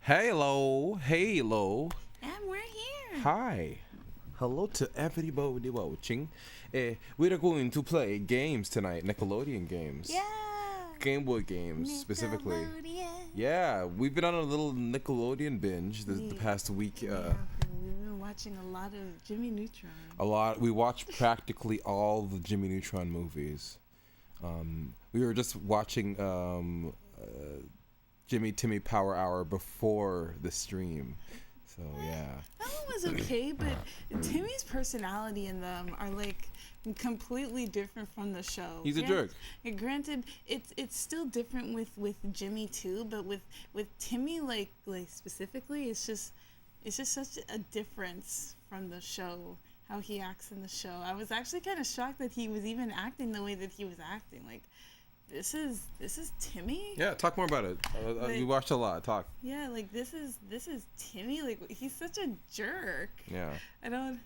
Hello, hello, And we're here. hi. Hello to everybody watching. We're going to play games tonight, Nickelodeon games. Yeah. Gameboy games, specifically. Nickelodeon. Yeah, we've been on a little Nickelodeon binge the past week. We've been watching a lot of Jimmy Neutron. A lot. We watched practically all the Jimmy Neutron movies. We were just watching Jimmy Timmy Power Hour before the stream. So yeah. That one was okay, but Timmy's personality in them are like completely different from the show. He's a jerk. Granted, it's still different with Jimmy too, but with Timmy like specifically, it's just such a difference from the show. How he acts in the show. I was actually kind of shocked that he was even acting the way that he was acting. Like, this is Timmy. Yeah, talk more about it. We watched a lot. Talk. Yeah, like this is Timmy. Like, he's such a jerk. Yeah. I don't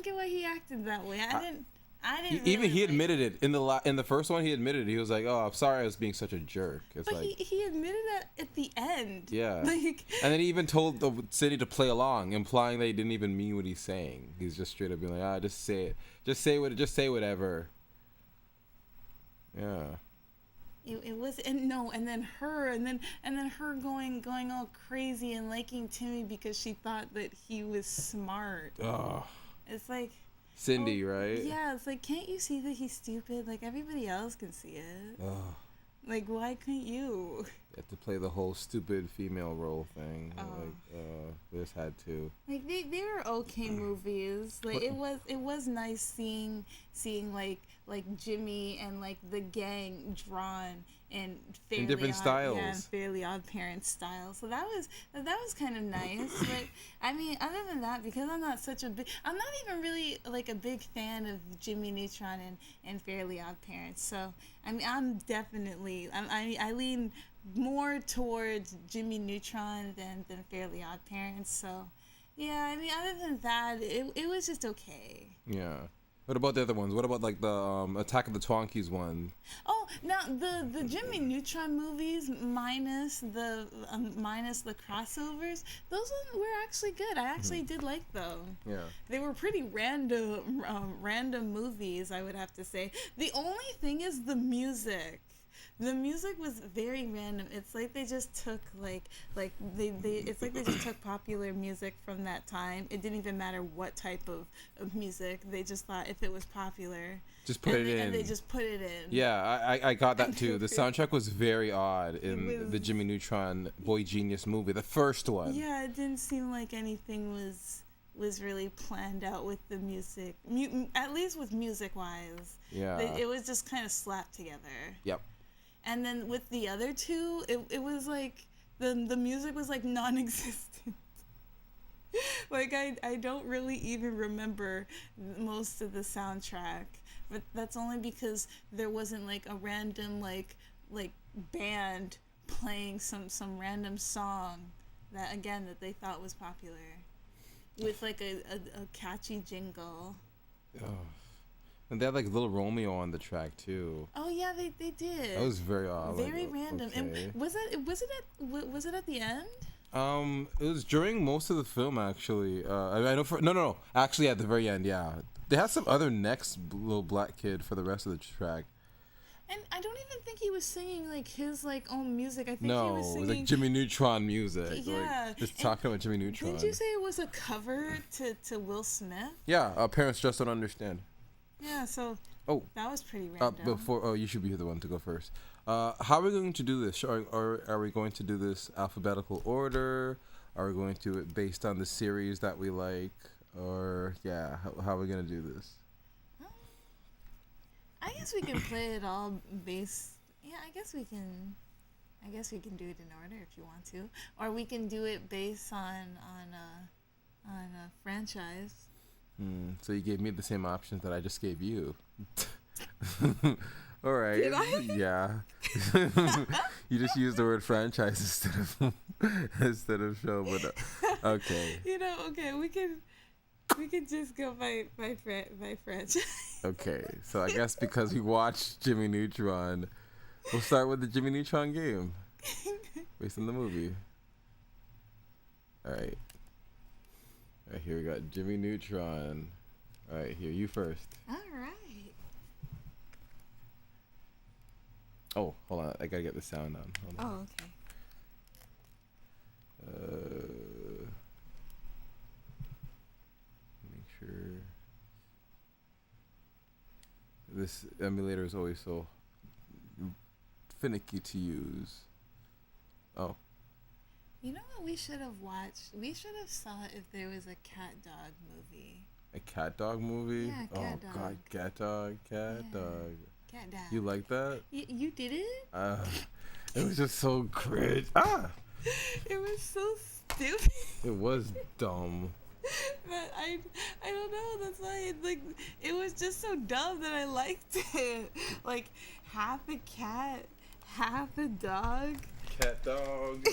get why he acted that way. I didn't. Even he admitted it in the first one. He admitted it. He was like, "Oh, I'm sorry, I was being such a jerk." It's but like he admitted that at the end. Yeah. Like, and then he even told the city to play along, implying that he didn't even mean what he's saying. He's just straight up being like, just say it. Just say whatever. Yeah. It was and then her going all crazy and liking Timmy because she thought that he was smart. Oh. It's like Cindy, right? Yeah, it's like, can't you see that he's stupid? Like, everybody else can see it. Oh. Like, why couldn't you? You have to play the whole stupid female role thing. This had to. Like, they were okay movies. Like, it was nice seeing like Jimmy and like the gang drawn in different styles. Yeah, Fairly Odd Parents style. So that was kind of nice. But I mean, other than that, because I'm not even really like a big fan of Jimmy Neutron and Fairly Odd Parents. So I mean, I lean more towards Jimmy Neutron than Fairly Odd Parents. So yeah, I mean, other than that, it was just okay. Yeah. What about the other ones? What about like the Attack of the Twonkies one? Oh, now the Jimmy Neutron movies minus the crossovers, those ones were actually good. I actually did like them. Yeah. They were pretty random movies, I would have to say. The only thing is the music. The music was very random. It's like they just took it's like they just took popular music from that time. It didn't even matter what type of music. They just thought if it was popular, just put it in. And they just put it in. Yeah, I got that too. The soundtrack was very odd in the Jimmy Neutron Boy Genius movie, the first one. Yeah, it didn't seem like anything was really planned out with the music. At least with music wise. Yeah. It was just kind of slapped together. Yep. And then with the other two, it was like the music was like non-existent. Like I don't really even remember most of the soundtrack, but that's only because there wasn't like a random like band playing some random song that they thought was popular with like a catchy jingle. Oh. And they had like Little Romeo on the track too. Oh yeah, they did. That was very odd. Very random. Okay. And was it at the end? It was during most of the film actually. I know no. Actually, at the very end, yeah. They had some other next little black kid for the rest of the track. And I don't even think he was singing like his like own music. I think he was singing. It was like Jimmy Neutron music. Yeah. Like, just talking about Jimmy Neutron. Didn't you say it was a cover to Will Smith? Yeah. Parents just don't understand. Yeah, so that was pretty random. You should be the one to go first. How are we going to do this? Are we going to do this alphabetical order? Are we going to do it based on the series that we like? Or how are we going to do this? I guess we can play it all based. Yeah, I guess we can do it in order if you want to, or we can do it based on a franchise. So you gave me the same options that I just gave you. All right. Did I? Yeah. You just used the word franchise instead of show, but okay. Okay, we can just go by franchise. Okay, so I guess because we watched Jimmy Neutron, we'll start with the Jimmy Neutron game based on the movie. All right. All right, here we got Jimmy Neutron. All right, here, you first. All right. Oh, hold on. I gotta get the sound on. Hold on. Oh, okay. Make sure. This emulator is always so finicky to use. Oh. You know what we should have watched? We should have saw if there was a cat dog movie. A cat dog movie? Yeah, cat dog. God, cat dog, cat Yeah. dog. Cat dog. You like that? You did it? It was just so cringe. Ah! It was so stupid. It was dumb. But I don't know. That's why it was just so dumb that I liked it. Like half a cat, half a dog. Cat dog,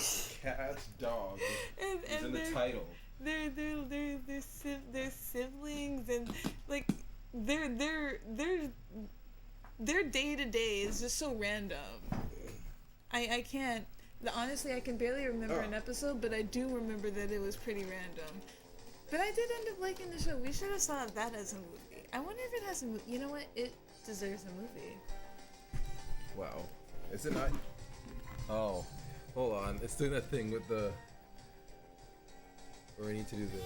cat dog. And It's in the title. They're siblings and like their day to day is just so random. I can't. Honestly, I can barely remember an episode, but I do remember that it was pretty random. But I did end up liking the show. We should have saw that as a movie. I wonder if it has a movie. You know what? It deserves a movie. Wow. Is it not? Oh, hold on. It's doing that thing with the. Where I need to do the.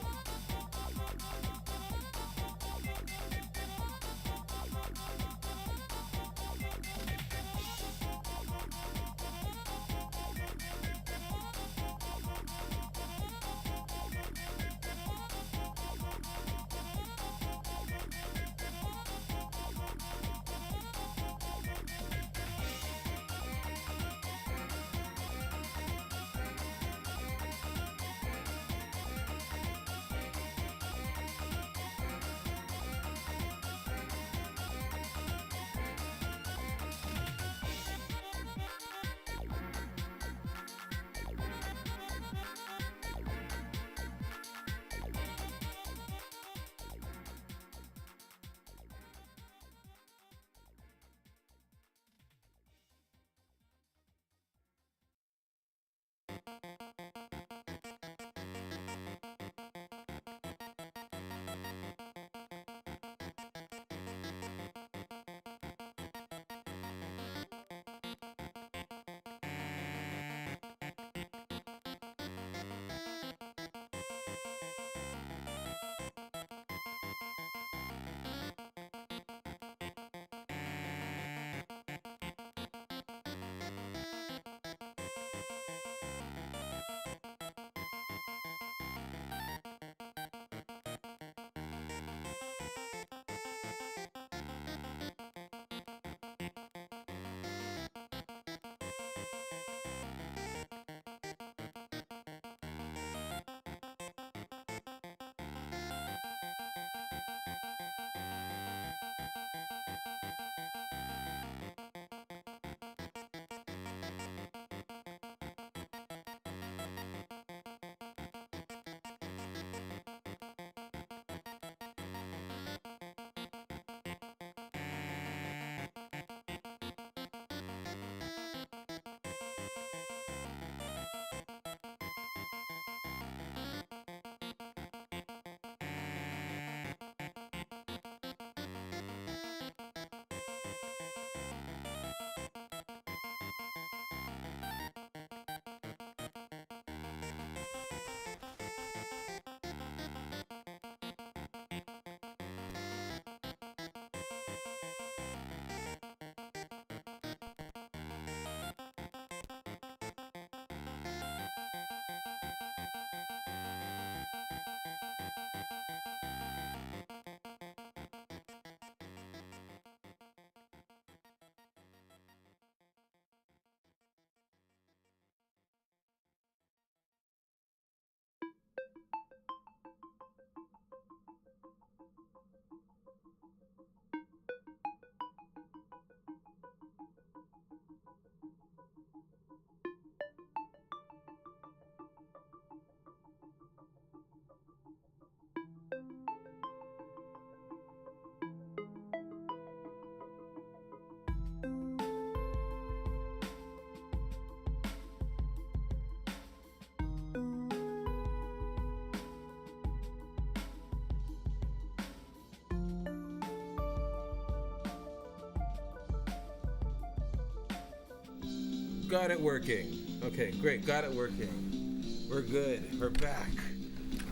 got it working. Okay, great, got it working. We're good. We're back.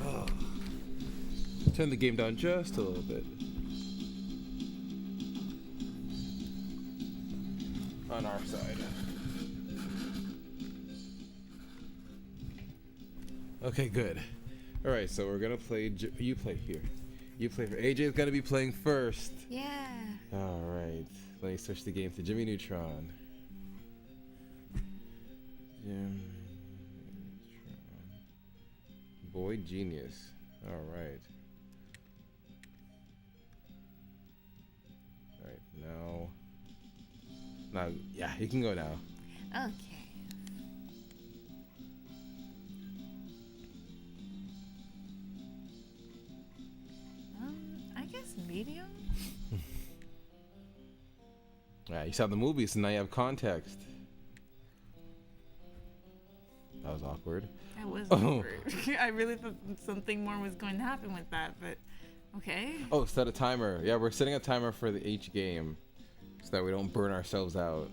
Oh. Turn the game down just a little bit. On our side. Okay, good. All right, so we're gonna play. You play here. You play for AJ's gonna be playing first. Yeah. All right. Let me switch the game to Jimmy Neutron. Jimmy Neutron. Boy Genius. All right. All right. Now, yeah, you can go now. Okay. I guess medium. Yeah, you saw the movie, so now you have context. That was awkward. That was awkward. I really thought something more was going to happen with that, but okay. Oh, set a timer. Yeah, we're setting a timer for each game so that we don't burn ourselves out.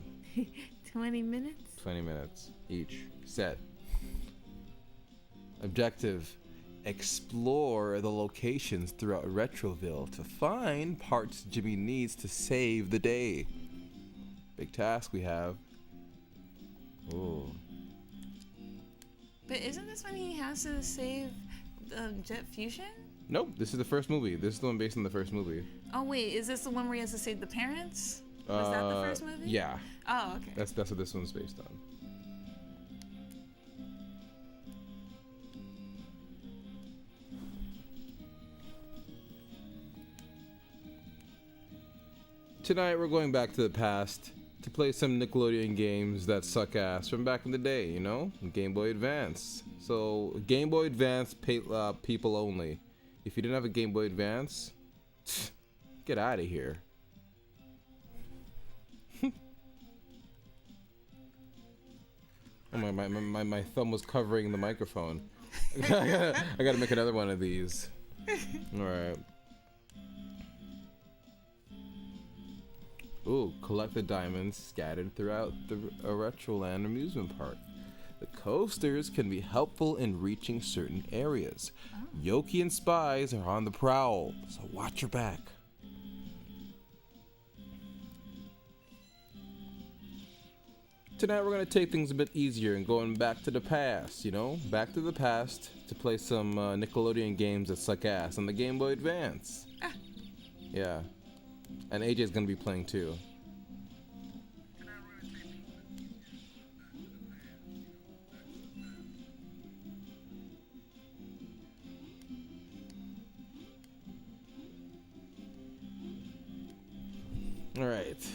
20 minutes? 20 minutes each. Set. Objective. Explore the locations throughout Retroville to find parts Jimmy needs to save the day. Big task we have. Ooh. But isn't this when he has to save Jet Fusion? Nope, this is the first movie. This is the one based on the first movie. Oh wait, is this the one where he has to save the parents? Was that the first movie? Yeah. Oh, okay. That's what this one's based on. Tonight we're going back to the past to play some Nickelodeon games that suck ass from back in the day, you know? Game Boy Advance. So, Game Boy Advance people only. If you didn't have a Game Boy Advance, get out of here. Oh, my thumb was covering the microphone. I gotta make another one of these. Alright. Ooh, collect the diamonds scattered throughout the Retroland amusement park. The coasters can be helpful in reaching certain areas. Oh. Yoki and spies are on the prowl, so watch your back. Tonight we're gonna take things a bit easier and going back to the past, you know? Back to the past to play some Nickelodeon games that suck ass on the Game Boy Advance. Ah. Yeah. And AJ's gonna be playing too. Alright.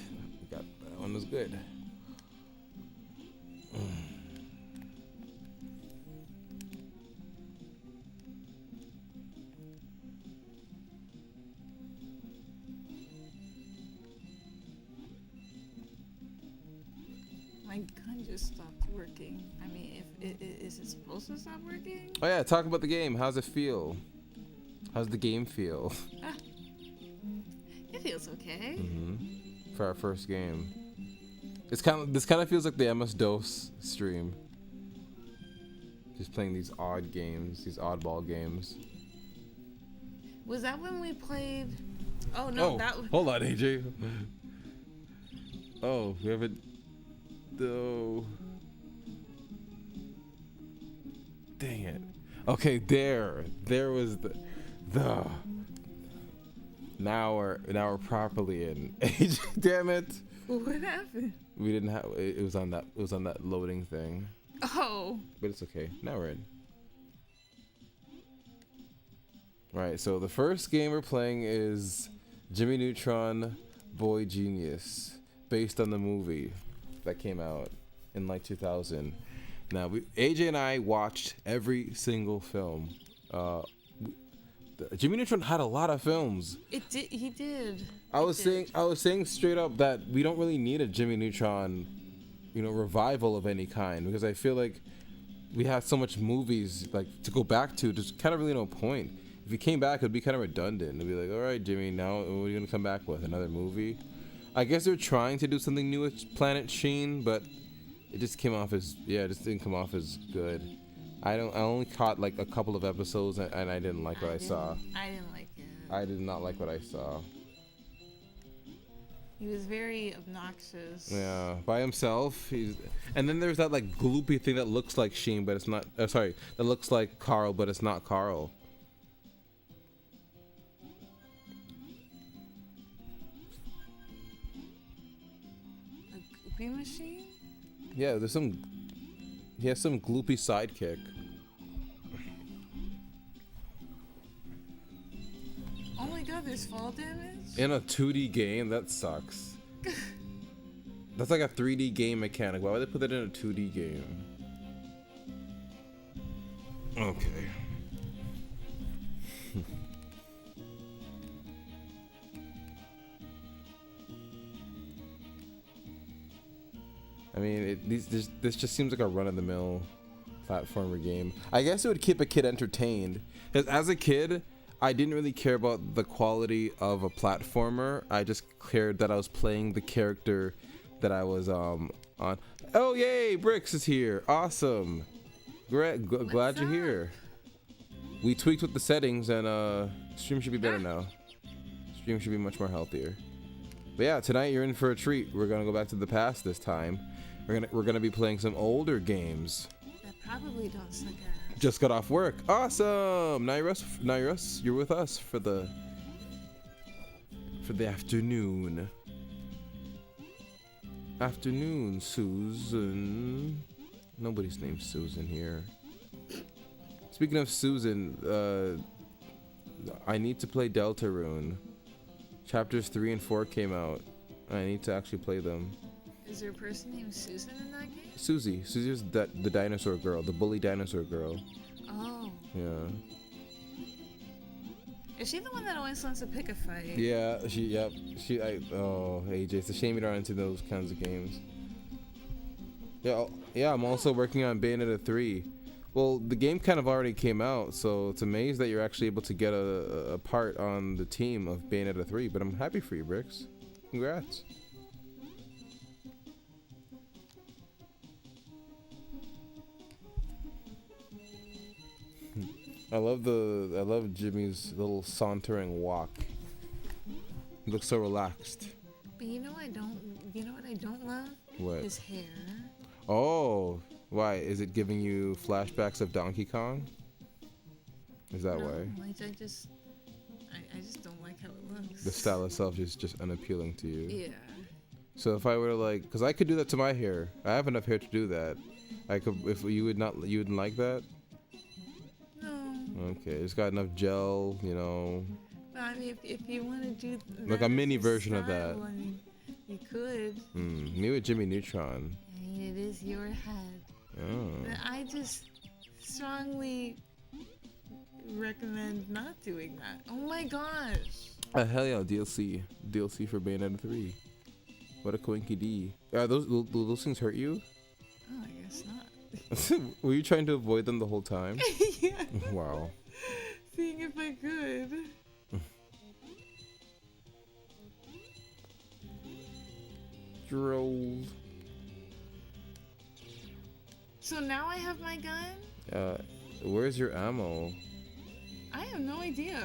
Got that one was good. My gun just stopped working. I mean, is it supposed to stop working? Oh yeah, talk about the game. How's it feel? How's the game feel? It feels okay. Mm-hmm. For our first game, this kind of feels like the MS DOS stream. Just playing these odd games, these oddball games. Was that when we played? Oh no, that. Hold on, AJ. Oh, we have a. No. Dang it. Okay, there was the. Now we're properly in. Damn it. What happened? We didn't have. It was on that loading thing. Oh. But it's okay. Now we're in. Right. So the first game we're playing is Jimmy Neutron, Boy Genius, based on the movie that came out in like 2000. Now AJ and I watched every single film. Jimmy Neutron had a lot of films. He did. I was saying straight up that we don't really need a Jimmy Neutron, revival of any kind, because I feel like we have so much movies like to go back to. There's kind of really no point. If you came back, it'd be kind of redundant. It'd be like, all right, Jimmy, now what are you gonna come back with? Another movie? I guess they're trying to do something new with Planet Sheen, but It just came off as it just didn't come off as good. I only caught like a couple of episodes and I didn't like what I saw. I didn't like it. I did not like what I saw. He was very obnoxious. Yeah, by himself. And then there's that like gloopy thing that looks like Sheen, but it's not. Sorry, that looks like Carl, but it's not Carl. A goopy machine? Yeah, he has some gloopy sidekick. Oh my god, there's fall damage? In a 2D game, that sucks. That's like a 3D game mechanic. Why would they put that in a 2D game? Okay. I mean, this just seems like a run-of-the-mill platformer game. I guess it would keep a kid entertained. Because as a kid, I didn't really care about the quality of a platformer. I just cared that I was playing the character that I was on. Oh yay, Bricks is here. Awesome. Glad you're here. We tweaked with the settings and stream should be better now. Stream should be much more healthier. But yeah, tonight you're in for a treat. We're gonna go back to the past this time. We're gonna be playing some older games. That probably don't suck ass. Just got off work. Awesome. Nairus, you're with us for the afternoon. Afternoon, Susan. Nobody's named Susan here. Speaking of Susan, I need to play Deltarune. Chapters 3 and 4 came out. I need to actually play them. Is there a person named Susan in that game? Susie. Susie's the dinosaur girl, the bully dinosaur girl. Oh. Yeah. Is she the one that always wants to pick a fight? Yeah, AJ, it's a shame you don't into those kinds of games. Yeah, I'm also working on Bayonetta 3. Well, the game kind of already came out, so it's amazing that you're actually able to get a part on the team of Bayonetta 3, but I'm happy for you, Bricks. Congrats. I love Jimmy's little sauntering walk. He looks so relaxed. But you know what I don't love? What? His hair. Oh, why? Is it giving you flashbacks of Donkey Kong? Is that why? Like I just don't like how it looks. The style itself is just unappealing to you. Yeah. So if I were to like, because I could do that to my hair. I have enough hair to do that. I could, if you wouldn't like that? No. Okay, it's got enough gel, you know. But I mean, if you want to do like a mini version of that. I mean, you could. Me with Jimmy Neutron. I mean, it is your head. Oh. But I just strongly recommend not doing that. Oh my gosh. Hell yeah, DLC for Bayonetta 3. What a coinky D. Those things hurt you? Oh, I guess not. Were you trying to avoid them the whole time? Yeah. Wow. Seeing if I could. Droll. So now I have my gun? Where's your ammo? I have no idea.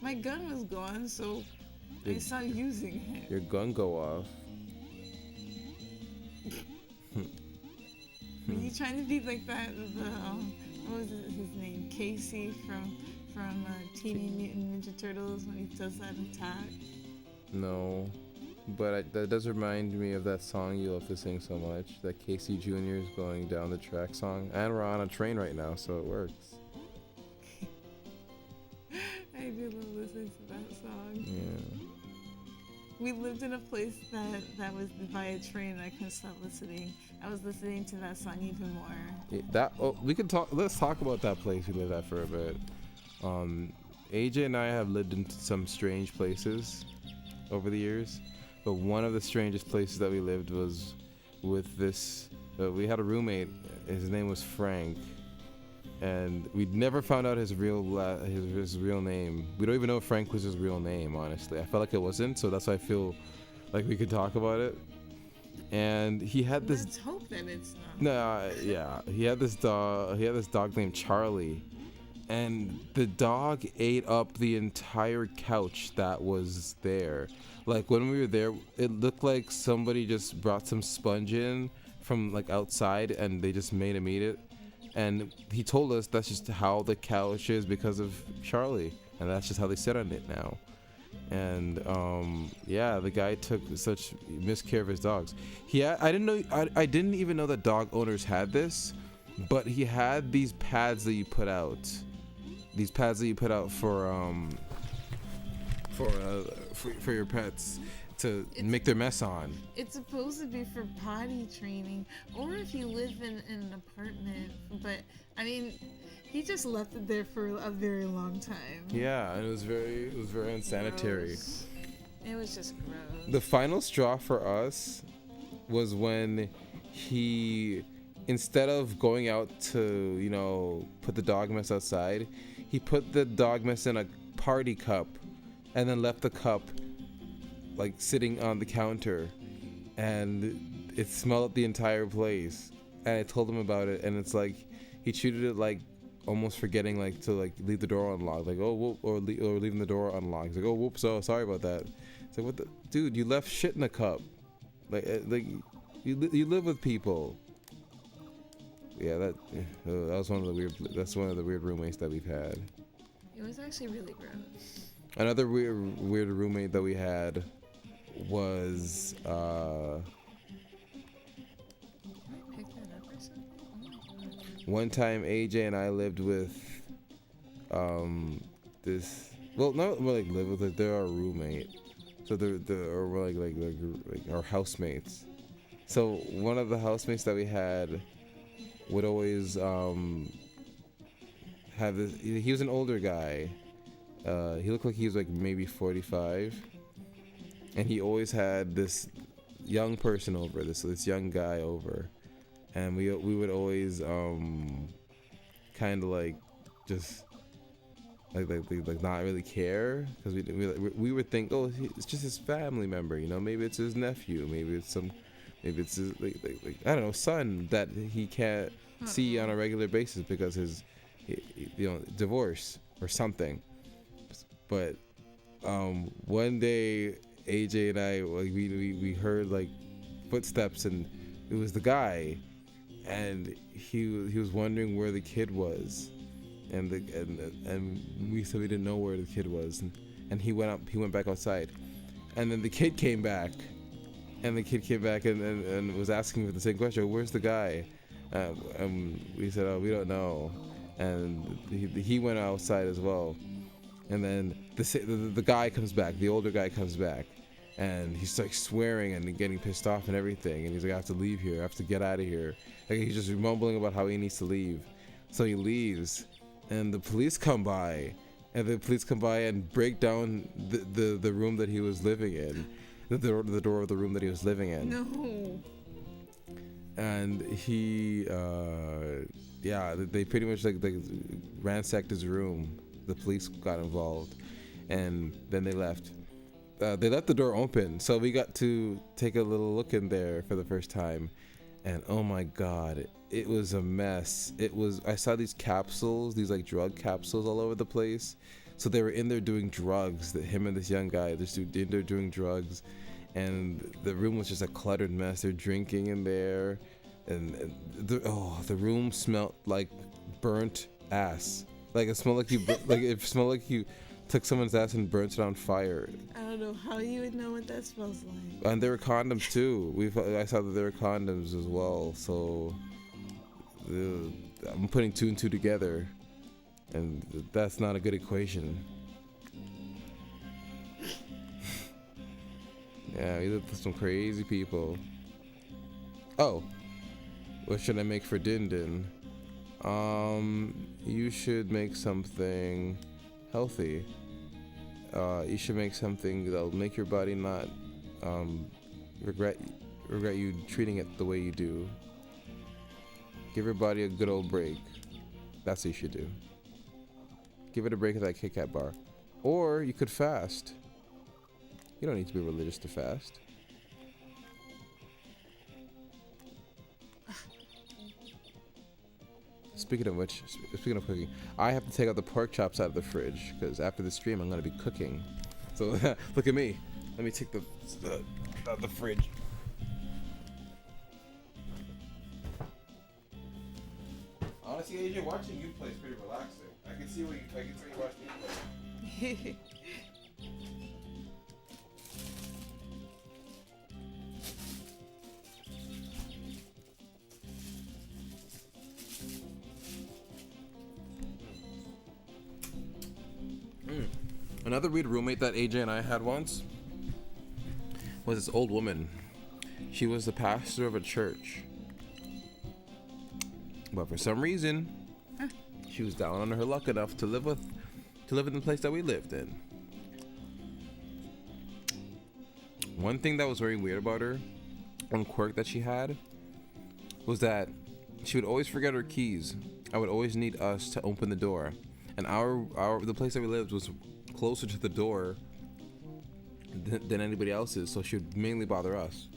My gun was gone, so I stopped using it. Your gun go off. Are you trying to be like that? What was his name? Casey from Teenage Mutant Ninja Turtles when he does that attack. No, but that does remind me of that song you love to sing so much. That Casey Jr. is going down the track song, and we're on a train right now, so it works. I do love listening to that song. Yeah. We lived in a place that was by a train and I couldn't stop listening. I was listening to that song even more. Yeah, we could talk. Let's talk about that place we lived at for a bit. AJ and I have lived in some strange places over the years, but one of the strangest places that we lived was with this. We had a roommate. His name was Frank, and we'd never found out his real name. We don't even know if Frank was his real name, honestly. I felt like it wasn't, so that's why I feel like we could talk about it. and he had this. Let's hope that it's not. No, yeah, he had this dog. He had this dog named Charlie, and the dog ate up the entire couch that was there. Like when we were there, it looked like somebody just brought some sponge in from like outside, and they just made him eat it. And he told us that's just how the couch is because of Charlie, and that's just how they sit on it now. And yeah, the guy took such miscare of his dogs. I didn't know. I didn't even know that dog owners had this, but he had these pads that you put out. These pads that you put out for your pets to make their mess on. It's supposed to be for potty training, or if you live in an apartment. But I mean, he just left it there for a very long time. Yeah, and it was very unsanitary. Gross. It was just gross. The final straw for us was when he, instead of going out to, put the dog mess outside, he put the dog mess in a party cup and then left the cup like sitting on the counter, and it smelled the entire place. And I told him about it, and it's like he treated it like almost forgetting like to like leave the door unlocked, like oh whoop, or leaving the door unlocked. He's like, oh whoops, oh sorry about that. It's like, what the dude, you left shit in a cup, like you live with people. Yeah, that was one of the weird roommates that we've had. It was actually really gross. Another weird roommate that we had was Pick that up or something? Oh my God. one time AJ and I lived with this, well not like live with, like they're our roommate, so we're like our housemates. So one of the housemates that we had would always have this. He was an older guy. He looked like he was like maybe 45, and he always had this young person over, this young guy over, and we would always kind of like just like not really care, because we would think, oh, it's just his family member, maybe it's his nephew, maybe it's his like I don't know, son that he can't see on a regular basis because his divorce or something. But one day AJ and I, like, we heard like footsteps, and it was the guy, and he was wondering where the kid was, and we said we didn't know where the kid was, and he went back outside, and then the kid came back, and was asking for the same question, where's the guy? And we said, oh, we don't know, and he went outside as well. And then the guy comes back, the older guy comes back, and he's like swearing and getting pissed off and everything. And he's like, I have to leave here. I have to get out of here. Like, he's just mumbling about how he needs to leave. So he leaves, and the police come by, and break down the room that he was living in, the door of the room that he was living in. No. And he, they pretty much like ransacked his room. The police got involved, and then they left. They left the door open, so we got to take a little look in there for the first time, and oh my god, it was a mess. I saw these capsules, these like drug capsules all over the place. So they were in there doing drugs. Him and this young guy, they're in there doing drugs, and the room was just a cluttered mess. They're drinking in there, and the room smelled like burnt ass. Like it smelled like you took someone's ass and burnt it on fire. I don't know how you would know what that smells like. And there were condoms too. I saw that there were condoms as well. So I'm putting two and two together, and that's not a good equation. Yeah, we lived with some crazy people. Oh, what should I make for Din Din? You should make something healthy. You should make something that'll make your body not regret you treating it the way you do. Give your body a good old break. That's what you should do. Give it a break at that Kit Kat bar. Or you could fast. You don't need to be religious to fast. speaking of which, speaking of cooking, I have to take out the pork chops out of the fridge because after the stream I'm gonna be cooking. So look at me. Let me take the out of the fridge. Honestly, AJ, watching you play is pretty relaxing. I can see you watching me play. Another weird roommate that AJ and I had once was this old woman. She was the pastor of a church. But for some reason, she was down on her luck enough to live in the place that we lived in. One thing that was very weird about her, one quirk that she had, was that she would always forget her keys. I would always need us to open the door. And the place that we lived was closer to the door than anybody else's, so she would mainly bother us.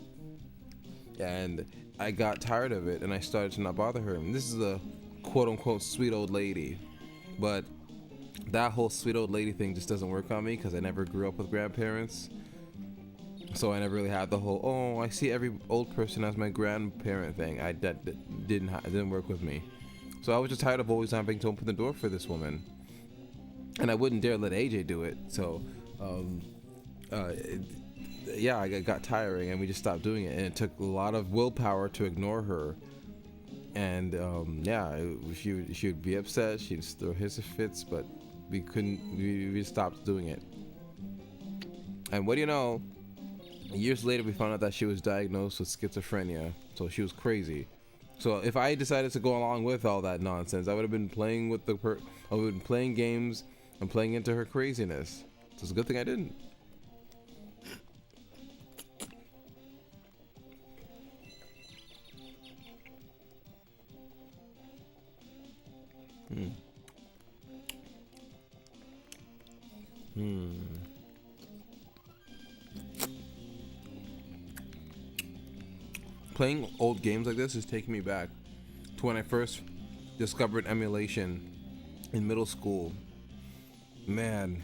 And I got tired of it, and I started to not bother her. And this is a quote-unquote sweet old lady, but that whole sweet old lady thing just doesn't work on me because I never grew up with grandparents. So I never really had the whole, oh, I see every old person as my grandparent thing. That didn't work with me. So I was just tired of always having to open the door for this woman. And I wouldn't dare let AJ do it. So, I got tiring, and we just stopped doing it. And it took a lot of willpower to ignore her. And she would be upset. She'd throw hissy fits, but we stopped doing it. And what do you know? Years later, we found out that she was diagnosed with schizophrenia. So she was crazy. So if I decided to go along with all that nonsense, I would have been playing with I would have been playing games and playing into her craziness. So it's a good thing I didn't. Playing old games like this is taking me back to when I first discovered emulation in middle school. Man,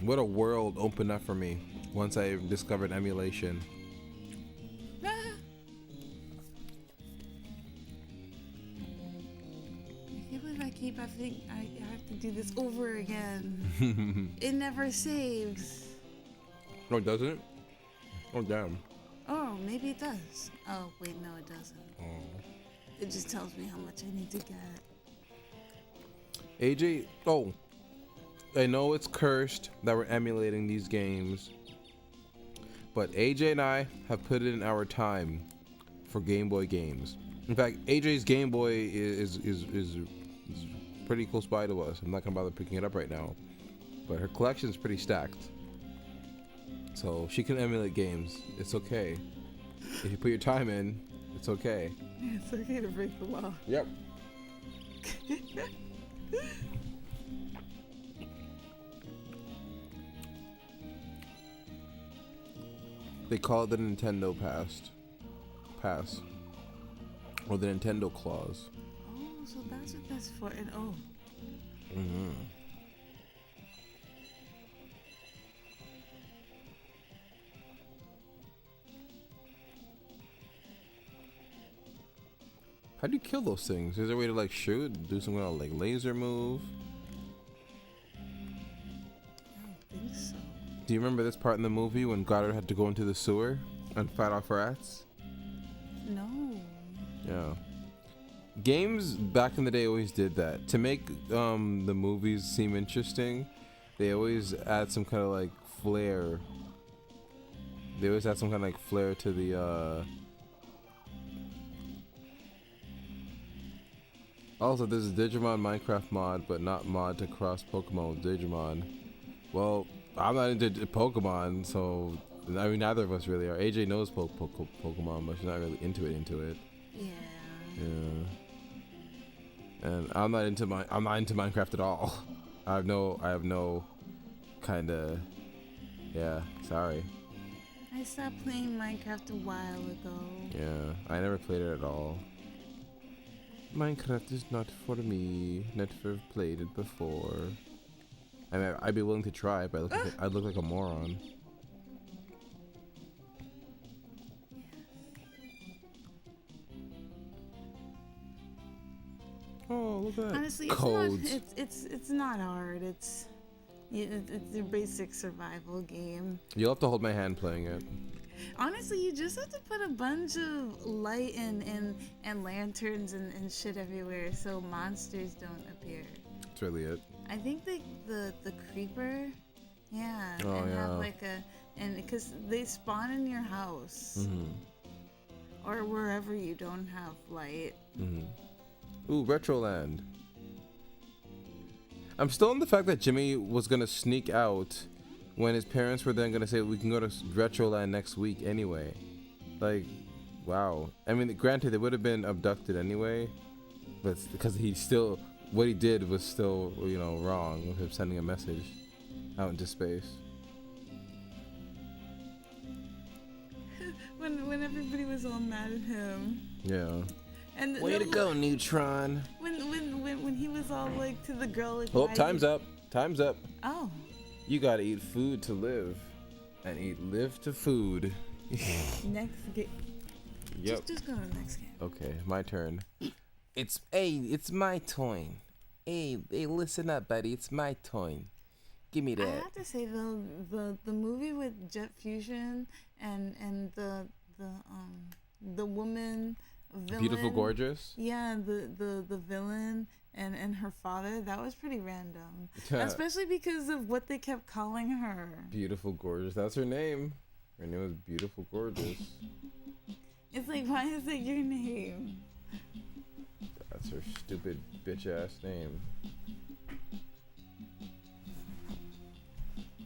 what a world opened up for me once I discovered emulation. I can't believe I keep having I have to do this over again. It never saves. No, it doesn't? Oh, damn. Oh, maybe it does. Oh, wait, no, it doesn't. Oh. It just tells me how much I need to get. AJ, I know it's cursed that we're emulating these games, but AJ and I have put in our time for Game Boy games. In fact, AJ's Game Boy is pretty close by to us. I'm not gonna bother picking it up right now, but her collection's pretty stacked. So she can emulate games. It's okay. If you put your time in, it's okay. It's okay to break the law. Yep. They call it the Nintendo Pass. Or the Nintendo Clause. Oh, so that's what that's for. And oh. Mm-hmm. How do you kill those things? Is there a way to like shoot, do some kind of like laser move? I don't think so. Do you remember this part in the movie when Goddard had to go into the sewer and fight off rats? No. Yeah. Games back in the day always did that. To make the movies seem interesting, they always add some kind of like flair. They always add some kind of like flair to the Also, there's a Digimon Minecraft mod, but not mod to cross Pokemon with Digimon. Well, I'm not into Pokemon, so I mean neither of us really are. AJ knows Pokemon, but she's not really into it. Yeah. Yeah. And I'm not into Minecraft at all. I have no kind of. Yeah. Sorry. I stopped playing Minecraft a while ago. Yeah. I never played it at all. Minecraft is not for me. Never played it before. I mean, I'd be willing to try, but I'd look like a moron. Oh, look at that. Honestly, Codes. it's not hard. It's a basic survival game. You'll have to hold my hand playing it. Honestly, you just have to put a bunch of light and lanterns and shit everywhere so monsters don't appear. That's really it. I think the creeper, yeah, Oh, and yeah. have like and because they spawn in your house or wherever you don't have light. Ooh, Retroland. I'm still on the fact that Jimmy was gonna sneak out when his parents were then gonna say we can go to Retroland next week anyway. Like, wow. I mean, granted, they would have been abducted anyway, but because what he did was still, wrong with him sending a message out into space. When everybody was all mad at him. Yeah. And Way to go, Neutron. When he was all like to the girl like. Oh, time's up. Time's up. Oh. You gotta eat food to live, and eat live to food. Next game. Yep. Just go to the next game. Okay, my turn. It's my turn. Hey, listen up, buddy. It's my turn. Give me that. I have to say though, the movie with Jet Fusion and the woman villain. Beautiful, gorgeous. Yeah, the villain and her father, that was pretty random. Especially because of what they kept calling her. Beautiful, gorgeous. That's her name. Her name was Beautiful, gorgeous. It's like, why is that your name? That's her stupid bitch ass name.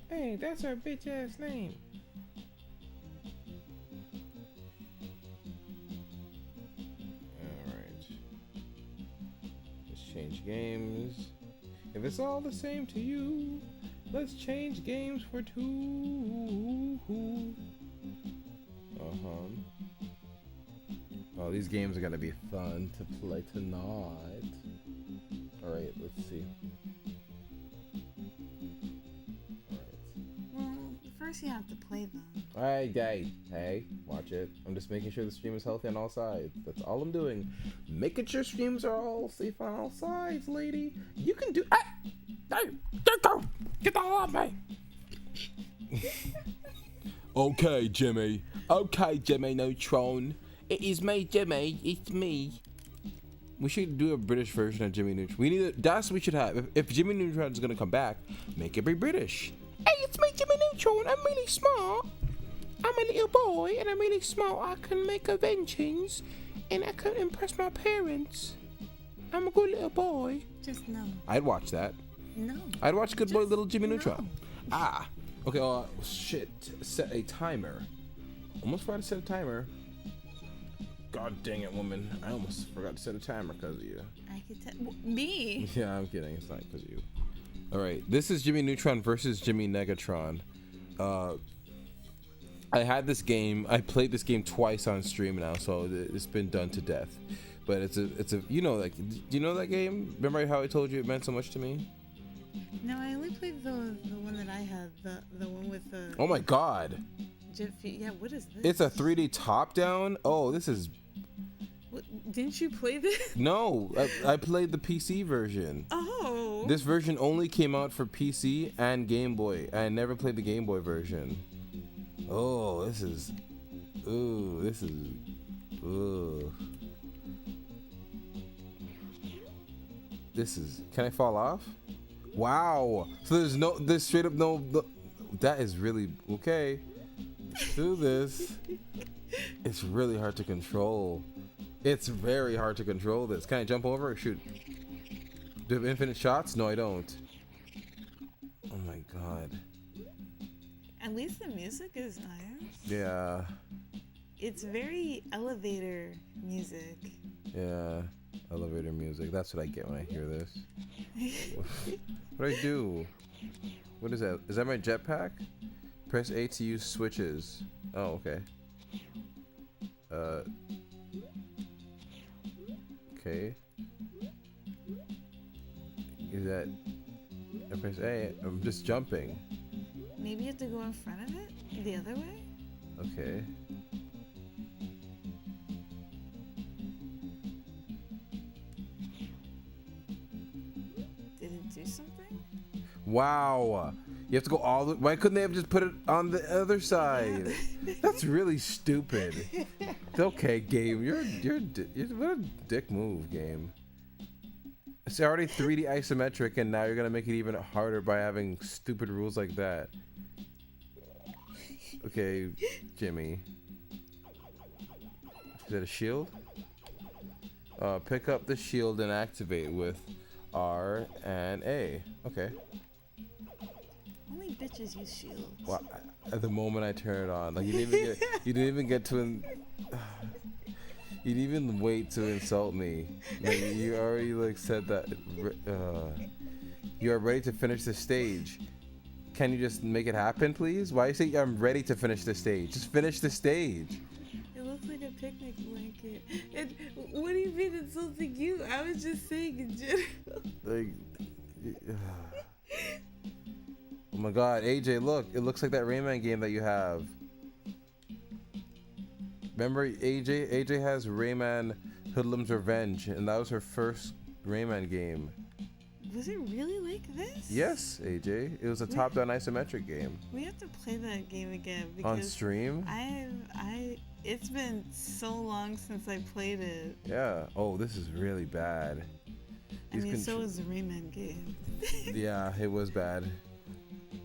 Hey, that's her bitch ass name. Alright. Let's change games. If it's all the same to you, let's change games for two. Oh, these games are gonna be fun to play tonight. Alright, let's see. Well, first you have to play them. Alright, hey, watch it. I'm just making sure the stream is healthy on all sides. That's all I'm doing. Making sure streams are all safe on all sides, lady. You can do. Hey, get the hell off me. Okay, Jimmy. Okay, Jimmy Neutron. It is me, Jimmy. It's me. We should do a British version of Jimmy Neutron. That's what we should have. If Jimmy Neutron is gonna come back, make it be British. Hey, it's me, Jimmy Neutron. I'm really smart. I'm a little boy, and I'm really smart. I can make inventions, and I can impress my parents. I'm a good little boy. Just no. I'd watch that. No. I'd watch Good Boy Just Little Jimmy no. Neutron. Okay. Shit. Set a timer. Almost forgot to set a timer. God dang it, woman. I almost forgot to set a timer because of you. I could tell. Me? Yeah, I'm kidding. It's not because of you. Alright, this is Jimmy Neutron versus Jimmy Negatron. I had this game. I played this game twice on stream now, so it's been done to death. But it's a do you know that game? Remember how I told you it meant so much to me? No, I only played the one that I had, the one with the. Oh my god. Yeah, what is this? It's a 3D top down. Oh, this is. What, didn't you play this? No, I played the PC version. Oh. This version only came out for PC and Game Boy. I never played the Game Boy version. Oh, this is. Ooh. This is. Can I fall off? Wow. So there's straight up no. That is really okay. Do this. It's really hard to control. It's very hard to control this. Can I jump over or shoot? Do I have infinite shots? No, I don't. Oh my god. At least the music is nice. Yeah. It's very elevator music. Yeah. Elevator music. That's what I get when I hear this. What do I do? What is that? Is that my jetpack? Press A to use switches. Oh, okay. Okay. Is that? I press A. I'm just jumping. Maybe you have to go in front of it? The other way? Okay. Did it do something? Wow. You have to go all the. Why couldn't they have just put it on the other side? That's really stupid. Okay, game. You're what a dick move, game. It's already 3D isometric, and now you're gonna make it even harder by having stupid rules like that. Okay, Jimmy. Is that a shield? Pick up the shield and activate with R and A. Okay. Only bitches use shields. Well, at the moment I turn it on, like you didn't even get to. You didn't even wait to insult me. Like, you already like said that you are ready to finish the stage. Can you just make it happen, please? Why you say I'm ready to finish the stage? Just finish the stage. It looks like a picnic blanket. And what do you mean insulting you? I was just saying in general. Like, oh my God, AJ, look! It looks like that Rayman game that you have. Remember, AJ has Rayman Hoodlum's Revenge, and that was her first Rayman game. Was it really like this? Yes, AJ. It was a top-down isometric game. We have to play that game again because on stream. It's been so long since I played it. Yeah. Oh, this is really bad. So is the Rayman game. Yeah, it was bad.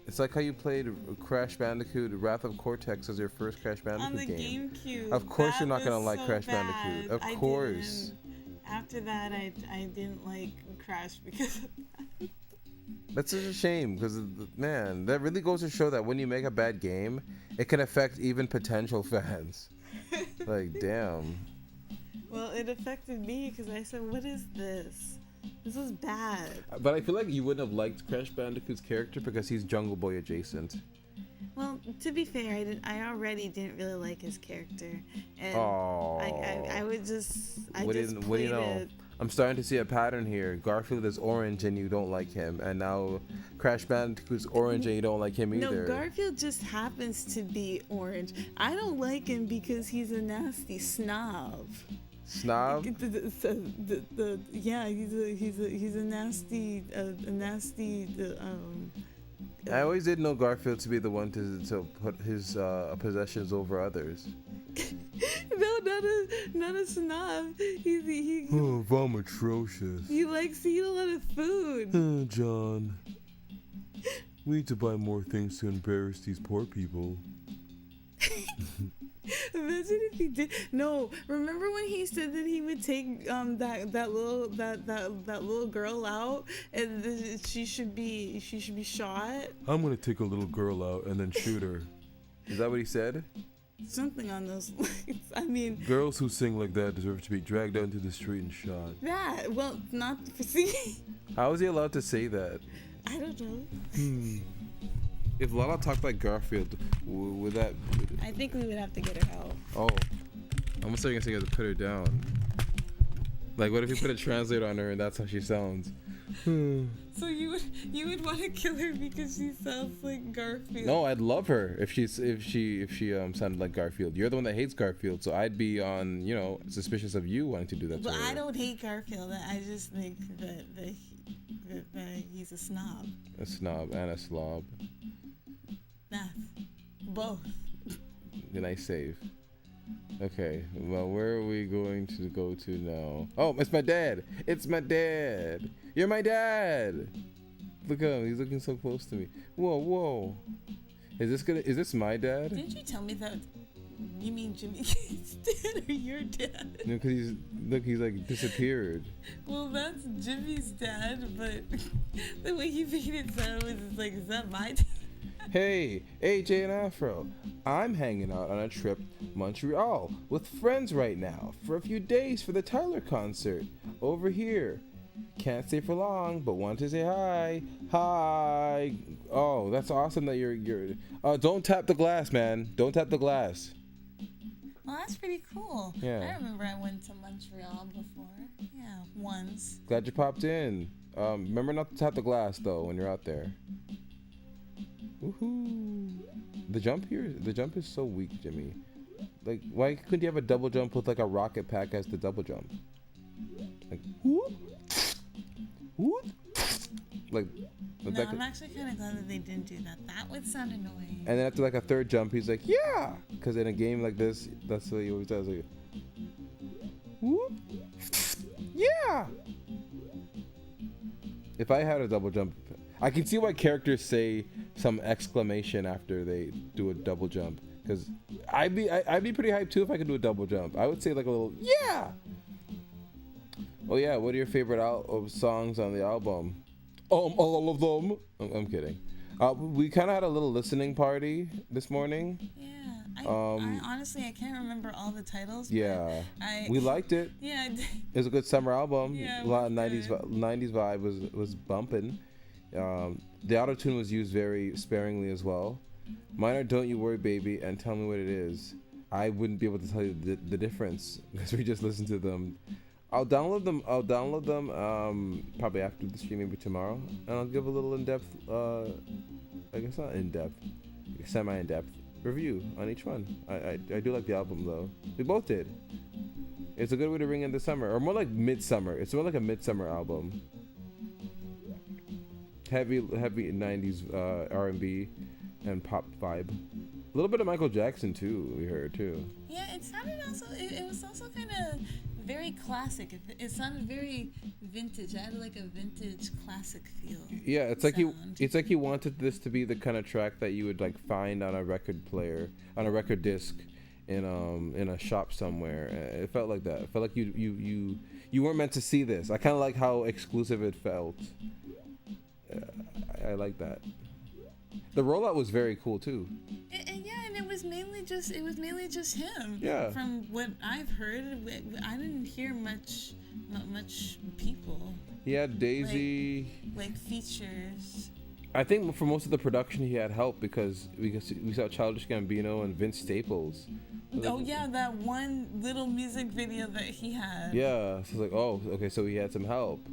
It's like how you played Crash Bandicoot Wrath of Cortex as your first Crash Bandicoot game. On the GameCube. Of course you're not going to like Crash bad. Bandicoot. Of course. After that, I didn't like Crash because of that. That's such a shame because, man, that really goes to show that when you make a bad game, it can affect even potential fans. Like, damn. Well, it affected me because I said, what is this? This is bad. But I feel like you wouldn't have liked Crash Bandicoot's character because he's Jungle Boy adjacent. Well, to be fair, I already didn't really like his character, and I would just what do you know? it. I'm starting to see a pattern here. Garfield is orange and you don't like him, and now Crash Bandicoot's orange and you don't like him either. No, Garfield just happens to be orange. I don't like him because he's a nasty snob. Snob? Yeah, he's a nasty I always did know Garfield to be the one to put his possessions over others. No, not a snob. Oh, I'm atrocious. He likes to eat a lot of food. John, we need to buy more things to embarrass these poor people. Imagine if he did. No, remember when he said that he would take that little girl out and she should be shot. I'm gonna take a little girl out and then shoot her. Is that what he said? Something on those lines. I mean, girls who sing like that deserve to be dragged down to the street and shot. That not for singing. How is he allowed to say that? I don't know. If Lala talked like Garfield, would that? I think we would have to get her out. Oh, I'm gonna say you have to put her down. Like, what if you put a translator on her and that's how she sounds? So you would want to kill her because she sounds like Garfield? No, I'd love her if she sounded like Garfield. You're the one that hates Garfield, so I'd be on suspicious of you wanting to do that. But to her. I don't hate Garfield. I just think that he's a snob. A snob and a slob. Nah, both. Nice save. Okay, well, where are we going to go to now? Oh, it's my dad. It's my dad. You're my dad. Look at him. He's looking so close to me. Whoa. Is this my dad? Didn't you tell me that? You mean Jimmy's dad or your dad? No, because he's like disappeared. Well, that's Jimmy's dad, but the way you made it sound was like, is that my dad? Hey, AJ and Afro. I'm hanging out on a trip Montreal with friends right now for a few days for the Tyler concert over here. Can't stay for long, but want to say hi. Hi. Oh, that's awesome that you're don't tap the glass, man. Don't tap the glass. Well, that's pretty cool. Yeah. I remember I went to Montreal before. Yeah, once. Glad you popped in. Remember not to tap the glass though when you're out there. Woohoo! The jump is so weak, Jimmy. Like, why couldn't you have a double jump with like a rocket pack as the double jump? Like, whoop, whoop. Like, No, like I'm actually kind of glad that they didn't do that. That would sound annoying. and then after like a third jump, he's like, yeah! Because in a game like this, that's what he always does. Like, whoop, yeah! If I had a double jump, I can see why characters say some exclamation after they do a double jump. Because I'd be pretty hyped too if I could do a double jump. I would say like a little, yeah! Oh yeah, what are your favorite songs on the album? All of them. I'm kidding. We kind of had a little listening party this morning. Yeah. I honestly I can't remember all the titles. Yeah. But we liked it. Yeah. It was a good summer album. Yeah, a lot of 90s vibe was bumping. The auto tune was used very sparingly as well. Mine are "Don't You Worry, Baby" and "Tell Me What It Is." I wouldn't be able to tell you the difference because we just listened to them. I'll download them probably after the stream, maybe tomorrow, and I'll give a little in-depth, I guess not in-depth, semi-in-depth review on each one. I do like the album though. We both did. It's a good way to ring in the summer, or more like midsummer. It's more like a midsummer album. Heavy 90s R&B and pop vibe. A little bit of Michael Jackson too. We heard too. Yeah, it sounded also. It was also kind of very classic. It sounded very vintage. I had like a vintage classic feel. Yeah, it's like he wanted this to be the kind of track that you would like find on a record player, on a record disc, in a shop somewhere. It felt like that. It felt like you weren't meant to see this. I kind of like how exclusive it felt. I like that. The rollout was very cool too. And it was mainly just him. Yeah. From what I've heard, I didn't hear much people. He had Daisy. Like features. I think for most of the production he had help because we saw Childish Gambino and Vince Staples. Oh yeah, that one little music video that he had. Yeah, so it's like, oh, okay, so he had some help,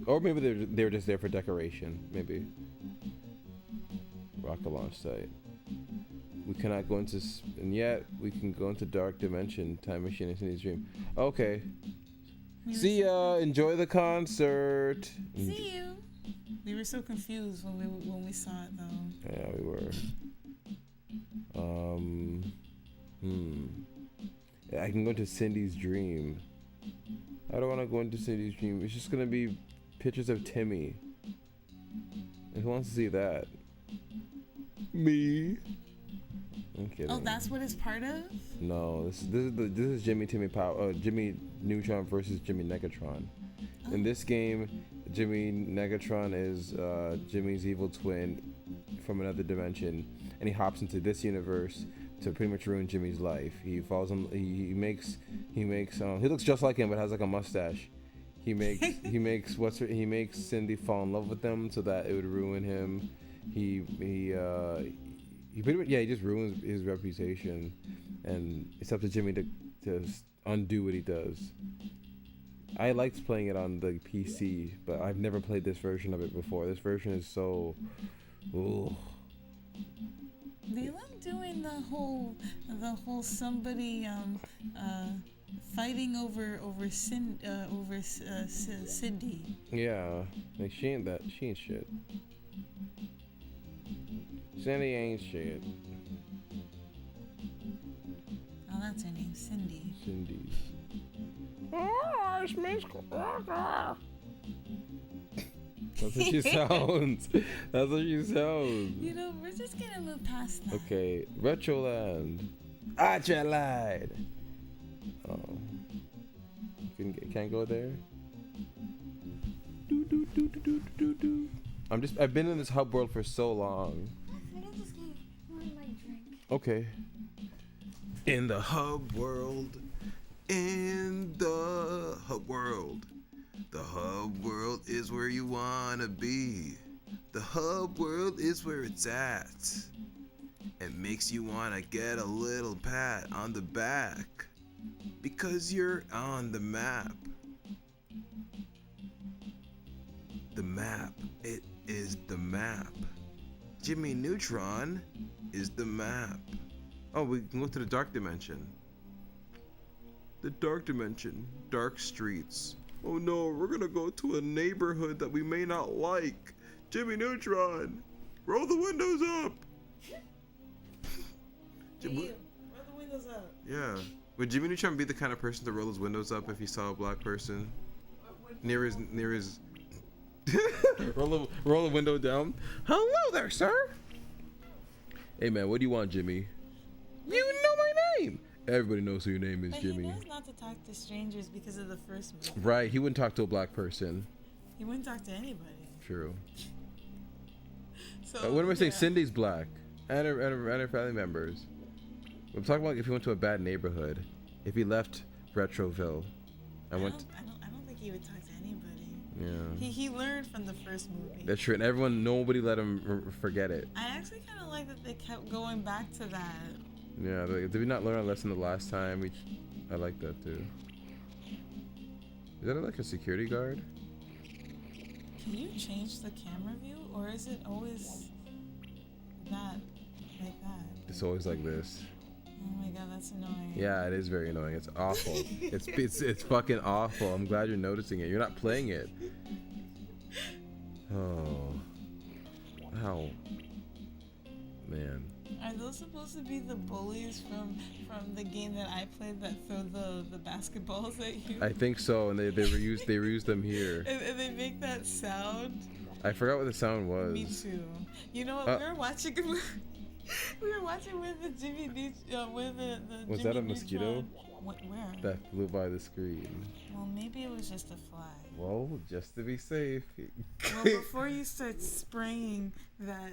or maybe they were just there for decoration. Maybe. Rocket launch site. We cannot go into, and yet we can go into dark dimension, time machine, and Cindy's dream. Okay. See ya. Enjoy the concert. See you. We were so confused when we saw it though. Yeah, we were. I can go into Cindy's dream. I don't want to go into Cindy's dream. It's just gonna be pictures of Timmy. And who wants to see that? Me. I'm kidding. Oh, that's what it's part of? No, this is Jimmy Neutron versus Jimmy Negatron. Oh. In this game, Jimmy Negatron is Jimmy's evil twin from another dimension, and he hops into this universe to pretty much ruin Jimmy's life. He falls in. He makes. He looks just like him, but has like a mustache. He makes Cindy fall in love with him so that it would ruin him. He pretty much, he just ruins his reputation, and it's up to Jimmy to undo what he does. I liked playing it on the PC, but I've never played this version of it before. This version is so, ooh. They like doing the whole somebody fighting over Cindy. Yeah, like she ain't shit. Cindy ain't shit. Oh, that's her name, Cindy. Cindy. Oh, it's Miss Crocker. That's what she sounds. That's what she sounds. You know, we're just gonna move past that. Okay, Retroland. Ajemon. Oh, can't go there. I've been in this hub world for so long. Okay. In the hub world. The hub world is where you wanna be. The hub world is where it's at. It makes you wanna get a little pat on the back because you're on the map. the map. It is the map. Jimmy Neutron is the map. Oh, we can go to the dark dimension. The dark dimension. Dark streets. Oh no, we're gonna go to a neighborhood that we may not like. Jimmy Neutron, roll the windows up. Hey, you, roll the windows up. Yeah. Would Jimmy Neutron be the kind of person to roll his windows up if he saw a black person near his roll the window down? Hello there, sir. Hey man, what do you want, Jimmy? You know my name. Everybody knows who your name is, But Jimmy. he knows not to talk to strangers because of the first movie. Right, he wouldn't talk to a black person. He wouldn't talk to anybody. True. So What am I saying? Cindy's black, and her family members. I'm talking about if he went to a bad neighborhood. If he left Retroville, I don't think he would talk to anybody. Yeah. He learned from the first movie. That's true, and nobody let him forget it. I actually kind of like that they kept going back to that. Yeah, did we not learn a lesson the last time? I like that too. Is that like a security guard? Can you change the camera view, or is it always not like that? It's always like this. Oh my god, that's annoying. Yeah, it is very annoying. It's awful. it's fucking awful. I'm glad you're noticing it. You're not playing it. Oh. Ow. Man. Are those supposed to be the bullies from the game that I played that throw the basketballs at you? I think so, and they reused them here. And they make that sound. I forgot what the sound was. Me too. You know what? We were watching. We were watching with the Jimmy Neutron. With the Was Jimmy that a mosquito? Where? That flew by the screen. Well, maybe it was just a fly. Well, just to be safe. Well, before you start spraying that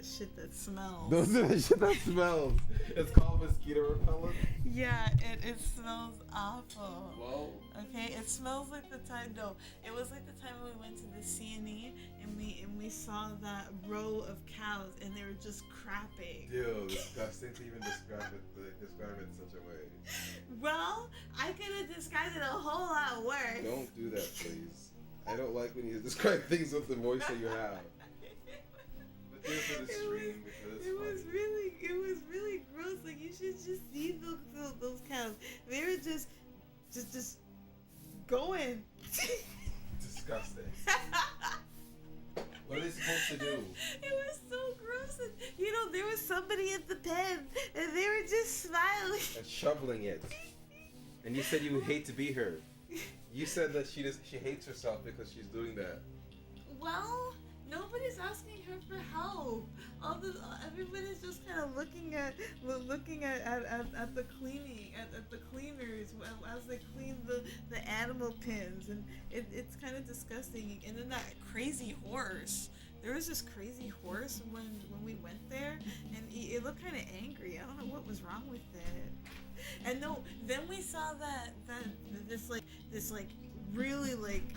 shit that smells. Those are the shit that smells. It's called mosquito repellent. Yeah, it smells awful. Well. Okay, it smells like the time. No, it was like the time when we went to the CNE and we saw that row of cows and they were just crapping. Ew, disgusting to even describe it in such a way. Well, I could have described it a whole lot worse. Don't do that, please. I don't like when you describe things with the voice that you have. But do it for the stream because it was really gross. Like, you should just see those cows. They were just going. Disgusting. What are they supposed to do? It was so gross. And, you know, there was somebody at the pen, and they were just smiling. And shoveling it. And you said you would hate to be her. You said that she hates herself because she's doing that. Well, nobody's asking her for help. Everybody's just kind of looking at the cleaning at the cleaners as they clean the animal pens, and it's kind of disgusting. And then that crazy horse. There was this crazy horse when we went there, and it looked kind of angry. I don't know what was wrong with it. And no, then we saw this really like.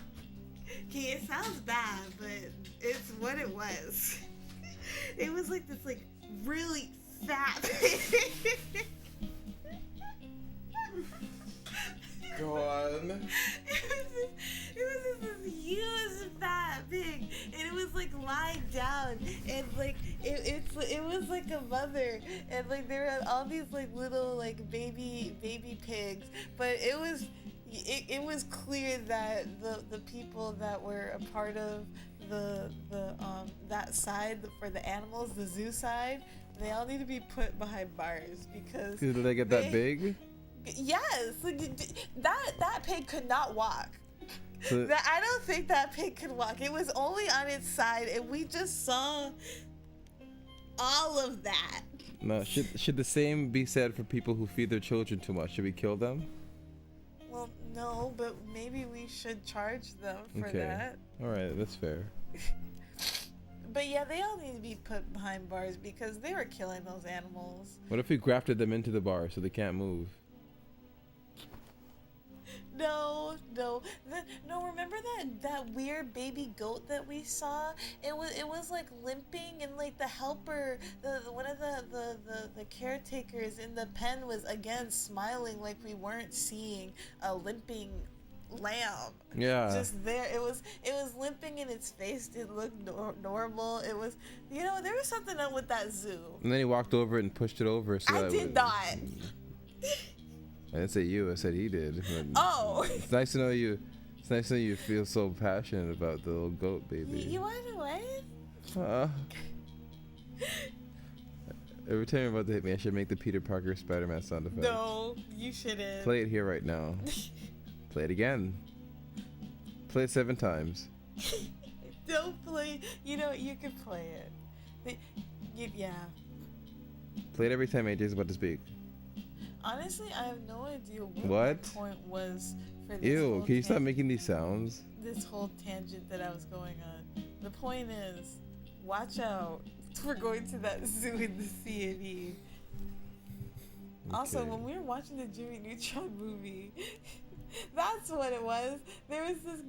Okay, it sounds bad, but it's what it was. It was like this like really fat pig. Go on. It was this huge fat pig, and it was like lying down, and like it was like a mother, and like there were all these like little like baby pigs, but it was clear that the people that were a part of the that side for the animals, the zoo side, they all need to be put behind bars because Did they get that big? Yes, like, that pig could not walk. So, I don't think that pig could walk. It was only on its side, and we just saw all of that. no, should the same be said for people who feed their children too much? Should we kill them? Well, no, but maybe we should charge them for Okay. that. All right, that's fair. But yeah, they all need to be put behind bars because they were killing those animals. What if we grafted them into the bar so they can't move? No. Remember that weird baby goat that we saw? It was like limping, and like the helper, one of the caretakers in the pen was again smiling like we weren't seeing a limping lamb. Yeah. Just there. It was limping in its face. It looked normal. It was, there was something up with that zoo. And then he walked over it and pushed it over. So I did not. I didn't say you. I said he did. Oh. It's nice to know you. It's nice to know you feel so passionate about the little goat baby. You want to win? Every time you're about to hit me, I should make the Peter Parker Spider-Man sound effect. No, you shouldn't. Play it here right now. Play it again. Play it 7 times. Don't play. You can play it. Yeah. Play it every time AJ's about to speak. Honestly, I have no idea what the point was for this. Ew, can you stop making these sounds? This whole tangent that I was going on. The point is, watch out. We're going to that zoo in the C&E. Okay. Also, when we were watching the Jimmy Neutron movie, that's what it was. There was this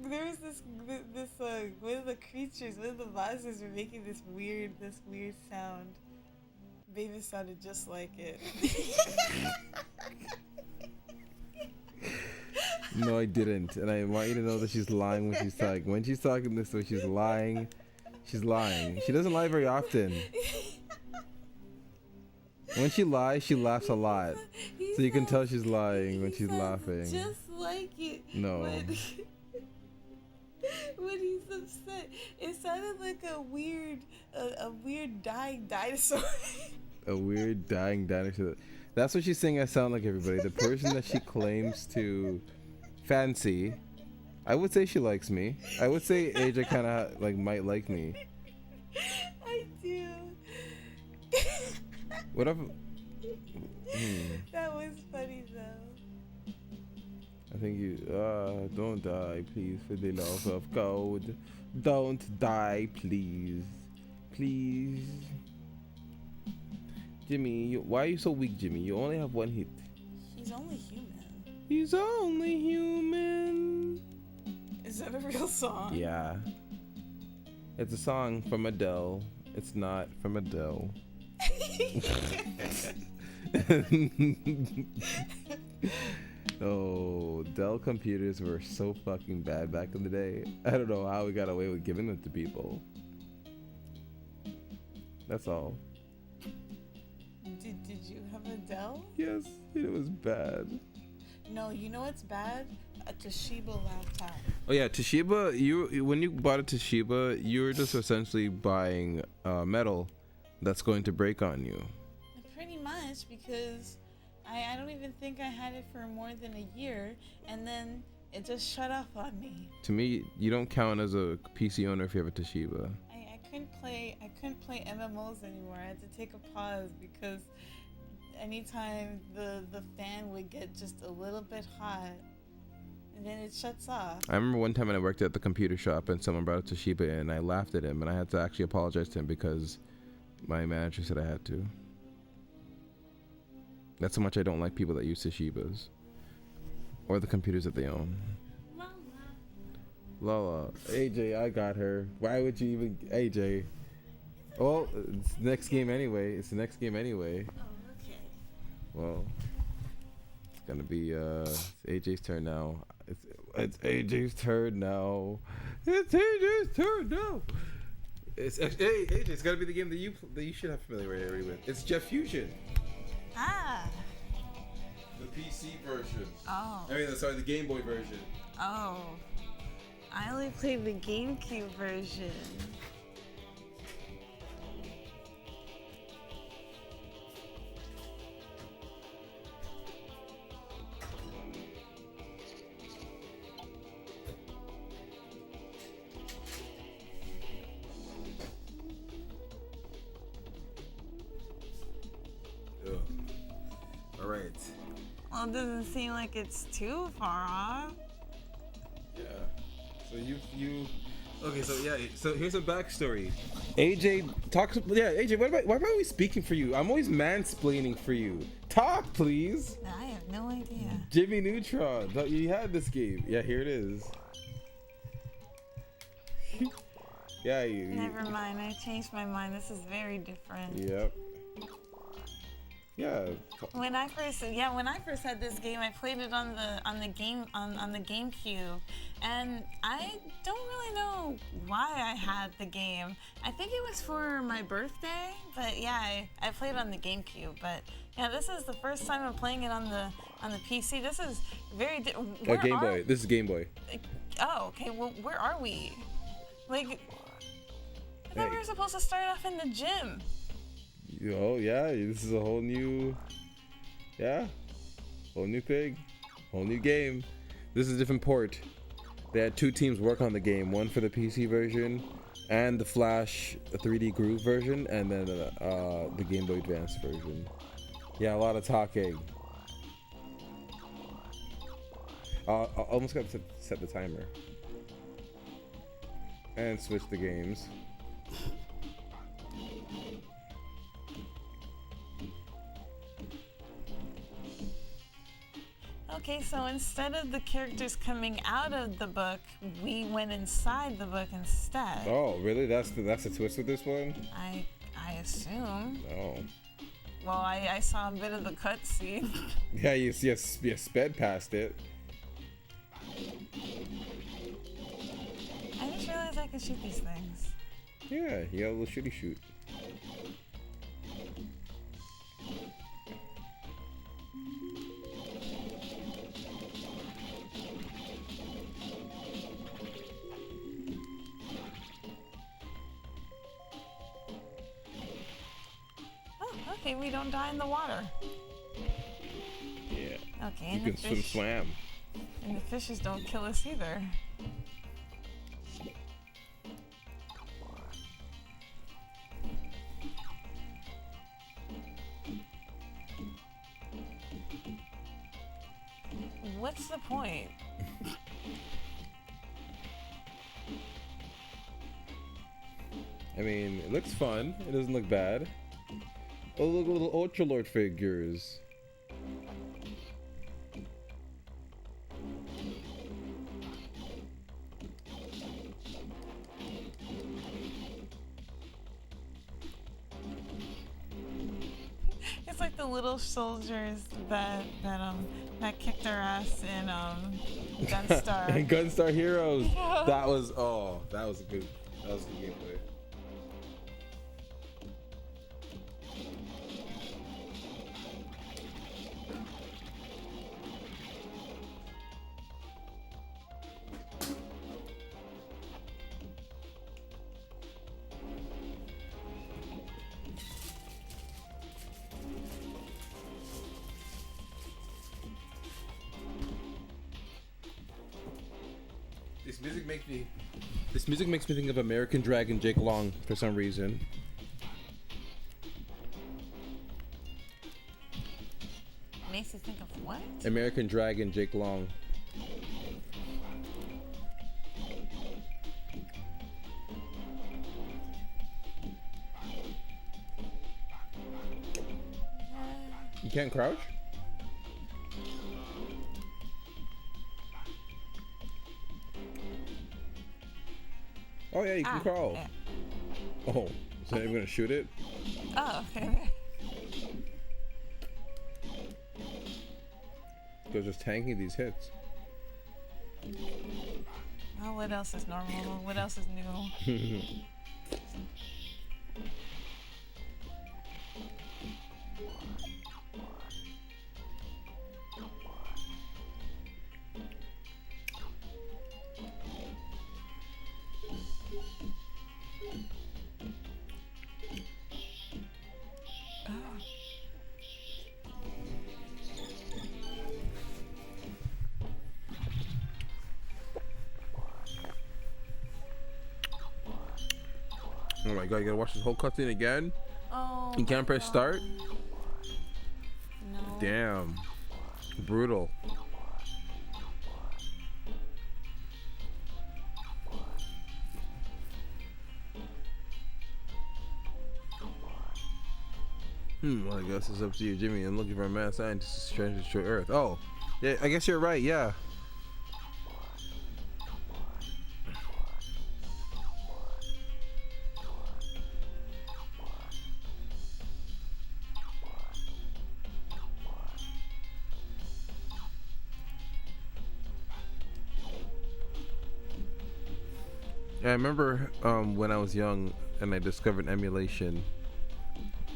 one of the creatures, one of the monsters were making this weird sound. Baby sounded just like it. No, I didn't. And I want you to know that she's lying when she's talking. When she's talking this way, she's lying. She's lying. She doesn't lie very often. When she lies, she laughs a lot. So you can tell she's lying when she's laughing. Just like it. No. When he's upset, it sounded like a weird dying dinosaur. A weird dying dinosaur. That's what she's saying. I sound like everybody. The person that she claims to fancy. I would say she likes me. I would say AJ kind of might like me. I do. Whatever. That was funny though. I think you don't die, please, for the love of God. Don't die, please. Please. Jimmy, why are you so weak, Jimmy? You only have 1 hit. He's only human. He's only human. Is that a real song? Yeah. It's a song from Adele. It's not from Adele. Oh, Dell computers were so fucking bad back in the day. I don't know how we got away with giving them to people. That's all. Did you have a Dell? Yes, it was bad. No, you know what's bad? A Toshiba laptop. Oh yeah, Toshiba. When you bought a Toshiba, you were just essentially buying metal that's going to break on you. Pretty much, because I don't even think I had it for more than a year, and then it just shut off on me. To me, you don't count as a PC owner if you have a Toshiba. I couldn't play MMOs anymore. I had to take a pause because anytime the fan would get just a little bit hot, and then it shuts off. I remember one time when I worked at the computer shop and someone brought a Toshiba in, and I laughed at him, and I had to actually apologize to him because my manager said I had to. That's how much I don't like people that use Toshibas or the computers that they own. Lala. AJ, I got her. Why would you even... AJ. Well, it's the next game anyway. It's the next game anyway. Oh, okay. Well, it's gonna be AJ's turn now. It's AJ's turn now. It's AJ's turn now. It's hey AJ. It's gotta be the game that you should have familiarity with. It's Jet Fusion. Ah. The PC version. Oh. I mean, sorry, the Game Boy version. Oh. I only played the GameCube version. All right. Well, it doesn't seem like it's too far off. Yeah. So you. Okay. So yeah. So here's a backstory. AJ talks. Yeah. AJ, why am I always speaking for you? I'm always mansplaining for you. Talk, please. I have no idea. Jimmy Neutron. You had this game. Yeah. Here it is. Yeah. Never mind. I changed my mind. This is very different. Yep. Yeah. When I first had this game, I played it on the GameCube, and I don't really know why I had the game. I think it was for my birthday, but yeah, I played on the GameCube. But yeah, this is the first time I'm playing it on the PC. This is very Game Boy. This is Game Boy. Oh, okay. Well, where are we? Like, I thought we were supposed to start off in the gym. Oh yeah, this is a whole new, whole new thing, whole new game. This is a different port. They had two teams work on the game, one for the PC version and the Flash 3D Groove version, and then the Game Boy Advance version. Yeah, a lot of talking. I almost got to set the timer and switch the games. Okay, so instead of the characters coming out of the book, we went inside the book instead. Oh, really? That's the twist of this one? I assume. Oh. Well, I saw a bit of the cutscene. Yeah, you sped past it. I just realized I could shoot these things. Yeah, you got a little shooty shoot. Okay, we don't die in the water. Yeah. Okay, You and can swim. And the fishes don't kill us either. What's the point? I mean, it looks fun. It doesn't look bad. Oh, look at little Ultra Lord figures. It's like the little soldiers that kicked our ass in Gunstar. And Gunstar Heroes. That was a good gameplay. This music makes me think of American Dragon Jake Long for some reason. Makes you think of what? American Dragon Jake Long. You can't crouch? Oh yeah, you can crawl. Yeah. Oh, so I'm gonna shoot it? Oh, okay. They're just tanking these hits. Well, what else is normal? What else is new? Oh my god, you gotta watch this whole cutscene again? Oh. You can't press start? No. Damn. Brutal. Well, I guess it's up to you, Jimmy. I'm looking for a mad scientist to try to destroy Earth. Oh, yeah, I guess you're right, yeah. I remember when I was young and I discovered emulation.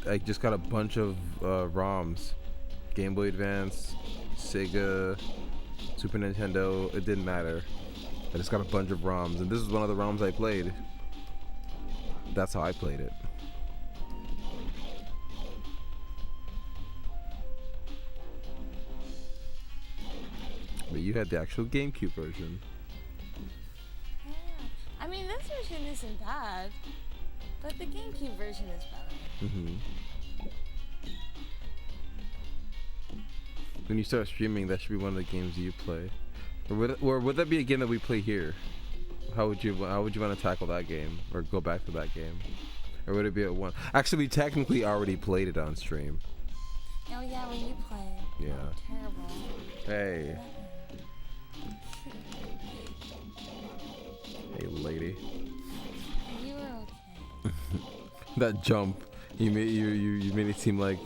I just got a bunch of ROMs, Game Boy Advance, Sega, Super Nintendo. It didn't matter. I just got a bunch of ROMs, and this is one of the ROMs I played. That's how I played it. But you had the actual GameCube version. Yeah. I mean, this version isn't bad, but the GameCube version is better. When you start streaming, that should be one of the games you play. Or would that be a game that we play here? How would you want to tackle that game, or go back to that game, or would it be at one? Actually, we technically already played it on stream. Oh yeah, when you play. Yeah. Terrible. Hey. Hey, lady. You were okay. That jump, you made it seem like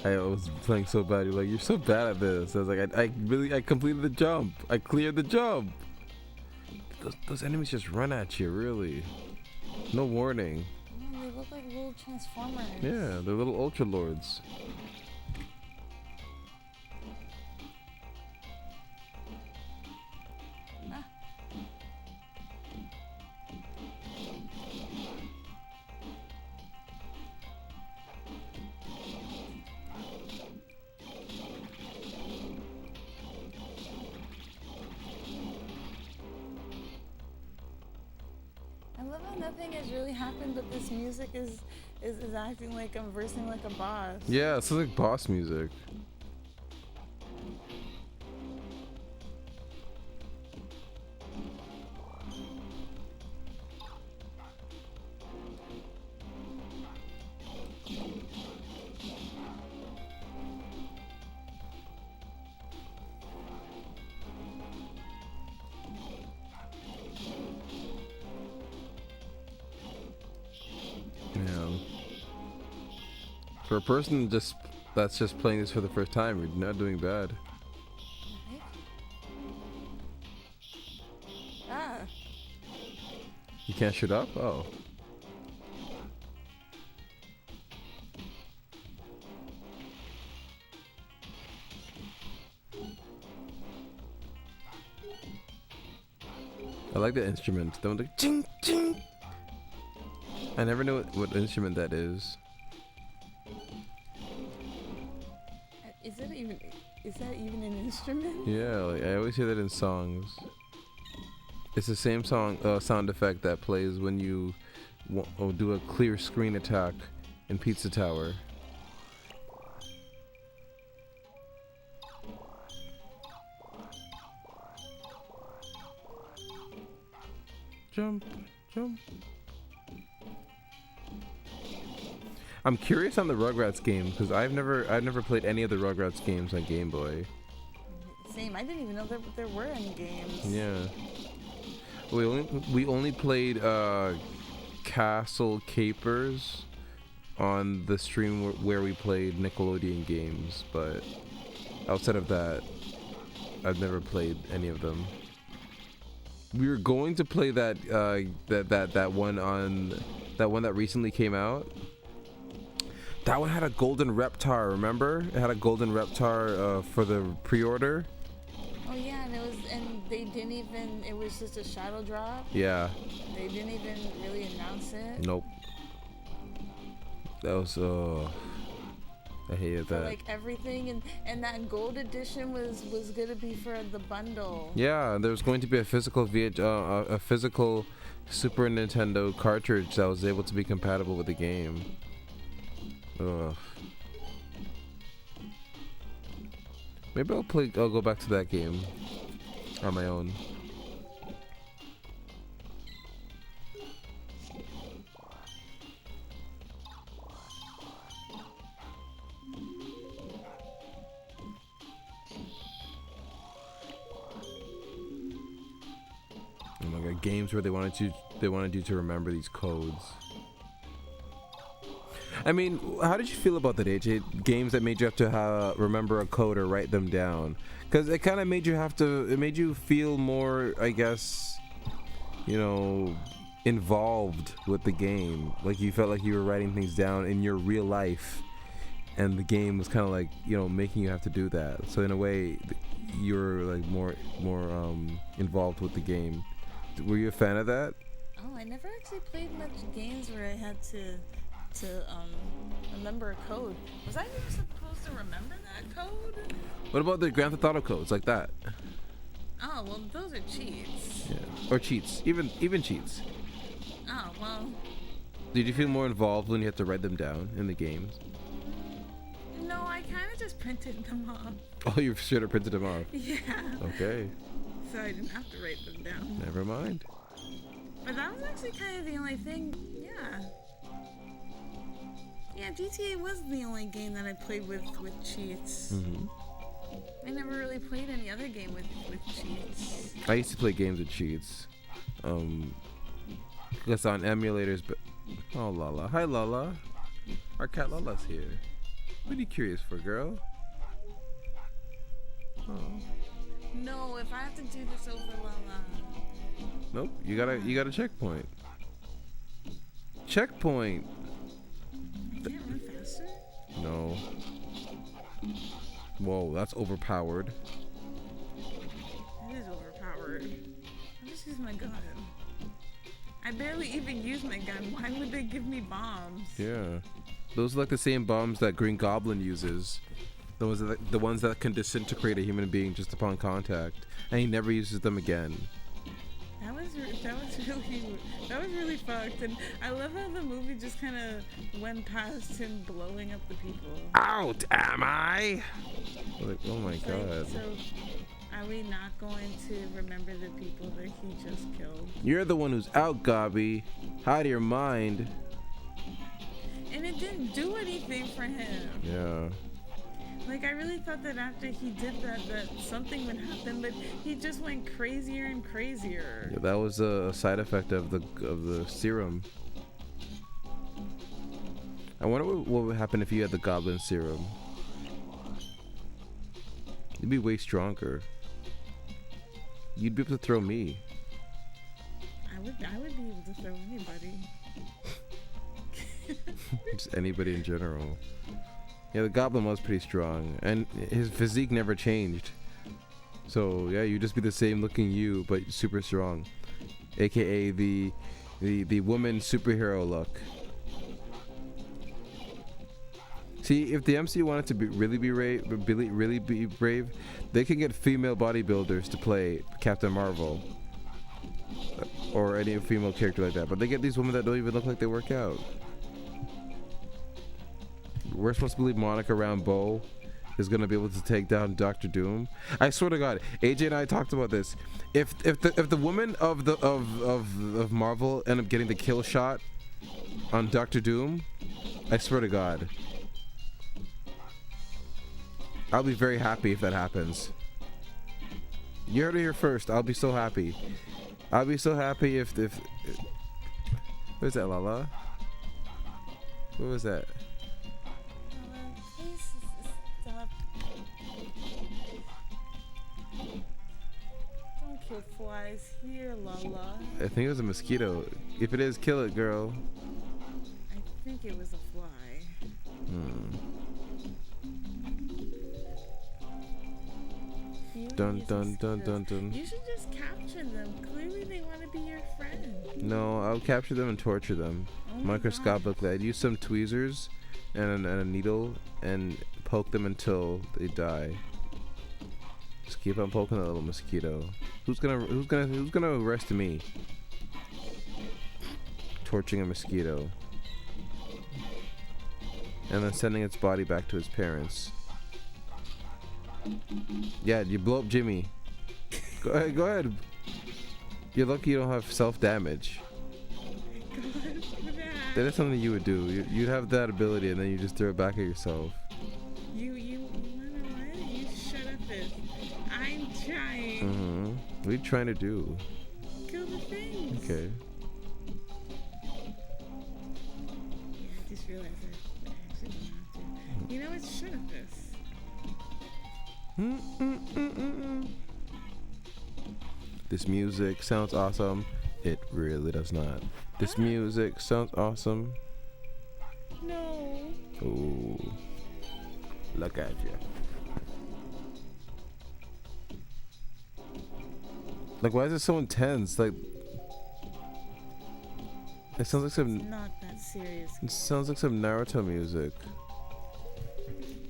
I was playing so bad. You're like, you're so bad at this. I was like, I completed the jump. I cleared the jump. Those enemies just run at you, really. No warning. They look like little transformers. Yeah, they're little ultra lords. Ah. I love how nothing has really happened, but this music is acting like I'm versing like a boss. Yeah, it's like boss music. For a person that's just playing this for the first time, you're not doing bad. Ah. You can't shoot up? Oh. I like the instrument. The one like ching ching. I never know what instrument that is. Is that even an instrument? Yeah, like I always hear that in songs. It's the same sound effect that plays when you do a clear screen attack in Pizza Tower. Jump, jump. I'm curious on the Rugrats game because I've never played any of the Rugrats games on Game Boy. Same. I didn't even know there were any games. Yeah. We only played Castle Capers on the stream where we played Nickelodeon games, but outside of that, I've never played any of them. We were going to play that one that recently came out. That one had a golden Reptar, remember? It had a golden Reptar for the pre-order. Oh yeah, and they didn't even. It was just a shadow drop. Yeah. They didn't even really announce it. Nope. That was I hated for that. like everything, and that gold edition was gonna be for the bundle. Yeah, there was going to be a physical a physical Super Nintendo cartridge that was able to be compatible with the game. Ugh. Maybe I'll go back to that game on my own. Oh my god, games where they wanted you to remember these codes. I mean, how did you feel about that, AJ? Games that made you have to remember a code or write them down, because it kind of made you feel more, I guess, you know, involved with the game. Like you felt like you were writing things down in your real life, and the game was kind of like, you know, making you have to do that. So in a way, you're like more involved with the game. Were you a fan of that? Oh, I never actually played much games where I had to remember a code. Was I even supposed to remember that code? What about the Grand Theft Auto codes like that? Oh, well, those are cheats. Yeah, or cheats, even cheats. Oh, well. Did you feel more involved when you had to write them down in the games? No, I kind of just printed them off. Oh, you should have printed them off. Yeah. Okay. So I didn't have to write them down. Never mind. But that was actually kind of the only thing. Yeah. Yeah, GTA was the only game that I played with cheats. Mm-hmm. I never really played any other game with cheats. I used to play games with cheats. Because on emulators, but oh, Lala. Hi, Lala. Our cat Lala's here. What are you curious for, girl? Oh. No, if I have to do this over Lala. Nope. You got a checkpoint. Checkpoint. I can't run faster? No. Whoa, that's overpowered. It is overpowered. I just use my gun. I barely even use my gun. Why would they give me bombs? Yeah. Those are like the same bombs that Green Goblin uses. Those are the ones that can disintegrate a human being just upon contact, and he never uses them again. That was really fucked, and I love how the movie just kind of went past him blowing up the people. Out am I? Like, oh my god. So, are we not going to remember the people that he just killed? You're the one who's out, Gobby. Out of your mind. And it didn't do anything for him. Yeah. Like, I really thought that after he did that something would happen, but he just went crazier and crazier. Yeah, that was a side effect of the serum. I wonder what would happen if you had the Goblin serum. You'd be way stronger. You'd be able to throw me. I would be able to throw anybody. Just anybody in general. Yeah, the Goblin was pretty strong, and his physique never changed. So yeah, you'd just be the same looking you, but super strong, aka the woman superhero look. See, if the MCU wanted to really be brave, they can get female bodybuilders to play Captain Marvel or any female character like that. But they get these women that don't even look like they work out. We're supposed to believe Monica Rambeau is gonna be able to take down Doctor Doom. I swear to God, AJ and I talked about this. If the woman of Marvel end up getting the kill shot on Doctor Doom, I swear to God, I'll be very happy if that happens. You heard it here first. I'll be so happy. I'll be so happy if where's that, Lala? What was that? Please stop. Don't kill flies here, Lala. I think it was a mosquito. If it is, kill it, girl. I think it was a fly. Dun dun dun dun dun. You should just capture them. Clearly they want to be your friend. No, I'll capture them and torture them. Oh Microscopically. I'd use some tweezers and a needle and poke them until they die. Just keep on poking that little mosquito. Who's gonna arrest me? Torching a mosquito. And then sending its body back to its parents. Yeah, you blow up Jimmy. Go ahead. You're lucky you don't have self-damage. That is something you would do. You'd have that ability and then you just throw it back at yourself. You wanna what? You shut up this. I'm trying. What are you trying to do? Kill the things. Okay. Yeah, I just realized I actually don't have to. You know what? Shut up this. This music sounds awesome. It really does not. This music sounds awesome. No. Ooh. Look at you. Like, why is it so intense? Like, it sounds like some. Not that serious. It sounds like some Naruto music.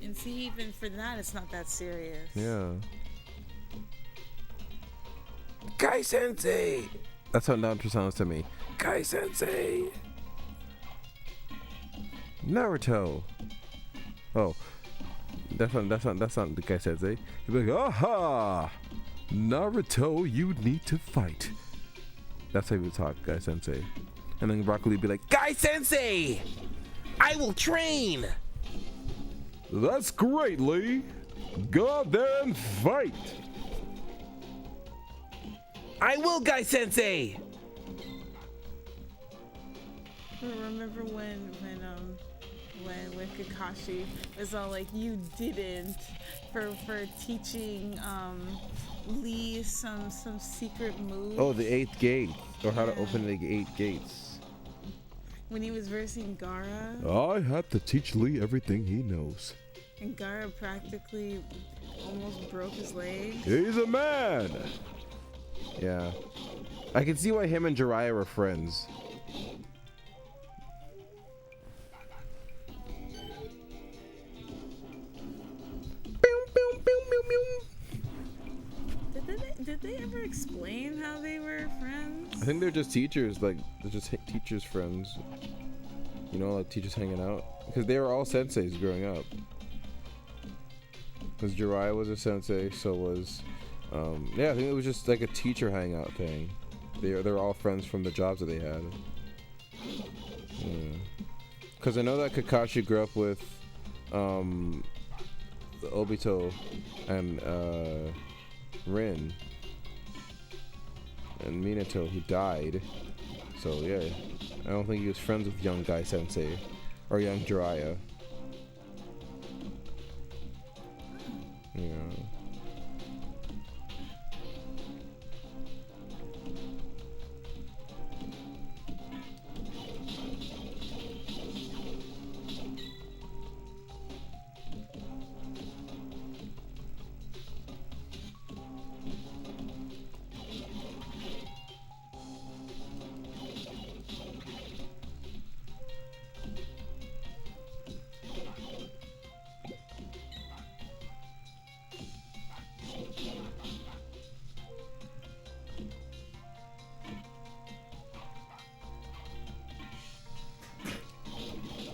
And see, even for that, it's not that serious. Yeah. Kai Sensei. That's how Naruto sounds to me. Kai Sensei. Naruto. Oh, that's not the Kai Sensei. He'd be like, aha, Naruto, you need to fight. That's how he would talk, Kai Sensei. And then Rock Lee would be like, Kai Sensei, I will train. That's great, Lee. Go out there and fight. I will, Guy Sensei. Remember when Kakashi was all like, you didn't for teaching Lee some secret moves. Oh, the 8th gate, or how to open the 8 gates. When he was versing Gaara. I had to teach Lee everything he knows. And Gaara practically almost broke his leg. He's a man. Yeah, I can see why him and Jiraiya were friends. Did they ever explain how they were friends? I think they're just teachers, like they're just teachers' friends. You know, like teachers hanging out, because they were all senseis growing up. Because Jiraiya was a sensei, so was, yeah, I think it was just like a teacher hangout thing. They're all friends from the jobs that they had. Because I know that Kakashi grew up with, Obito and Rin and Minato, who died. So yeah, I don't think he was friends with young Guy Sensei or young Jiraiya. Yeah.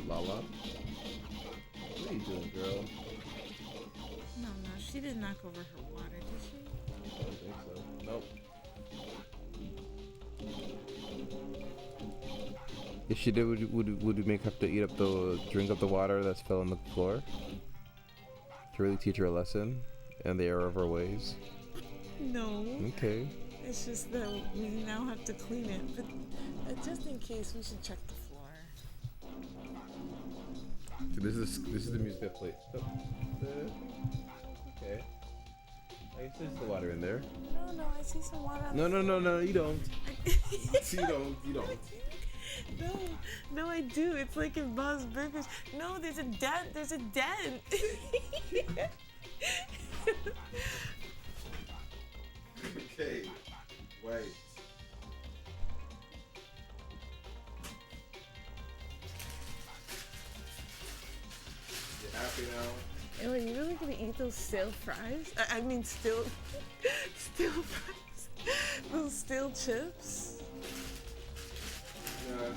Lala? What are you doing, girl? No, she didn't knock over her water, did she? I don't think so. Nope. If she did, would you make her have to drink up the water that's fell on the floor? To really teach her a lesson and the error of her ways? No. Okay. It's just that we now have to clean it. But just in case, we should check the floor. So this is the music that played. Oh. Okay. I guess there's the water in there. No, I see some water. No, you don't. You don't. No, I do. It's like in Bob's Burgers. No, there's a dent. Okay. Wait. You happy now? Are you really gonna eat those stale fries? I mean, stale fries. Those stale chips. Yeah.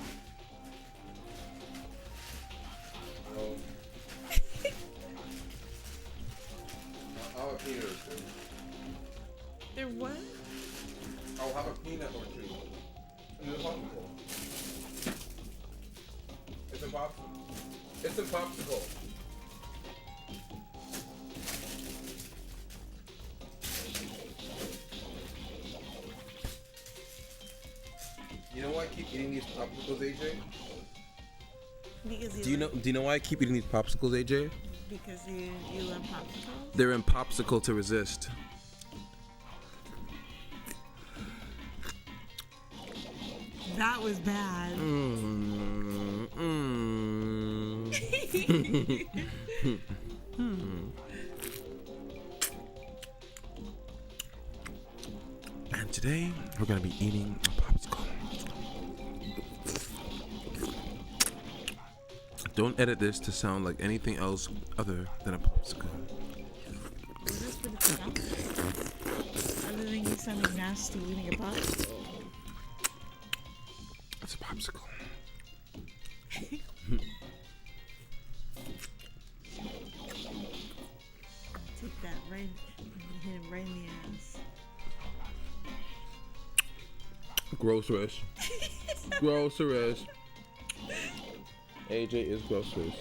I'll have a peanut or two. They're what? I'll have a peanut or two. And it's popsicle. It's a popsicle. It's a popsicle. You know why I keep eating these popsicles, AJ? Because Do you know why I keep eating these popsicles, AJ? Because you love popsicles? They're in popsicle to resist. That was bad. And today we're gonna be eating a popsicle. Don't edit this to sound like anything else other than a popsicle. Is this what it sounds like? Other than you sounding nasty eating a popsicle. It's a popsicle. Take that right and hit him right in the ass. Groceries. Groceries. AJ is groceries.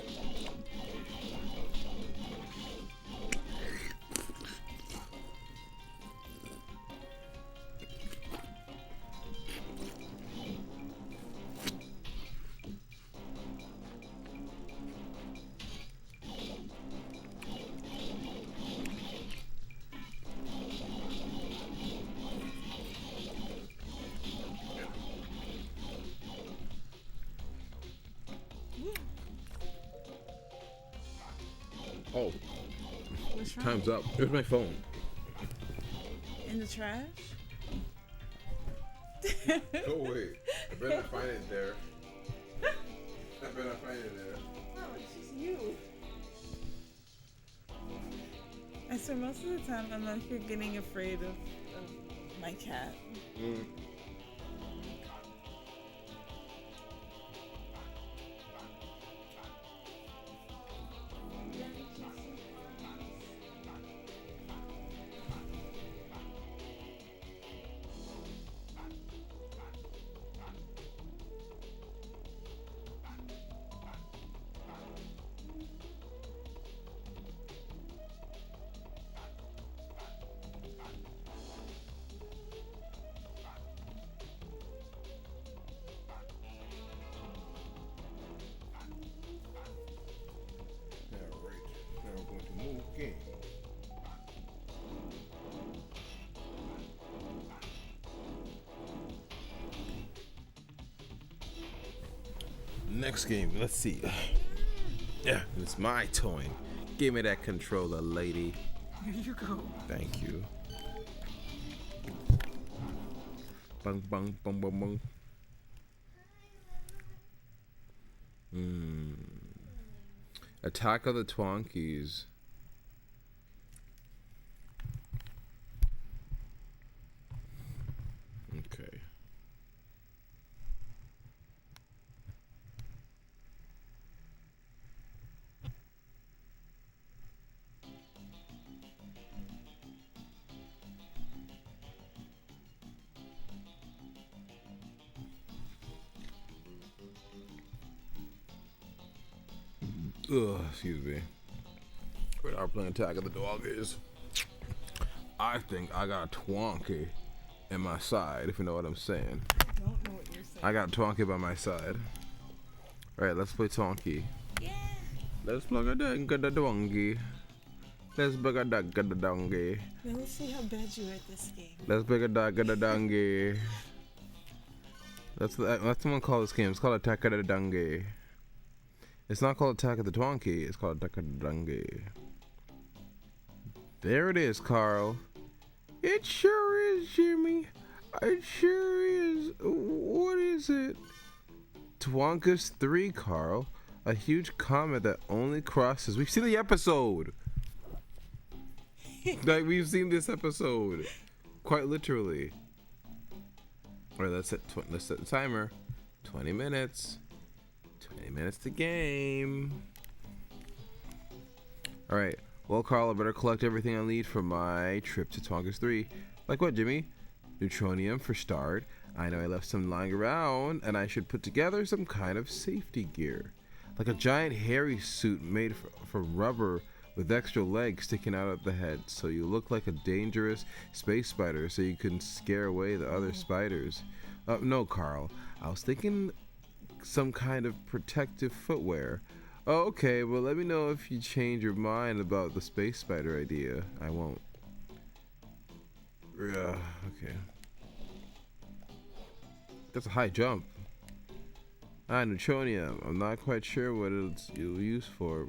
Oh, What's wrong? time's up. Here's my phone. In the trash? Go away. I better not find it there. I better not find it there. No, it's just you. I swear most of the time I'm not here getting afraid of my cat. Game. Next game, let's see. Yeah, it's my toy. Give me that controller, lady. Here you go. Thank you. Bang, bang, bang, bang, bang. Attack of the Twonkies. Okay. Excuse me. We are playing Attack of the Doggies. I think I got Twonky in my side, if you know what I'm saying. I don't know what you're saying. I got Twonky by my side. Alright, let's play Twonky. Yeah. Let's plug a dang the donkey. Let's plug a dog the donkey. Now let's see how bad you are at this game. Let's plug a dog the donkey. That's the one called this game. It's called Attack of the Donkey. It's not called Attack of the Twonky. It's called Attack of the Donkey. There it is, Carl. It sure is, Jimmy. It sure is. What is it? Twonkus 3, Carl. A huge comet that only crosses. We've seen the episode. Like, we've seen this episode. Quite literally. Alright, let's set the timer. 20 minutes. 20 minutes to game. Alright. Well, Carl, I better collect everything I need for my trip to Twonkus 3. Like what, Jimmy? Neutronium for start. I know I left some lying around, and I should put together some kind of safety gear. Like a giant hairy suit made from rubber with extra legs sticking out of the head, so you look like a dangerous space spider so you can scare away the other spiders. No, Carl. I was thinking some kind of protective footwear. Oh, okay, well, let me know if you change your mind about the space spider idea. I won't. Okay. That's a high jump. Ah, neutronium. I'm not quite sure what it's used for.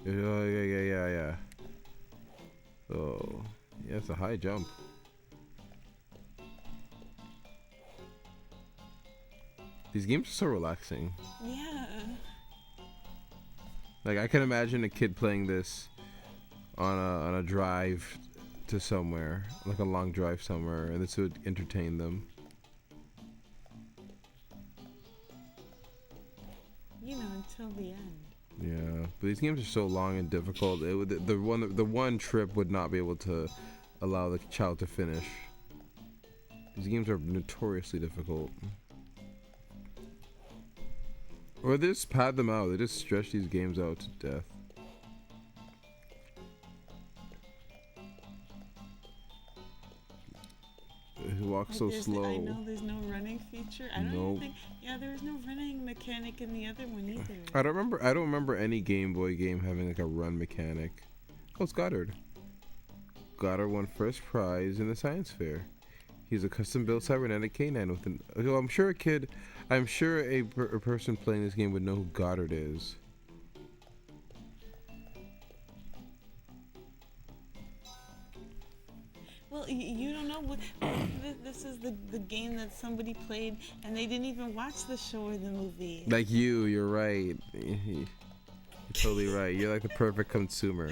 Oh, yeah. Oh, yeah, it's a high jump. These games are so relaxing. Yeah. Like, I can imagine a kid playing this on a drive to somewhere, like a long drive somewhere, and this would entertain them. You know, until the end. Yeah, but these games are so long and difficult. It would, the one trip would not be able to allow the child to finish. These games are notoriously difficult. Or they just pad them out. They just stretch these games out to death. He walks so slow. I know there's no running feature. I don't even think. Yeah, there was no running mechanic in the other one either. I don't remember any Game Boy game having like a run mechanic. Oh, it's Goddard. Goddard won first prize in the science fair. He's a custom-built cybernetic canine with an. Well, I'm sure a person playing this game would know who Goddard is. Well, you don't know what this is the game that somebody played and they didn't even watch the show or the movie. Like you're right. You're totally right. You're like the perfect consumer.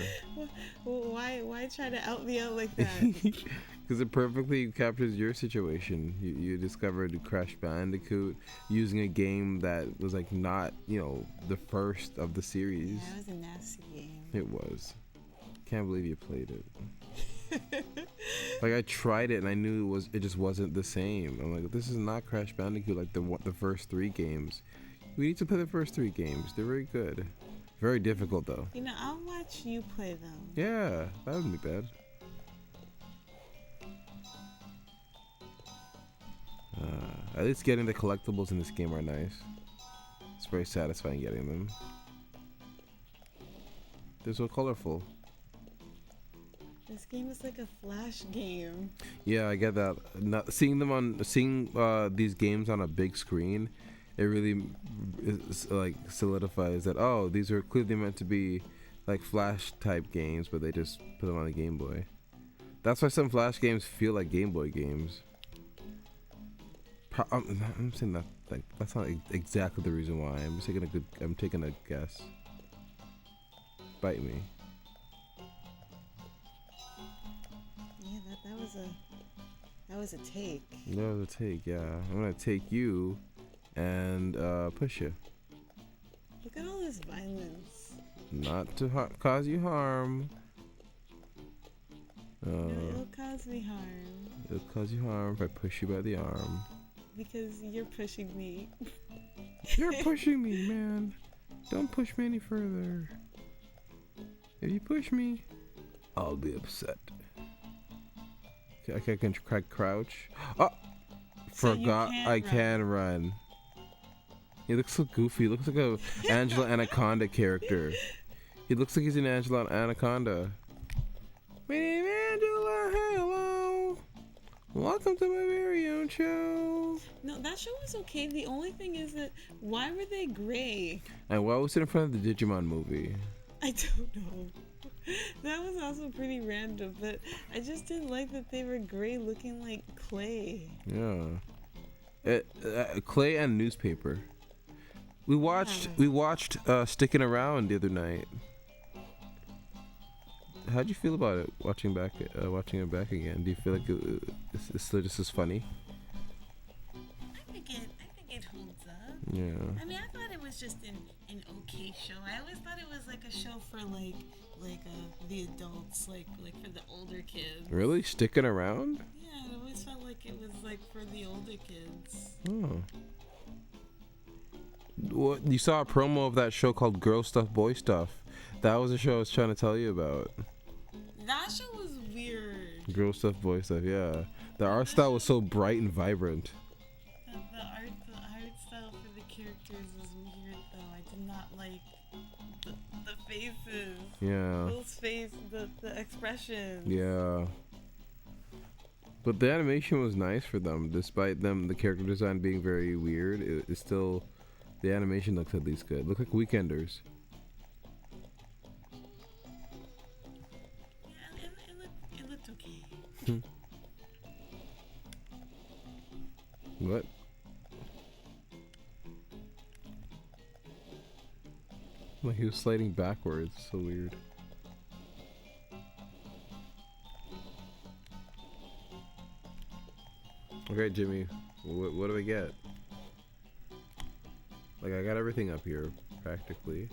Well, why try to out me out like that? Because it perfectly captures your situation. You discovered Crash Bandicoot using a game that was like not, the first of the series. Yeah, it was a nasty game. It was. Can't believe you played it. Like I tried it and I knew it just wasn't the same. I'm like, this is not Crash Bandicoot like the first 3 games. We need to play the first 3 games. They're very good. Very difficult though. I'll watch you play them. Yeah, that wouldn't be bad. At least getting the collectibles in this game are nice. It's very satisfying getting them. They're so colorful. This game is like a flash game. Yeah, I get that. Seeing these games on a big screen, it really like solidifies that these are clearly meant to be like flash type games, but they just put them on a Game Boy. That's why some flash games feel like Game Boy games. I'm saying that like that's not exactly the reason why. I'm taking a guess. Bite me. That was a take. That was a take, yeah. I'm gonna take you and push you. Look at all this violence. Not to cause you harm. It'll cause me harm. It'll cause you harm if I push you by the arm. Because you're pushing me. You're pushing me, man. Don't push me any further. If you push me, I'll be upset. Okay, I can crouch. Oh! So Forgot I can run. He looks so goofy. He looks like a Angela Anaconda character. He looks like he's an Angela Anaconda. My name is Angela. Hello. Welcome to my very own show. No, that show was okay. The only thing is that why were they gray? And why was it in front of the Digimon movie? I don't know. That was also pretty random, but I just didn't like that they were gray looking like clay. Yeah. Clay and newspaper. We watched Sticking Around the other night. How'd you feel about it watching it back again? Do you feel like it's still just as funny? I think it holds up. Yeah. I mean, I thought it was just an okay show. I always thought it was like a show for the adults, like for the older kids. Really? Sticking Around? Yeah, it always felt like it was like for the older kids. Oh. What, you saw a promo of that show called Girl Stuff, Boy Stuff. That was the show I was trying to tell you about. That show was weird. Girl Stuff, Boy Stuff, yeah. The art style was so bright and vibrant. The art style for the characters was weird though. I did not like the faces. Yeah. Those face, the expressions. Yeah. But the animation was nice for them, despite them the character design being very weird. It's still the animation looks at least good. Look like Weekenders. Yeah, it looked okay. What? Like he was sliding backwards. So weird. Okay, Jimmy. What do I get? Like I got everything up here, practically.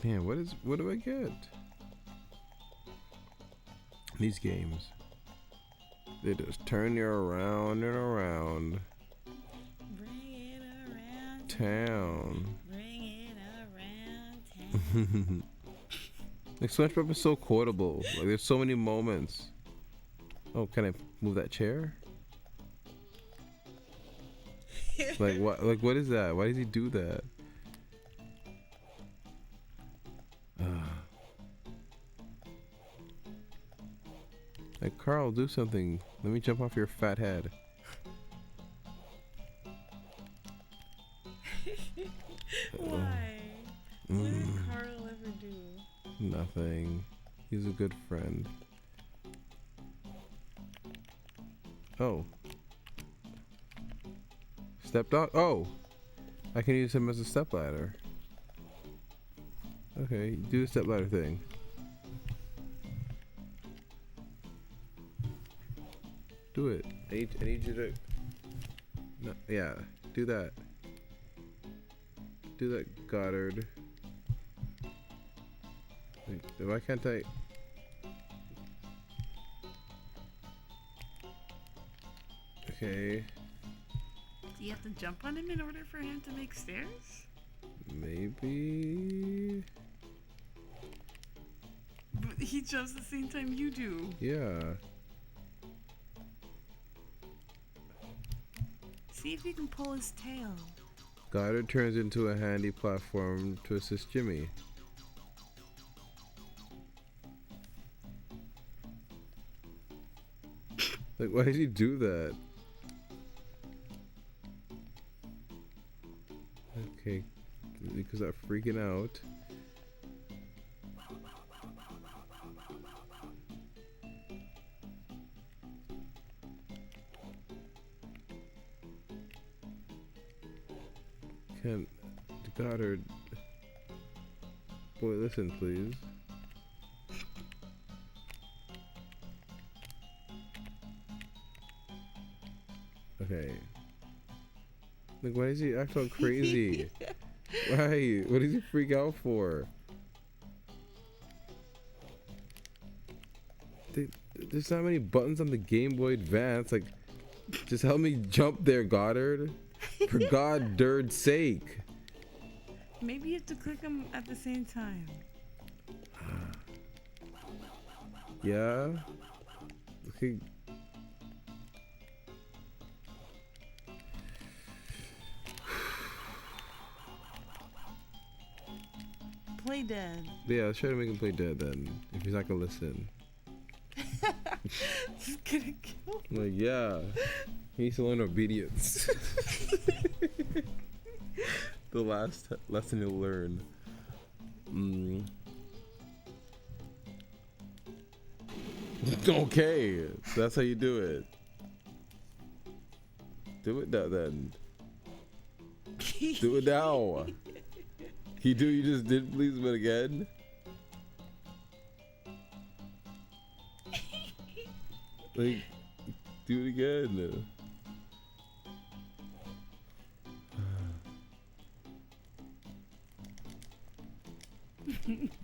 Man, what do I get? These games. They just turn you around and around. Bring it around Town. Bring it around town. Like SpongeBob is so quotable. Like there's so many moments. Oh, can I move that chair? Like what? Like what is that? Why does he do that? Like Carl, do something. Let me jump off your fat head. Why? What did Carl ever do? Nothing. He's a good friend. Oh. Stepped out. Oh. I can use him as a stepladder. Okay, do the stepladder thing. Do it. I need you to. No, yeah, do that. Do that, Goddard. Wait, why can't I? Okay. Do you have to jump on him in order for him to make stairs? Maybe. But he jumps the same time you do. Yeah. See if you can pull his tail. Goddard turns into a handy platform to assist Jimmy. Like, why did he do that? Okay, because I'm freaking out. Can Goddard, boy, listen, please. Okay. Like, why does he act all crazy? Why? What does he freak out for? There's not many buttons on the Game Boy Advance. Like, just help me jump there, Goddard. For Goddard's sake. Maybe you have to click them at the same time. Yeah? Okay. Play dead. Yeah, let's try to make him play dead then. If he's not gonna listen. Just gonna kill him. Like, yeah. He needs to learn obedience. The last lesson you'll learn. Okay, so that's how you do it. Do it now then. Do it now. You just did please but again. Like, do it again.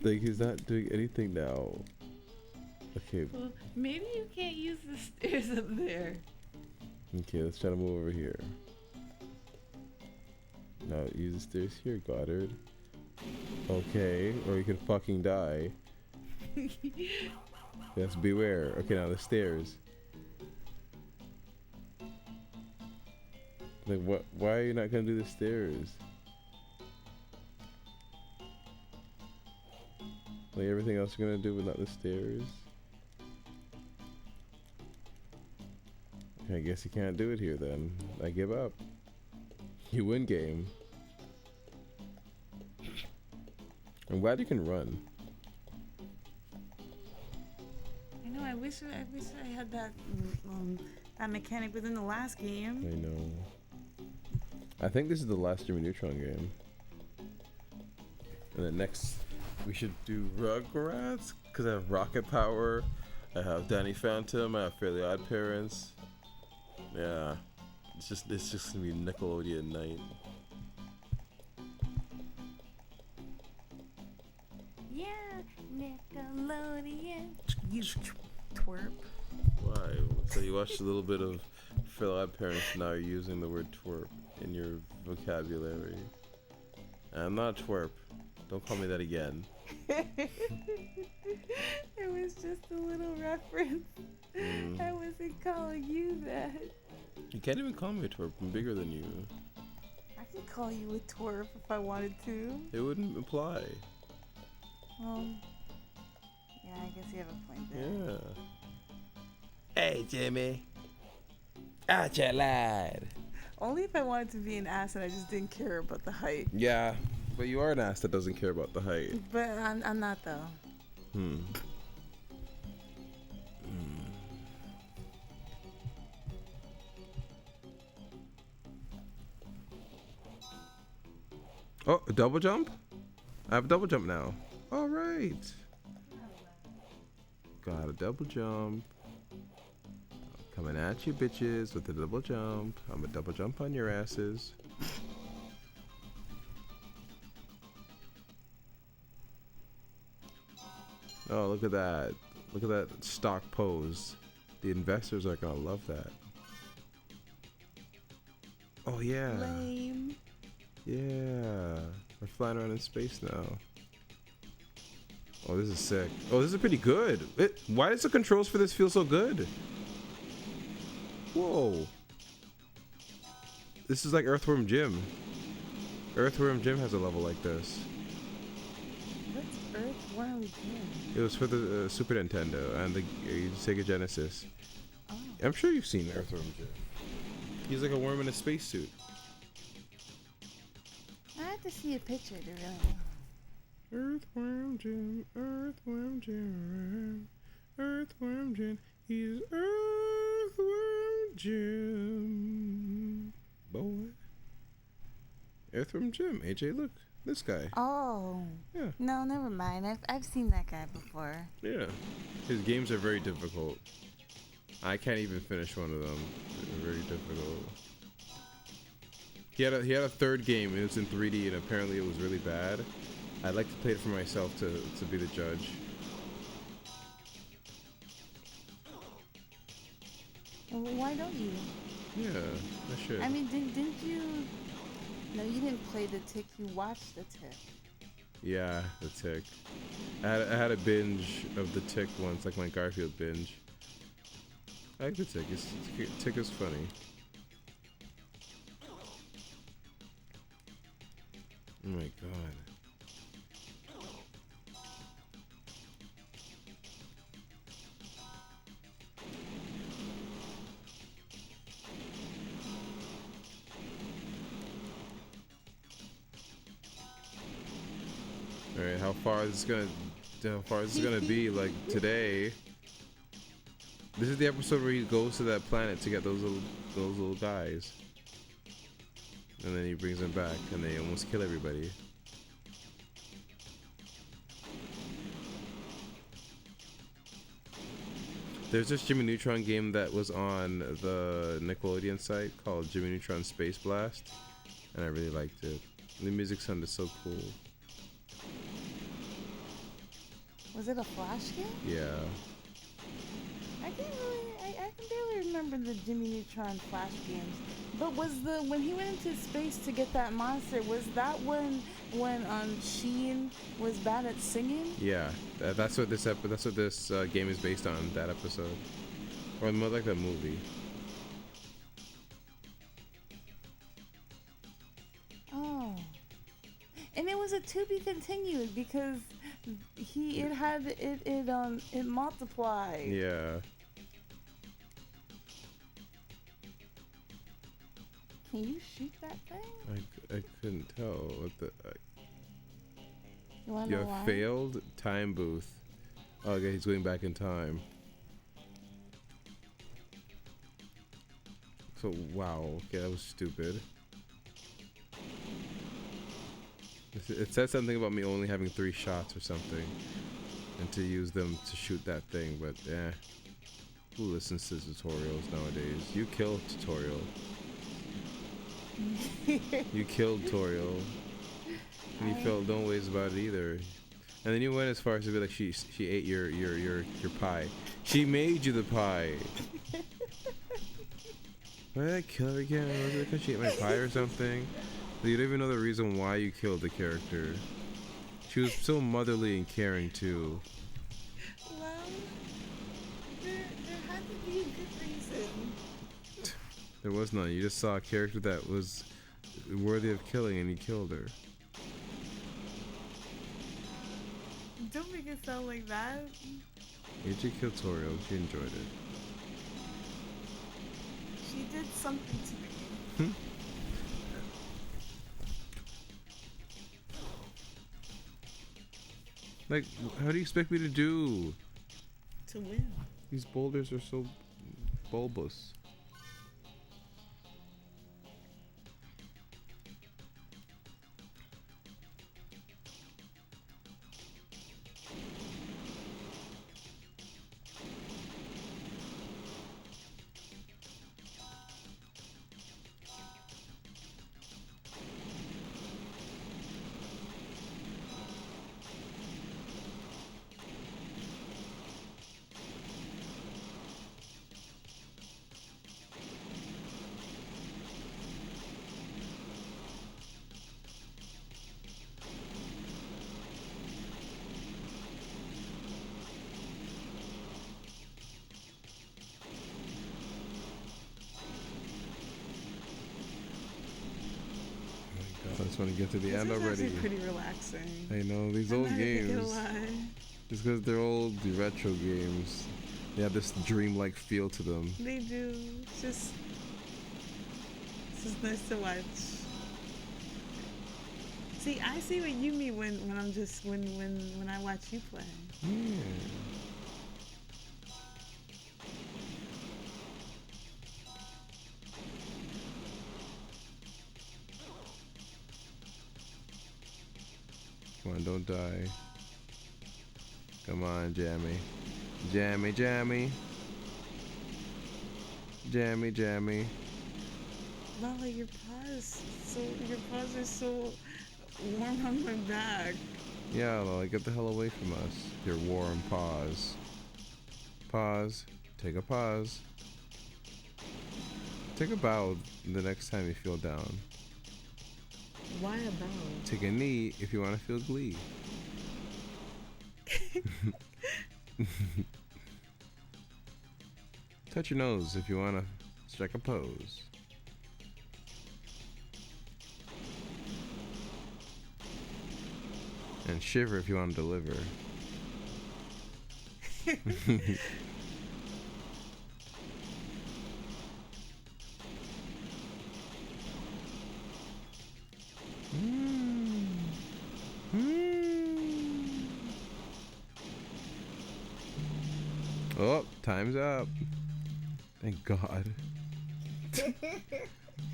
Like, he's not doing anything now. Okay. Well, maybe you can't use the stairs up there. Okay, let's try to move over here. Now use the stairs here, Goddard. Okay, or you can fucking die. Yes, beware. Okay, now the stairs. Like, what? Why are you not gonna do the stairs? Like everything else you're gonna do, but not the stairs. I guess you can't do it here then. I give up. You win game. I'm glad you can run. I know. I wish I had that that mechanic within the last game. I know. I think this is the last Jimmy Neutron game. And then next, we should do Rugrats, because I have Rocket Power, I have Danny Phantom, I have Fairly Odd Parents. Yeah, it's just gonna be Nickelodeon night. Yeah, Nickelodeon. You twerp. Why? So you watched a little bit of Fairly Odd Parents, now you're using the word twerp in your vocabulary. I'm not twerp. Don't call me that again. It was just a little reference. I wasn't calling you that. You can't even call me a twerp. I'm bigger than you. I could call you a twerp if I wanted to. It wouldn't apply. Yeah, I guess you have a point there. Yeah. Hey, Jimmy. Out your lad. Only if I wanted to be an ass and I just didn't care about the height. Yeah, but you are an ass that doesn't care about the height. But I'm not though. Oh, a double jump? I have a double jump now. All right. Got a double jump. Coming at you, bitches, with a double jump. I'm a double jump on your asses. Oh, look at that. Look at that stock pose. The investors are gonna love that. Oh, yeah. Lame. Yeah. We're flying around in space now. Oh, this is sick. Oh, this is pretty good. Why does the controls for this feel so good? Whoa. This is like Earthworm Jim. Earthworm Jim has a level like this. What's Earthworm Jim? It was for the Super Nintendo and the Sega Genesis. Oh. I'm sure you've seen Earthworm Jim. He's like a worm in a spacesuit. I have to see a picture to really know. Earthworm Jim, Earthworm Jim, Earthworm Jim, he's Earthworm Jim. Boy. Earthworm Jim, AJ, look, this guy. Oh. Yeah. No, never mind. I've seen that guy before. Yeah. His games are very difficult. I can't even finish one of them. They're very difficult. He had a third game. It was in 3D, and apparently it was really bad. I'd like to play it for myself to be the judge. Well, why don't you? Yeah, I should. I mean, didn't you? No, you didn't play the Tick. You watched the Tick. Yeah, the Tick. I had a binge of the Tick once, like my Garfield binge. I like the Tick. Tick is funny. Oh my god. Alright, how far is this gonna be? Like today. This is the episode where he goes to that planet to get those little guys. And then he brings them back and they almost kill everybody. There's this Jimmy Neutron game that was on the Nickelodeon site called Jimmy Neutron Space Blast, and I really liked it. The music sounded so cool. Was it a Flash game? Yeah. I can barely remember the Jimmy Neutron Flash games. But was the when he went into space to get that monster? Was that when Sheen was bad at singing? Yeah, that's what this game is based on. That episode, or more like the movie. Oh, and it was a to be continued because it multiplied. Yeah. Can you shoot that thing? I couldn't tell what the. You wanna You know have why? failed time booth. Oh, okay, he's going back in time. So wow, okay, that was stupid. It said something about me only having 3 shots or something, and to use them to shoot that thing. But who listens to tutorials nowadays? You killed tutorial. You killed tutorial. And you felt no ways about it either. And then you went as far as to be like she ate your pie. She made you the pie. Why did I kill her again? Was it because she ate my pie or something? You don't even know the reason why you killed the character. She was so motherly and caring too. Well, there had to be a good reason. There was none. You just saw a character that was worthy of killing and you killed her. Don't make it sound like that. AJ killed Toriel. She enjoyed it. She did something to me. Like, how do you expect me to do? To win. These boulders are so bulbous. I just want to get to the end already. This is actually pretty relaxing. I know, these I'm old not games. gonna lie. Just because they're old retro games. They have this dreamlike feel to them. They do. It's just nice to watch. See, I see what you mean when I'm just when I watch you play. Yeah. Come on, don't die. Come on, Jammy. Jammy, Jammy. Jammy, Jammy. Lala, your paws are so warm on my back. Yeah, Lala, get the hell away from us. Your warm paws. Pause. Take a pause. Take a bow the next time you feel down. Why a bow? Take a knee if you want to feel glee. Touch your nose if you want to strike a pose. And shiver if you want to deliver. Oh, time's up. Thank God.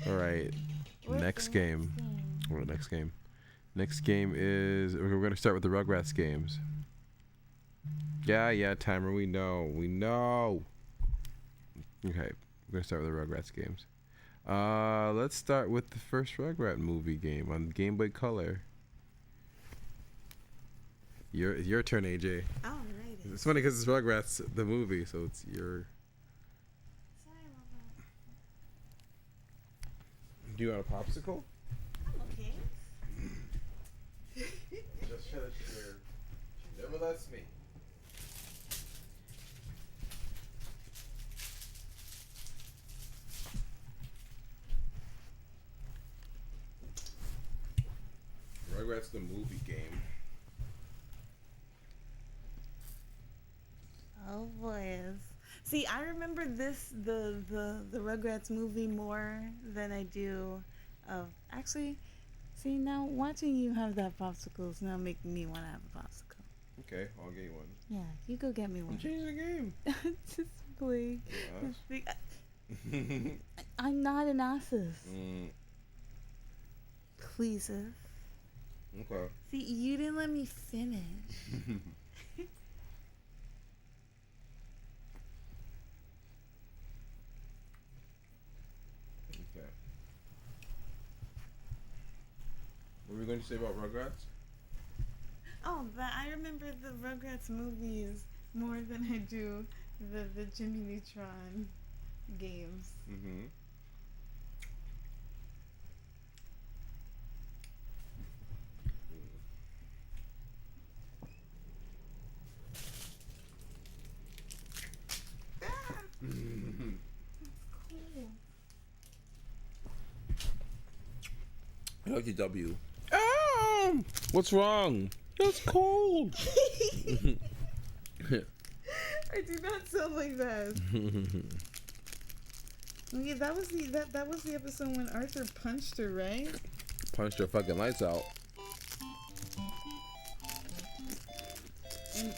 All right. Next game. Or next game. Next game is we're going to start with the Rugrats games. Yeah, timer. We know. Okay, we're going to start with the Rugrats games. Let's start with the first Rugrat movie game on Game Boy Color. Your turn, AJ. Alrighty. It's funny because it's Rugrats the movie, so it's your. Sorry Do you want a popsicle? Okay. Just share. She never lets me. Rugrats the movie game. Oh boys. See, I remember the Rugrats movie more than I do of actually. See, now watching you have that popsicle is now making me want to have a popsicle. Okay, I'll get you one. Yeah, you go get me one. I'm changing the game. Just like, Yeah. I'm not an asses. Please. Okay. See, you didn't let me finish. Okay. What were we going to say about Rugrats? Oh, but I remember the Rugrats movies more than I do the Jimmy Neutron games. Mm-hmm. LTW. What's wrong? It's cold. I do not sound like that. Okay, that was the episode when Arthur punched her, right? Punched her fucking lights out.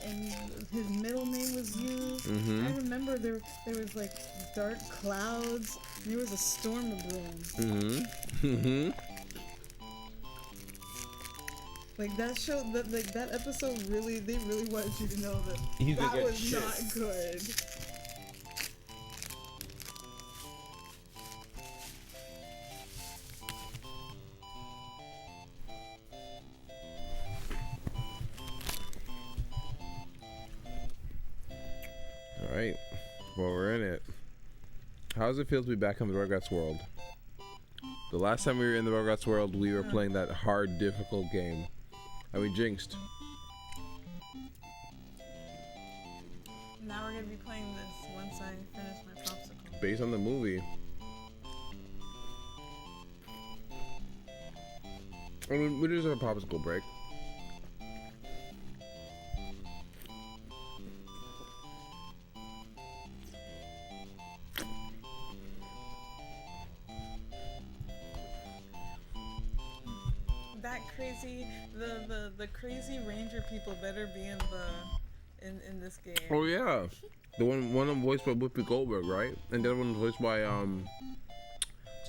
And his middle name was used. Mm-hmm. I remember there was like dark clouds. And there was a storm of brooms. Mm-hmm. Mm-hmm. Like that show, that episode they really wanted you to know that You could that get was shit. not good. All right. Well, we're in it. How does it feel to be back in the Rugrats world? The last time we were in the Rugrats world, we were playing that hard, difficult game. And we jinxed. Now we're gonna be playing this once I finish my popsicle. Based on the movie. I mean, we just have a popsicle break. That crazy, the crazy ranger people better be in this game. Oh yeah, the one of them voiced by Whoopi Goldberg, right? And the other one voiced by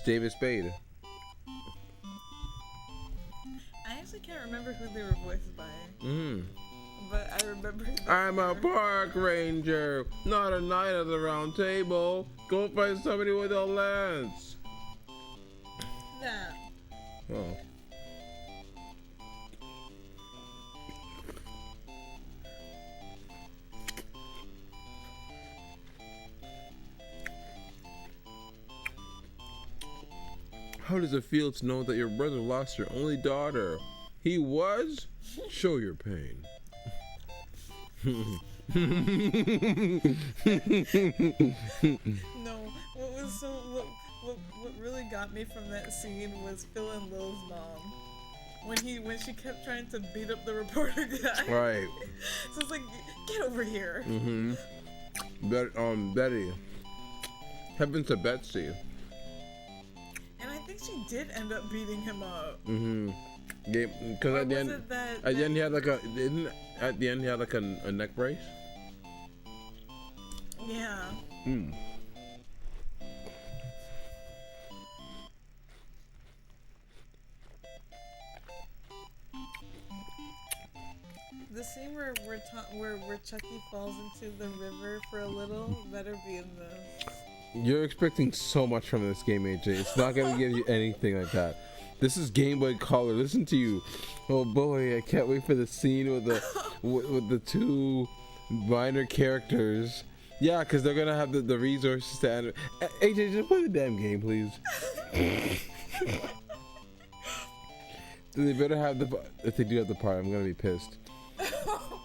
David Spade. I actually can't remember who they were voiced by. But I remember. I'm a park ranger, not a knight of the round table. Go find somebody with a lance. That. Oh. How does it feel to know that your brother lost your only daughter? He was? Show your pain. No, what really got me from that scene was Phil and Lil's mom. When she kept trying to beat up the reporter guy. Right. So it's like, get over here. Betty. Heaven to Betsy. And I think she did end up beating him up. Yeah, because at the end, he had like a neck brace. Yeah. The scene where Chucky falls into the river for a little better be in this. You're expecting so much from this game, AJ. It's not gonna give you anything like that. This is Gameboy Color. Listen to you. Oh boy, I can't wait for the scene with the two minor characters. Yeah, because they're gonna have the resources to animate. AJ, just play the damn game, please. They better have the. If they do have the part, I'm gonna be pissed.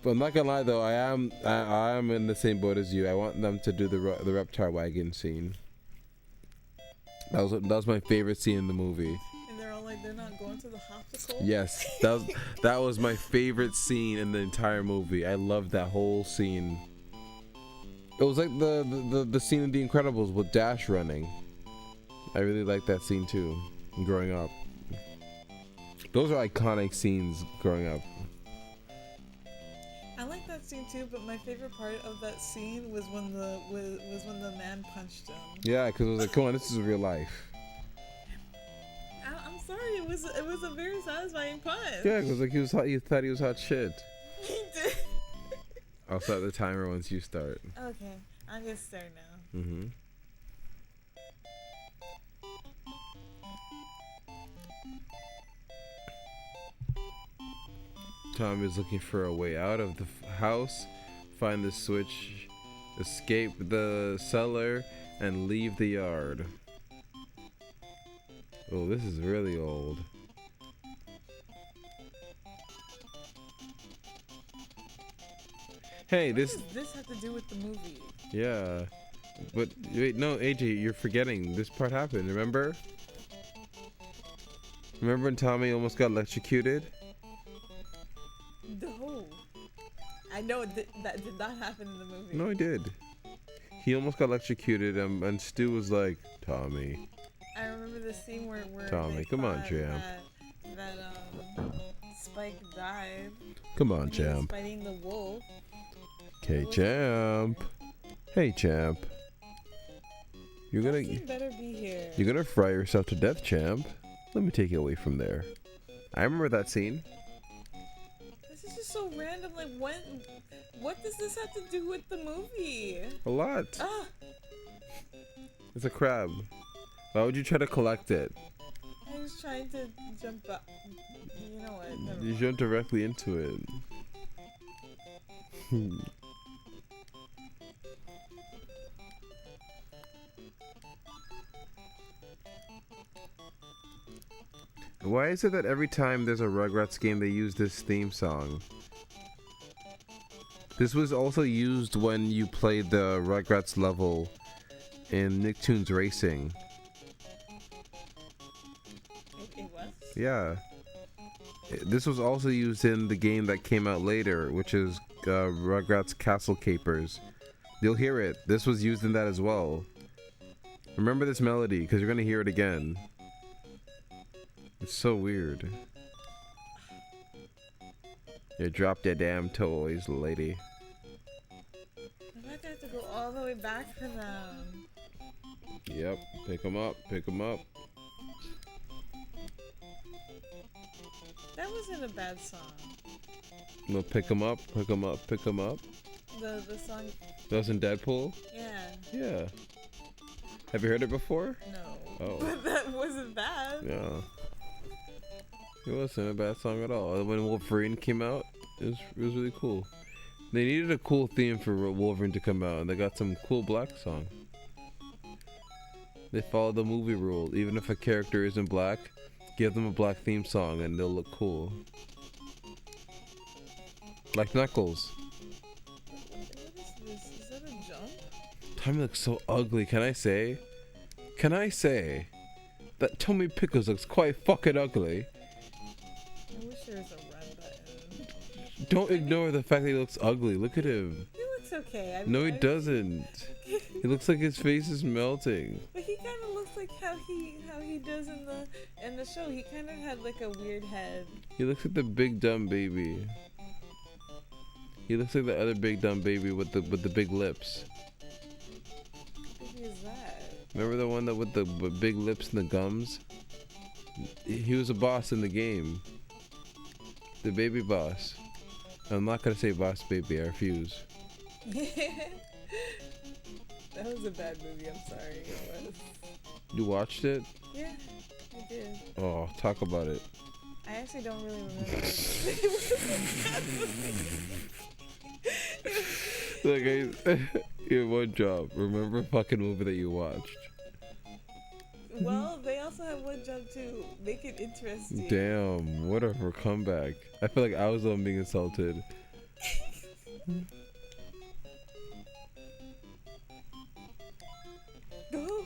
But I'm not gonna lie though, I am in the same boat as you. I want them to do the reptile wagon scene. That was my favorite scene in the movie. And they're all like, they're not going to the hospital. Yes, that was my favorite scene in the entire movie. I loved that whole scene. It was like the scene in The Incredibles with Dash running. I really liked that scene too. Growing up, those are iconic scenes. Growing up. I like that scene too, but my favorite part of that scene was when the man punched him. Yeah, because it was like, come on, this is real life. I'm sorry, it was a very satisfying punch. Yeah, because like he thought he was hot shit. He did. I'll start the timer once you start. Okay, I'm gonna start now. Mm-hmm. Tom is looking for a way out of the house, find the switch, escape the cellar, and leave the yard. Oh, this is really old. Hey, What this... does this have to do with the movie? Yeah. But, wait, no, AJ, you're forgetting. This part happened, remember? Remember when Tommy almost got electrocuted? No. I know that did not happen in the movie. No, he did. He almost got electrocuted, and Stu was like, Tommy. I remember the scene where Tommy, they come on, thought champ. That Spike died. Come on, When he was champ. fighting the wolf. Okay, champ. Hey, champ. You're That gonna scene better be here. you're gonna fry yourself to death, champ. Let me take you away from there. I remember that scene. This is just so random. Like, what does this have to do with the movie? A lot. Ah, It's a crab. Why would you try to collect it? I was trying to jump up. You know what? Never You mind. jump directly into it. Why is it that every time there's a Rugrats game they use this theme song? This was also used when you played the Rugrats level in Nicktoons Racing. It was? Yeah. This was also used in the game that came out later, which is Rugrats Castle Capers. You'll hear it. This was used in that as well. Remember this melody, because you're going to hear it again. It's so weird. You dropped your damn toys, lady. I might have to go all the way back for them. Yep. Pick them up. Pick them up. That wasn't a bad song. No, pick them up. Pick them up. Pick them up. The song, That was in Deadpool? yeah. Yeah. Have you heard it before? No. Oh. But that wasn't bad. Yeah. It wasn't a bad song at all. When Wolverine came out, it was really cool. They needed a cool theme for Wolverine to come out, and they got some cool black song. They followed the movie rule. Even if a character isn't black, give them a black theme song and they'll look cool. Like Knuckles. What is this? Is that a jump? Tommy looks so ugly, can I say? Can I say that Tommy Pickles looks quite fucking ugly? I wish there was a run button. Don't ignore the fact that he looks ugly. Look at him. He looks okay. I mean, No, he doesn't. He looks like his face is melting. But he kind of looks like how he does in the show. He kind of had like a weird head. He looks like the big dumb baby. He looks like the other big dumb baby with the big lips. What movie is that? Remember the one that with the big lips and the gums? He was a boss in the game. The baby boss. I'm not gonna say boss baby. I refuse. That was a bad movie. I'm sorry. It was. You watched it? Yeah, I did. Oh, talk about it. I actually don't really remember. It was a bad movie. Look, you have one job. Remember a fucking movie that you watched. Well, they also have one job to make it interesting. Damn, what a her comeback. I feel like I was the one being insulted. Go.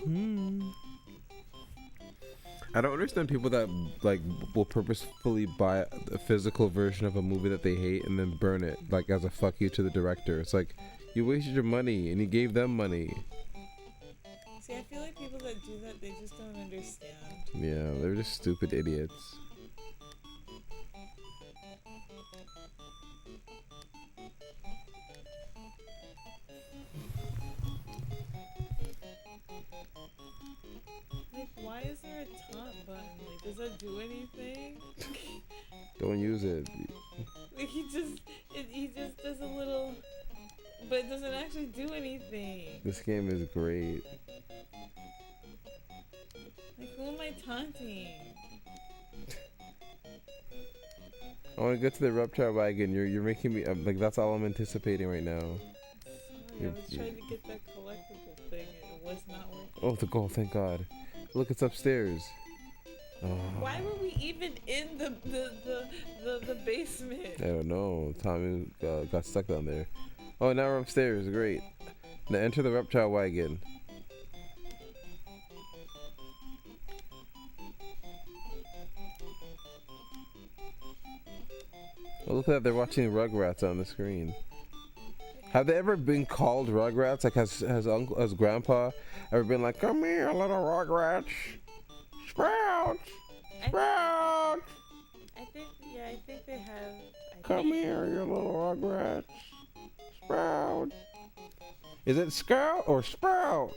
I don't understand people that like will purposefully buy a physical version of a movie that they hate and then burn it like as a fuck you to the director. It's like you wasted your money and you gave them money. See, I feel like people that do that, they just don't understand. Yeah, they're just stupid idiots. Like, why is there a top button? Like, does that do anything? Don't use it. Like, he just does a little, but it doesn't actually do anything. This game is great. Like, who am I taunting? I want to get to the reptile wagon. You're making me like that's all I'm anticipating right now. Sorry, I was trying to get that collectible thing. It was not working. Oh, the goal! Thank God. Look, it's upstairs. Oh. Why were we even in the basement? I don't know. Tommy got stuck down there. Oh, now we're upstairs. Great. Now enter the reptile wagon. Oh, look at that. They're watching Rugrats on the screen. Have they ever been called Rugrats? Like, has Grandpa ever been like, come here, little Rugrats? Sprouts! Sprouts! I think they have. Come here, you little Rugrats. Sprout. Is it Scout or Sprout?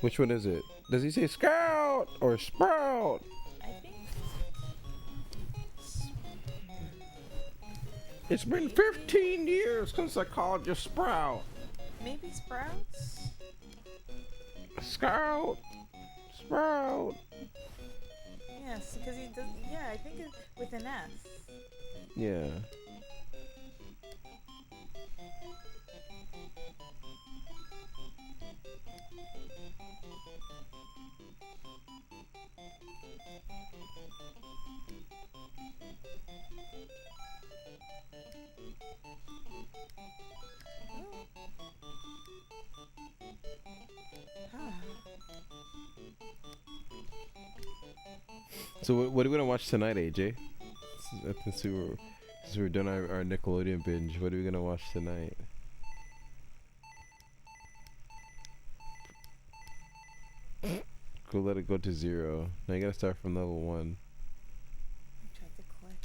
Which one is it? Does he say Scout or Sprout? I think. It's been 15 years since I called you Sprout. Maybe Sprouts? Scout. Sprout. Yes, because he does. Yeah, I think it's with an S. Yeah. So what are we gonna watch tonight, AJ? Since we were doing our Nickelodeon binge, what are we gonna watch tonight? Go let it go to 0. Now you gotta start from level 1. I tried to click.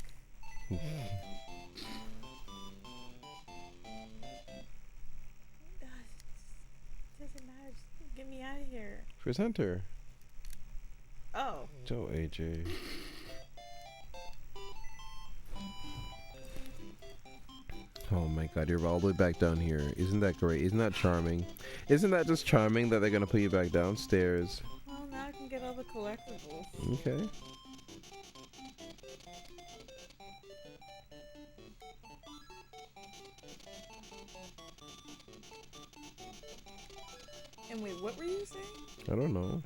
Doesn't matter. Just get me out of here. Presenter. Oh. Joe AJ. Oh my god, you're all the way back down here. Isn't that great? Isn't that charming? Isn't that just charming that they're gonna put you back downstairs? Well, now I can get all the collectibles. Okay. And wait, what were you saying? I don't know.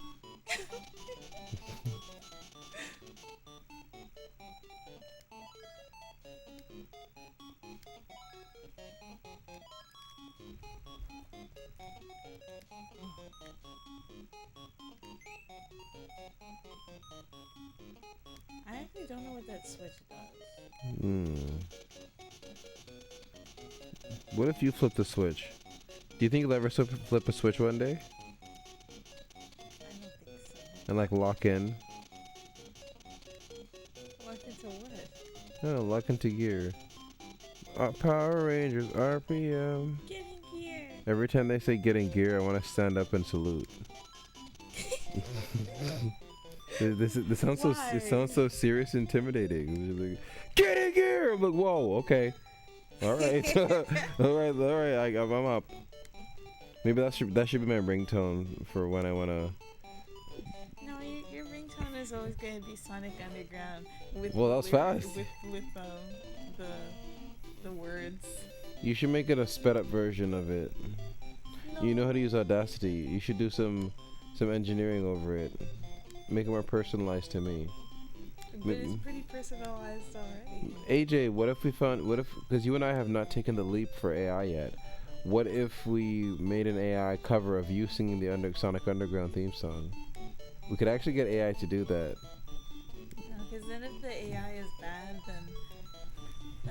I actually don't know what that switch does. What if you flip the switch? Do you think you'll ever flip a switch one day? I don't think so. And like lock in? Lock into what? Oh, lock into gear. Power Rangers, RPM. Get in gear. Every time they say get in gear, I want to stand up and salute. This sounds so. Why? It sounds so serious, and intimidating. Like, get in gear. I'm like, whoa, okay, all right, all right. I'm up. Maybe that should be my ringtone for when I wanna. No, your ringtone is always going to be Sonic Underground. Well, that was fast. With the words. You should make it a sped up version of it. No. You know how to use Audacity. You should do some engineering over it. make it more personalized to me. But it's pretty personalized already. AJ, what if because you and I have not taken the leap for AI yet. What if we made an AI cover of you singing the Sonic Underground theme song? We could actually get AI to do that. Because then if the AI is bad, then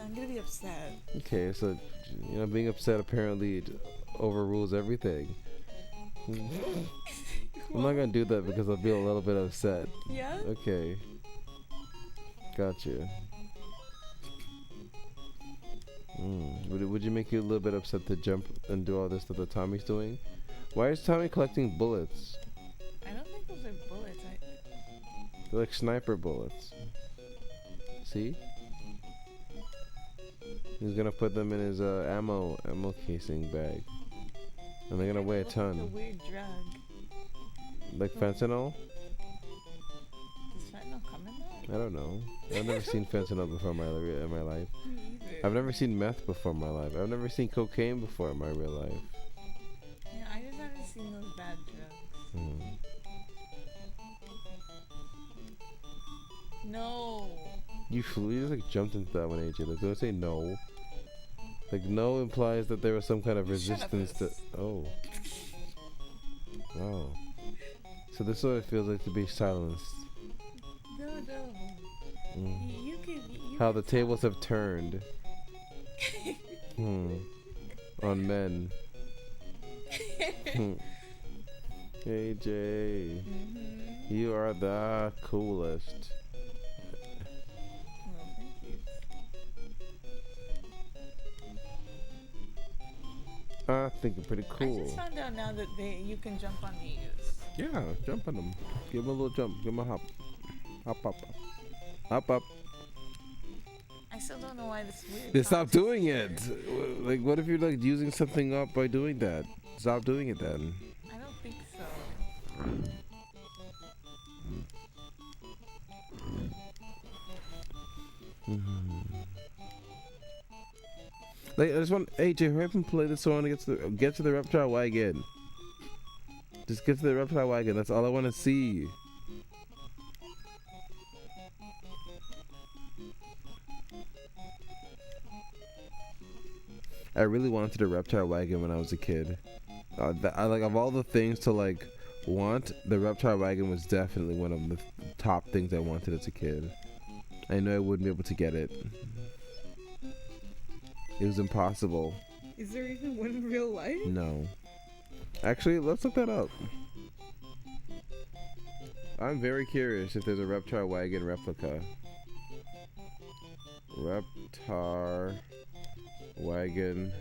I'm gonna be upset. Okay, so being upset apparently overrules everything. I'm not gonna do that because I'll be a little bit upset. Yeah? Okay. Gotcha. Would you make you a little bit upset to jump and do all this stuff that Tommy's doing? Why is Tommy collecting bullets? I don't think those are bullets. They're like sniper bullets. See? He's gonna put them in his ammo casing bag. And they're gonna weigh a ton. Like a weird drug. Like fentanyl? Does fentanyl come in that? I don't know. I've never seen fentanyl before in my life. Me either. I've never seen meth before in my life. I've never seen cocaine before in my real life. Yeah, I just haven't seen those bad drugs. No. You just like jumped into that one, AJ. Like, don't say no. Like, no implies that there was some kind of resistance to. Oh. Wow. So this is what it feels like to be silenced. No. You can. How the tables have turned. On men. AJ. You are the coolest. Well, thank you. I think you're pretty I cool. just found out now that you can jump on these. Yeah, jump on them. Give them a little jump. Give them a hop. Hop, hop, hop. Hop, up. I still don't know why this weird. Then stop doing it. Like, what if you're like using something up by doing that? Stop doing it then. I don't think so. Like, I just want AJ, hurry up and play the song and get to the reptile wagon. Just get to the reptile wagon. That's all I want to see. I really wanted a reptile wagon when I was a kid. I like, of all the things to like want, the reptile wagon was definitely one of the top things I wanted as a kid. I know I wouldn't be able to get it. It was impossible. Is there even one in real life? No. Actually, let's look that up. I'm very curious if there's a reptile wagon replica. Reptar wagon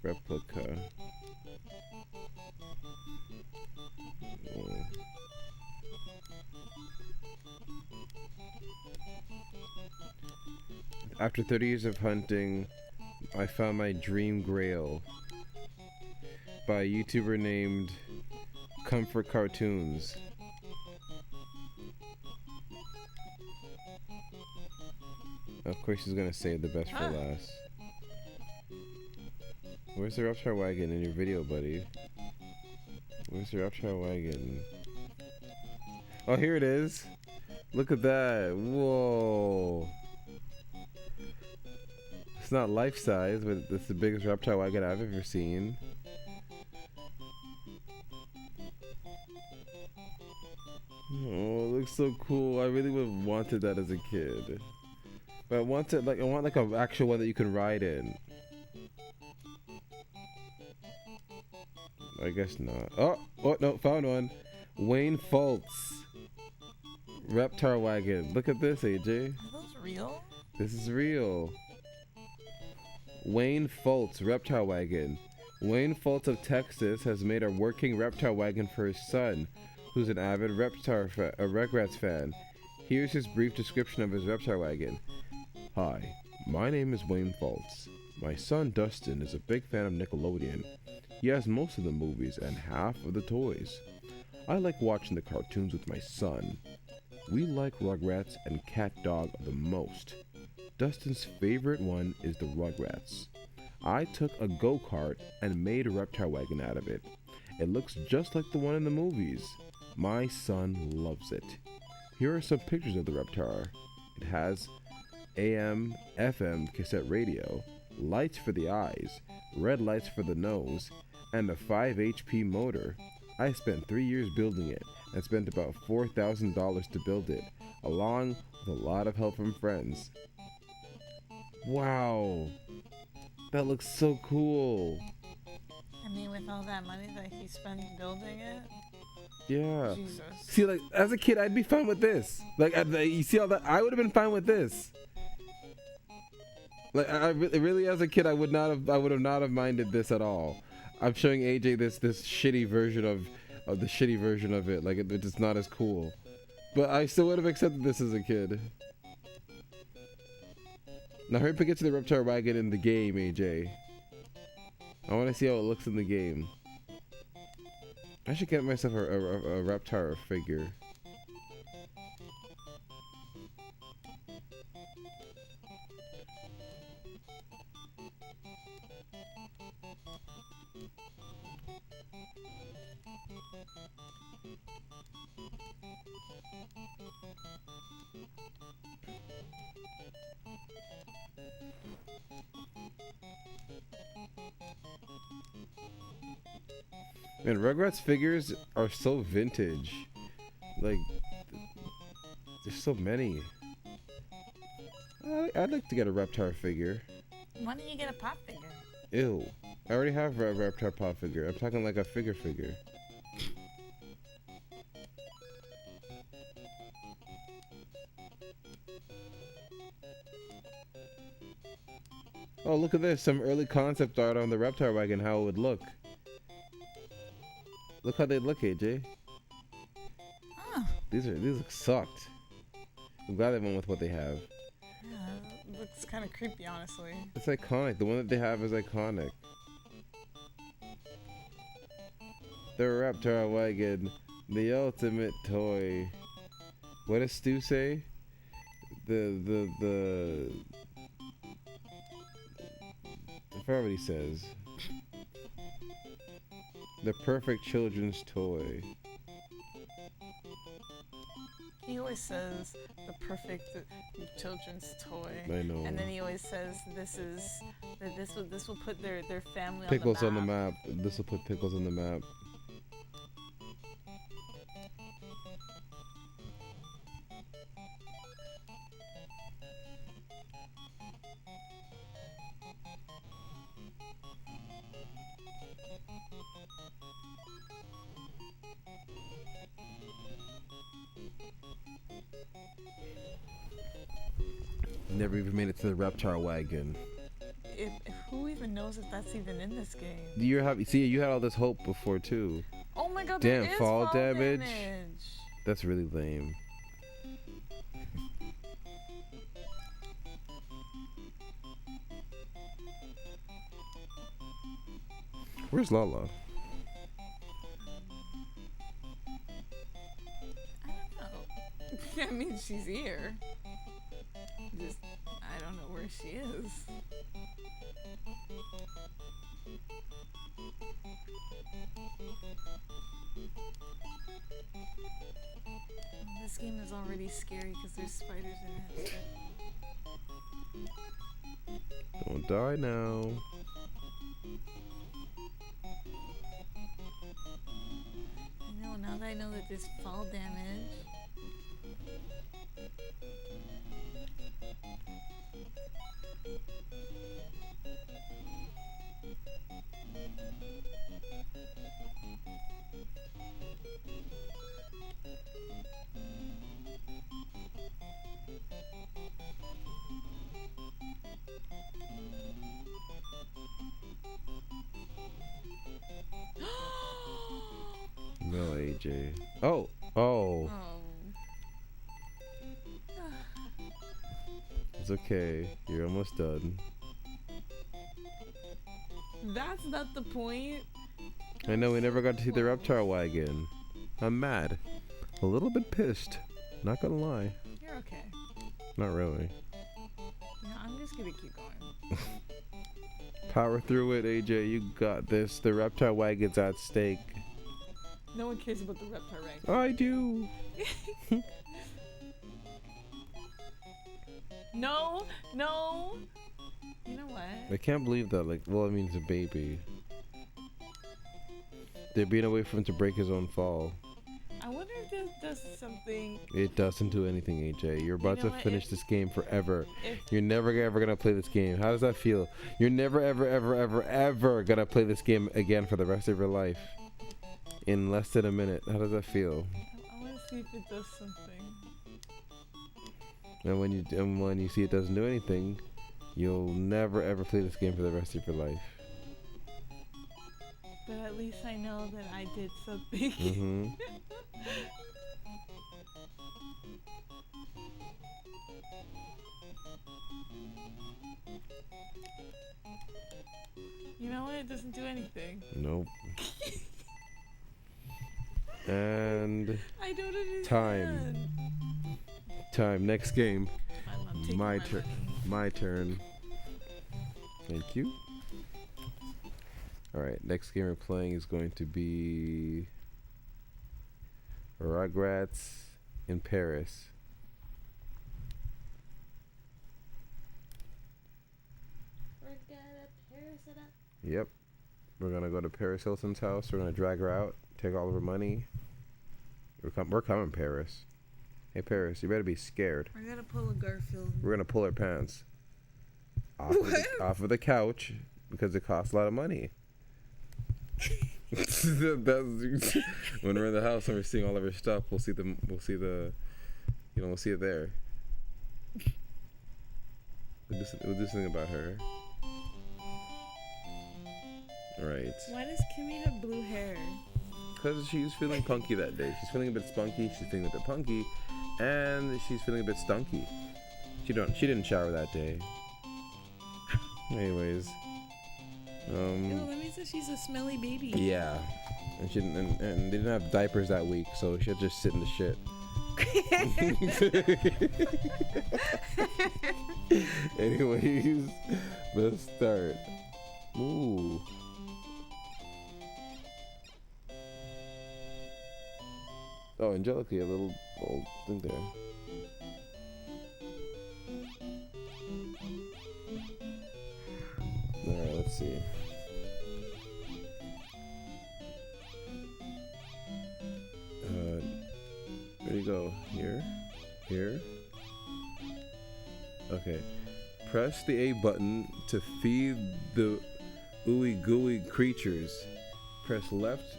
replica. After 30 years of hunting, I found my dream grail by a YouTuber named Comfort Cartoons. Of course he's gonna save the best for last. Where's the reptile wagon in your video, buddy? Where's the reptile wagon? Oh, here it is. Look at that. Whoa. It's not life size, but it's the biggest reptile wagon I've ever seen. Oh, it looks so cool. I really would have wanted that as a kid. But I want like an actual one that you can ride in. I guess not. Oh no, found one. Wayne Fultz. Reptile wagon. Look at this, AJ. Are those real? This is real. Wayne Fultz reptile wagon. Wayne Fultz of Texas has made a working reptile wagon for his son, who's an avid Rugrats fan. Here's his brief description of his reptile wagon. Hi, my name is Wayne Fultz. My son Dustin is a big fan of Nickelodeon. He has most of the movies and half of the toys. I like watching the cartoons with my son. We like Rugrats and Cat Dog the most. Dustin's favorite one is the Rugrats. I took a go-kart and made a reptile wagon out of it. It looks just like the one in the movies. My son loves it. Here are some pictures of the Reptar. It has AM, FM cassette radio, lights for the eyes, red lights for the nose, and a 5 HP motor. I spent 3 years building it and spent about $4,000 to build it, along with a lot of help from friends. Wow, that looks so cool. I mean, with all that money that he spent building it. Yeah. Jesus. See, like, as a kid, I'd be fine with this. Like, you see all that? I would have been fine with this. Like, really, as a kid, I would not have minded this at all. I'm showing AJ this shitty version of the shitty version of it. Like, it's not as cool. But I still would have accepted this as a kid. Now, hurry up and get to the Reptar wagon in the game, AJ. I want to see how it looks in the game. I should get myself a Reptar figure. Man, Rugrats figures are so vintage. Like, there's so many. I'd like to get a Reptar figure. Why don't you get a pop figure? Ew. I already have a Reptar pop figure. I'm talking like a figure. Oh, look at this. Some early concept art on the Reptar wagon, how it would look. Look how they look, AJ. Huh. These look sucked. I'm glad they went with what they have. Yeah, it looks kind of creepy, honestly. It's iconic. The one that they have is iconic. The Reptar wagon, the ultimate toy. What does Stu say? I forgot what he says. The perfect children's toy. He always says the perfect children's toy. I know. And then he always says this will put their family Pickles on the map. This will put Pickles on the map. Never even made it to the Reptar wagon. Who even knows if that's even in this game? You had all this hope before too. Oh my god, Damn, there is fall damage. damage. That's really lame. Where's Lala? I don't know. I mean, she's here. Just, I don't know where she is. This game is already scary because there's spiders in it. Don't die now. I know, now that I know that there's fall damage. No, AJ. Oh. Oh. It's okay. You're almost done. That's not the point. I know we never got to see the Reptar wagon. I'm mad. A little bit pissed. Not gonna lie. You're okay. Not really. Yeah, I'm just gonna keep going. Power through it, AJ. You got this. The Reptar wagon's at stake. No one cares about the Reptar rank. I do. No. You know what? I can't believe that. Like, well, I mean, it's a baby. They're being away from him to break his own fall. I wonder if this does something. It doesn't do anything, AJ. You're about know to what? finish this game forever. If You're never ever gonna play this game. How does that feel? You're never ever gonna play this game again for the rest of your life. In less than a minute. How does that feel? I want to see if it does something. And when you see it doesn't do anything, you'll never ever play this game for the rest of your life. But at least I know that I did something. Mm-hmm. You know what? It doesn't do anything. Nope. And I don't understand. time. Next game. I'm taking My my turn. money. My turn. Thank you. Alright, next game we're playing is going to be Rugrats in Paris. We're gonna Paris it up. Yep. We're gonna go to Paris Hilton's house. We're gonna drag her out, take all of her money. We're coming, Paris. Hey, Paris, you better be scared. We're gonna pull a Garfield. We're gonna pull her pants off of the couch because it costs a lot of money. That's, when we're in the house and we're seeing all of her stuff, we'll see it there. We'll do something about her. Right. Why does Kimmy have blue hair? Because she's feeling punky that day. She's feeling a bit spunky. She's feeling a bit punky, and she's feeling a bit stunky. She didn't shower that day. Anyways. Yo, that means that she's a smelly baby. Yeah, and and they didn't have diapers that week, so she'll just sit in the shit. Anyways, let's start. Ooh. Oh, Angelica, a little thing there. Alright, let's see. Where do you go? Here? Here? Okay. Press the A button to feed the ooey gooey creatures. Press left,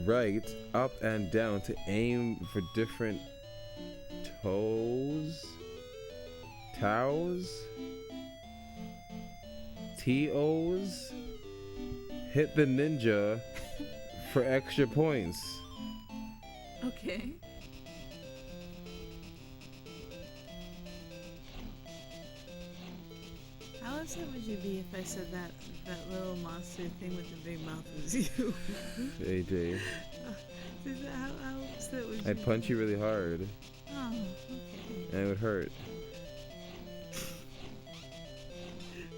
right, up, and down to aim for different toes? TOs? Hit the ninja for extra points. Okay. How upset would you be if I said that little monster thing with the big mouth was you? AJ. How upset would you I'd punch you really hard, Oh, okay. and it would hurt.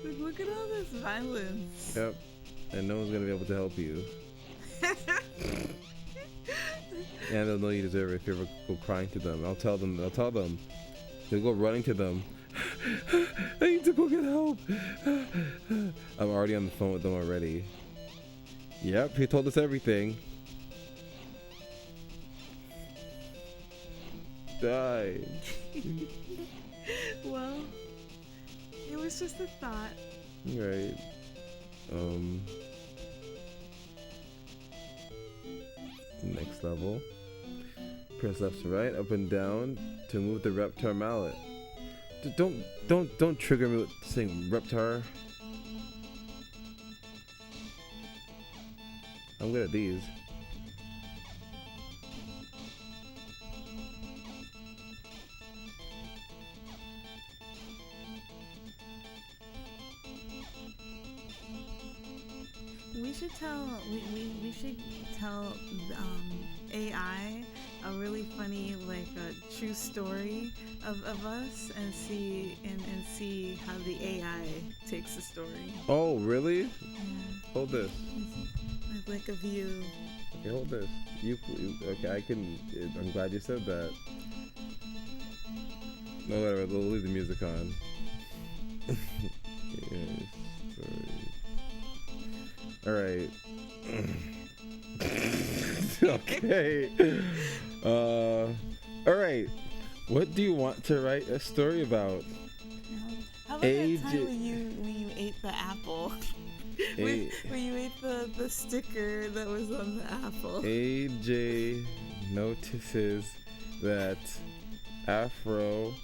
Look at all this violence. Yep. And no one's gonna be able to help you. And they'll know you deserve it if you ever go crying to them. I'll tell them. They'll go running to them. I need to go get help. I'm already on the phone with them already. Yep, he told us everything. Die. Well, it was just a thought. Right. Next level. Press left to right, up and down to move the Reptar mallet. Don't trigger me with saying Reptar. I'm good at these. We should tell AI a really funny true story of us and see how the AI takes the story. Oh, really? Yeah. Hold this. Like a view. Okay, hold this. Okay, I can. I'm glad you said that. No, whatever. We'll leave the music on. Yes, sorry. All right. Okay. All right. What do you want to write a story about? How about that time when you ate the apple? When you ate the sticker that was on the apple. AJ notices that Afro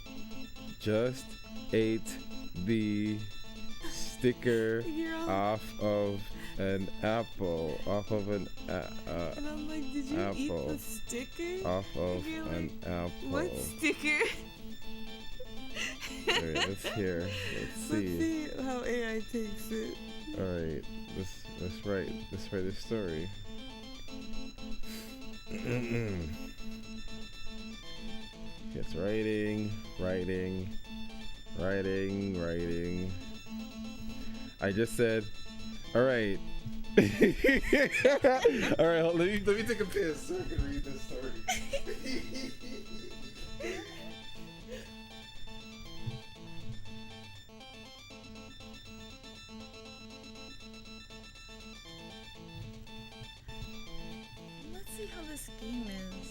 just ate the sticker off of an apple. And I'm like, did you apple. eat the sticker? Off of an apple. What sticker? Alright, let's hear. Let's see. Let's see how AI takes it. Alright, let's write this story. It's writing. I just said, alright. Alright, let me take a piss so I can read this story. Let's see how this game is.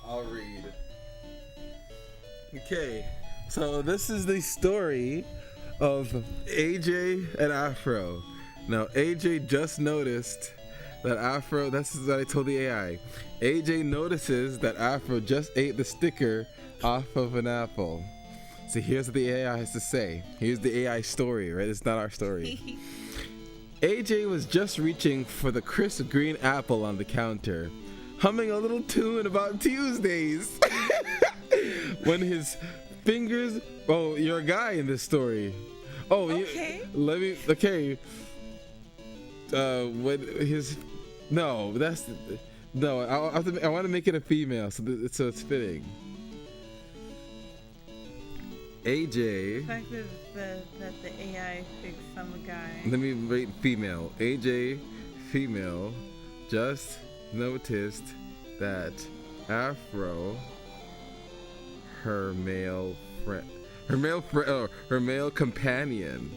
I'll read. Okay, so this is the story of AJ and Afro. Now, AJ just noticed that Afro, this is what I told the AI. AJ notices that Afro just ate the sticker off of an apple. So here's what the AI has to say. Here's the AI story, right? It's not our story. AJ was just reaching for the crisp green apple on the counter, humming a little tune about Tuesdays. When his fingers, oh, you're a guy in this story. Oh, okay. Okay. When his, no, that's, no, I want to make it a female, so it's fitting. AJ. The fact that the AI thinks I'm a guy. Let me rate female. AJ, female, just noticed that Afro, her male companion,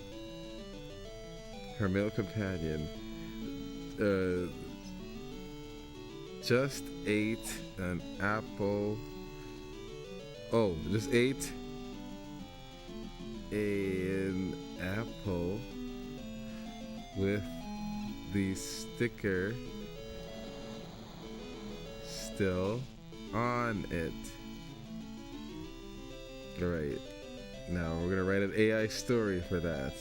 just ate an apple. Oh, just ate an apple with the sticker still on it. Alright, now we're gonna write an AI story for that.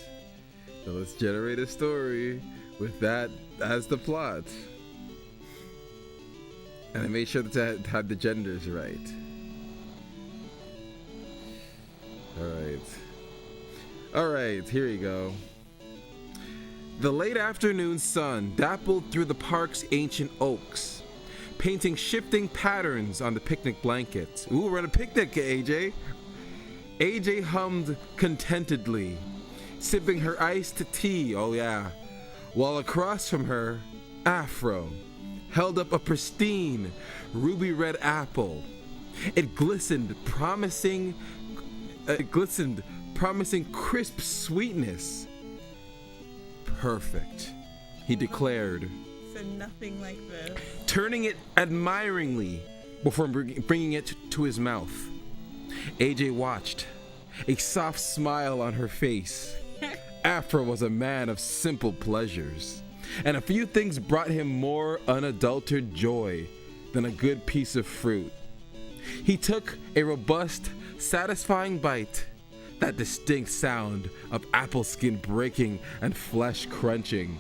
So let's generate a story with that as the plot. And I made sure to have the genders right. Alright, here you go. The late afternoon sun dappled through the park's ancient oaks, painting shifting patterns on the picnic blankets. Ooh, we're on a picnic, AJ. AJ hummed contentedly, sipping her iced tea, oh yeah, while across from her, Afro held up a pristine ruby red apple. It glistened, promising crisp sweetness. Perfect, he declared, Said nothing like this. turning it admiringly before bringing it to his mouth. AJ watched, a soft smile on her face. Afro was a man of simple pleasures, and a few things brought him more unadulterated joy than a good piece of fruit. He took a robust, satisfying bite, that distinct sound of apple skin breaking and flesh crunching.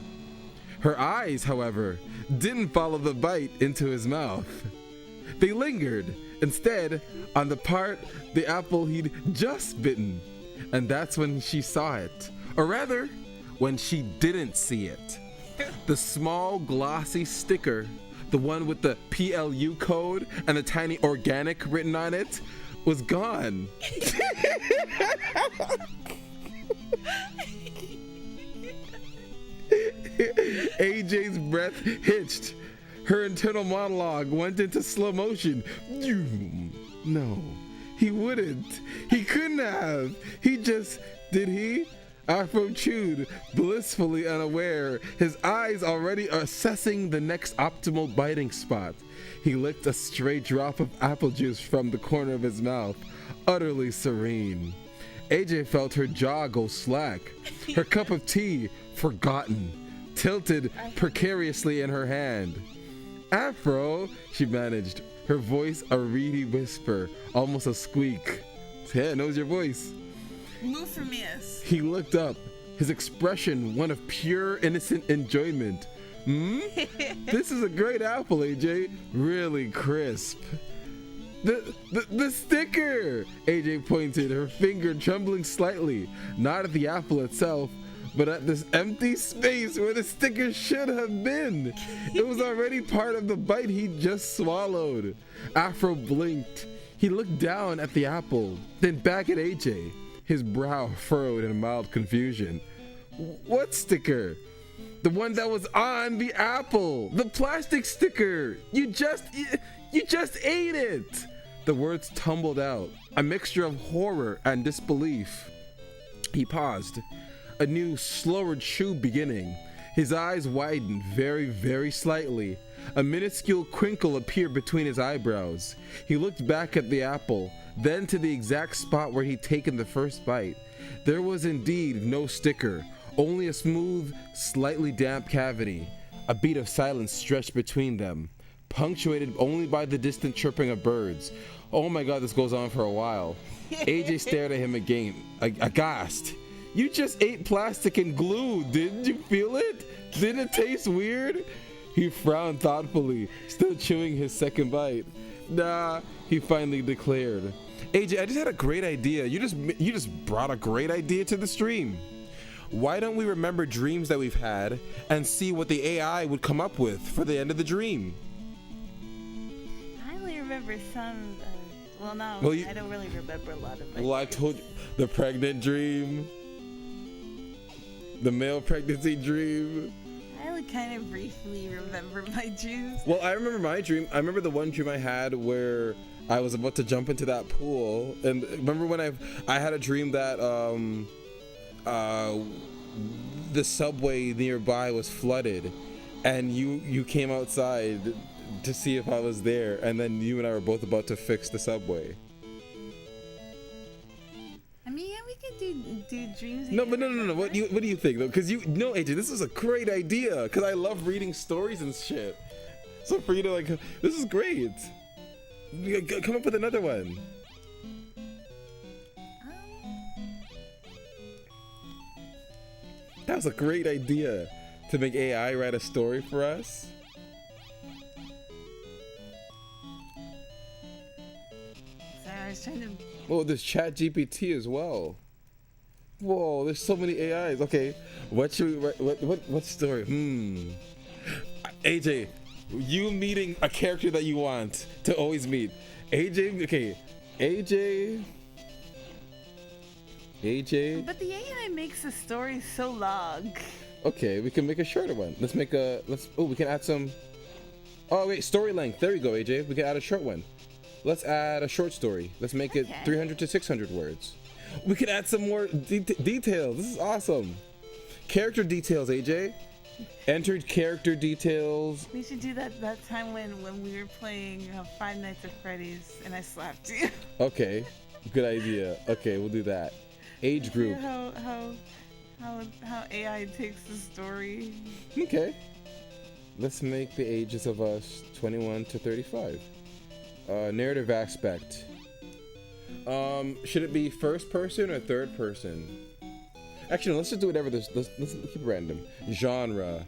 Her eyes, however, didn't follow the bite into his mouth. They lingered, instead, on the part the apple he'd just bitten. And that's when she saw it. Or rather, when she didn't see it. The small glossy sticker, the one with the PLU code and the tiny organic written on it, was gone. AJ's breath hitched. Her internal monologue went into slow motion. No, he wouldn't. He couldn't have. He just... Did he? Afro chewed, blissfully unaware, his eyes already assessing the next optimal biting spot. He licked a stray drop of apple juice from the corner of his mouth, utterly serene. AJ felt her jaw go slack. Her cup of tea, forgotten, tilted precariously in her hand. Afro, she managed, her voice a reedy whisper, almost a squeak. Yeah, knows your voice. Move for miss. He looked up, his expression one of pure innocent enjoyment. This is a great apple, AJ. Really crisp. The sticker! AJ pointed, her finger trembling slightly, not at the apple itself, but at this empty space where the sticker should have been. It was already part of the bite he'd just swallowed. Afro blinked. He looked down at the apple, then back at AJ, his brow furrowed in mild confusion. What sticker? The one that was on the apple. The plastic sticker. You just ate it. The words tumbled out, a mixture of horror and disbelief. He paused, a new, slower chew beginning. His eyes widened very, very slightly. A minuscule crinkle appeared between his eyebrows. He looked back at the apple, then to the exact spot where he'd taken the first bite. There was indeed no sticker, only a smooth, slightly damp cavity. A beat of silence stretched between them, punctuated only by the distant chirping of birds. Oh my god, this goes on for a while. AJ stared at him again, aghast. You just ate plastic and glue, didn't you feel it? Didn't it taste weird? He frowned thoughtfully, still chewing his second bite. Nah, he finally declared. AJ, I just had a great idea. You just brought a great idea to the stream. Why don't we remember dreams that we've had and see what the AI would come up with for the end of the dream? I only remember some. I don't really remember a lot of it. Well, I told you, the pregnant dream, the male pregnancy dream. I only kind of briefly remember my dreams. Well, I remember my dream. I remember the one dream I had where I was about to jump into that pool, and remember when I had a dream that the subway nearby was flooded, and you came outside to see if I was there, and then you and I were both about to fix the subway. I mean, yeah, we could do dreams. No. What do you think though? Because AJ, this is a great idea. Because I love reading stories and shit. So for you to this is great. Come up with another one. That was a great idea to make AI write a story for us. Sorry, I was trying to. Oh, there's Chat GPT as well. Whoa, there's so many AIs. Okay, what story? AJ, you meeting a character that you want to always meet. AJ, okay, AJ. But the AI makes the story so long. Okay, we can make a shorter one. We can add some. Oh wait, story length. There we go, AJ. We can add a short one. Let's add a short story. Let's make it 300 to 600 words. We can add some more details. This is awesome. Character details, AJ. Entered character details. We should do that time when we were playing Five Nights at Freddy's and I slapped you. Okay, good idea. Okay, we'll do that. Age group. How AI takes the story. Okay. Let's make the ages of us 21 to 35. Narrative aspect. Should it be first person or third person? Actually, no, let's just do whatever this. Let's keep it random. Genre.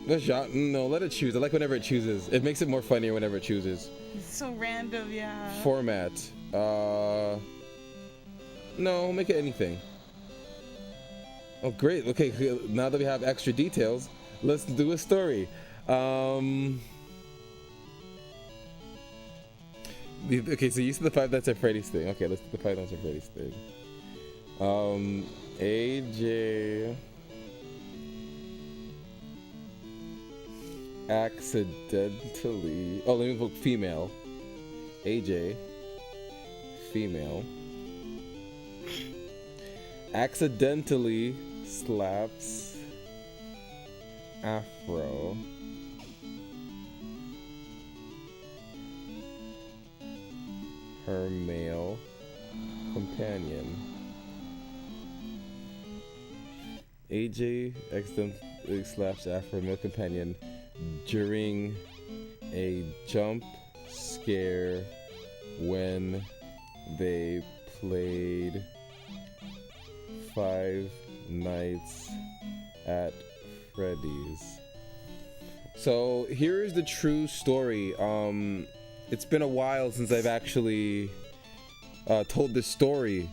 No, let it choose. I like whenever it chooses. It makes it more funnier whenever it chooses. It's so random, yeah. Format. No, make it anything. Oh, great. Okay, now that we have extra details, let's do a story. Okay, so you said the Five Nights at Freddy's thing. Okay, let's do the Five Nights at Freddy's thing. AJ accidentally. Oh, let me book female. AJ, female, accidentally slaps Afro her male companion. AJ accidentally slaps Afro, male companion, during a jump scare when they played Five Nights at Freddy's. So here's the true story. It's been a while since I've actually told this story.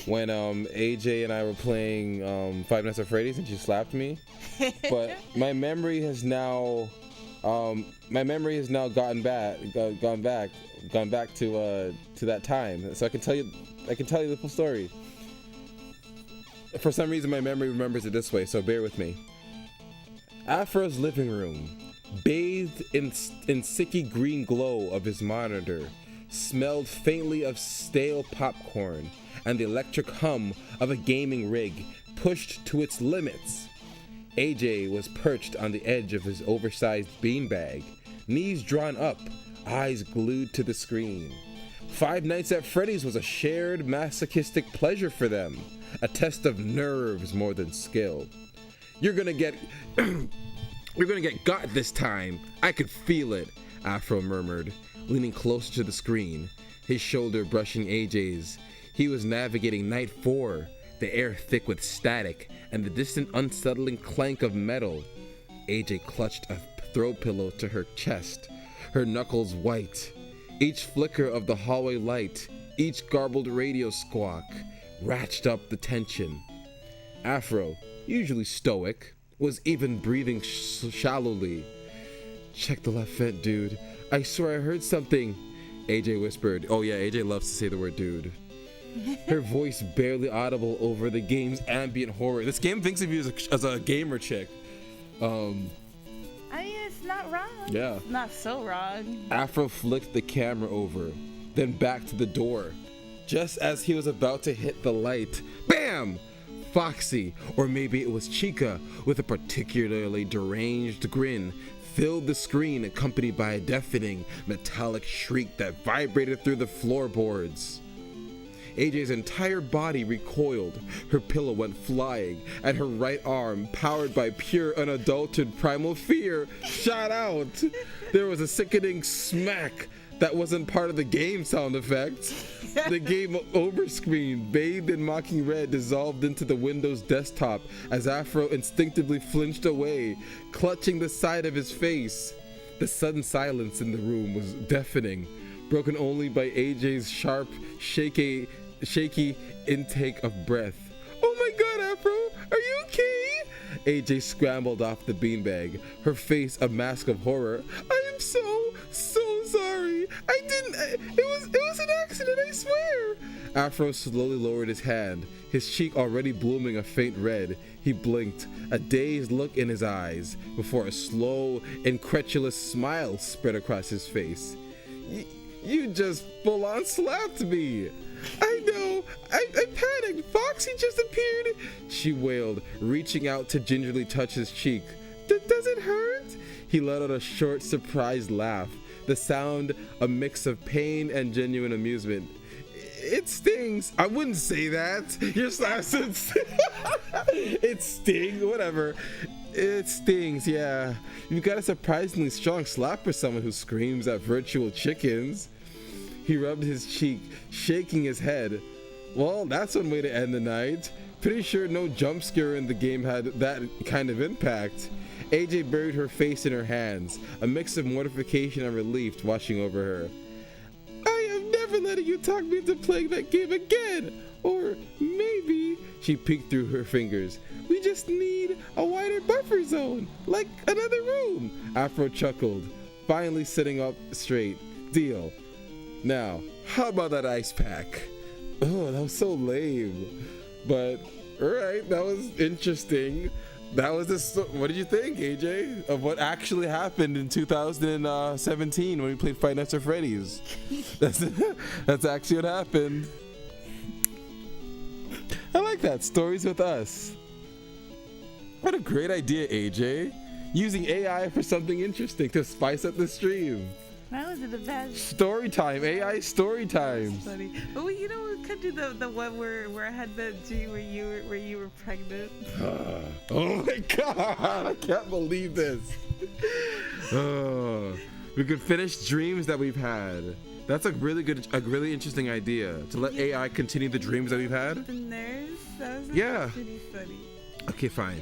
When AJ and I were playing Five Nights at Freddy's and she slapped me, but my memory has now gone back to that time. So I can tell you the full story. For some reason, my memory remembers it this way, so bear with me. Afro's living room, bathed in sicky green glow of his monitor, smelled faintly of stale popcorn and the electric hum of a gaming rig pushed to its limits. AJ was perched on the edge of his oversized beanbag, knees drawn up, eyes glued to the screen. Five Nights at Freddy's was a shared masochistic pleasure for them, a test of nerves more than skill. You're gonna get got this time. I could feel it, Afro murmured, leaning closer to the screen, his shoulder brushing AJ's. He was navigating Night 4, the air thick with static and the distant unsettling clank of metal. AJ clutched a throw pillow to her chest, her knuckles white. Each flicker of the hallway light, each garbled radio squawk, ratcheted up the tension. Afro, usually stoic, was even breathing shallowly. Check the left vent, dude. I swear I heard something, AJ whispered. Oh yeah, AJ loves to say the word dude. Her voice barely audible over the game's ambient horror. This game thinks of you as a gamer chick. I mean, it's not wrong. Yeah. It's not so wrong. Afro flicked the camera over, then back to the door. Just as he was about to hit the light, bam! Foxy, or maybe it was Chica, with a particularly deranged grin, filled the screen, accompanied by a deafening, metallic shriek that vibrated through the floorboards. AJ's entire body recoiled, her pillow went flying, and her right arm, powered by pure unadulterated primal fear, shot out. There was a sickening smack that wasn't part of the game sound effect. The game over screen, bathed in mocking red, dissolved into the Windows desktop as Afro instinctively flinched away, clutching the side of his face. The sudden silence in the room was deafening, broken only by AJ's sharp, shaky intake of breath. Oh my god, Afro, are you okay? AJ scrambled off the beanbag, her face a mask of horror. I am so sorry. It was an accident, I swear. Afro slowly lowered his hand, his cheek already blooming a faint red. He blinked, a dazed look in his eyes, before a slow, incredulous smile spread across his face. You just full-on slapped me. I know. I panicked. Foxy just appeared. She wailed, reaching out to gingerly touch his cheek. Does it hurt? He let out a short, surprised laugh, the sound a mix of pain and genuine amusement. It stings. I wouldn't say that. Your slap it stings. Whatever. It stings, yeah. You've got a surprisingly strong slap for someone who screams at virtual chickens. He rubbed his cheek, shaking his head. Well, that's one way to end the night. Pretty sure no jump scare in the game had that kind of impact. AJ buried her face in her hands, a mix of mortification and relief watching over her. I am never letting you talk me into playing that game again. Or maybe, She peeked through her fingers. We just need a wider buffer zone, like another room. Afro chuckled, finally sitting up straight. Deal. Now, how about that ice pack? Oh, that was so lame. But, alright, that was interesting. That was this. What did you think, AJ, of what actually happened in 2017 when we played Five Nights at Freddy's? That's actually what happened. I like that. Stories with us. What a great idea, AJ. Using AI for something interesting to spice up the stream. That was the best. Story time, AI story times. Funny. But we could do the one where I had the dream where you were pregnant. Oh my god, I can't believe this. We could finish dreams that we've had. That's a really interesting idea to let AI continue the dreams that we've had. The nurse, that was pretty funny. Okay, fine.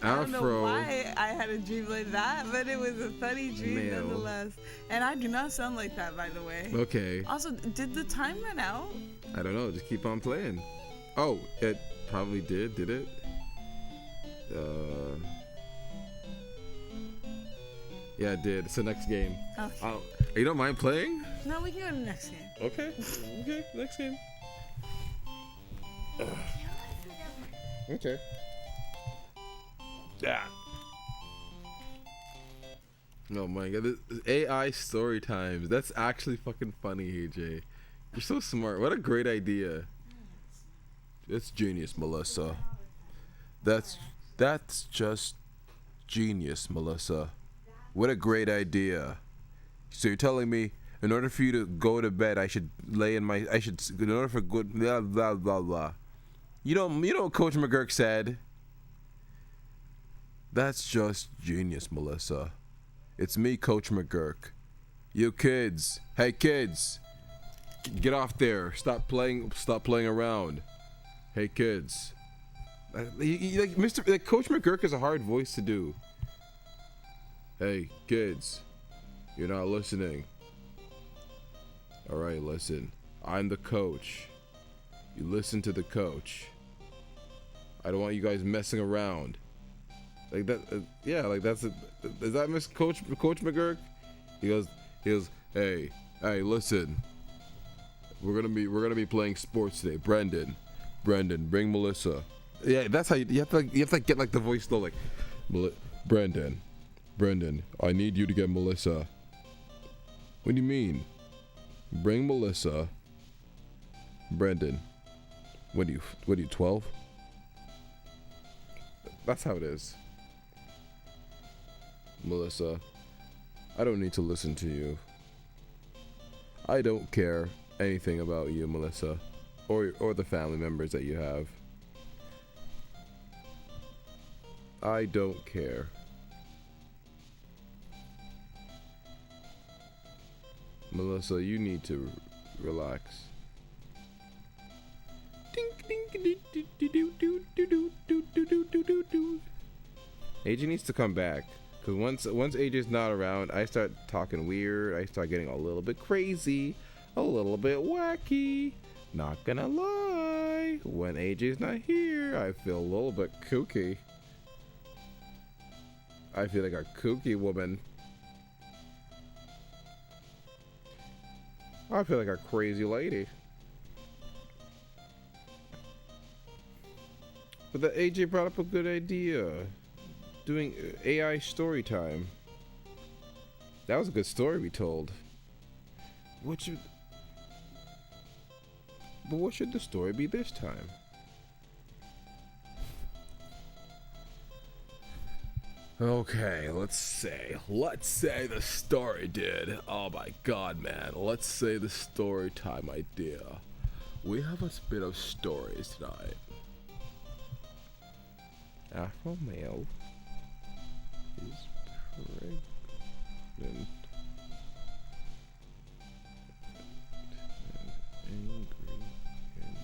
I don't know why I had a dream like that, but it was a funny dream nonetheless. And I do not sound like that, by the way. Okay. Also, did the time run out? I don't know. Just keep on playing. Oh, it probably did it? Yeah, it did. It's the next game. Okay. You don't mind playing? No, we can go to the next game. Okay. Okay, next game. Okay. Yeah. Oh my god, this AI story times. That's actually fucking funny, AJ. You're so smart. What a great idea. It's genius, Melissa. That's just genius, Melissa. What a great idea. So you're telling me in order for you to go to bed, in order for good blah blah blah blah. You know what Coach McGurk said? That's just genius, Melissa. It's me, Coach McGurk. You kids. Hey kids. Get off there. Stop playing around. Hey kids. Coach McGurk is a hard voice to do. Hey kids. You're not listening. Alright, listen. I'm the coach. You listen to the coach. I don't want you guys messing around. Like that, is that Miss Coach McGurk? He goes, hey, listen. We're gonna be playing sports today. Brendan, bring Melissa. Yeah, that's how you have to get like the voice low, like, Brendan, I need you to get Melissa. What do you mean? Bring Melissa. Brendan, what are you 12? That's how it is. Melissa, I don't need to listen to you. I don't care anything about you, Melissa, or the family members that you have. I don't care. Melissa, you need to relax. AJ needs to come back. Because once AJ's not around, I start talking weird. I start getting a little bit crazy, a little bit wacky. Not gonna lie. When AJ's not here, I feel a little bit kooky. I feel like a kooky woman. I feel like a crazy lady. But the AJ brought up a good idea. Doing AI story time. That was a good story we told. What should the story be this time? Okay, let's say the story did. Oh my god, man. Let's say the story time idea. We have a bit of stories tonight. Afro male is pregnant and angry and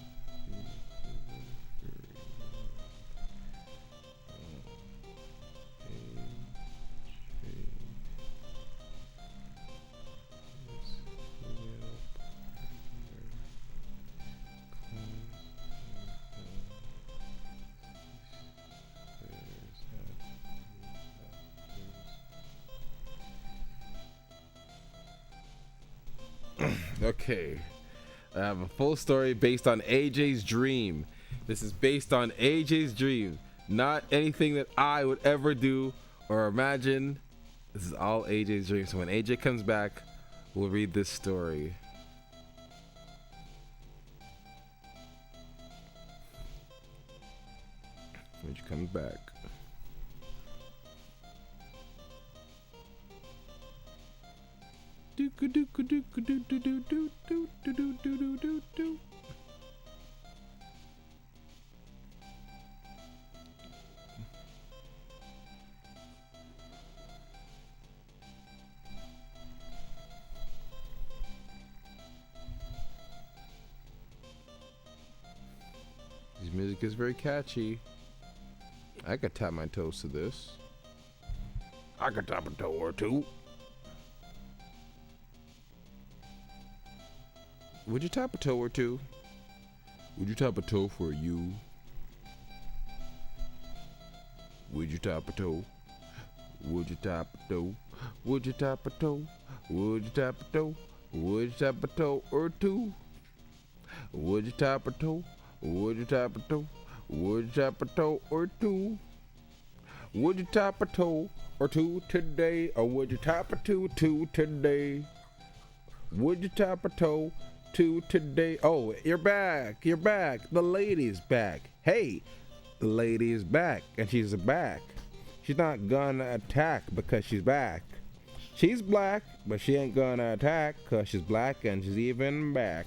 Okay. I have a full story based on AJ's dream. This is based on AJ's dream, not anything that I would ever do or imagine. This is all AJ's dream. So when AJ comes back, we'll read this story. When AJ comes back. This music is very catchy. I could tap my toes to this. I could tap a toe or two. Would you tap a toe or two? Would you tap a toe for you? Would you tap a toe? Would you tap a toe? Would you tap a toe? Would you tap a toe? Would you tap a toe or two? Would you tap a toe? Would you tap a toe? Would you tap a toe or two? Would you tap a toe or two today? Or would you tap a two today? Would you tap a toe two today? Oh, you're back. You're back. The lady's back. Hey, the lady's back. And she's back. She's not gonna attack because she's back. She's black, but she ain't gonna attack because she's black and she's even back.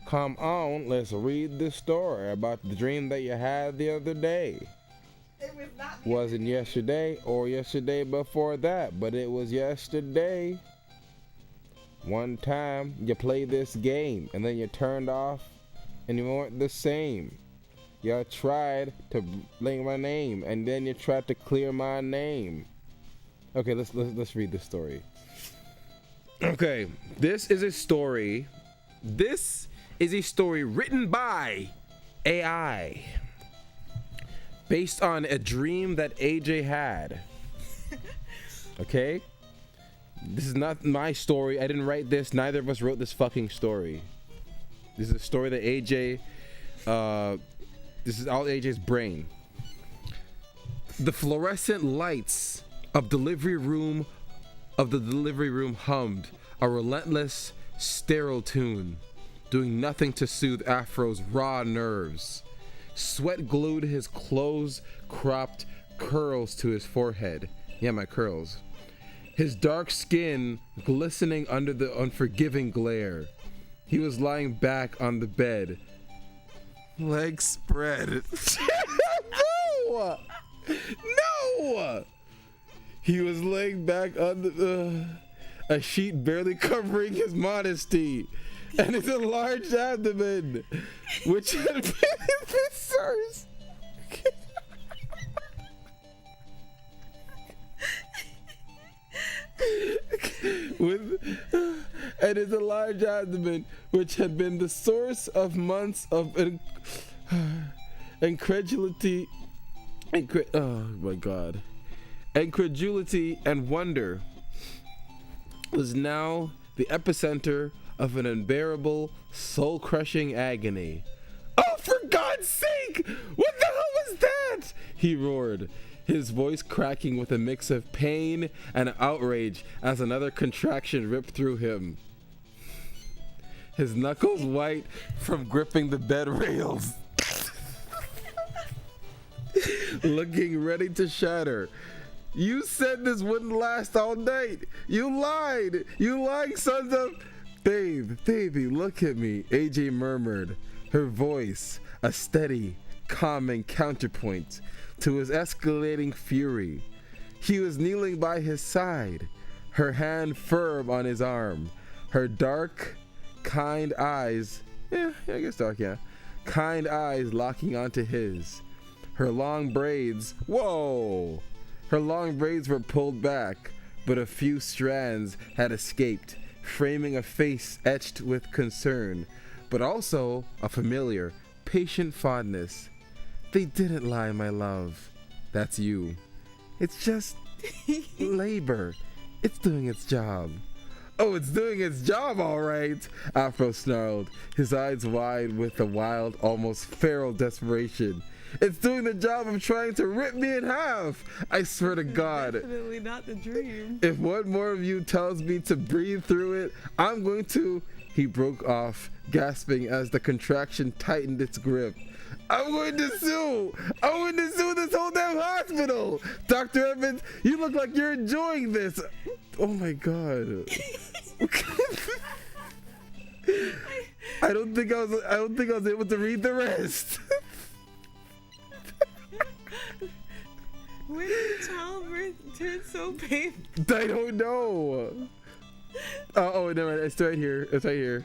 Come on, let's read the story about the dream that you had the other day. It was not. Wasn't yesterday or yesterday before that, but it was yesterday. One time you played this game and then you turned off and you weren't the same. You tried to blink my name and then you tried to clear my name. Okay, let's read this story. Okay, this is a story. This is a story written by AI, based on a dream that AJ had. Okay? This is not my story. I didn't write this. Neither of us wrote this fucking story. This is a story that AJ, this is all AJ's brain. The fluorescent lights of the delivery room hummed a relentless, sterile tune, doing nothing to soothe Afro's raw nerves. Sweat glued his close-cropped curls to his forehead. Yeah, my curls. His dark skin glistening under the unforgiving glare. He was lying back on the bed, legs spread. No! No! He was laying back on a sheet barely covering his modesty and his enlarged abdomen, which had been his source. And his enlarged abdomen, which had been the source of months of incredulity. Oh my God. Incredulity and wonder, was now the epicenter of an unbearable, soul-crushing agony. Oh, for God's sake! What the hell was that? He roared, his voice cracking with a mix of pain and outrage as another contraction ripped through him. His knuckles white from gripping the bed rails, looking ready to shatter. You said this wouldn't last all night. You lied. You lying sons of... Baby, look at me, AJ murmured, her voice a steady, calming counterpoint to his escalating fury. He was kneeling by his side, her hand firm on his arm, her dark, kind eyes... kind eyes locking onto his. Her long braids... Whoa! Her long braids were pulled back, but a few strands had escaped, framing a face etched with concern, but also a familiar, patient fondness. They didn't lie, my love. That's you. It's just labor. It's doing its job. Oh, it's doing its job all right, Afro snarled, his eyes wide with a wild, almost feral desperation. It's doing the job of trying to rip me in half. I swear to God. Definitely not the dream. If one more of you tells me to breathe through it, I'm going to... He broke off, gasping as the contraction tightened its grip. I'm going to sue! I'm going to sue this whole damn hospital! Dr. Evans, you look like you're enjoying this! Oh my God. I don't think I was able to read the rest. When did childbirth turn so painful? I don't know. Oh, never mind. It's right here. It's right here.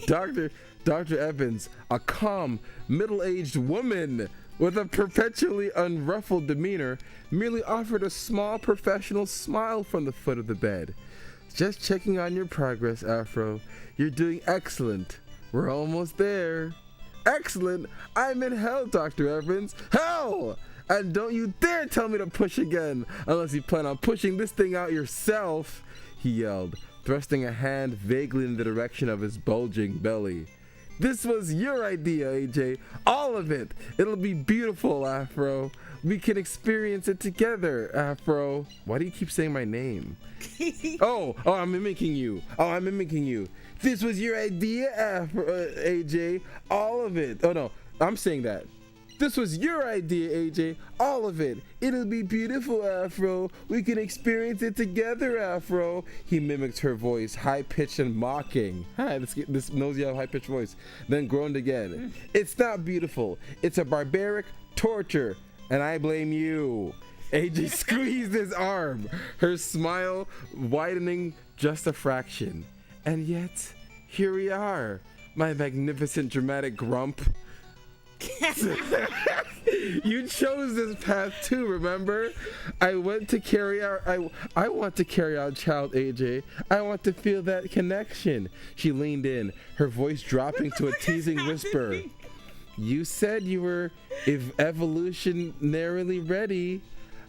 Dr. Evans, a calm, middle-aged woman with a perpetually unruffled demeanor, merely offered a small professional smile from the foot of the bed. Just checking on your progress, Afro. You're doing excellent. We're almost there. Excellent? I'm in hell, Dr. Evans. Hell! And don't you dare tell me to push again, unless you plan on pushing this thing out yourself, he yelled, thrusting a hand vaguely in the direction of his bulging belly. This was your idea, AJ. All of it. It'll be beautiful, Afro. We can experience it together, Afro. Why do you keep saying my name? Oh, I'm mimicking you. This was your idea, Afro, AJ. All of it. Oh, no. I'm saying that. This was your idea, AJ. All of it. It'll be beautiful, Afro. We can experience it together, Afro. He mimicked her voice, high-pitched and mocking. Hi, this nosy high-pitched voice. Then groaned again. It's not beautiful. It's a barbaric torture. And I blame you. AJ squeezed his arm, her smile widening just a fraction. And yet, here we are, my magnificent dramatic grump. You chose this path too, remember? I want to carry out child, AJ. I want to feel that connection. She leaned in, her voice dropping to a teasing whisper. You said you were evolutionarily ready.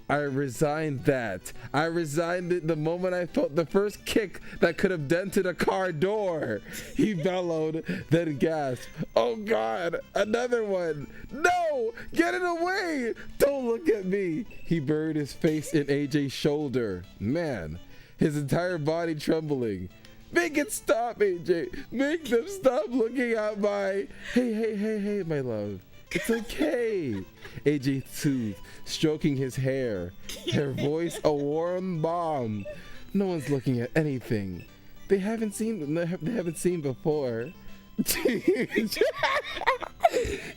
I resigned that. I resigned it the moment I felt the first kick that could have dented a car door. He bellowed, then gasped. Oh God, another one. No, get it away. Don't look at me. He buried his face in AJ's shoulder. Man, his entire body trembling. Make it stop, AJ. Make them stop looking at my... Hey, my love. It's okay. AJ soothed, stroking his hair, her voice a warm balm. No one's looking at anything. They haven't seen before.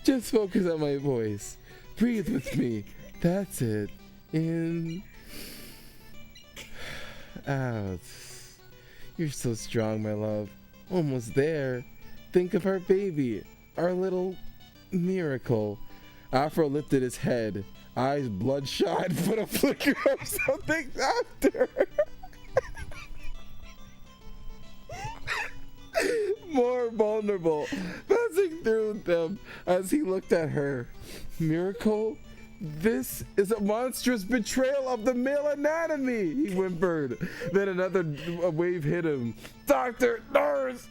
Just focus on my voice. Breathe with me. That's it. In. Out. You're so strong, my love. Almost there. Think of our baby. Our little miracle. Afro lifted his head, eyes bloodshot, but a flicker of something after. More vulnerable, passing through them as he looked at her. Miracle? This is a monstrous betrayal of the male anatomy, he whimpered. Then another wave hit him. Doctor, nurse,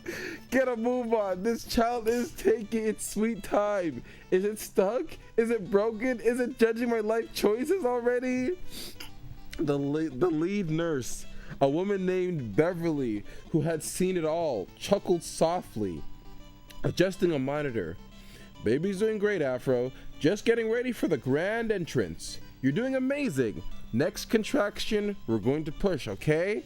get a move on. This child is taking its sweet time. Is it stuck? Is it broken? Is it judging my life choices already? The lead nurse, a woman named Beverly, who had seen it all, chuckled softly, adjusting a monitor. Baby's doing great, Afro. Just getting ready for the grand entrance. You're doing amazing. Next contraction, we're going to push, okay?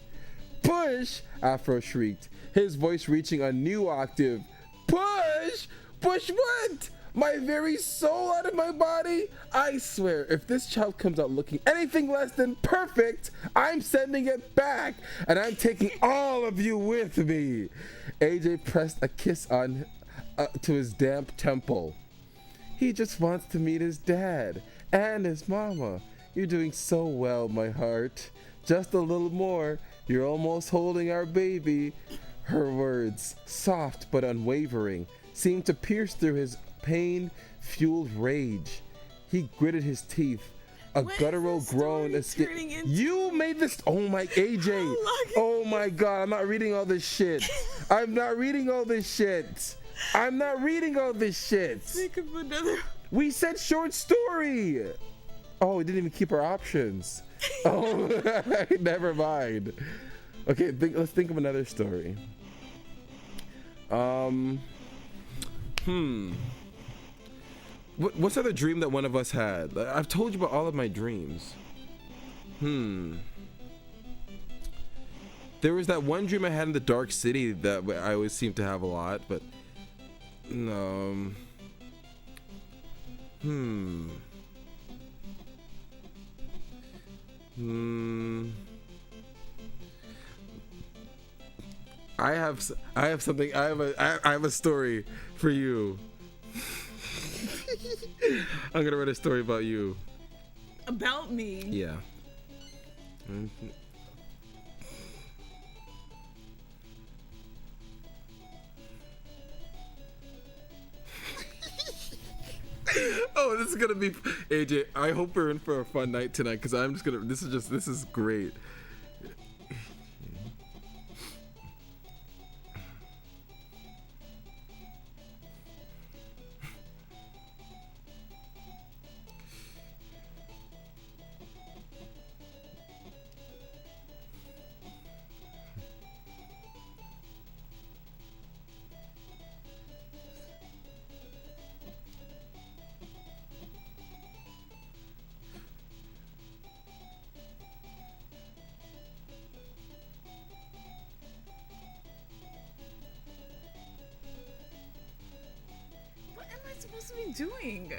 Push! Afro shrieked, his voice reaching a new octave. Push! Push what? My very soul out of my body? I swear, if this child comes out looking anything less than perfect, I'm sending it back, and I'm taking all of you with me. AJ pressed a kiss on to his damp temple. He just wants to meet his dad and his mama. You're doing so well, my heart. Just a little more. You're almost holding our baby. Her words, soft but unwavering, seemed to pierce through his pain-fueled rage. He gritted his teeth, A What is guttural this groan story escape. turning into? You made this. Oh my, AJ. How long Oh my God, I'm not reading all this shit. I'm not reading all this shit. I'm not reading all this shit. Think of another. We said short story. Oh, we didn't even keep our options. Oh, never mind. Okay, let's think of another story. What's other dream that one of us had? I've told you about all of my dreams. There was that one dream I had in the dark city that I always seem to have a lot, but I have something. I have a story for you. I'm gonna write a story about you. About me. Yeah. Oh, this is gonna be AJ. I hope we're in for a fun night tonight because I'm just gonna. This is great. What am I supposed to be doing?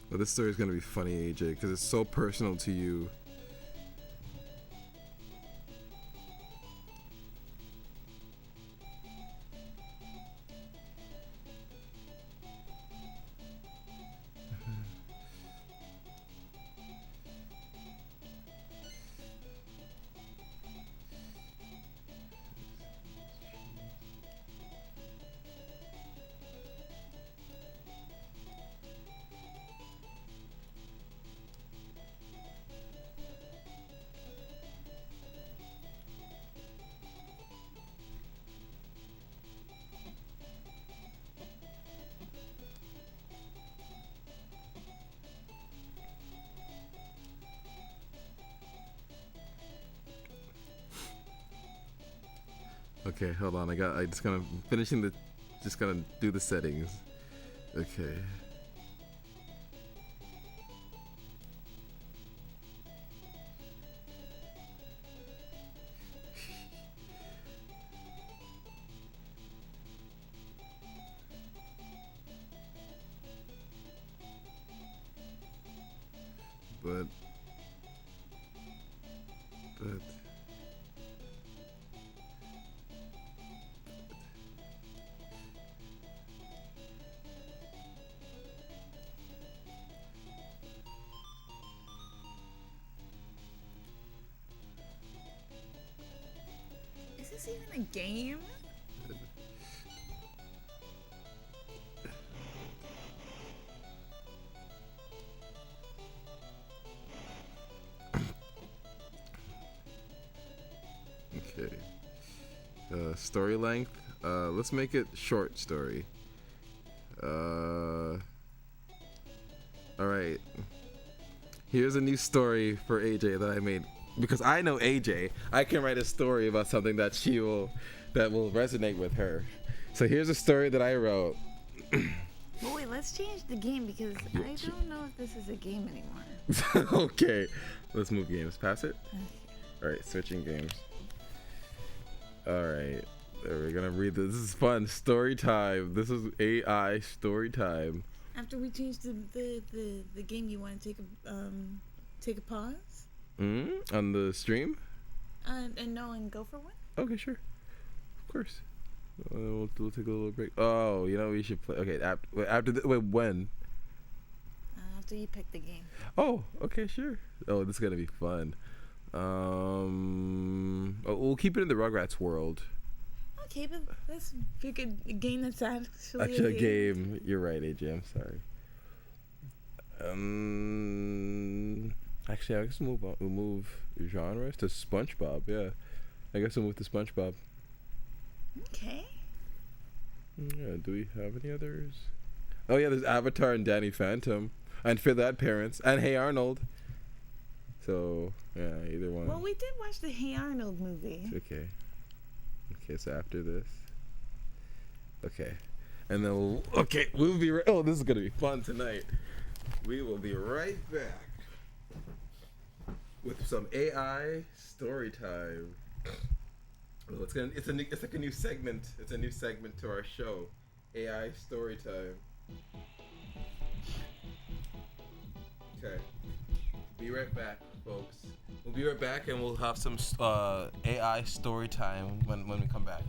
Well, this story is gonna be funny, AJ, because it's so personal to you. Okay, hold on. I just gonna just gonna do the settings. Okay. But Is this even a game? okay. Story length. Let's make it short story. All right. Here's a new story for AJ that I made because I know AJ. I can write a story about something that that will resonate with her. So here's a story that I wrote. Well, wait, let's change the game because I don't know if this is a game anymore. Okay, let's move games. Pass it. All right, switching games. All right, we're gonna read this. This is fun. Story time. This is AI story time. After we change the game, you want to take a pause? On the stream? And go for one? Okay, sure. Of course. We'll take a little break. Oh, we should play. Okay, when? After you pick the game. Oh, okay, sure. Oh, this is gonna be fun. We'll keep it in the Rugrats world. Okay, but let's pick a game that's actually a game. You're right, AJ. I'm sorry. Actually, I guess we'll move genres to SpongeBob. Yeah, I guess we'll move to SpongeBob. Okay. Yeah. Do we have any others? Oh yeah, there's Avatar and Danny Phantom, and for that parents and Hey Arnold. So yeah, either one. Well, we did watch the Hey Arnold movie. Okay. Okay, so after this. Okay. And then we'll be oh, this is gonna be fun tonight. We will be right back with some AI story time. Oh, it's like a new segment. It's a new segment to our show. AI story time. Okay. Be right back, folks. We'll be right back and we'll have some AI story time when we come back.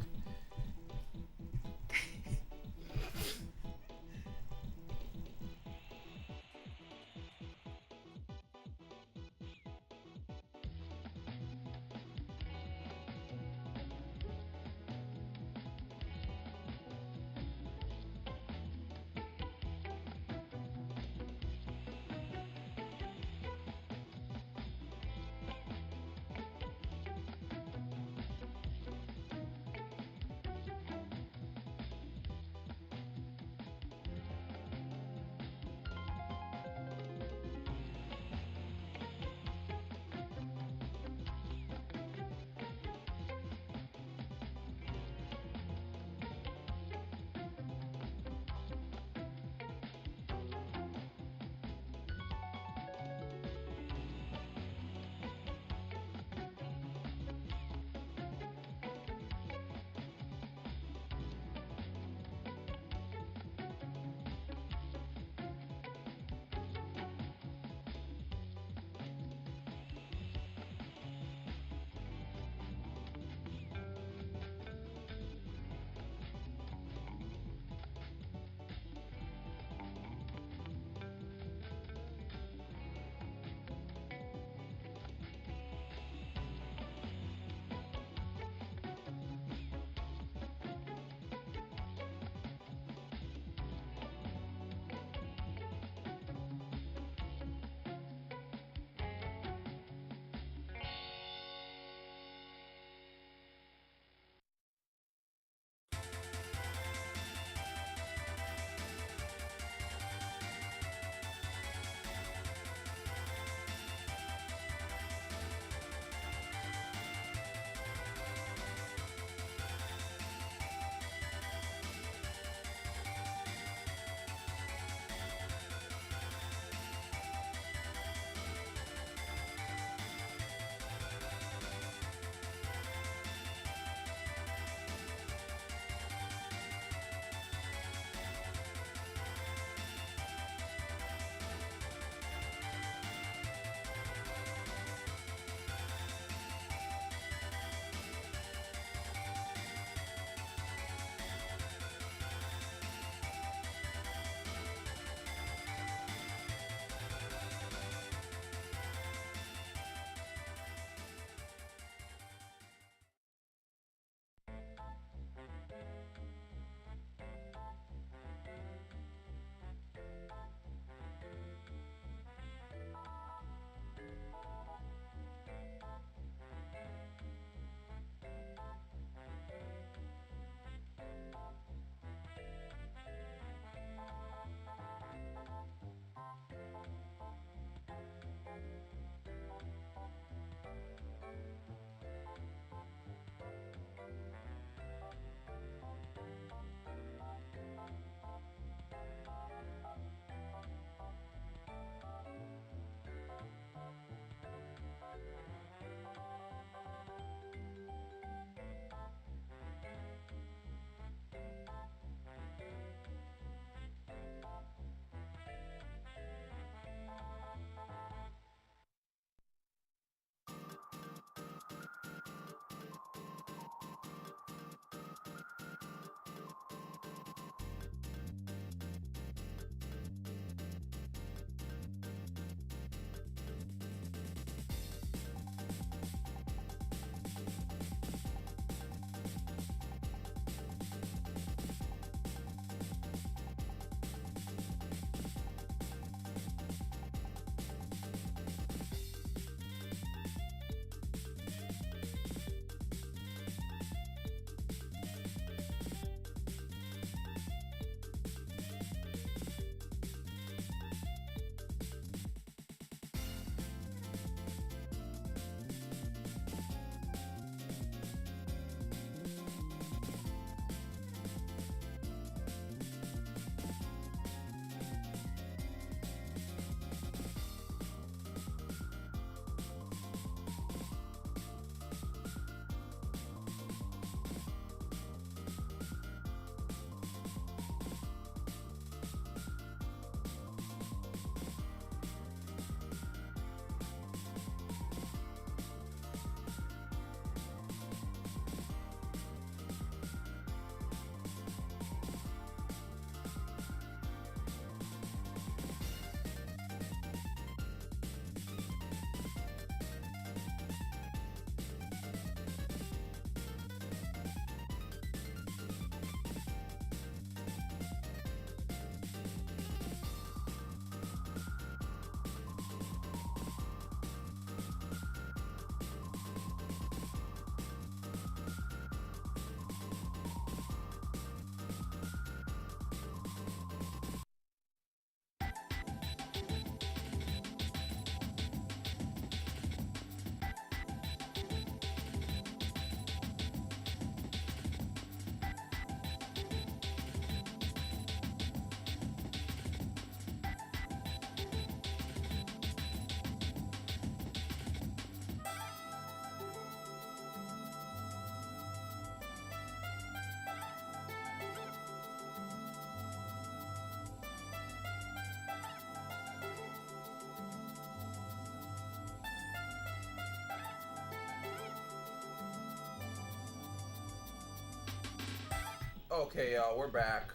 Okay, y'all, we're back.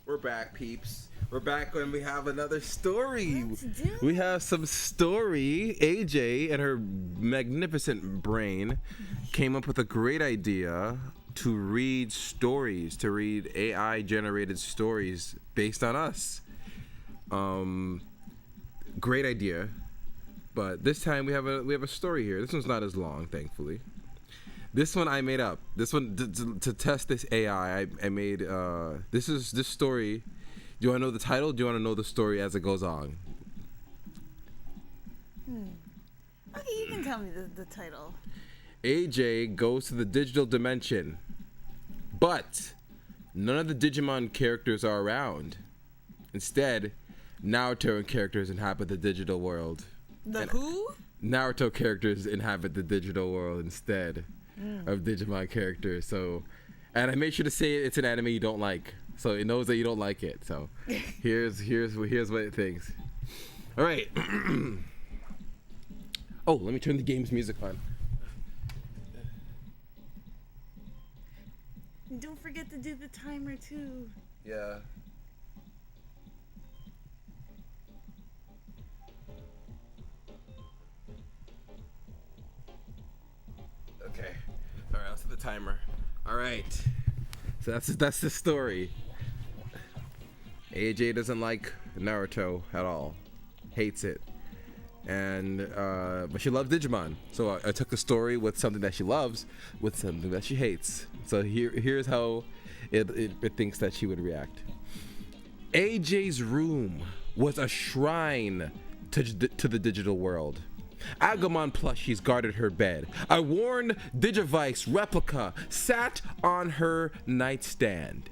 We're back, peeps. We're back when we have another story. Let's do We have some story. AJ and her magnificent brain came up with a great idea to read stories, to read AI-generated stories based on us. Great idea. But this time we have a story here. This one's not as long, thankfully. This one I made up. This one to test this AI. I made this story. Do you want to know the title? Do you want to know the story as it goes on? Okay, you can tell me the title. AJ goes to the digital dimension, but none of the Digimon characters are around. Instead, Naruto characters inhabit the digital world. The who? Naruto characters inhabit the digital world instead of Digimon characters. So, and I made sure to say it's an anime you don't like, so it knows that you don't like it. So, here's what it thinks. All right. Oh, let me turn the game's music on. Don't forget to do the timer too. Yeah. Okay. All right, let's set the timer. All right. So that's the story. AJ doesn't like Naruto at all. Hates it. And but she loves Digimon. So I took the story with something that she loves with something that she hates. So here's how it thinks that she would react. AJ's room was a shrine to the digital world. Agumon plushies guarded her bed. A worn Digivice replica sat on her nightstand.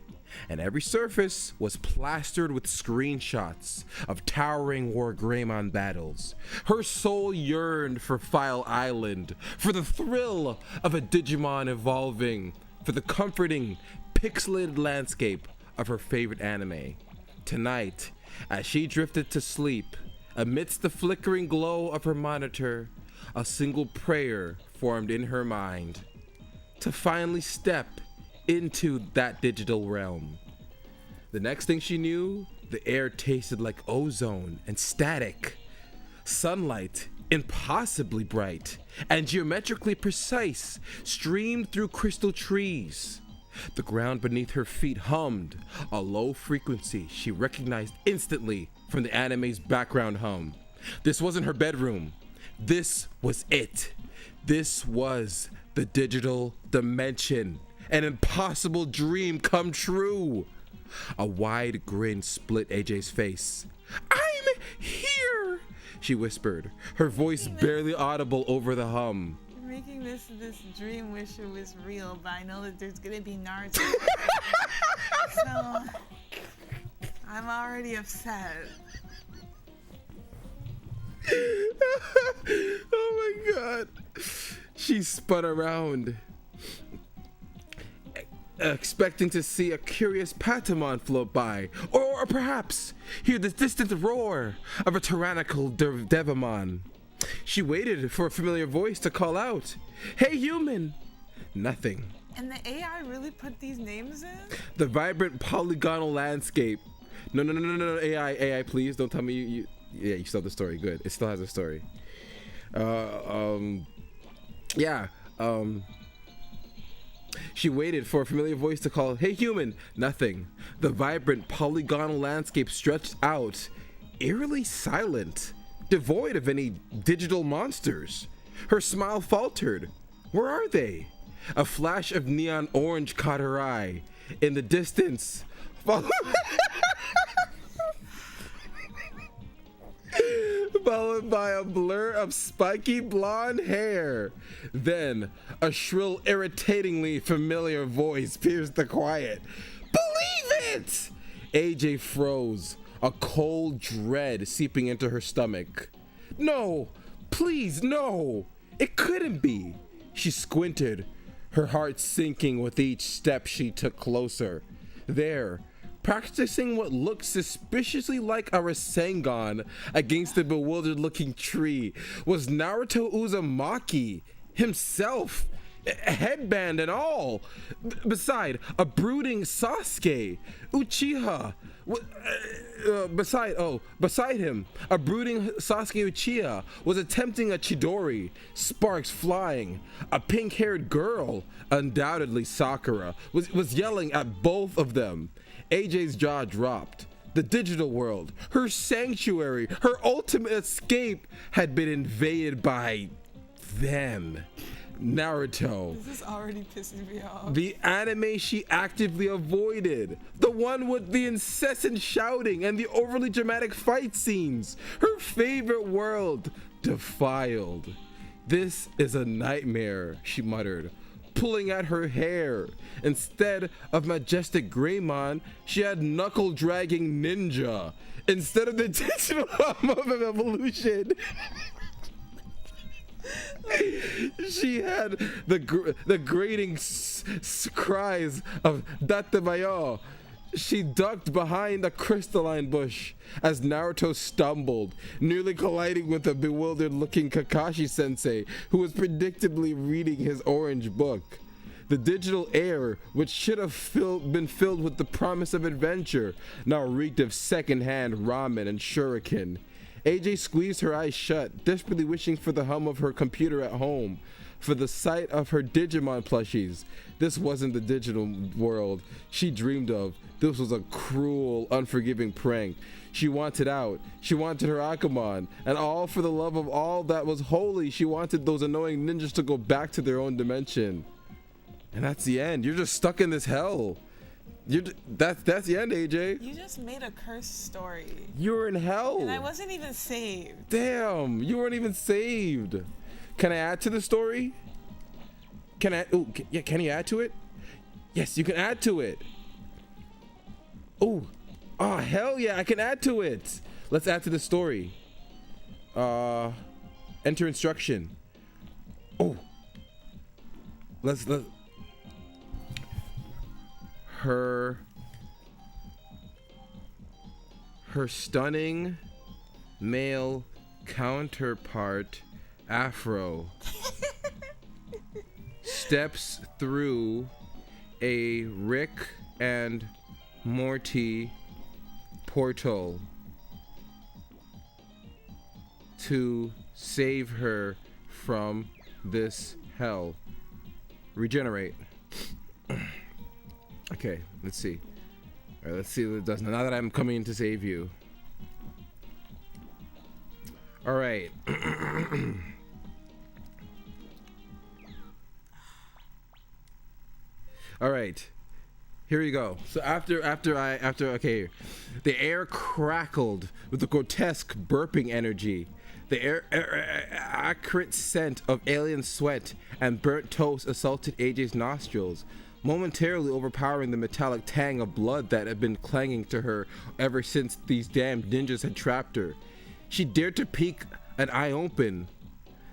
And every surface was plastered with screenshots of towering War Greymon battles. Her soul yearned for File Island, for the thrill of a Digimon evolving, for the comforting, pixelated landscape of her favorite anime. Tonight, as she drifted to sleep, amidst the flickering glow of her monitor, a single prayer formed in her mind: to finally step into that digital realm. The next thing she knew, the air tasted like ozone and static. Sunlight, impossibly bright and geometrically precise, streamed through crystal trees. The ground beneath her feet hummed, a low frequency she recognized instantly from the anime's background hum. This wasn't her bedroom. This was it. This was the digital dimension. An impossible dream come true. A wide grin split AJ's face. "I'm here," she whispered, her voice barely audible over the hum. You're making this dream wish it was real, but I know that there's gonna be Naruto. So I'm already upset. Oh my god. She spun around, expecting to see a curious Patamon float by, or perhaps hear the distant roar of a tyrannical Devamon. She waited for a familiar voice to call out, "Hey human!" Nothing. And the AI really put these names in? The vibrant polygonal landscape. No, AI, please don't tell me you you still have the story. Good, it still has a story. She waited for a familiar voice to call, "Hey human!" Nothing. The vibrant polygonal landscape stretched out, eerily silent, devoid of any digital monsters. Her smile faltered. Where are they? A flash of neon orange caught her eye. In the distance, followed by a blur of spiky blonde hair. Then a shrill, irritatingly familiar voice pierced the quiet. "Believe it!" AJ froze, a cold dread seeping into her stomach. "No, please, no! It couldn't be!" She squinted, her heart sinking with each step she took closer. There, practicing what looked suspiciously like a Rasengan against a bewildered-looking tree, was Naruto Uzumaki himself, headband and all. Beside a brooding Sasuke, Uchiha. Beside him, a brooding Sasuke Uchiha was attempting a Chidori, sparks flying. A pink-haired girl, undoubtedly Sakura, was yelling at both of them. AJ's jaw dropped. The digital world, her sanctuary, her ultimate escape, had been invaded by them. Naruto. This is already pissing me off. The anime she actively avoided. The one with the incessant shouting and the overly dramatic fight scenes. Her favorite world, defiled. This is a nightmare, she muttered, pulling at her hair. Instead of majestic Greymon, she had knuckle-dragging ninja. Instead of the digital form of evolution, she had the grating cries of Datemayo. She ducked behind a crystalline bush as Naruto stumbled, nearly colliding with a bewildered-looking Kakashi-sensei who was predictably reading his orange book. The digital air, which should have been filled with the promise of adventure, now reeked of second-hand ramen and shuriken. AJ squeezed her eyes shut, desperately wishing for the hum of her computer at home, for the sight of her Digimon plushies. This wasn't the digital world she dreamed of. This was a cruel, unforgiving prank. She wanted out. She wanted her Akamon, and all for the love of all that was holy. She wanted those annoying ninjas to go back to their own dimension. And that's the end. You're just stuck in this hell. That's the end, AJ. You just made a cursed story. You're in hell. And I wasn't even saved. Damn, you weren't even saved. Can I add to the story? Can you add to it? Yes, you can add to it. Oh, hell yeah, I can add to it. Let's add to the story. Enter instruction. Oh, let's her stunning male counterpart, Afro, steps through a Rick and Morty portal to save her from this hell. Regenerate. Okay, let's see. All right, let's see what it does now that I'm coming in to save you. All right. All right. Here we go. So after okay, the air crackled with the grotesque burping energy. The acrid scent of alien sweat and burnt toast assaulted AJ's nostrils, momentarily overpowering the metallic tang of blood that had been clanging to her ever since these damned ninjas had trapped her. She dared to peek an eye open.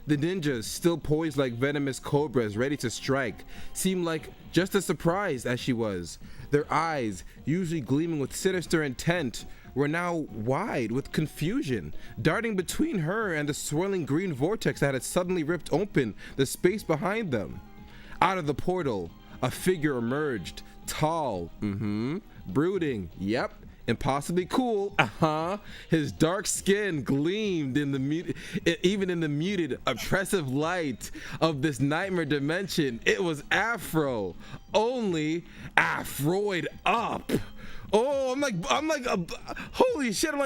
The ninjas, still poised like venomous cobras ready to strike, seemed like just as surprised as she was. Their eyes, usually gleaming with sinister intent, were now wide with confusion, darting between her and the swirling green vortex that had suddenly ripped open the space behind them. Out of the portal, a figure emerged, tall, brooding, yep, impossibly cool, His dark skin gleamed in the muted, oppressive light of this nightmare dimension. It was Afro, only Afroid up. Oh, I'm like, holy shit! I'm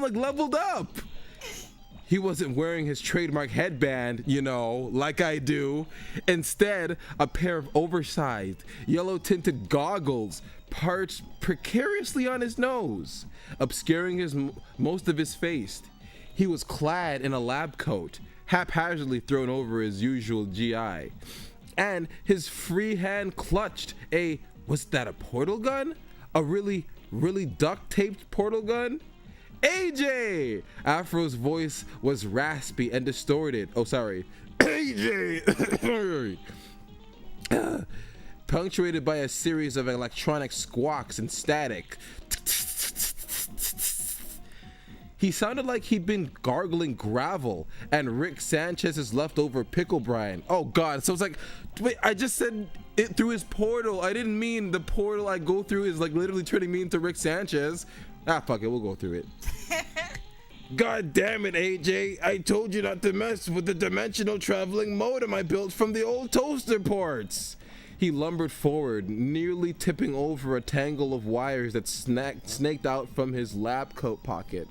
like leveled up. He wasn't wearing his trademark headband, like I do. Instead, a pair of oversized, yellow-tinted goggles perched precariously on his nose, obscuring most of his face. He was clad in a lab coat, haphazardly thrown over his usual GI, and his free hand clutched was that a portal gun? A really, really duct-taped portal gun? AJ! Afro's voice was raspy and distorted. Oh, sorry. AJ! Punctuated by a series of electronic squawks and static. He sounded like he'd been gargling gravel and Rick Sanchez's leftover pickle brine. Oh God! So it's like, wait, I just said it through his portal. I didn't mean the portal I go through is like literally turning me into Rick Sanchez. Ah, fuck it, we'll go through it. God damn it, AJ! I told you not to mess with the dimensional traveling modem I built from the old toaster ports. He lumbered forward, nearly tipping over a tangle of wires that snaked out from his lab coat pocket.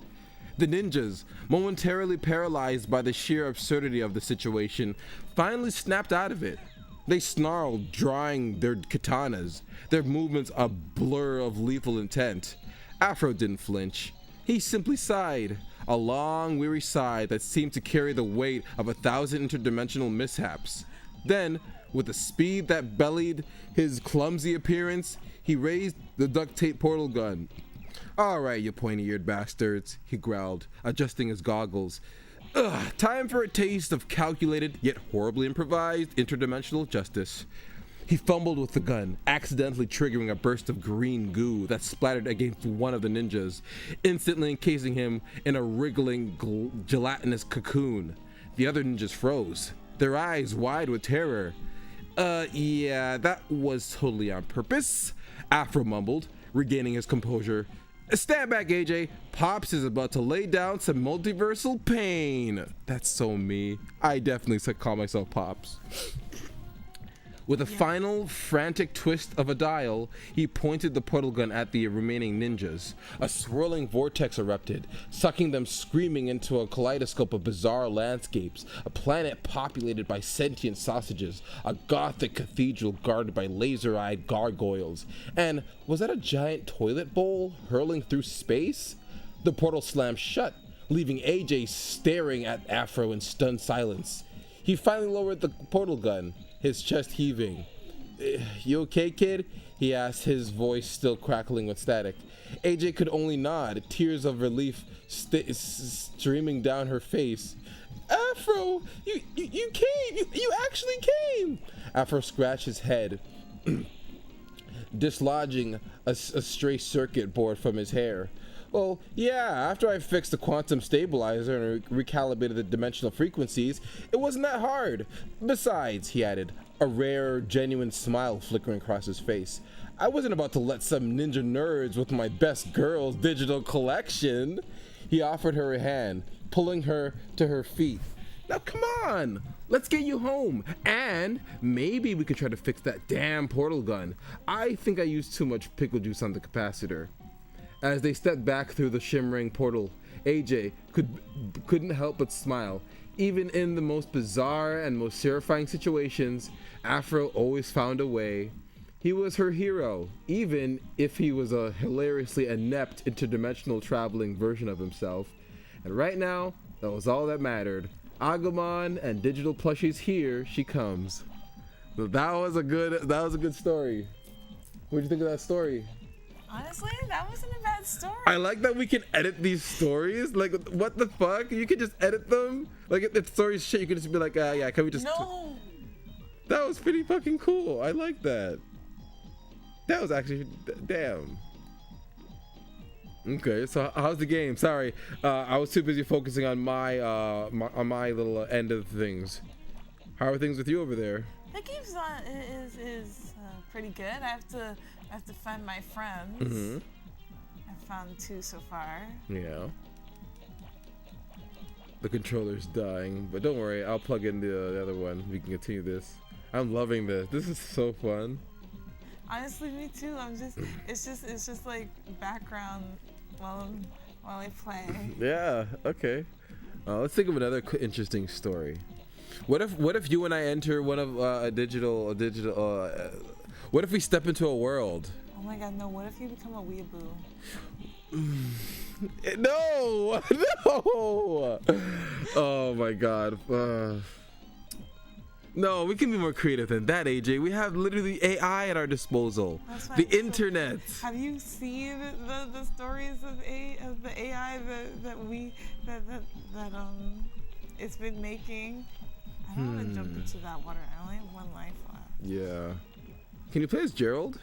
The ninjas, momentarily paralyzed by the sheer absurdity of the situation, finally snapped out of it. They snarled, drawing their katanas, their movements a blur of lethal intent. Afro didn't flinch. He simply sighed, a long, weary sigh that seemed to carry the weight of 1,000 interdimensional mishaps. Then, with a speed that belied his clumsy appearance, he raised the duct tape portal gun. "All right, you pointy-eared bastards," he growled, adjusting his goggles. Time for a taste of calculated, yet horribly improvised, interdimensional justice." He fumbled with the gun, accidentally triggering a burst of green goo that splattered against one of the ninjas, instantly encasing him in a wriggling, gelatinous cocoon. The other ninjas froze, their eyes wide with terror. Yeah, that was totally on purpose," Afro mumbled, regaining his composure. "Stand back, AJ. Pops is about to lay down some multiversal pain." That's so me. I definitely call myself Pops. With a final frantic twist of a dial, he pointed the portal gun at the remaining ninjas. A swirling vortex erupted, sucking them screaming into a kaleidoscope of bizarre landscapes, a planet populated by sentient sausages, a gothic cathedral guarded by laser-eyed gargoyles, and was that a giant toilet bowl hurling through space? The portal slammed shut, leaving AJ staring at Afro in stunned silence. He finally lowered the portal gun, his chest heaving. "You okay, kid?" he asked, his voice still crackling with static. AJ could only nod, tears of relief streaming down her face. "Afro, you came! You actually came!" Afro scratched his head, dislodging a stray circuit board from his hair. "Well, yeah, after I fixed the quantum stabilizer and recalibrated the dimensional frequencies, it wasn't that hard. Besides," he added, a rare, genuine smile flickering across his face, "I wasn't about to let some ninja nerds with my best girl's digital collection." He offered her a hand, pulling her to her feet. "Now come on, let's get you home, and maybe we could try to fix that damn portal gun. I think I used too much pickle juice on the capacitor." As they stepped back through the shimmering portal, AJ couldn't help but smile. Even in the most bizarre and most terrifying situations, Afro always found a way. He was her hero, even if he was a hilariously inept interdimensional traveling version of himself. And right now, that was all that mattered. Agumon and digital plushies, here she comes. So that was a good story. What did you think of that story? Honestly, that wasn't a bad story. I like that we can edit these stories. Like, what the fuck? You can just edit them. Like, if the story's shit, you can just be like, yeah, can we just... No. That was pretty fucking cool. I like that. That was actually... Damn. Okay, so how's the game? Sorry, I was too busy focusing on my my little end of things. How are things with you over there? The game's is pretty good. I have to find my friends. Mm-hmm. I've found 2 so far. Yeah. The controller's dying, but don't worry, I'll plug in the other one. We can continue this. I'm loving this. This is so fun. Honestly, me too. It's just like background while I play. Yeah. Okay. Let's think of another interesting story. What if you and I enter one of a digital? What if we step into a world? Oh my God, no! What if you become a weeaboo? No, no. Oh my God. No, we can be more creative than that, AJ. We have literally AI at our disposal. The internet. Have you seen the stories of the AI that it's been making? I don't want to jump into that water. I only have 1 life left. Yeah. Can you play as Gerald?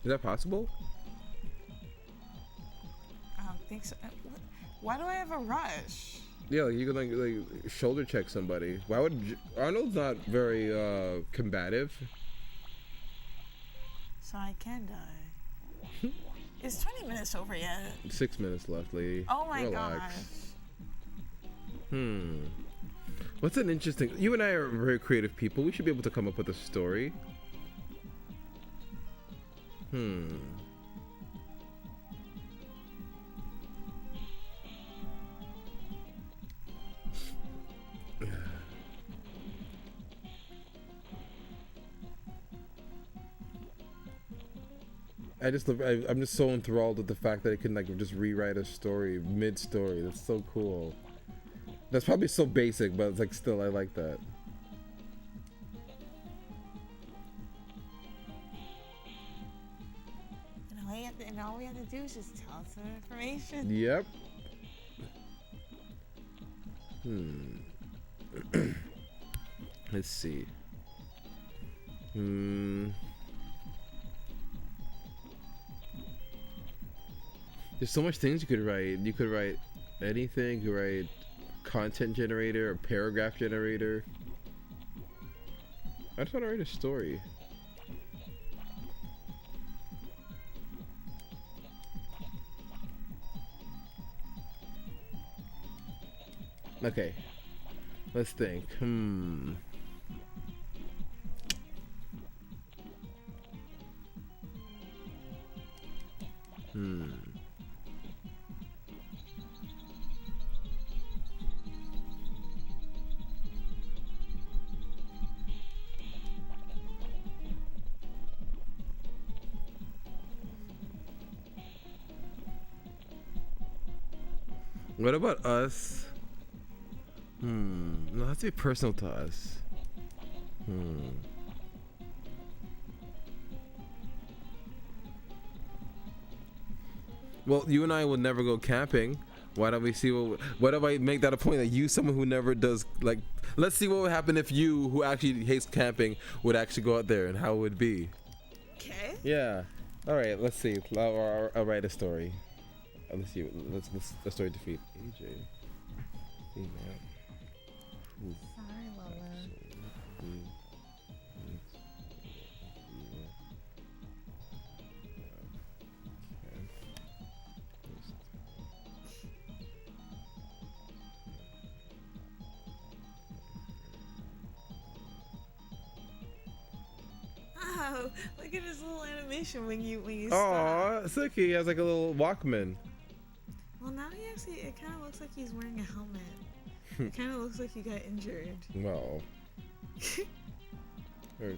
Is that possible? I don't think so. Why do I have a rush? Yeah, like you can like shoulder check somebody. Why would Arnold's not very combative? So I can die. Is 20 minutes over yet? 6 minutes left, lady. Oh my Relax. gosh. What's an interesting? You and I are very creative people. We should be able to come up with a story. I'm just so enthralled with the fact that it can like just rewrite a story mid-story. That's so cool. That's probably so basic, but it's like still I like that. And all we have to do is just tell us some information. Yep. Let's see. There's so much things you could write. You could write anything. You could write content generator or paragraph generator. I just want to write a story. Okay, let's think. What about us? No, that's be personal to us. Well, you and I will never go camping. Why don't we see what if I make that a point that you, someone who never does, like, let's see what would happen if you, who actually hates camping, would actually go out there and how it would be. Okay. Yeah. All right. Let's see. I'll write a story. Let's see. Let's the story defeat AJ. Female. Sorry, Lola. Oh, look at his little animation when you stop. Aw, it's okay. He has like a little Walkman. Well, now he actually, it kind of looks like he's wearing a helmet. It kind of looks like he got injured. Well. Or-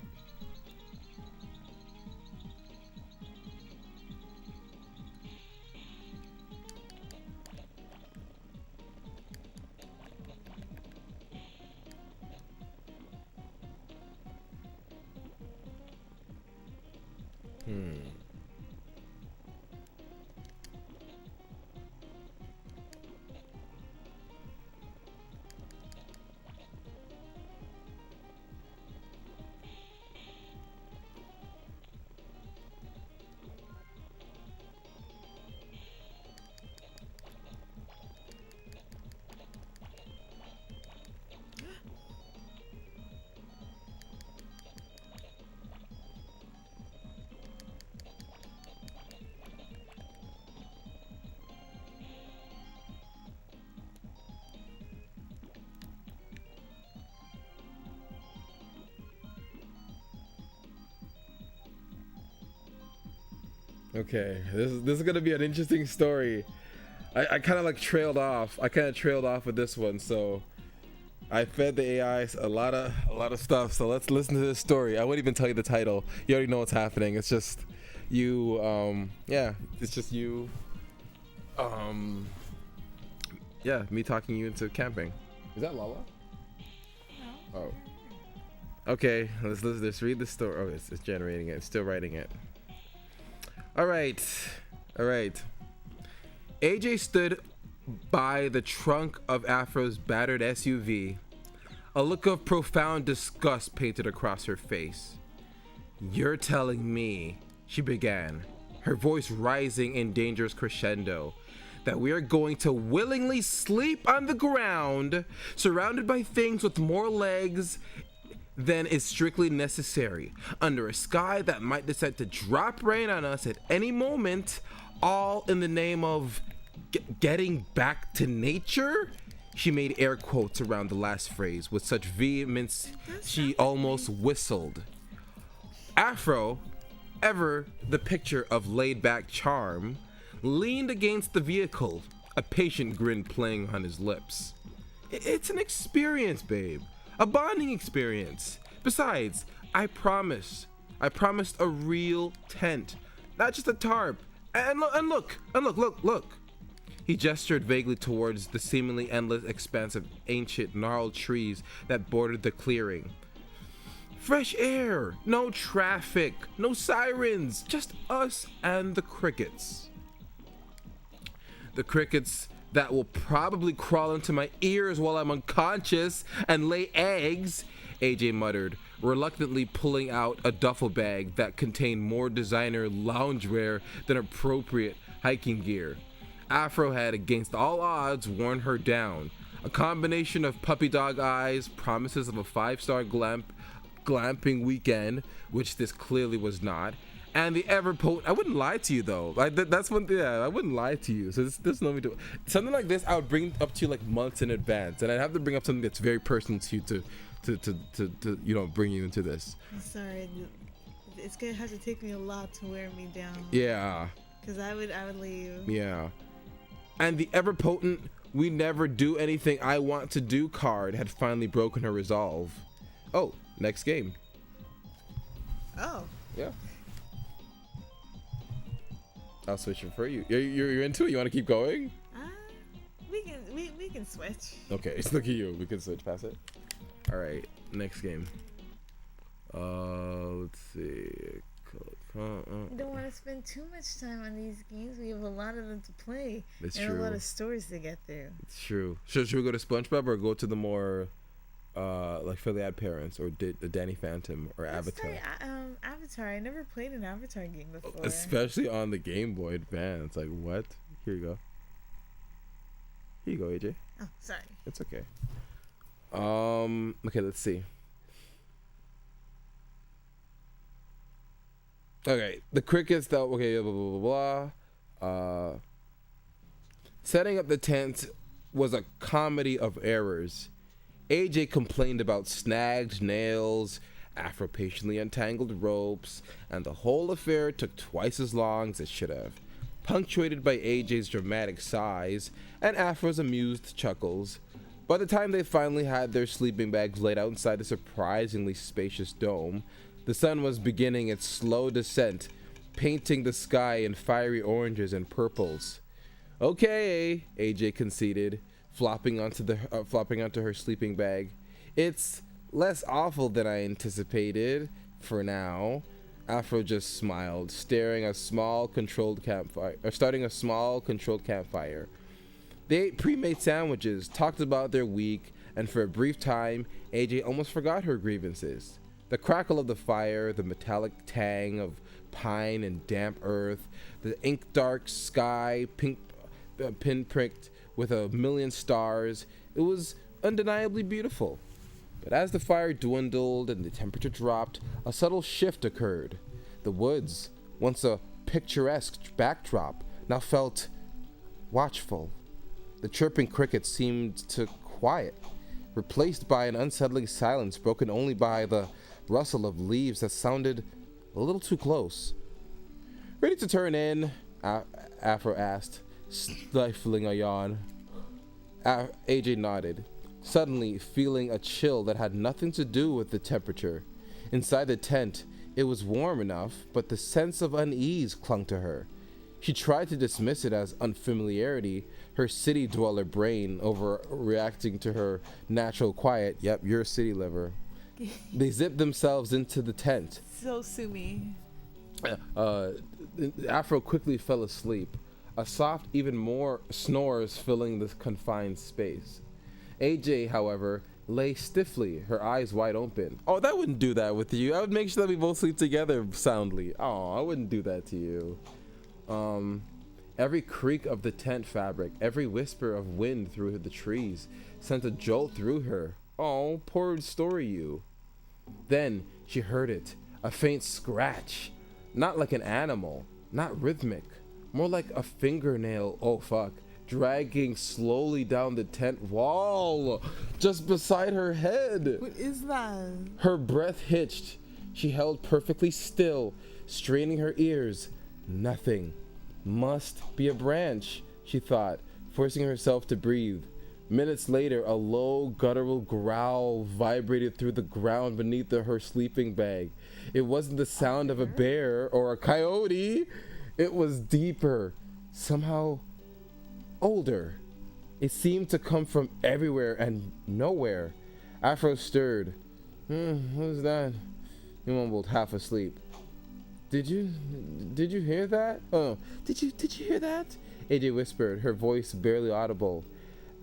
Okay, this is gonna be an interesting story. I kind of like trailed off. I kind of trailed off with this one, so I fed the AI a lot of stuff. So let's listen to this story. I wouldn't even tell you the title. You already know what's happening. It's just you. Yeah, it's just you. Yeah, me talking you into camping. Is that Lala? No. Oh. Okay, let's read the story. Oh, it's generating it. It's still writing it. All right. AJ stood by the trunk of Afro's battered SUV. A look of profound disgust painted across her face. "You're telling me," she began, her voice rising in dangerous crescendo, that we are going to willingly sleep on the ground, surrounded by things with more legs than is strictly necessary, under a sky that might decide to drop rain on us at any moment, all in the name of getting back to nature? She made air quotes around the last phrase with such vehemence she almost whistled. Afro, ever the picture of laid-back charm, leaned against the vehicle, a patient grin playing on his lips. It's an experience, babe. A bonding experience. Besides, I promised a real tent, not just a tarp. And look. He gestured vaguely towards the seemingly endless expanse of ancient gnarled trees that bordered the clearing. Fresh air, no traffic, no sirens, just us and the crickets. The crickets that will probably crawl into my ears while I'm unconscious and lay eggs, AJ muttered, reluctantly pulling out a duffel bag that contained more designer loungewear than appropriate hiking gear. Afro had, against all odds, worn her down. A combination of puppy dog eyes, promises of a 5-star glamping weekend, which this clearly was not, and the ever potent. I wouldn't lie to you though. That's one thing. Yeah, I wouldn't lie to you. So this no me do something like this. I would bring up to you like months in advance, and I'd have to bring up something that's very personal to you to bring you into this. I'm sorry. It's gonna have to take me a lot to wear me down. Yeah. Because I would leave. Yeah. And the ever potent "we never do anything I want to do" card had finally broken her resolve. Oh, next game. Oh. Yeah. I'll switch it for you. You're into it? You want to keep going? We can switch. Okay, so look at you. We can switch past it. All right, next game. Let's see. I don't want to spend too much time on these games. We have a lot of them to play. That's and true. A lot of stories to get through. It's true. Should we go to SpongeBob or go to the more like Fairly Odd Parents or the Danny Phantom or Avatar? Avatar. I never played an Avatar game before. Especially on the Game Boy Advance. Like what? Here you go. Here you go, AJ. Oh, sorry. It's okay. Okay, let's see. Okay, the crickets though. Okay, blah blah blah blah. Setting up the tent was a comedy of errors. AJ complained about snagged nails, Afro patiently untangled ropes, and the whole affair took twice as long as it should have, punctuated by AJ's dramatic sighs and Afro's amused chuckles. By the time they finally had their sleeping bags laid out inside the surprisingly spacious dome, the sun was beginning its slow descent, painting the sky in fiery oranges and purples. Okay, AJ conceded, flopping onto her sleeping bag. It's less awful than I anticipated, for now. Afro just smiled, starting a small controlled campfire. They ate pre-made sandwiches, talked about their week, and for a brief time, AJ almost forgot her grievances. The crackle of the fire, the metallic tang of pine and damp earth, the ink-dark sky pinpricked with a million stars, it was undeniably beautiful. But as the fire dwindled and the temperature dropped, a subtle shift occurred. The woods, once a picturesque backdrop, now felt watchful. The chirping crickets seemed to quiet, replaced by an unsettling silence broken only by the rustle of leaves that sounded a little too close. Ready to turn in? Afro asked, stifling a yawn. AJ nodded, suddenly feeling a chill that had nothing to do with the temperature. Inside the tent, it was warm enough, but the sense of unease clung to her. She tried to dismiss it as unfamiliarity, her city dweller brain overreacting to her natural quiet. Yep, you're a city liver. They zipped themselves into the tent. So sue me. Afro quickly fell asleep, a soft, even more snores filling the confined space. AJ, however, lay stiffly, her eyes wide open. Oh, that wouldn't do that with you. I would make sure that we both sleep together soundly. Oh, I wouldn't do that to you. Every creak of the tent fabric, every whisper of wind through the trees sent a jolt through her. Oh, poor story you. Then she heard it, a faint scratch. Not like an animal, not rhythmic, more like a fingernail, oh fuck, dragging slowly down the tent wall, just beside her head. What is that? Her breath hitched. She held perfectly still, straining her ears. Nothing. Must be a branch, she thought, forcing herself to breathe. Minutes later, a low, guttural growl vibrated through the ground beneath her sleeping bag. It wasn't the sound of a bear or a coyote. It was deeper, somehow older. It seemed to come from everywhere and nowhere. Afro stirred. What was that? He mumbled, half asleep. Did you hear that? Oh, did you hear that? AJ whispered, her voice barely audible.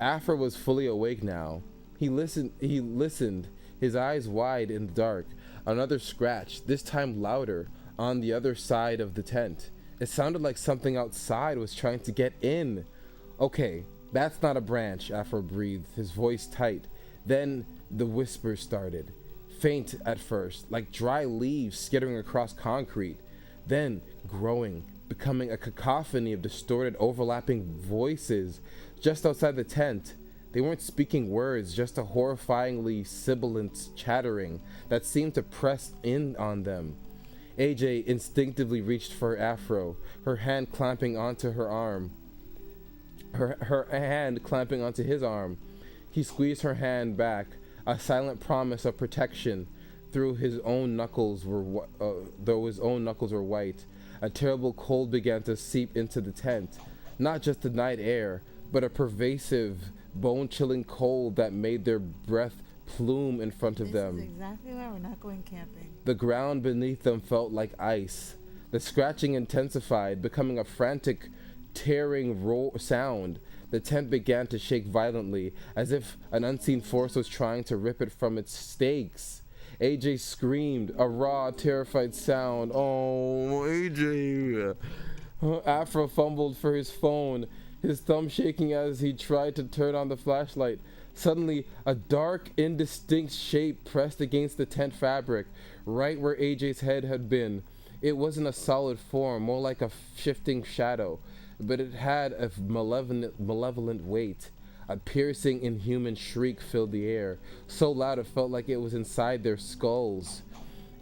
Afro was fully awake now. He listened, his eyes wide in the dark. Another scratch, this time louder, on the other side of the tent. It sounded like something outside was trying to get in. Okay, that's not a branch, Afro breathed, his voice tight. Then the whisper started. Faint at first, like dry leaves skittering across concrete. Then growing, becoming a cacophony of distorted, overlapping voices just outside the tent. They weren't speaking words, just a horrifyingly sibilant chattering that seemed to press in on them. AJ instinctively reached for Afro, her hand clamping onto her arm. Her hand clamping onto his arm. He squeezed her hand back, a silent promise of protection. Though his own knuckles were white, a terrible cold began to seep into the tent. Not just the night air, but a pervasive, bone-chilling cold that made their breath plume in front of them. This is exactly why we're not going camping. The ground beneath them felt like ice. The scratching intensified, becoming a frantic, tearing sound. The tent began to shake violently, as if an unseen force was trying to rip it from its stakes. AJ screamed, a raw, terrified sound. Oh, AJ. Afro fumbled for his phone, his thumb shaking as he tried to turn on the flashlight. Suddenly, a dark, indistinct shape pressed against the tent fabric, right where AJ's head had been. It wasn't a solid form, more like a shifting shadow, but it had a malevolent weight. A piercing, inhuman shriek filled the air, so loud it felt like it was inside their skulls.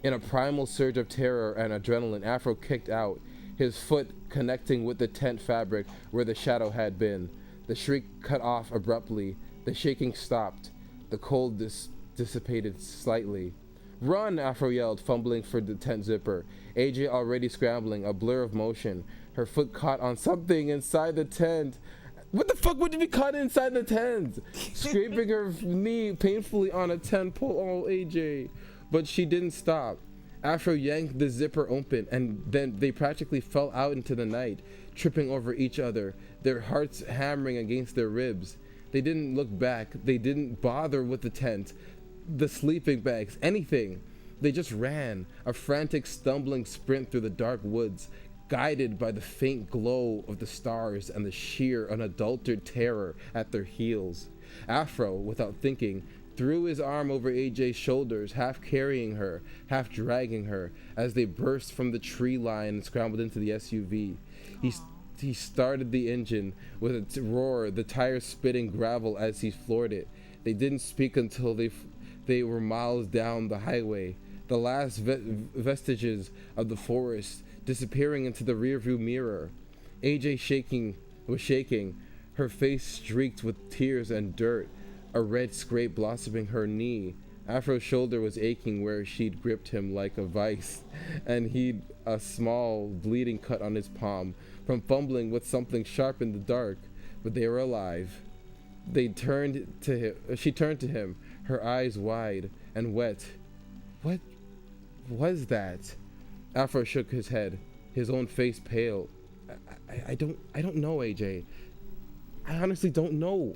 In a primal surge of terror and adrenaline, Afro kicked out, his foot connecting with the tent fabric where the shadow had been. The shriek cut off abruptly. The shaking stopped. The cold dissipated slightly. Run, Afro yelled, fumbling for the tent zipper. AJ already scrambling, a blur of motion. Her foot caught on something inside the tent. What the fuck would you be caught inside the tent? Scraping her knee painfully on a tent pole. Oh, AJ. But she didn't stop. Afro yanked the zipper open, and then they practically fell out into the night, tripping over each other, their hearts hammering against their ribs. They didn't look back. They didn't bother with the tent, the sleeping bags, anything. They just ran, a frantic, stumbling sprint through the dark woods, guided by the faint glow of the stars and the sheer, unadulterated terror at their heels. Afro, without thinking, threw his arm over AJ's shoulders, half carrying her, half dragging her, as they burst from the tree line and scrambled into the SUV. He started the engine with a roar, the tires spitting gravel as he floored it. They didn't speak until they were miles down the highway, the last vestiges of the forest disappearing into the rearview mirror. AJ was shaking, her face streaked with tears and dirt, a red scrape blossoming her knee. Afro's shoulder was aching where she'd gripped him like a vice, and he'd a small bleeding cut on his palm from fumbling with something sharp in the dark. But they were alive. She turned to him, her eyes wide and wet. What was that? Afro shook his head, his own face pale. I don't know, AJ. I honestly don't know.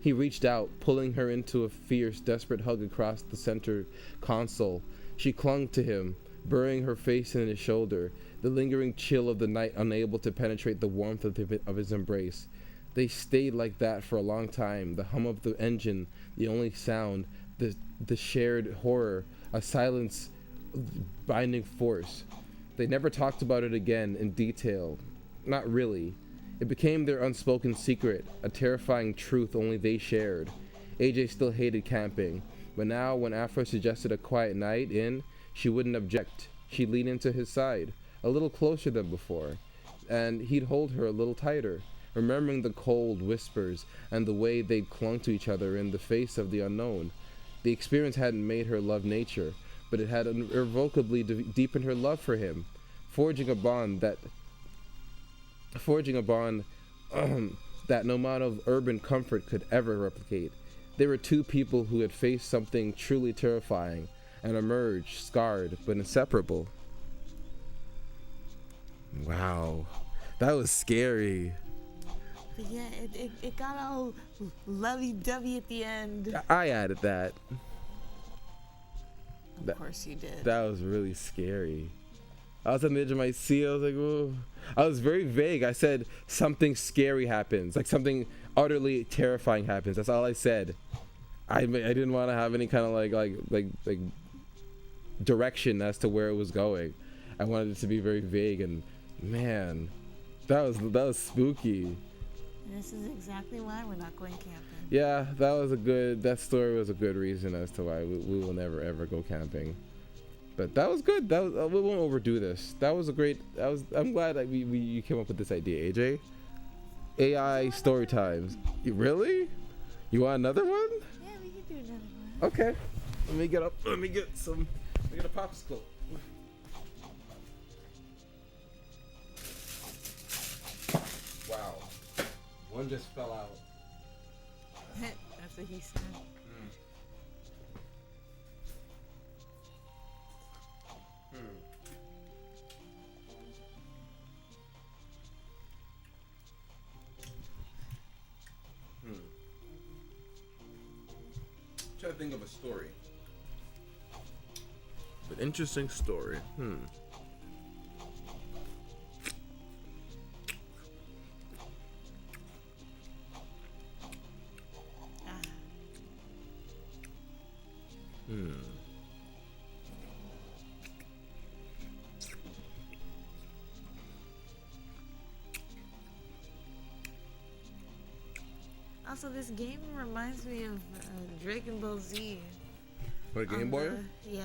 He reached out, pulling her into a fierce, desperate hug across the center console. She clung to him, burying her face in his shoulder, the lingering chill of the night unable to penetrate the warmth of his embrace. They stayed like that for a long time, the hum of the engine, the only sound, the shared horror, a silence binding force. They never talked about it again in detail. Not really. It became their unspoken secret, a terrifying truth only they shared. AJ still hated camping, but now when Afro suggested a quiet night in, she wouldn't object. She'd lean into his side, a little closer than before, and he'd hold her a little tighter, remembering the cold whispers and the way they'd clung to each other in the face of the unknown. The experience hadn't made her love nature, but it had irrevocably deepened her love for him, forging a bond that no amount of urban comfort could ever replicate. They were two people who had faced something truly terrifying and emerged scarred but inseparable. Wow, that was scary. But yeah, it got all lovey-dovey at the end. I added that. Of course you did. That was really scary. I was on the edge of my seat. I was like, whoa. I was very vague. I said something scary happens, like something utterly terrifying happens. That's all I said. I didn't want to have any kind of like direction as to where it was going. I wanted it to be very vague, and man, that was spooky. And this is exactly why we're not going camping. Yeah, that story was a good reason as to why we will never ever go camping. But that was good. We won't overdo this. I'm glad that you came up with this idea, AJ. AI story times. Really? You want another one? Yeah, we can do another one. Okay. Let me get a popsicle. Wow. One just fell out. That's what he said. Trying to think of a story. An interesting story. Also, this game reminds me of Dragon Ball Z. What, Game Boy? Yeah,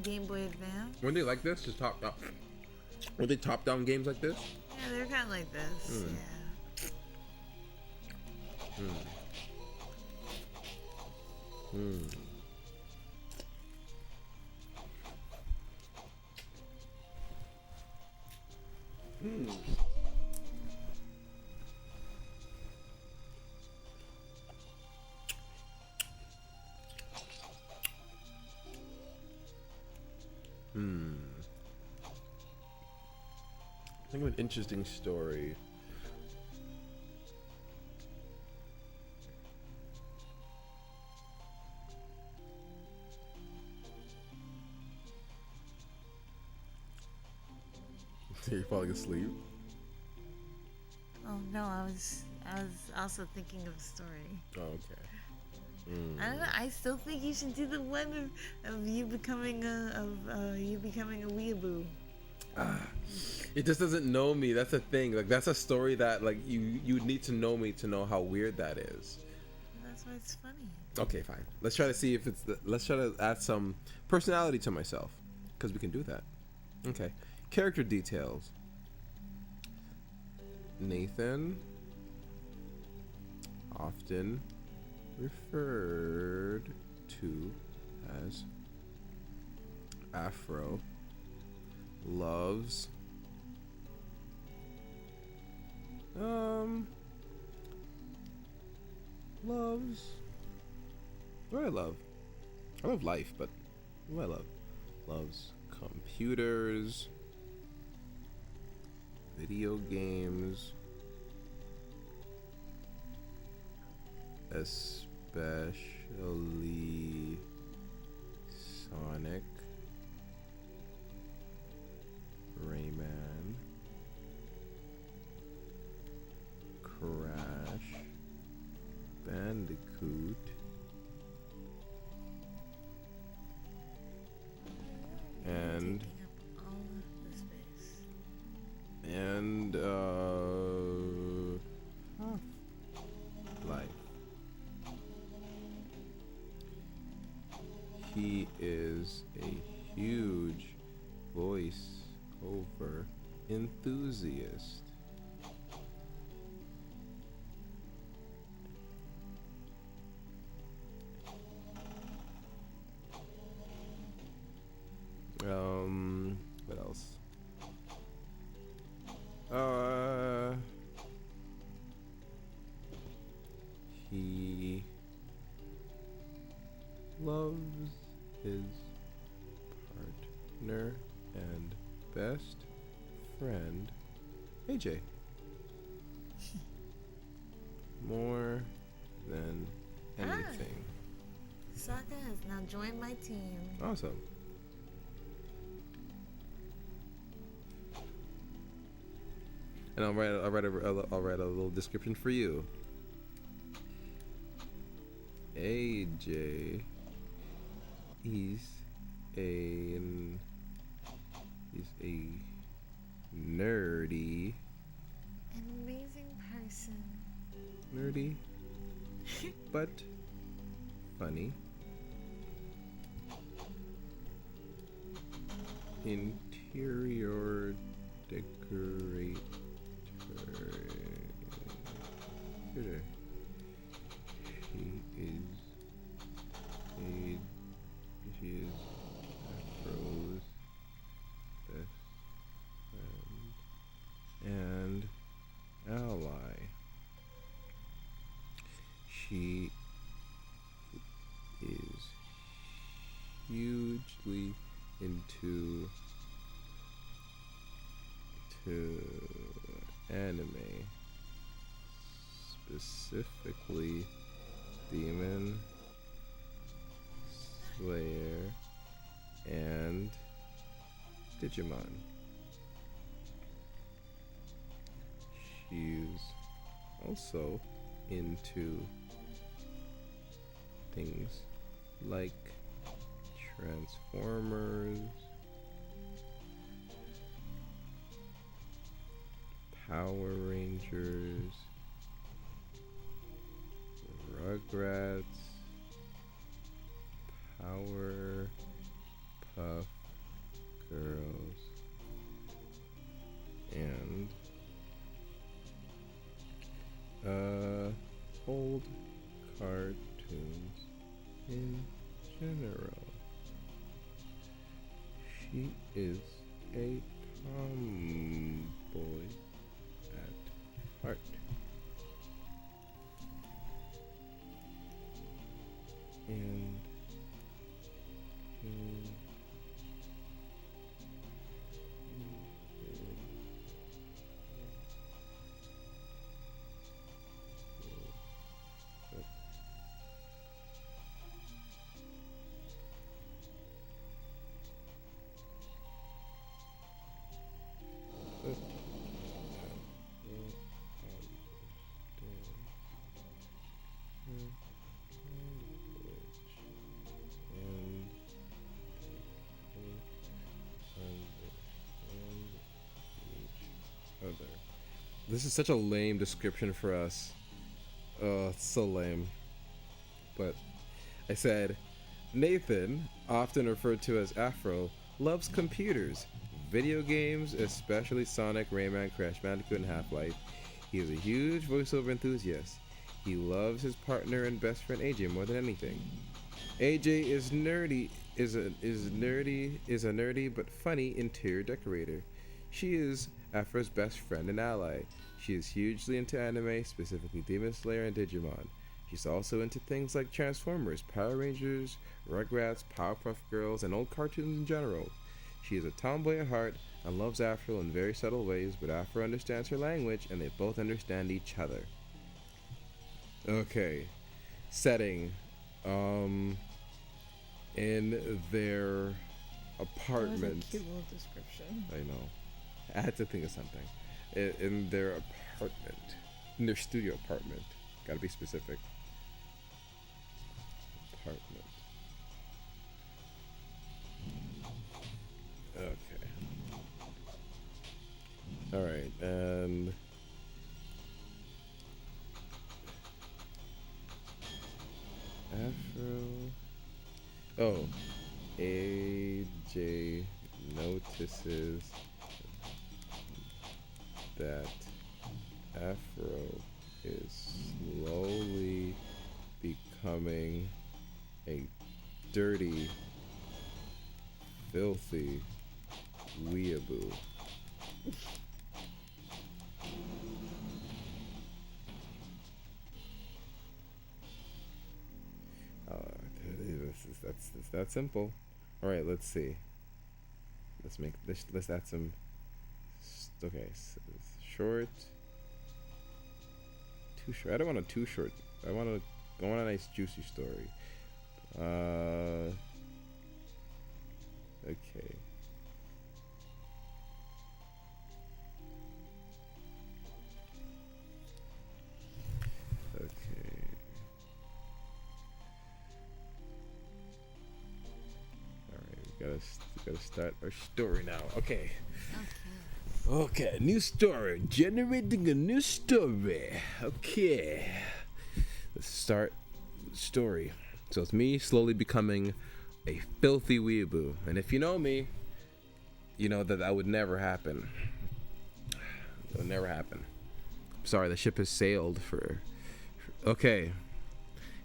Game Boy Advance. Weren't they like this? Just top down? Were they top down games like this? Yeah, they're kind of like this. Yeah. Think of an interesting story. You're falling asleep? Oh no, I was also thinking of a story. Oh, okay. I don't know. I still think you should do the one of you becoming a weeaboo. It just doesn't know me. That's a thing. Like, that's a story that like you need to know me to know how weird that is. That's why it's funny. Okay, fine. Let's try to see if let's try to add some personality to myself, because we can do that. Okay. Character details. Nathan, often referred to as Afro, loves what do I love? I love life, but what do I love? Loves computers, video games, especially Sonic, and Taking up all of the space. and life. He is a huge voice over enthusiast. What else? He loves his partner and best friend, AJ, more than anything. Sokka has now joined my team. Awesome. And I'll write a little description for you. AJ, he's a nerdy, An amazing person. nerdy, but funny, interior decorator. She is Afro's best friend and ally. She is hugely into anime, specifically Demon Slayer and Digimon. She's also into things like Transformers, Power Rangers, Rugrats, Power Puff Girls, and old cartoons in general. She is a tomboy at heart. And this is such a lame description for us. Oh, it's so lame. But I said, Nathan, often referred to as Afro, loves computers, video games, especially Sonic, Rayman, Crash Bandicoot, and Half-Life. He is a huge voiceover enthusiast. He loves his partner and best friend AJ more than anything. AJ is a nerdy but funny interior decorator. She is Afro's best friend and ally. She is hugely into anime, specifically Demon Slayer and Digimon. She's also into things like Transformers, Power Rangers, Rugrats, Powerpuff Girls, and old cartoons in general. She is a tomboy at heart and loves Afro in very subtle ways, but Afro understands her language and they both understand each other. Okay. Setting. In their apartment. That was a cute little description. I know. I had to think of something. In their apartment. In their studio apartment. Gotta be specific. Apartment. All right, and Afro. Oh, AJ notices that Afro is slowly becoming a dirty, filthy weeaboo. That's that simple. All right, let's see. Let's make this. Let's add some. Okay, so short. Too short. I don't want a too short. I want a nice juicy story. Okay. Gotta start our story now. Okay. Okay, new story. Generating a new story. Okay. Let's start the story. So it's me slowly becoming a filthy weeaboo. And if you know me, you know that would never happen. It would never happen. Sorry, the ship has sailed for... Okay.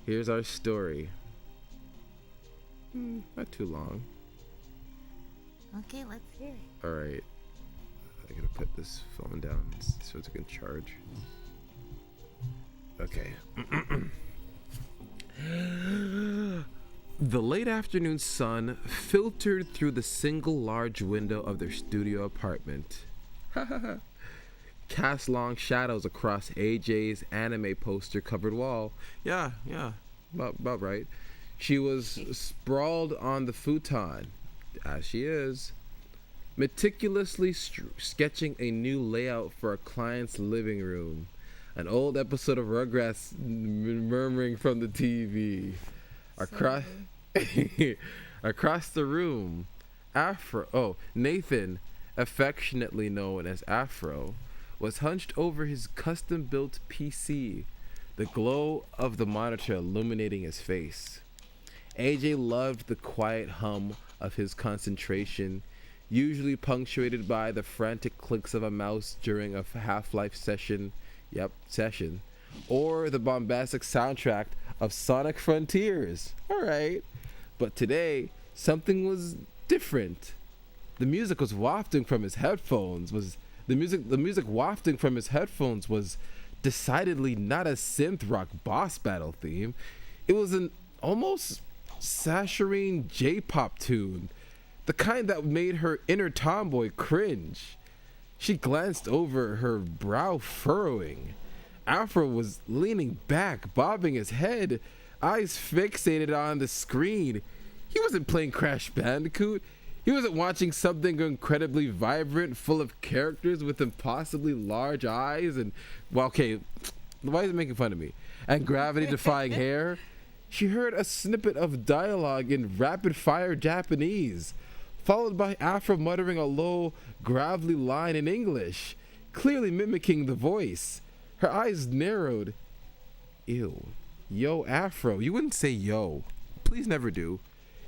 Here's our story. Not too long. Okay, let's hear it. Alright. I gotta put this phone down so it can charge. Okay. The late afternoon sun filtered through the single large window of their studio apartment. Cast long shadows across AJ's anime poster covered wall. Yeah, about right. She was sprawled on the futon, as she is, meticulously sketching a new layout for a client's living room. An old episode of Rugrats murmuring from the TV. Across the room, Nathan, affectionately known as Afro, was hunched over his custom-built PC, the glow of the monitor illuminating his face. AJ loved the quiet hum of his concentration, usually punctuated by the frantic clicks of a mouse during a Half-Life session, or the bombastic soundtrack of Sonic Frontiers. Alright. But today, something was different. The music was wafting from his headphones was decidedly not a synth rock boss battle theme. It was an almost saccharine J-pop tune, the kind that made her inner tomboy cringe. She glanced over, her brow furrowing. Afro was leaning back, bobbing his head, eyes fixated on the screen. He wasn't playing Crash Bandicoot. He wasn't watching something incredibly vibrant, full of characters with impossibly large eyes and, well, okay, why is it making fun of me? And gravity-defying hair. She heard a snippet of dialogue in rapid-fire Japanese, followed by Afro muttering a low, gravelly line in English, clearly mimicking the voice. Her eyes narrowed. Ew. Yo, Afro. You wouldn't say yo. Please never do.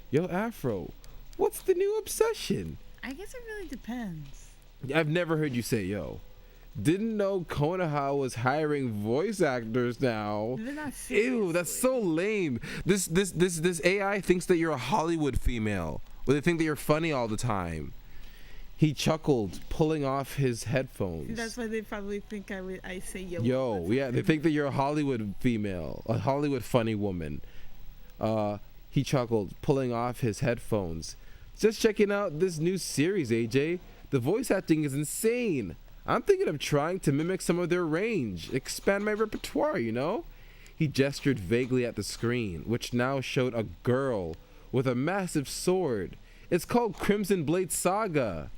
Yo, Afro. What's the new obsession? I guess it really depends. I've never heard you say yo. Didn't know Konoha was hiring voice actors now. Ew, that's so lame. This AI thinks that you're a Hollywood female. Or they think that you're funny all the time. He chuckled, pulling off his headphones. That's why they probably think I say yo. Yo, yeah, they think that you're a Hollywood female, a Hollywood funny woman. He chuckled, pulling off his headphones. Just checking out this new series, AJ. The voice acting is insane. I'm thinking of trying to mimic some of their range, expand my repertoire, you know? He gestured vaguely at the screen, which now showed a girl with a massive sword. It's called Crimson Blade Saga.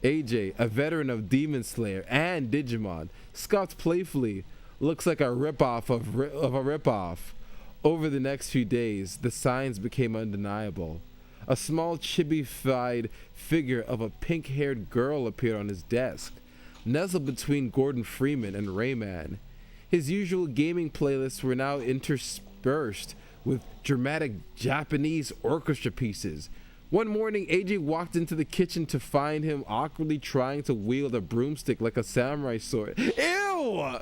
AJ, a veteran of Demon Slayer and Digimon, scoffed playfully. Looks like a ripoff of a ripoff. Over the next few days, the signs became undeniable. A small chibi-fied figure of a pink-haired girl appeared on his desk. nestled between Gordon Freeman and Rayman. His usual gaming playlists were now interspersed with dramatic Japanese orchestra pieces. One morning, AJ walked into the kitchen to find him awkwardly trying to wield a broomstick like a samurai sword. Ew!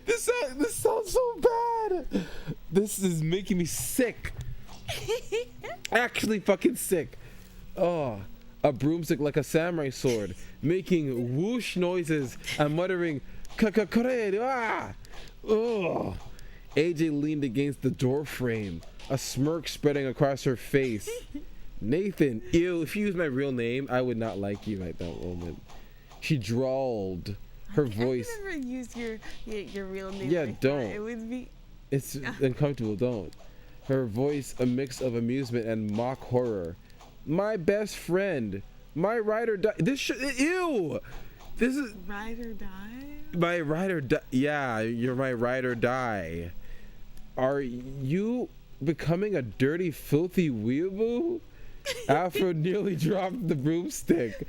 This sounds so bad. This is making me sick. Actually fucking sick. Oh, a broomstick like a samurai sword, making whoosh noises and muttering, "Kakakore, ah!" Oh. AJ leaned against the door frame, a smirk spreading across her face. Nathan, ew, if you used my real name, I would not like you at that moment. She drawled, her voice. I never used your real name. Yeah, like don't. That. It would be. It's uncomfortable, don't. Her voice a mix of amusement and mock horror. My best friend, my ride or die. Ew! This is. Ride or die? My ride or die. Yeah, you're my ride or die. Are you becoming a dirty, filthy weeaboo? Afro nearly dropped the broomstick.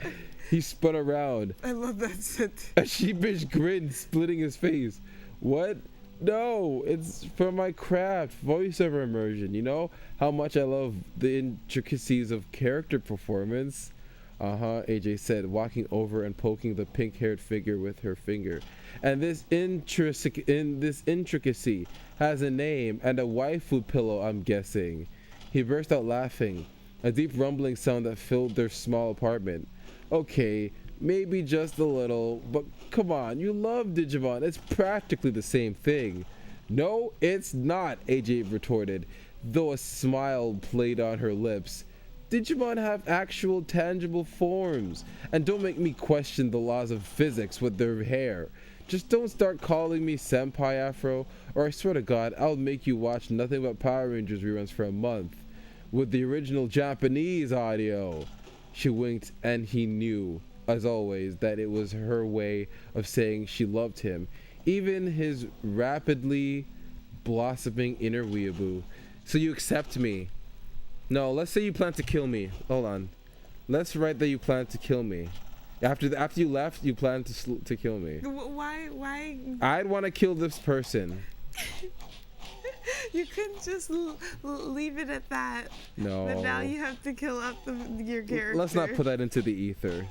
He spun around. I love that sentence. A sheepish grin splitting his face. What? No, it's for my craft, voiceover immersion. You know how much I love the intricacies of character performance. AJ said, walking over and poking the pink-haired figure with her finger. And this intricacy has a name and a waifu pillow, I'm guessing. He burst out laughing, a deep rumbling sound that filled their small apartment. Okay, maybe just a little, but come on, you love Digimon. It's practically the same thing. No, it's not, AJ retorted, though a smile played on her lips. Digimon have actual tangible forms, and don't make me question the laws of physics with their hair. Just don't start calling me Senpai Afro, or I swear to God, I'll make you watch nothing but Power Rangers reruns for a month. With the original Japanese audio. She winked, and he knew, as always, that it was her way of saying she loved him, even his rapidly blossoming inner weeaboo. So you accept me? No, let's say you plan to kill me. Hold on. Let's write that you plan to kill me. After you left, you plan to kill me. Why? I'd want to kill this person. You couldn't just leave it at that. No. But now you have to kill up your character. Let's not put that into the ether.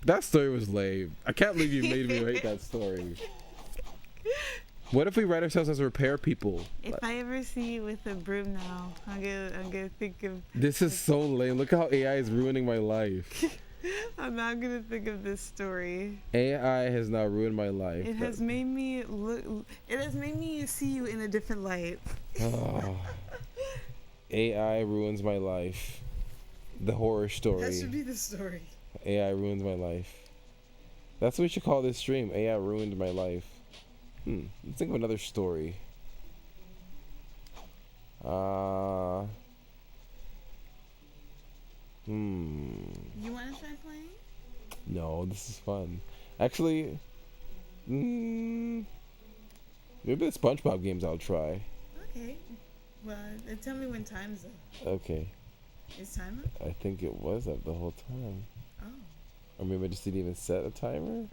That story was lame. I can't believe you made me write that story. What if we write ourselves as repair people? If I ever see you with a broom now, I'm gonna think of. This is so lame. Look how AI is ruining my life. I'm not gonna think of this story. AI has now ruined my life. It has made me look. It has made me see you in a different light. Oh. AI ruins my life. The horror story. That should be the story. AI ruins my life. That's what we should call this stream. AI ruined my life. Let's think of another story. You want to try playing? No, this is fun. Actually, maybe the SpongeBob games I'll try. Okay. Well, tell me when time's up. Okay. Is time up? I think it was up the whole time. Oh. Or maybe I just didn't even set a timer.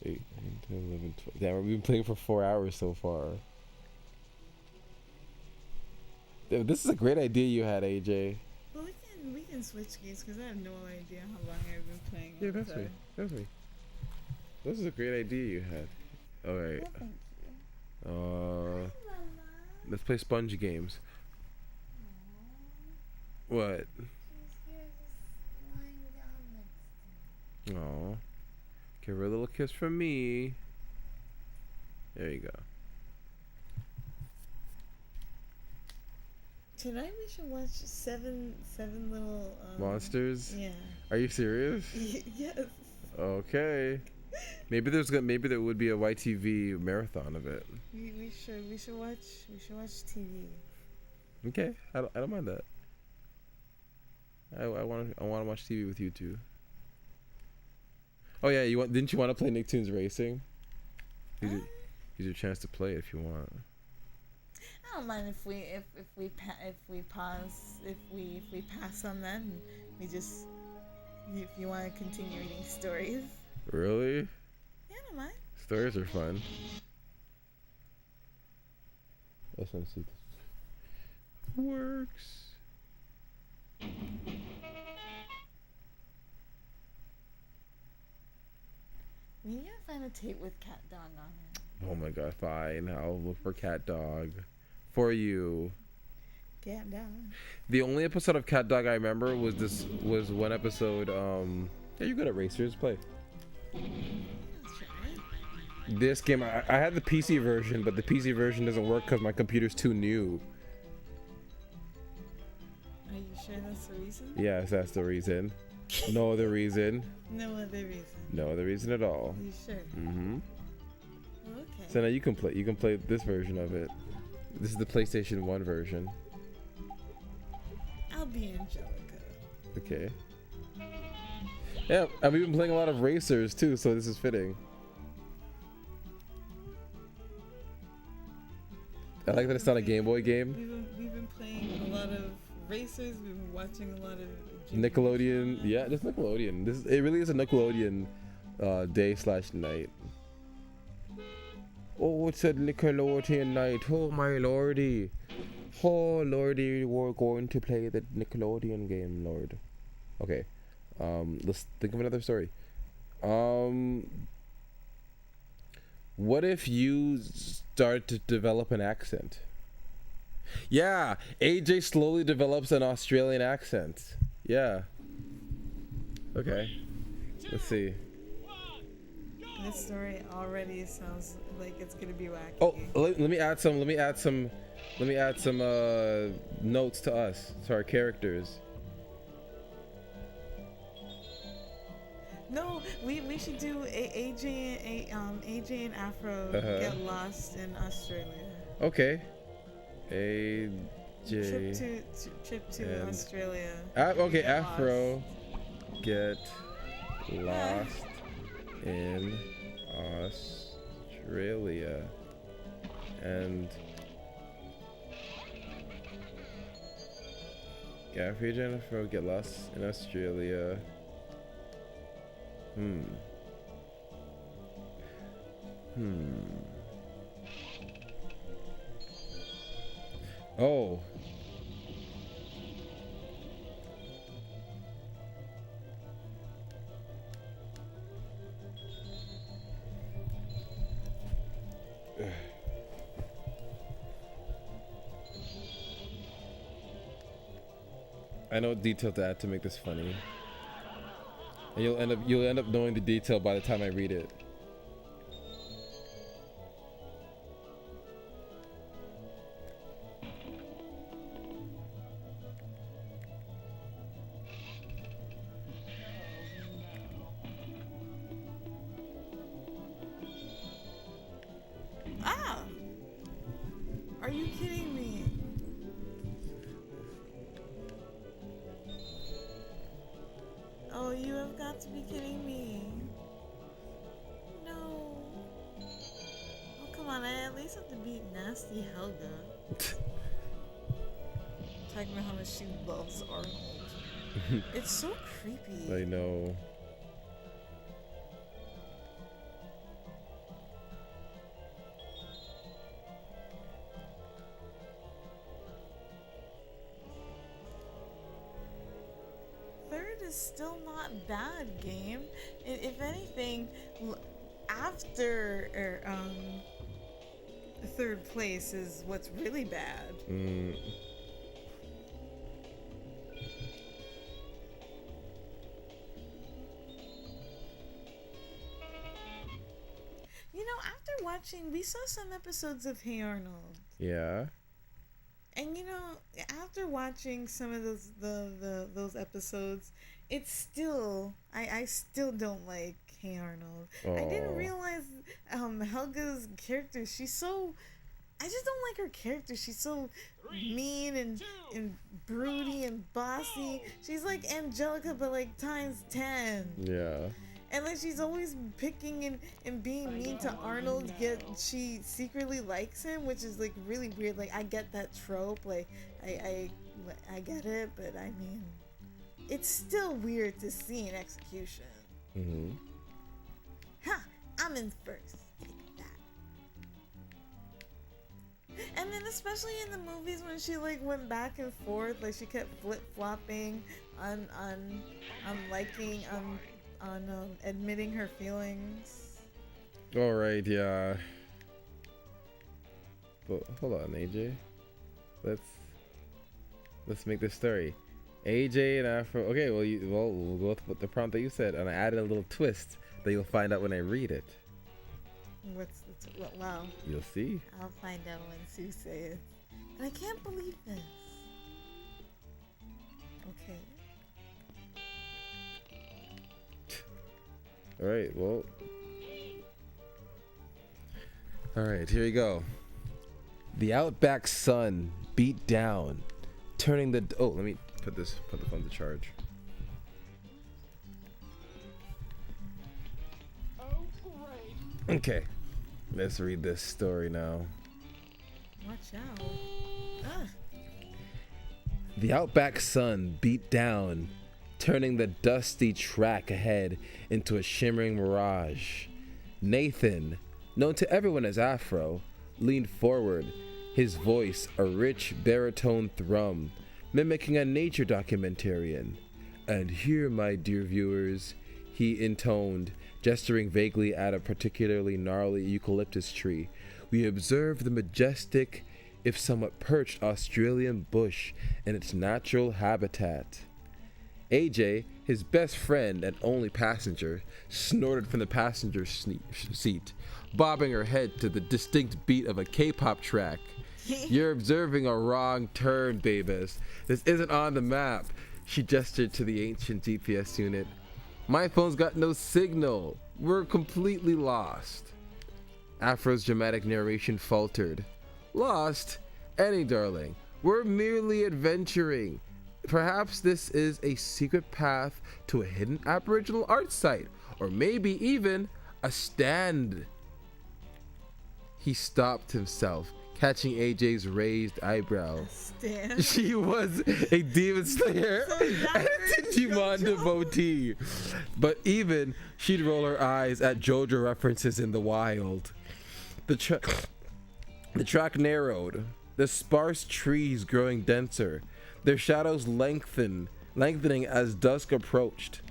8, 9, 10, 11, 12. Damn, we've been playing for 4 hours so far. This is a great idea you had, AJ. Well, we can switch games because I have no idea how long I've been playing. Yeah, that's me. That's me. This is a great idea you had. All right. Well, thank you. Let's play sponge games. What? Oh. Give her a little kiss from me. There you go. Tonight we should watch seven little Monsters? Yeah. Are you serious? Yes. Okay. Maybe there would be a YTV marathon of it. We should watch TV. Okay, I don't mind that. I want to watch TV with you too. Oh yeah, didn't you want to play Nicktoons Racing? Here's your chance to play it if you want. don't mind if we pass on that and we just if you want to continue reading stories. Really? Yeah, I don't mind. Stories are fun. Let's see if this works. We need to find a tape with Cat Dog on it. Oh my god, fine. I'll look for Cat Dog. For you. Cat Dog. The only episode of Cat Dog I remember was one episode, yeah, you're good at racers, play. That's right. This game, I had the PC version, but the PC version doesn't work because my computer's too new. Are you sure that's the reason? Yes, that's the reason. No other reason. No other reason. No other reason at all. You sure? Mm-hmm. Okay. So now you can play this version of it. This is the PlayStation 1 version. I'll be Angelica. Okay. Yeah, and we've been playing a lot of racers too, so this is fitting. I like that it's not a Game Boy game. We've been playing a lot of racers. We've been watching a lot of Nickelodeon, yeah, just Nickelodeon. It really is a Nickelodeon day/night. Oh, it's a Nickelodeon night. Oh my lordy. Oh lordy, we're going to play the Nickelodeon game, Lord. Okay. Let's think of another story. What if you start to develop an accent? Yeah, AJ slowly develops an Australian accent. Yeah. Okay. Let's see. This story already sounds like it's gonna be wacky. Oh, let me add some notes to us, to our characters. No, we should do AJ and Afro get lost in Australia. Okay. AJ. Trip to and Australia. Okay, Get Afro get lost in Australia. And Afro and Afro get lost in Australia. Oh. I know what detail to add to make this funny. And you'll end up knowing the detail by the time I read it. Ah! Are you kidding me? Oh, you have got to be kidding me. No. Oh, come on. I at least have to beat Nasty Helga. Talking about how much she loves Arnold. It's so creepy. I know. Third is still not bad, game. If anything, after third place is what's really bad. You know, after watching, we saw some episodes of Hey Arnold. Yeah. And you know, after watching some of those episodes, it's still I still don't like Hey Arnold. I didn't realize Helga's character. I just don't like her character. She's so mean and broody and bossy. She's like Angelica, but like times 10. Yeah. And like she's always picking and being mean to Arnold, yet she secretly likes him, which is like really weird. Like I get that trope, like I get it, but I mean, it's still weird to see in execution. Mm-hmm. Ha! I'm in first. Take that. And then especially in the movies when she like went back and forth, like she kept flip flopping on liking on admitting her feelings. All right, yeah. But hold on, AJ. Let's make this story. AJ and Afro. Okay, we'll go with the prompt that you said, and I added a little twist that you'll find out when I read it. Wow. You'll see. I'll find out when Sue says it. And I can't believe this. Okay. All right, well. All right, here we go. The outback sun beat down, turning the. Oh, let me put the phone to charge. Okay, let's read this story now. Watch out. Ugh. The outback sun beat down, turning the dusty track ahead into a shimmering mirage. Nathan, known to everyone as Afro, leaned forward, his voice a rich baritone thrum, mimicking a nature documentarian. And here, my dear viewers, he intoned, gesturing vaguely at a particularly gnarly eucalyptus tree, we observe the majestic, if somewhat perched Australian bush in its natural habitat. AJ, his best friend and only passenger, snorted from the passenger seat, bobbing her head to the distinct beat of a K-pop track. You're observing a wrong turn, Babas. This isn't on the map. She gestured to the ancient GPS unit. My phone's got no signal. We're completely lost. Afro's dramatic narration faltered. Lost? Annie, darling. We're merely adventuring. Perhaps this is a secret path to a hidden Aboriginal art site, or maybe even a stand. He stopped himself, catching AJ's raised eyebrow. Stand. She was a Demon Slayer and a Digimon devotee, but even she'd roll her eyes at JoJo references in the wild. The track narrowed, the sparse trees growing denser, their shadows lengthening as dusk approached.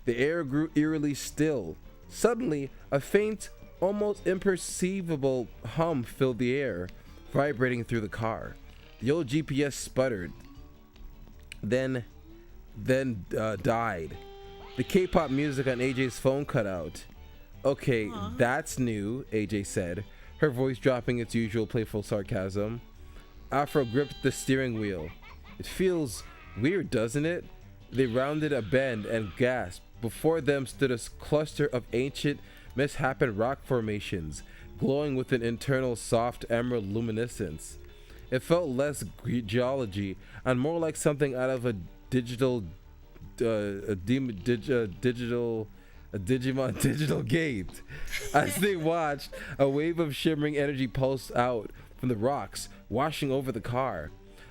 The air grew eerily still. Suddenly, a faint, almost imperceivable hum filled the air, vibrating through the car. The old GPS sputtered, then died. The K-pop music on AJ's phone cut out. Okay, that's new, AJ said, her voice dropping its usual playful sarcasm. Afro gripped the steering wheel. It feels weird, doesn't it? They rounded a bend and gasped. Before them stood a cluster of ancient, misshapen rock formations, glowing with an internal soft emerald luminescence. It felt less geology and more like something out of a Digimon digital gate. As they watched, a wave of shimmering energy pulsed out from the rocks, washing over the car.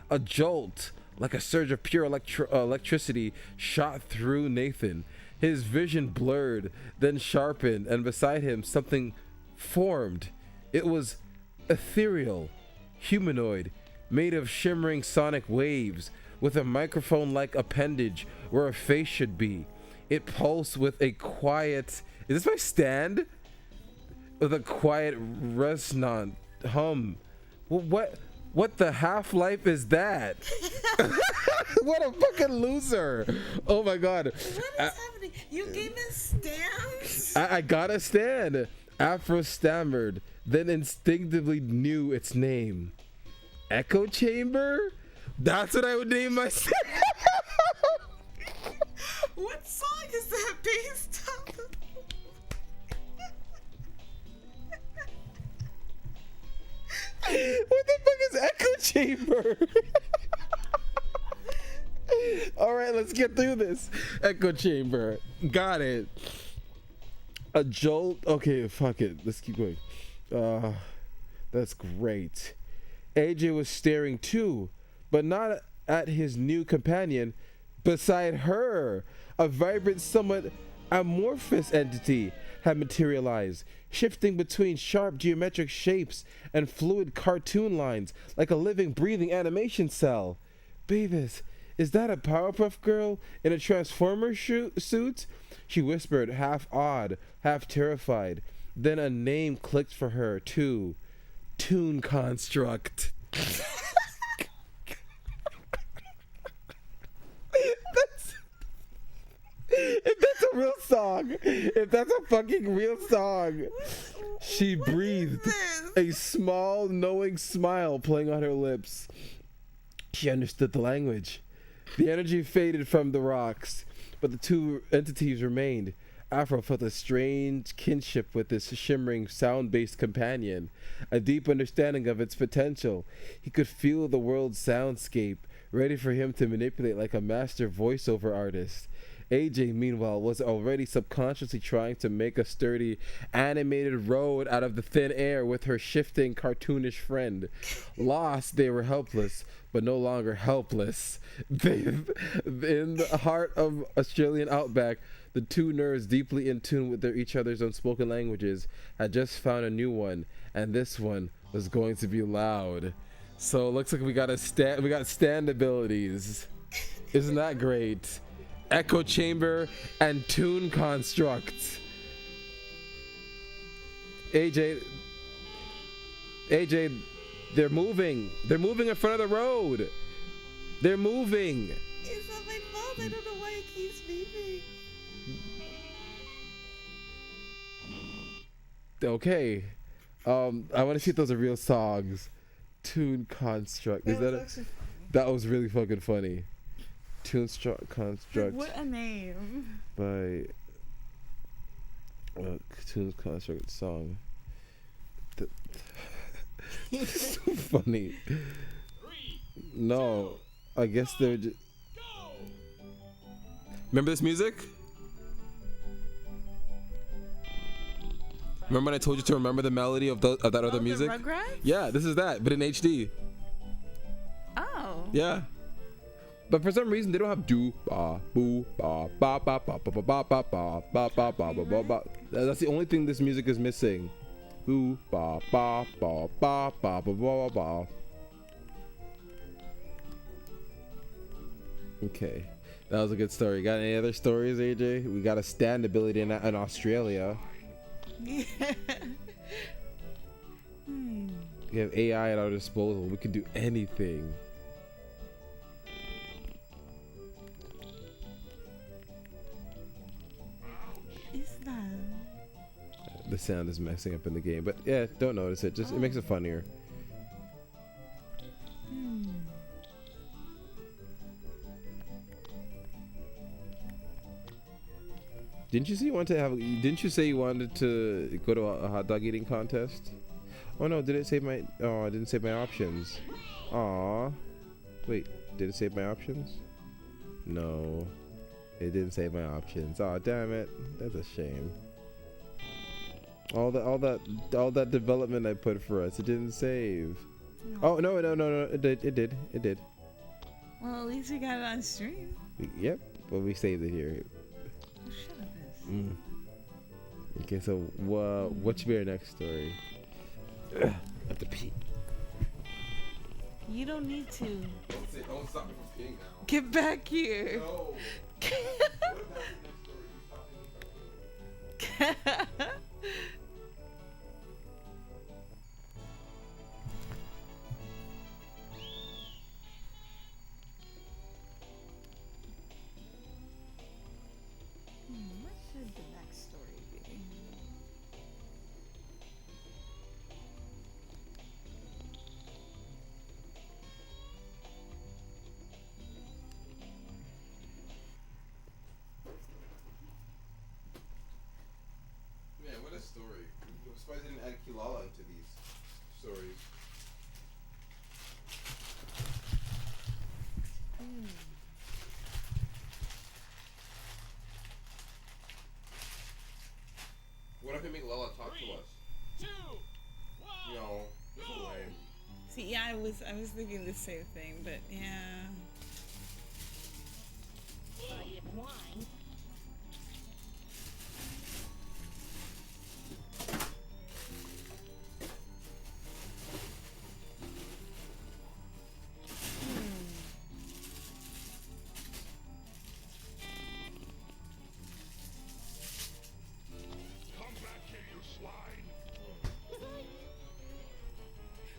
A jolt, like a surge of pure electricity, shot through Nathan. His vision blurred, then sharpened, and beside him something formed. It was ethereal, humanoid, made of shimmering sonic waves, with a microphone-like appendage where a face should be. It pulsed with a quiet... Is this my stand? With a quiet, resonant hum. What the half-life is that? What a fucking loser. Oh my god. What is happening? You gave us stands? I got a stand. Afro stammered, then instinctively knew its name. Echo Chamber? That's what I would name my stand. What song is that based on? What the fuck is Echo Chamber? All right, let's get through this. Echo Chamber. Got it. A jolt. Okay, fuck it. Let's keep going. That's great. AJ was staring too, but not at his new companion. Beside her, a vibrant, somewhat amorphous entity had materialized, shifting between sharp geometric shapes and fluid cartoon lines like a living, breathing animation cell. Beavis, is that a Powerpuff Girl in a Transformer suit? She whispered, half awed, half terrified. Then a name clicked for her, too. Toon Construct. If that's a real song, if that's a fucking real song, she breathed, a small, knowing smile playing on her lips. She understood the language. The energy faded from the rocks, but the two entities remained. Afro felt a strange kinship with this shimmering, sound-based companion, a deep understanding of its potential. He could feel the world's soundscape, ready for him to manipulate like a master voiceover artist. AJ, meanwhile, was already subconsciously trying to make a sturdy, animated road out of the thin air with her shifting, cartoonish friend. Lost, they were helpless, but no longer helpless. In the heart of Australian outback, the two nerds, deeply in tune with each other's unspoken languages, had just found a new one, and this one was going to be loud. So it looks like we got stand abilities. Isn't that great? Echo chamber and Toon Construct. AJ, they're moving. They're moving in front of the road. They're moving. It's not my fault. I don't know why it keeps beeping. Okay. I want to see if those are real songs. Toon Construct. That was really fucking funny. Construct. What a name. By Toon Construct song. That's so funny. No, I guess they're just... Remember this music? Remember when I told you to remember the melody of that other music? The Rugrats? Yeah, this is that, but in HD. Oh. Yeah. But for some reason they don't have do ba boo ba ba ba ba ba ba ba ba ba ba ba ba ba ba. That's the only thing this music is missing. Boo ba ba ba ba ba ba ba ba. Okay, that was a good story. Got any other stories, AJ? We got a stand ability in Australia. Yeah. We have AI at our disposal. We can do anything. The sound is messing up in the game, but yeah, don't notice it. Just it makes it funnier. Didn't you say you wanted to have? Didn't you say you wanted to go to a hot dog eating contest? Oh no, did it save my? Oh, I didn't save my options. Aw, wait, did it save my options? No, it didn't save my options. Oh damn it, that's a shame. All that development I put for us, it didn't save. No. Oh no, it did. Well, at least we got it on stream. Yep, well we saved it here. Oh, shut up, Okay, so what should be our next story? I have to pee. You don't need to. Don't stop me from peeing now. Get back here. No. What should the next story be? Man, what a story. I'm surprised they didn't add Kilala into these stories. was thinking the same thing, but yeah.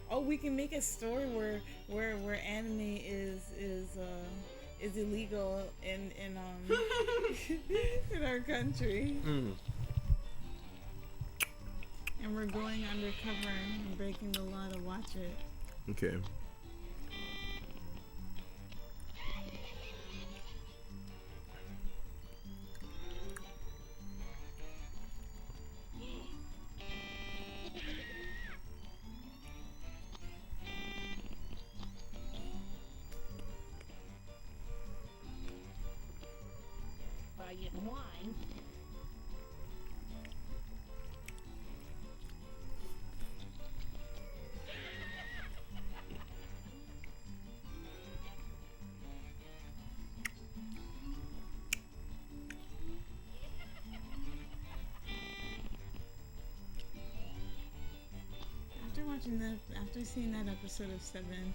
Oh, we can make a story where anime is illegal in in our country, and we're going undercover and breaking the law to watch it. Okay. Wine. After seeing that episode of Seven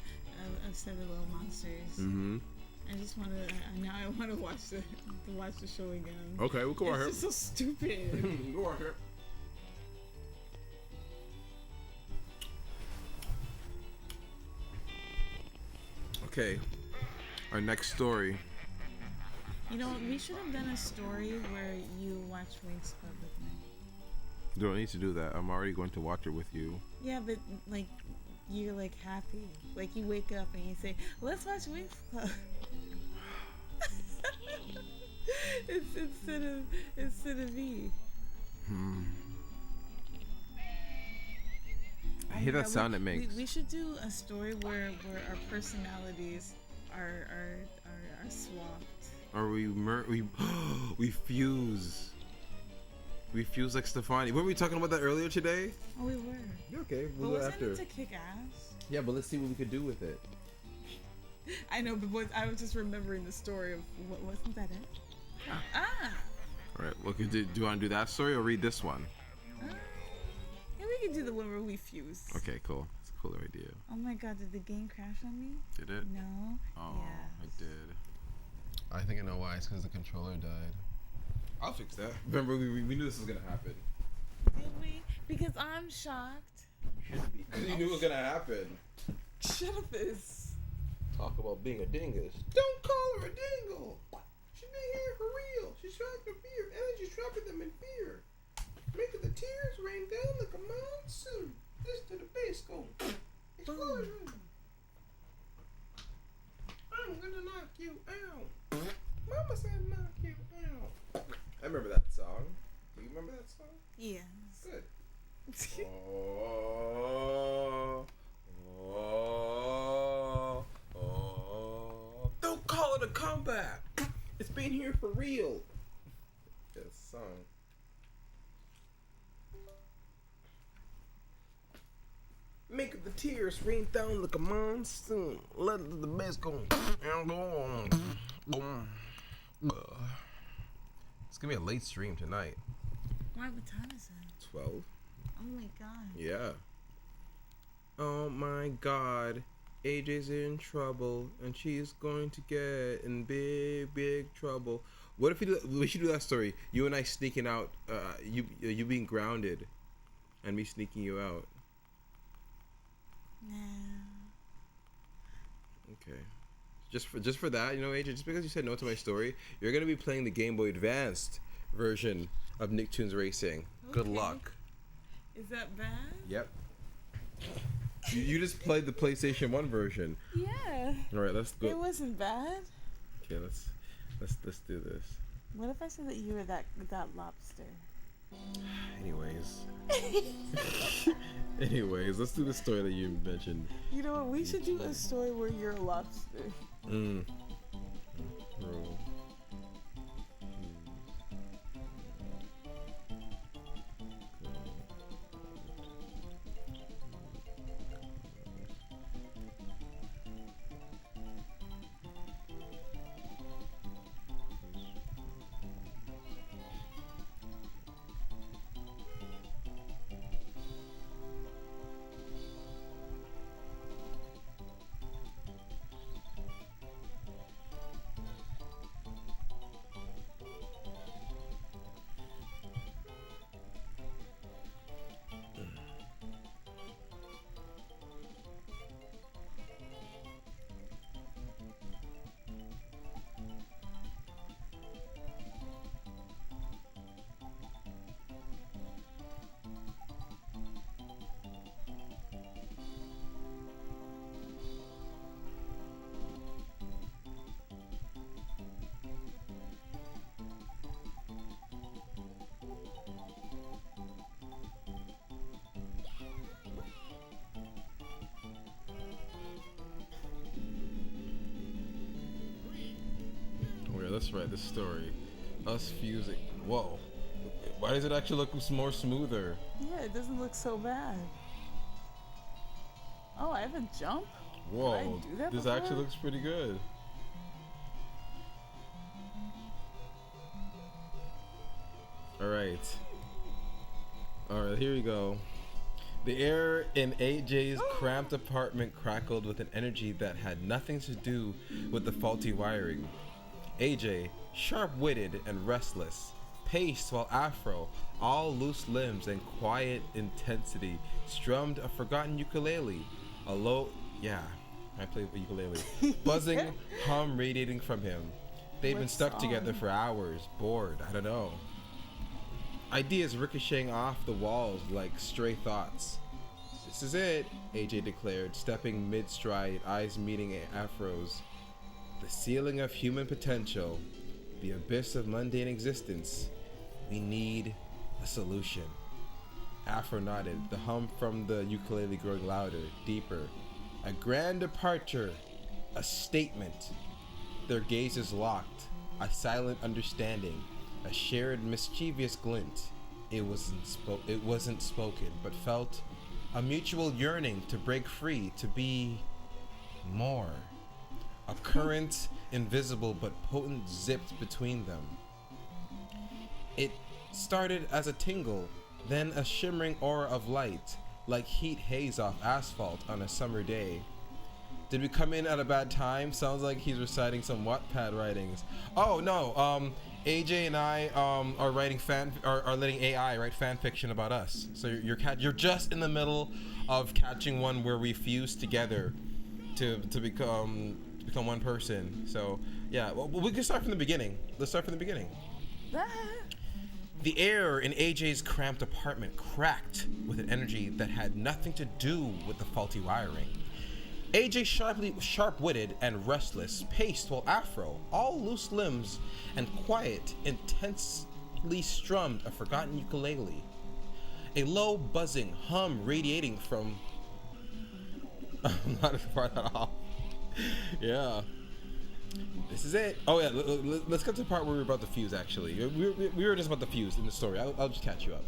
Little Monsters, Mm-hmm. I just want to now I want to watch the show again. Okay, we'll go on here. It's just so stupid. Go on here. Okay, our next story. You know what? We should have done a story where you watch Winx Club with me. You don't need to do that. I'm already going to watch it with you. Yeah, but like you're like happy. Like you wake up and you say, "Let's watch Winx Club." It's instead of me. I hear that sound it makes. We should do a story where our personalities are swapped. Or we fuse. We fuse like Stefani. Weren't we talking about that earlier today? Oh, we were. Okay, But we'll do it wasn't after. it to kick ass? Yeah, but let's see what we could do with it. I know, but I was just remembering the story of wasn't that it? Ah. All right. Well, do you want to do that story or read this one? Yeah, we can do the one where we fuse. Okay, cool. It's a cooler idea. Oh my God! Did the game crash on me? Did it? No. Oh, Yes. it did. I think I know why. It's because the controller died. I'll fix that. Remember, we knew this was gonna happen. Did we? Because I'm shocked. Because you knew it was gonna happen. Shut up, this. Talk about being a dingus. Don't call her a dingle. She's been here for real. She's trapping fear, and she's trapping them in fear. Making the tears rain down like a monsoon. Listen to the bass go. Explosion. I'm gonna knock you out. Mama said knock you out. I remember that song. Do you remember that song? Yes. Good. Oh, oh, oh. Don't call it a comeback. It's been here for real. That song. Make the tears rain down like a monsoon. Let the bass go. It's gonna be a late stream tonight. Why? What time is it? 12. Oh my God. Yeah. Oh my God. AJ's in trouble, and she's going to get in big trouble. What if we should do that story? You and I sneaking out. You being grounded, and me sneaking you out. No. Okay. Just for that, AJ. Just because you said no to my story, you're gonna be playing the Game Boy Advanced version of Nicktoons Racing. Good Okay. luck. Is that bad? Yep. You just played the PlayStation 1 version. Yeah. All right, let's go. It wasn't bad. Okay, let's do this. What if I said that you were that lobster? Anyways, let's do the story that you mentioned. You know what? We should do a story where you're a lobster. Bro. let's write the story. Us fusing. Whoa. Why does it actually look more smoother? Yeah, it doesn't look so bad. Oh, I have a jump? Whoa. Did I do that This before? actually looks pretty good. Alright. Alright, here we go. The air in AJ's cramped apartment crackled with an energy that had nothing to do with the faulty wiring. AJ, sharp-witted and restless, paced while Afro, all loose limbs and quiet intensity, strummed a forgotten ukulele. A low, yeah, I play the ukulele. Buzzing hum radiating from him. They've been What stuck song? together for hours, bored, I don't know. Ideas ricocheting off the walls like stray thoughts. This is it, AJ declared, stepping mid-stride, eyes meeting Afro's. The ceiling of human potential, the abyss of mundane existence. We need a solution. Afro nodded, the hum from the ukulele growing louder, deeper. A grand departure, a statement. Their gazes locked, a silent understanding, a shared mischievous glint. It wasn't spoken, but felt a mutual yearning to break free, to be more. A current, invisible but potent, zipped between them. It started as a tingle, then a shimmering aura of light, like heat haze off asphalt on a summer day. Did we come in at a bad time? Sounds like he's reciting some Wattpad writings. Oh no, AJ and I are writing are letting AI write fan fiction about us. So you're just in the middle of catching one where we fuse together to become one person. So yeah, well, we can start from the beginning. Let's start from the beginning. The air in AJ's cramped apartment cracked with an energy that had nothing to do with the faulty wiring. AJ, sharp-witted and restless, paced while Afro, all loose limbs and quiet, intensely strummed a forgotten ukulele. A low buzzing hum radiating from... I'm not as far that off. Yeah. This is it. Oh yeah, let's get to the part where we're about to fuse, actually. We were just about to fuse in the story. I'll just catch you up.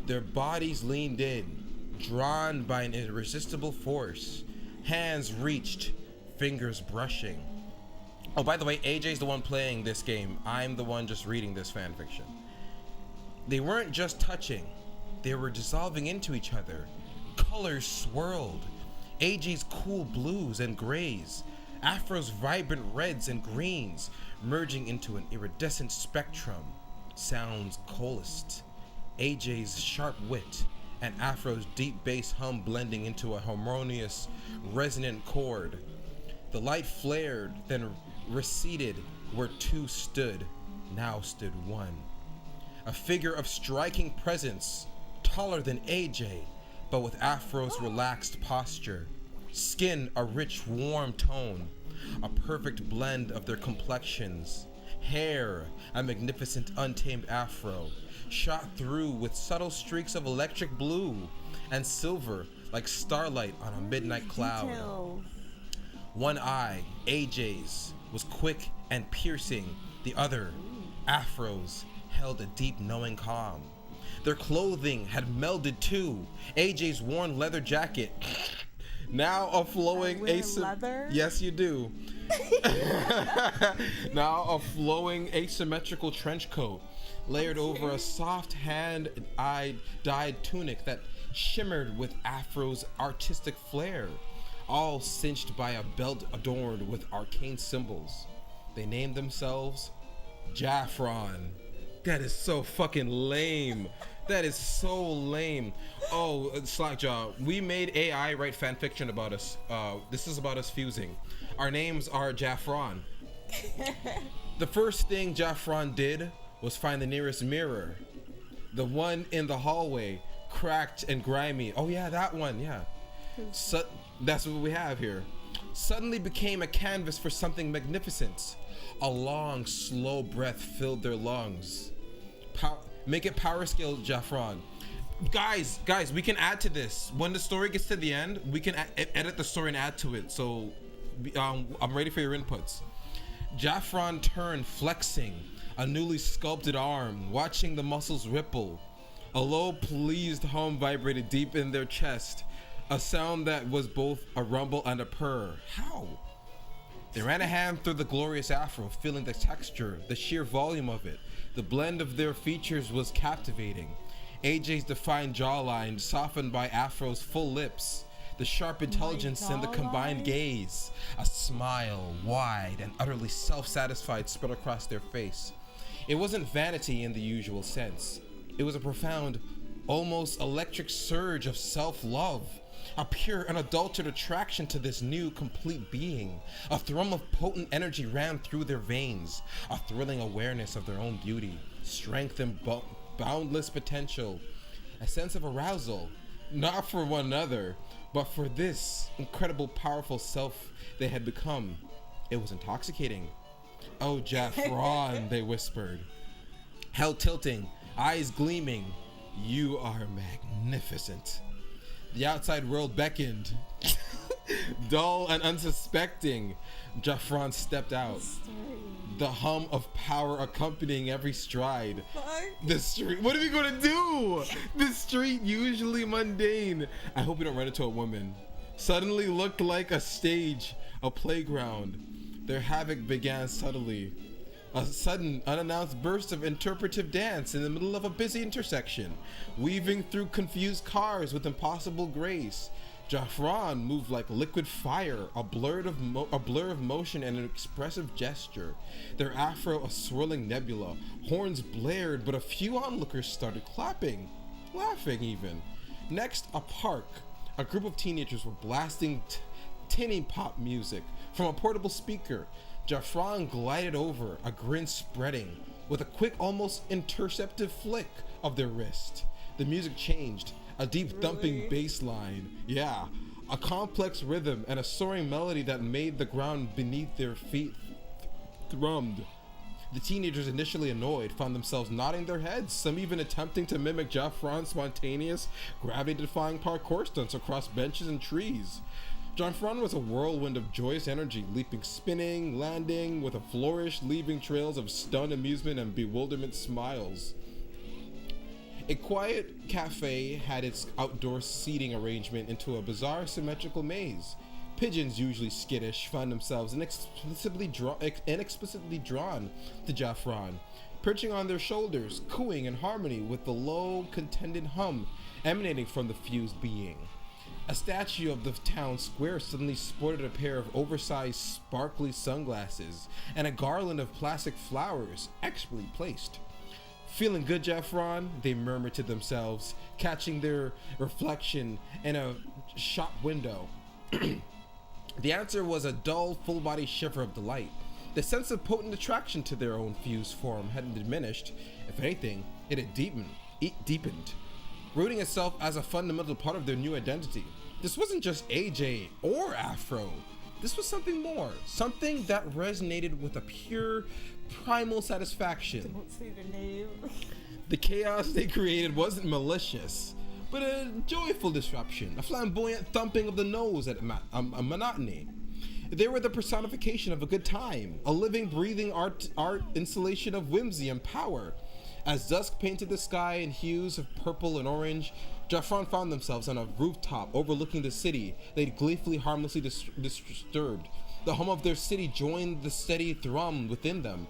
Their bodies leaned in, drawn by an irresistible force. Hands reached, fingers brushing. Oh, by the way, AJ's the one playing this game. I'm the one just reading this fan fiction. They weren't just touching. They were dissolving into each other. Colors swirled. AJ's cool blues and grays. Afro's vibrant reds and greens, merging into an iridescent spectrum. Sounds coalesced. AJ's sharp wit and Afro's deep bass hum blending into a harmonious, resonant chord. The light flared, then receded where two stood. Now stood one. A figure of striking presence, taller than AJ, but with Afro's relaxed posture. Skin a rich, warm tone, a perfect blend of their complexions. Hair, a magnificent, untamed Afro, shot through with subtle streaks of electric blue and silver like starlight on a midnight cloud. Details. One eye, AJ's, was quick and piercing. The other, Afro's, held a deep knowing calm. Their clothing had melded too. AJ's worn leather jacket, now a flowing leather? Yes, you do. Now a flowing asymmetrical trench coat, layered over a soft hand-dyed tunic that shimmered with Afro's artistic flair, all cinched by a belt adorned with arcane symbols. They named themselves Jaffron. That is so fucking lame. That is so lame. Oh, Slackjaw, we made AI write fanfiction about us. This is about us fusing. Our names are Jaffron. The first thing Jaffron did was find the nearest mirror. The one in the hallway, cracked and grimy. Oh yeah, that one, yeah. So, that's what we have here. Suddenly became a canvas for something magnificent. A long, slow breath filled their lungs. Make it power scale, Jaffron. Guys, we can add to this. When the story gets to the end, we can edit the story and add to it. So, I'm ready for your inputs. Jaffron turned, flexing a newly sculpted arm, watching the muscles ripple. A low, pleased hum vibrated deep in their chest, a sound that was both a rumble and a purr. How? They ran a hand through the glorious afro, feeling the texture, the sheer volume of it. The blend of their features was captivating. AJ's defined jawline softened by Afro's full lips. The sharp intelligence and the combined gaze. A smile, wide and utterly self-satisfied, spread across their face. It wasn't vanity in the usual sense. It was a profound, almost electric surge of self-love. A pure, unadulterated attraction to this new, complete being. A thrum of potent energy ran through their veins. A thrilling awareness of their own beauty, strength, and boundless potential. A sense of arousal, not for one another, but for this incredible, powerful self they had become. It was intoxicating. "Oh, Jaffron," they whispered. Head tilting, eyes gleaming. "You are magnificent." The outside world beckoned. Dull and unsuspecting, Jaffron stepped out. The hum of power accompanying every stride. The street. What are we gonna do? The street, usually mundane. I hope we don't run into a woman. Suddenly looked like a stage, a playground. Their havoc began subtly. A sudden, unannounced burst of interpretive dance in the middle of a busy intersection, weaving through confused cars with impossible grace. Jaffron moved like liquid fire, a blur of motion and an expressive gesture. Their afro a swirling nebula. Horns blared, but a few onlookers started clapping, laughing even. Next, a park. A group of teenagers were blasting tinny pop music from a portable speaker. Jaffron glided over, a grin spreading, with a quick, almost interceptive flick of their wrist. The music changed, a deep thumping bass line. Yeah, a complex rhythm and a soaring melody that made the ground beneath their feet thrummed. The teenagers, initially annoyed, found themselves nodding their heads, some even attempting to mimic Jaffron's spontaneous, gravity-defying parkour stunts across benches and trees. Jaffron was a whirlwind of joyous energy, leaping, spinning, landing, with a flourish, leaving trails of stunned amusement and bewilderment smiles. A quiet cafe had its outdoor seating arrangement into a bizarre symmetrical maze. Pigeons, usually skittish, found themselves inexplicably drawn to Jaffron, perching on their shoulders, cooing in harmony with the low, contented hum emanating from the fused being. A statue of the town square suddenly sported a pair of oversized, sparkly sunglasses and a garland of plastic flowers, expertly placed. "Feeling good, Jaffron?" they murmured to themselves, catching their reflection in a shop window. The answer was a dull, full-body shiver of delight. The sense of potent attraction to their own fused form hadn't diminished. If anything, it had deepened, rooting itself as a fundamental part of their new identity. This wasn't just AJ or Afro. This was something more, something that resonated with a pure, primal satisfaction. Don't say the name. The chaos they created wasn't malicious, but a joyful disruption, a flamboyant thumping of the nose at a monotony. They were the personification of a good time, a living, breathing art installation of whimsy and power. As dusk painted the sky in hues of purple and orange, Jaffron found themselves on a rooftop overlooking the city they'd gleefully harmlessly disturbed. The hum of their city joined the steady thrum within them.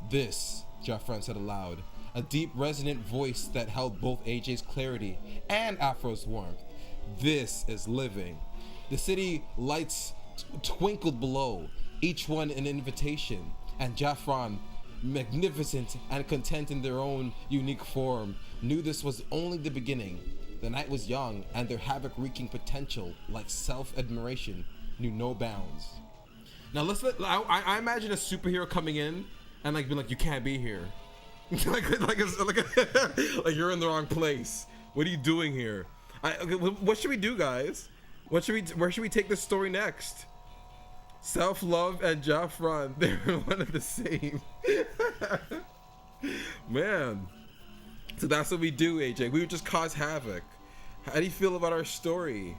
"This," Jaffron said aloud, a deep, resonant voice that held both AJ's clarity and Afro's warmth. "This is living." The city lights twinkled below, each one an invitation, and Jaffron, magnificent and content in their own unique form, knew this was only the beginning. The night was young, and their havoc-wreaking potential, like self-admiration, knew no bounds. Now I imagine a superhero coming in and like being like, "You can't be here," like you're in the wrong place. What are you doing here? What should we do, guys? Where should we take this story next? Self-love and Jaffron, they're one and the same. Man. So that's what we do, AJ. We would just cause havoc. How do you feel about our story?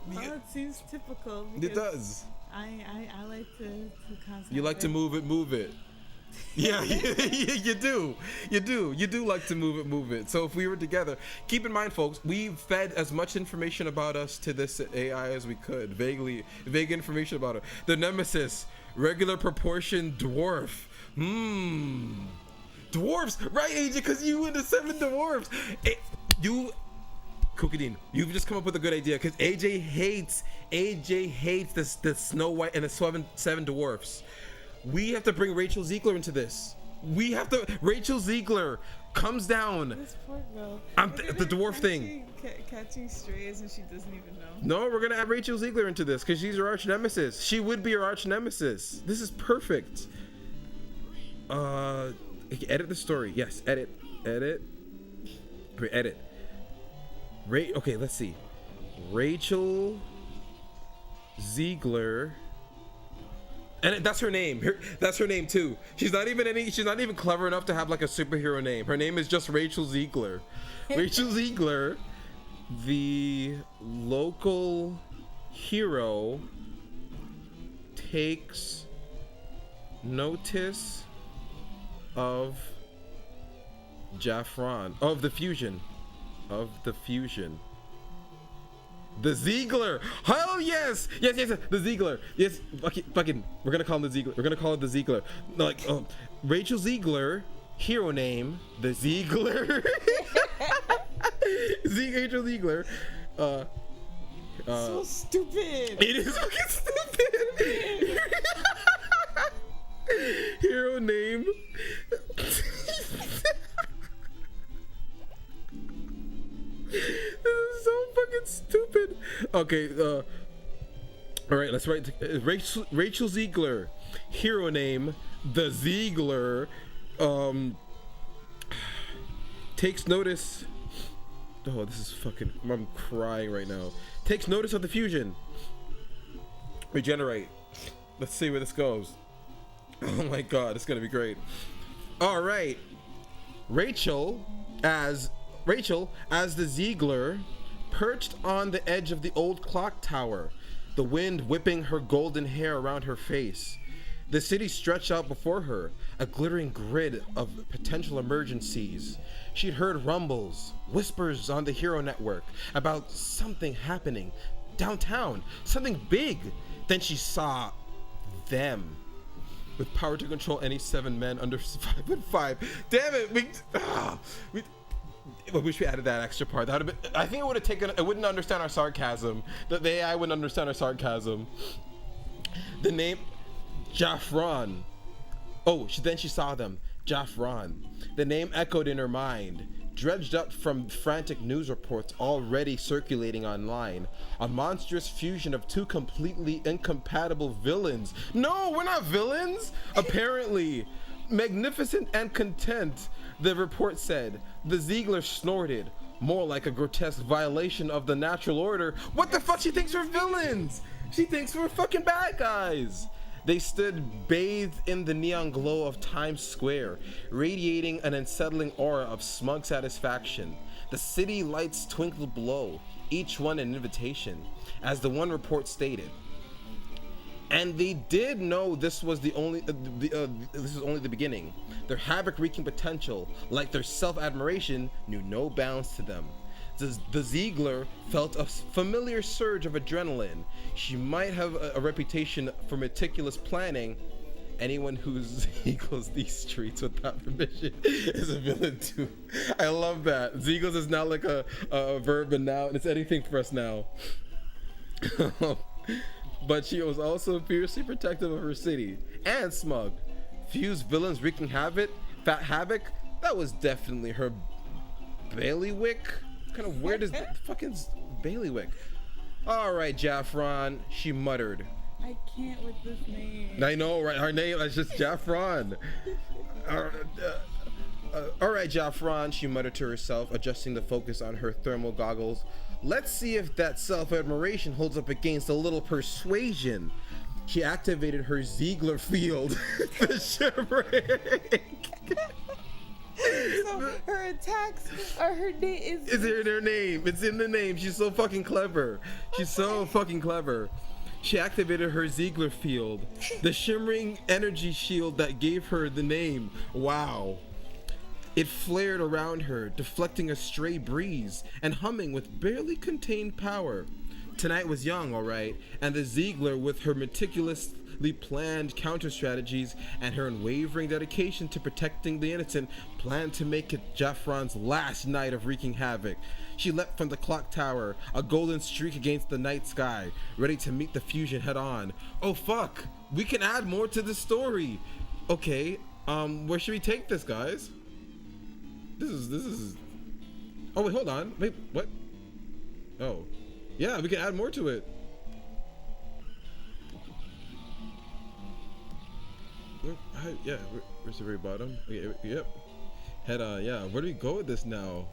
Well, it seems typical. It does. I like to concept. You like to move it. Yeah, you do like to move it. So if we were together, keep in mind, folks, we fed as much information about us to this AI as we could. Vague information about it. The nemesis, regular proportion dwarf. Dwarfs, right, AJ? Because you and the 7 dwarfs. Kukidin, you've just come up with a good idea. Because AJ hates the Snow White and the 7 dwarfs. We have to bring Rachel Ziegler into this. Rachel Ziegler comes down. This poor girl. The dwarf thing. Catching strays and she doesn't even know. No, we're gonna add Rachel Ziegler into this because she's your arch nemesis. She would be your arch nemesis. This is perfect. Edit the story. Yes, edit. Wait, edit. Okay, let's see. Rachel Ziegler. And that's her name. That's her name too. She's not even clever enough to have like a superhero name. Her name is just Rachel Ziegler. Rachel Ziegler, the local hero, takes notice of Jaffron, of the fusion. The Ziegler. Hell yes. Yes. The Ziegler. Yes. Fucking. We're gonna call him the Ziegler. We're gonna call it the Ziegler. Like, Rachel Ziegler. Hero name. The Ziegler. Rachel Ziegler. So stupid. It is fucking stupid. Hero name. This is so fucking stupid. Okay, all right, let's write Rachel Ziegler. Hero name, the Ziegler. Takes notice. Oh, this is fucking. I'm crying right now. Takes notice of the fusion. Regenerate. Let's see where this goes. Oh my god, it's gonna be great. All right, Rachel as the Ziegler, perched on the edge of the old clock tower, the wind whipping her golden hair around her face. The city stretched out before her, a glittering grid of potential emergencies. She'd heard rumbles, whispers on the Hero Network about something happening downtown, something big. Then she saw them. With power to control any 7 men under 5'5". Damn it! I wish we added that extra part. That would have been. I think it would have taken. It wouldn't understand our sarcasm. The AI wouldn't understand our sarcasm. The name, Jaffron. Oh, then she saw them. Jaffron. The name echoed in her mind, dredged up from frantic news reports already circulating online. A monstrous fusion of 2 completely incompatible villains. No, we're not villains. Apparently, magnificent and content. The report said. The Ziegler snorted, more like a grotesque violation of the natural order. What the fuck? She thinks we're villains. She thinks we're fucking bad guys. They stood bathed in the neon glow of Times Square, radiating an unsettling aura of smug satisfaction. The city lights twinkled below, each one an invitation, as the one report stated. And they did know this was only the beginning. Their havoc-wreaking potential, like their self-admiration, knew no bounds to them. The Ziegler felt a familiar surge of adrenaline. She might have a reputation for meticulous planning. Anyone who Ziegles these streets without permission is a villain too. I love that. Ziegles is now like a verb and noun. It's anything for us now. But she was also fiercely protective of her city and smug. Fuse villains wreaking havoc. That was definitely her bailiwick. Kind of weird is the fucking bailiwick. All right, Jaffron, she muttered. I can't with this name. I know, right? Her name is just Jaffron. All right, Jaffron, she muttered to herself, adjusting the focus on her thermal goggles. Let's see if that self-admiration holds up against a little persuasion. She activated her Ziegler field. The shivering. So her attacks are her name is in her name. It's in the name. She's so fucking clever. She's so fucking clever. She activated her Ziegler field, the shimmering energy shield that gave her the name. Wow. It flared around her, deflecting a stray breeze and humming with barely contained power. Tonight was young, all right, and the Ziegler, with her meticulously planned counter strategies and her unwavering dedication to protecting the innocent, planned to make it Jaffron's last night of wreaking havoc. She leapt from the clock tower, a golden streak against the night sky, ready to meet the fusion head on. Oh fuck, we can add more to the story. Okay, where should we take this, guys? This is. Oh wait, hold on. Wait, what? Oh, yeah, we can add more to it. Yeah, where's the very bottom? Okay, yep. Head on. Yeah, where do we go with this now?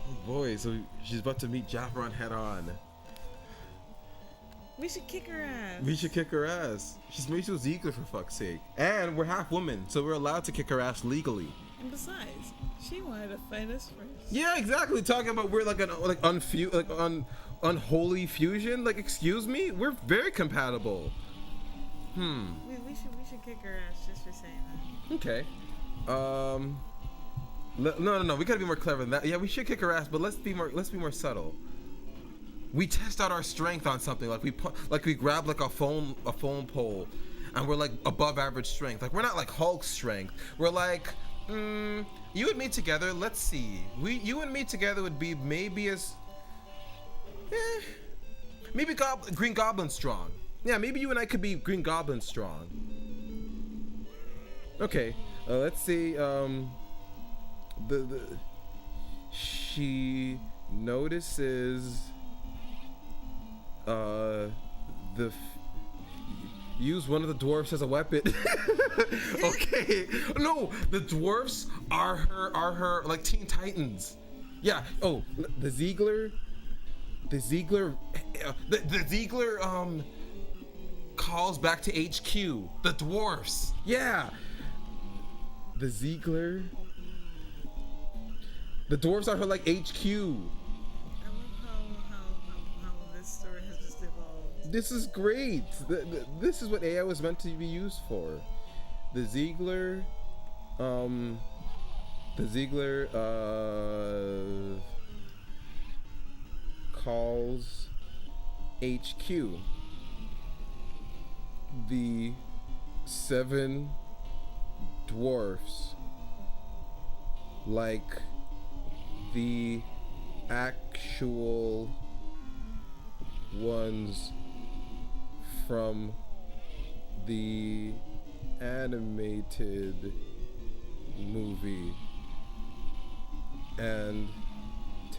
Oh boy, so she's about to meet Jaffron head on. We should kick her ass. We should kick her ass. She's Rachel Ziegler, for fuck's sake. And we're half women, so we're allowed to kick her ass legally. And besides, she wanted to fight us first. Yeah, exactly. Talking about we're like unholy fusion. Like, excuse me, we're very compatible. We should kick her ass just for saying that. Okay. No. We gotta be more clever than that. Yeah, we should kick her ass, but let's be more subtle. We test out our strength on something, like we grab like a phone pole, and we're like above average strength. Like, we're not like Hulk strength. We're like, you and me together. Let's see. You and me together would be maybe maybe Green Goblin strong. Yeah, maybe you and I could be Green Goblin strong. Okay, let's see. She notices use one of the dwarfs as a weapon. Okay. No, the dwarfs are her like Teen Titans. Yeah. Oh, the Ziegler calls back to HQ. The dwarfs. Yeah. The Ziegler. The dwarfs are her like HQ. I love how this story has just evolved. This is great. This is what AI was meant to be used for. The Ziegler calls HQ. The 7 dwarfs, like the actual ones from the animated movie, and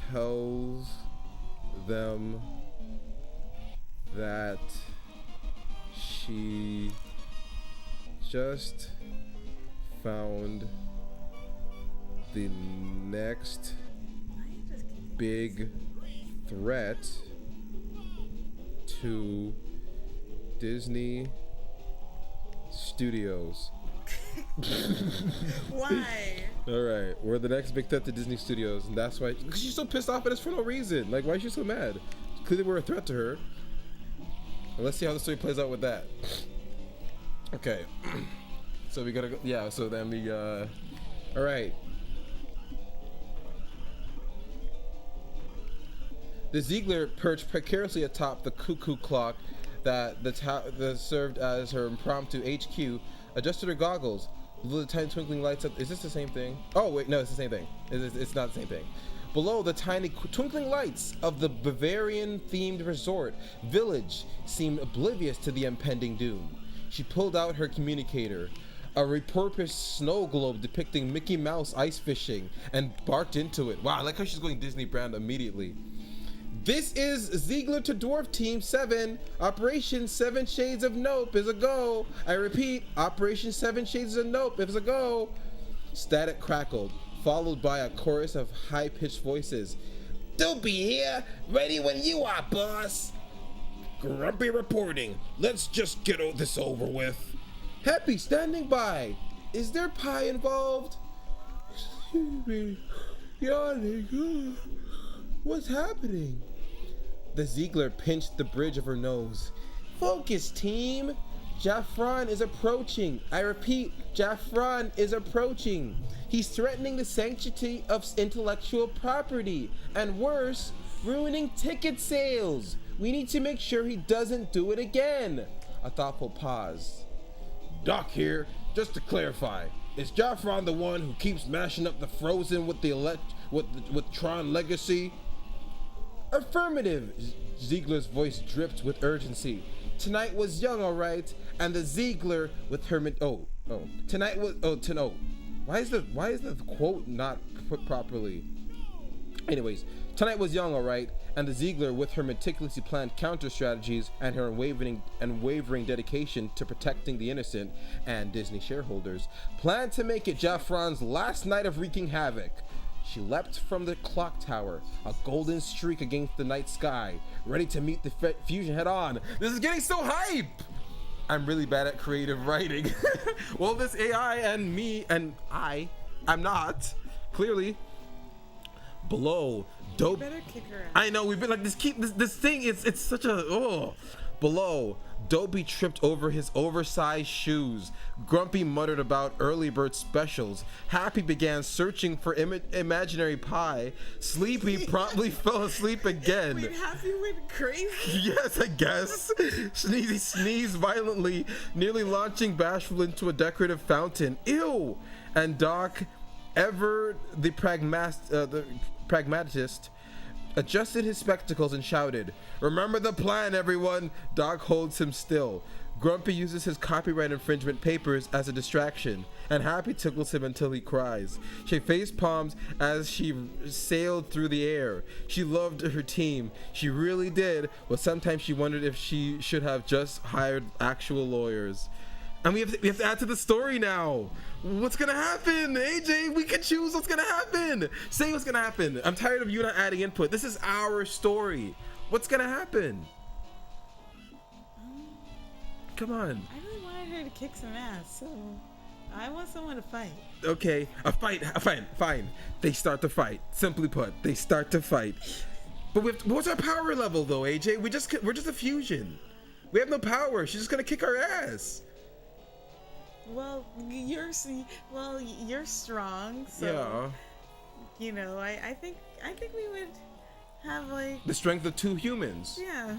tells them that she just found the next big threat to Disney Studios. Why? All right, we're the next big threat to Disney Studios, and that's why she's so pissed off at us for no reason. Like, why is she so mad? Clearly, we're a threat to her. And let's see how the story plays out with that. Okay, so we gotta go. Yeah, so then we all right. The Ziegler perched precariously atop the cuckoo clock that served as her impromptu HQ, adjusted her goggles. Below the tiny twinkling lights up. Is this the same thing? Oh wait, no, it's the same thing. It's not the same thing. Below the tiny twinkling lights of the Bavarian-themed resort village seemed oblivious to the impending doom. She pulled out her communicator, a repurposed snow globe depicting Mickey Mouse ice fishing, and barked into it. Wow, I like how she's going Disney brand immediately. This is Ziegler to Dwarf Team 7. Operation 7 Shades of Nope is a go. I repeat, Operation 7 Shades of Nope is a go. Static crackled, followed by a chorus of high-pitched voices. They'll be here, ready when you are, boss. Grumpy reporting. Let's just get this over with. Happy standing by. Is there pie involved? Excuse me. Yawning. What's happening? The Ziegler pinched the bridge of her nose. Focus, team! Jaffron is approaching. I repeat, Jaffron is approaching. He's threatening the sanctity of intellectual property, and worse, ruining ticket sales. We need to make sure he doesn't do it again. A thoughtful pause. Doc here, just to clarify, is Jaffron the one who keeps mashing up the Frozen with with Tron Legacy? Affirmative. Ziegler's voice dripped with urgency. Tonight was young, all right, and the Ziegler with her tonight was why is the quote not put properly? Anyways, tonight was young, all right, and the Ziegler with her meticulously planned counter strategies and her unwavering dedication to protecting the innocent and Disney shareholders planned to make it Jaffron's last night of wreaking havoc. She leapt from the clock tower, a golden streak against the night sky, ready to meet the fusion head on. This is getting so hype! I'm really bad at creative writing. Well, this AI and me and I'm not. Clearly. Below, dope. Better kick her out. I know, we've been like this thing, it's such a, Below, Dopey tripped over his oversized shoes. Grumpy muttered about early bird specials. Happy began searching for imaginary pie. Sleepy promptly fell asleep again. Wait, Happy went crazy? Yes, I guess. Sneezy sneezed violently, nearly launching Bashful into a decorative fountain. Ew! And Doc, ever the pragmatist, adjusted his spectacles and shouted, "Remember the plan, everyone!" Doc holds him still. Grumpy uses his copyright infringement papers as a distraction, and Happy tickles him until he cries. She face palms as she sailed through the air. She loved her team. She really did, but sometimes she wondered if she should have just hired actual lawyers. And we have to add to the story now. What's gonna happen? AJ, we can choose what's gonna happen. Say what's gonna happen. I'm tired of you not adding input. This is our story. What's gonna happen? Come on. I really wanted her to kick some ass, so I want someone to fight. Okay, a fight, fine. They start to fight. Simply put, they start to fight. But what's our power level though, AJ? We're just a fusion. We have no power. She's just gonna kick our ass. Well, you're strong, so Yeah. you know, I think we would have like The strength of two humans. yeah.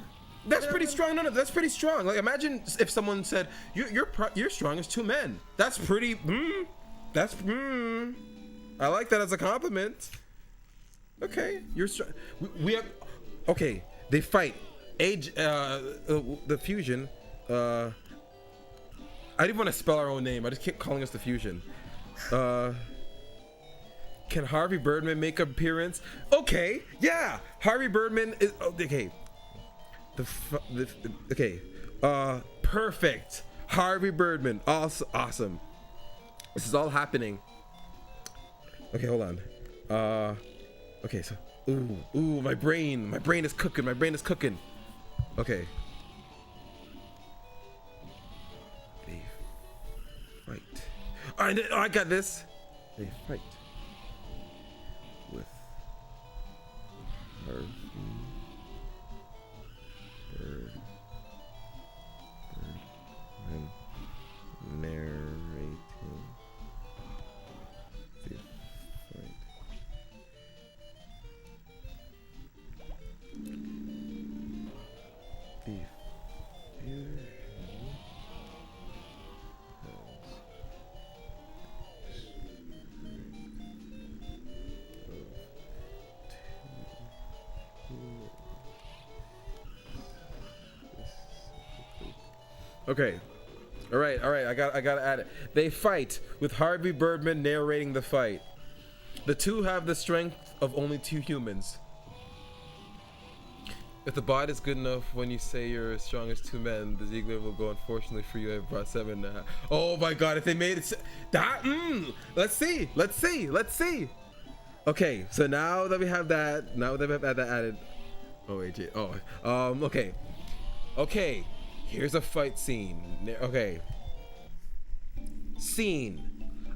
That's pretty strong. No, that's pretty strong. Like, imagine if someone said, "You're strong as two men." That's pretty. I like that as a compliment. Okay, you're strong. We have. Okay, they fight. The fusion. I didn't want to spell our own name. I just kept calling us the fusion. Can Harvey Birdman make an appearance? Okay, yeah. Harvey Birdman is okay. Perfect. Harvey Birdman. Awesome. This is all happening. Okay, hold on. Okay, so my brain is cooking. Okay. They fight. I got this. They fight with Harvey Birdman narrating the fight. Okay. All right. I gotta add it. They fight with Harvey Birdman narrating the fight. The two have the strength of only two humans. If the bot is good enough when you say you're as strong as two men, the Ziegler will go. Unfortunately for you, I brought 7.5. Oh my God! If they made it that, let's see. Okay, so now that we have that, added. Oh AJ. Okay. Here's a fight scene. Okay. Scene.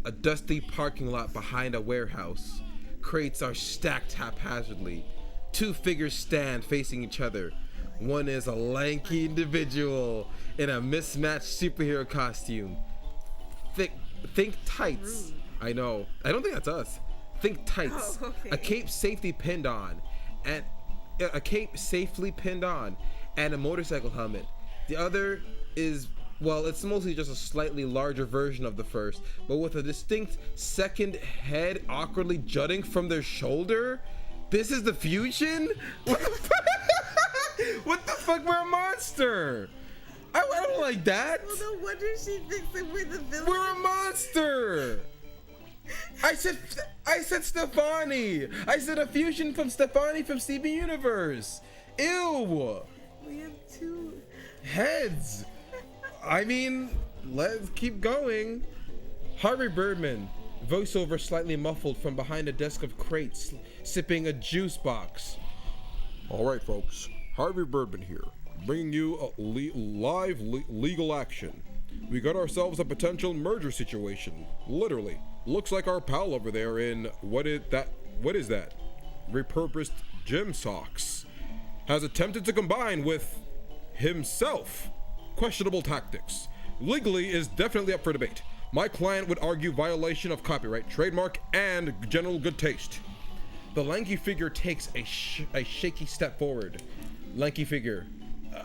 A dusty parking lot behind a warehouse. Crates are stacked haphazardly. Two figures stand facing each other. One is a lanky individual in a mismatched superhero costume. Think tights. I know. I don't think that's us. Think tights. Oh, okay. A cape safely pinned on, and a motorcycle helmet. The other is, well, it's mostly just a slightly larger version of the first, but with a distinct second head awkwardly jutting from their shoulder. This is the Fusion? What the fuck? What the fuck? We're a monster. I don't like that. Well, no wonder she thinks that we're the villain. We're a monster. I said Stefani. I said a fusion from Stefani from Steven Universe. Ew. We have two Heads. I mean, let's keep going. Harvey Birdman, voiceover slightly muffled from behind a desk of crates, sipping a juice box. All right, folks. Harvey Birdman here, bringing you a live legal action. We got ourselves a potential merger situation. Literally, looks like our pal over there in what is that? Repurposed gym socks has attempted to combine with himself. Questionable tactics. Legally is definitely up for debate. My client would argue violation of copyright, trademark, and general good taste. The lanky figure takes a shaky step forward. Lanky figure.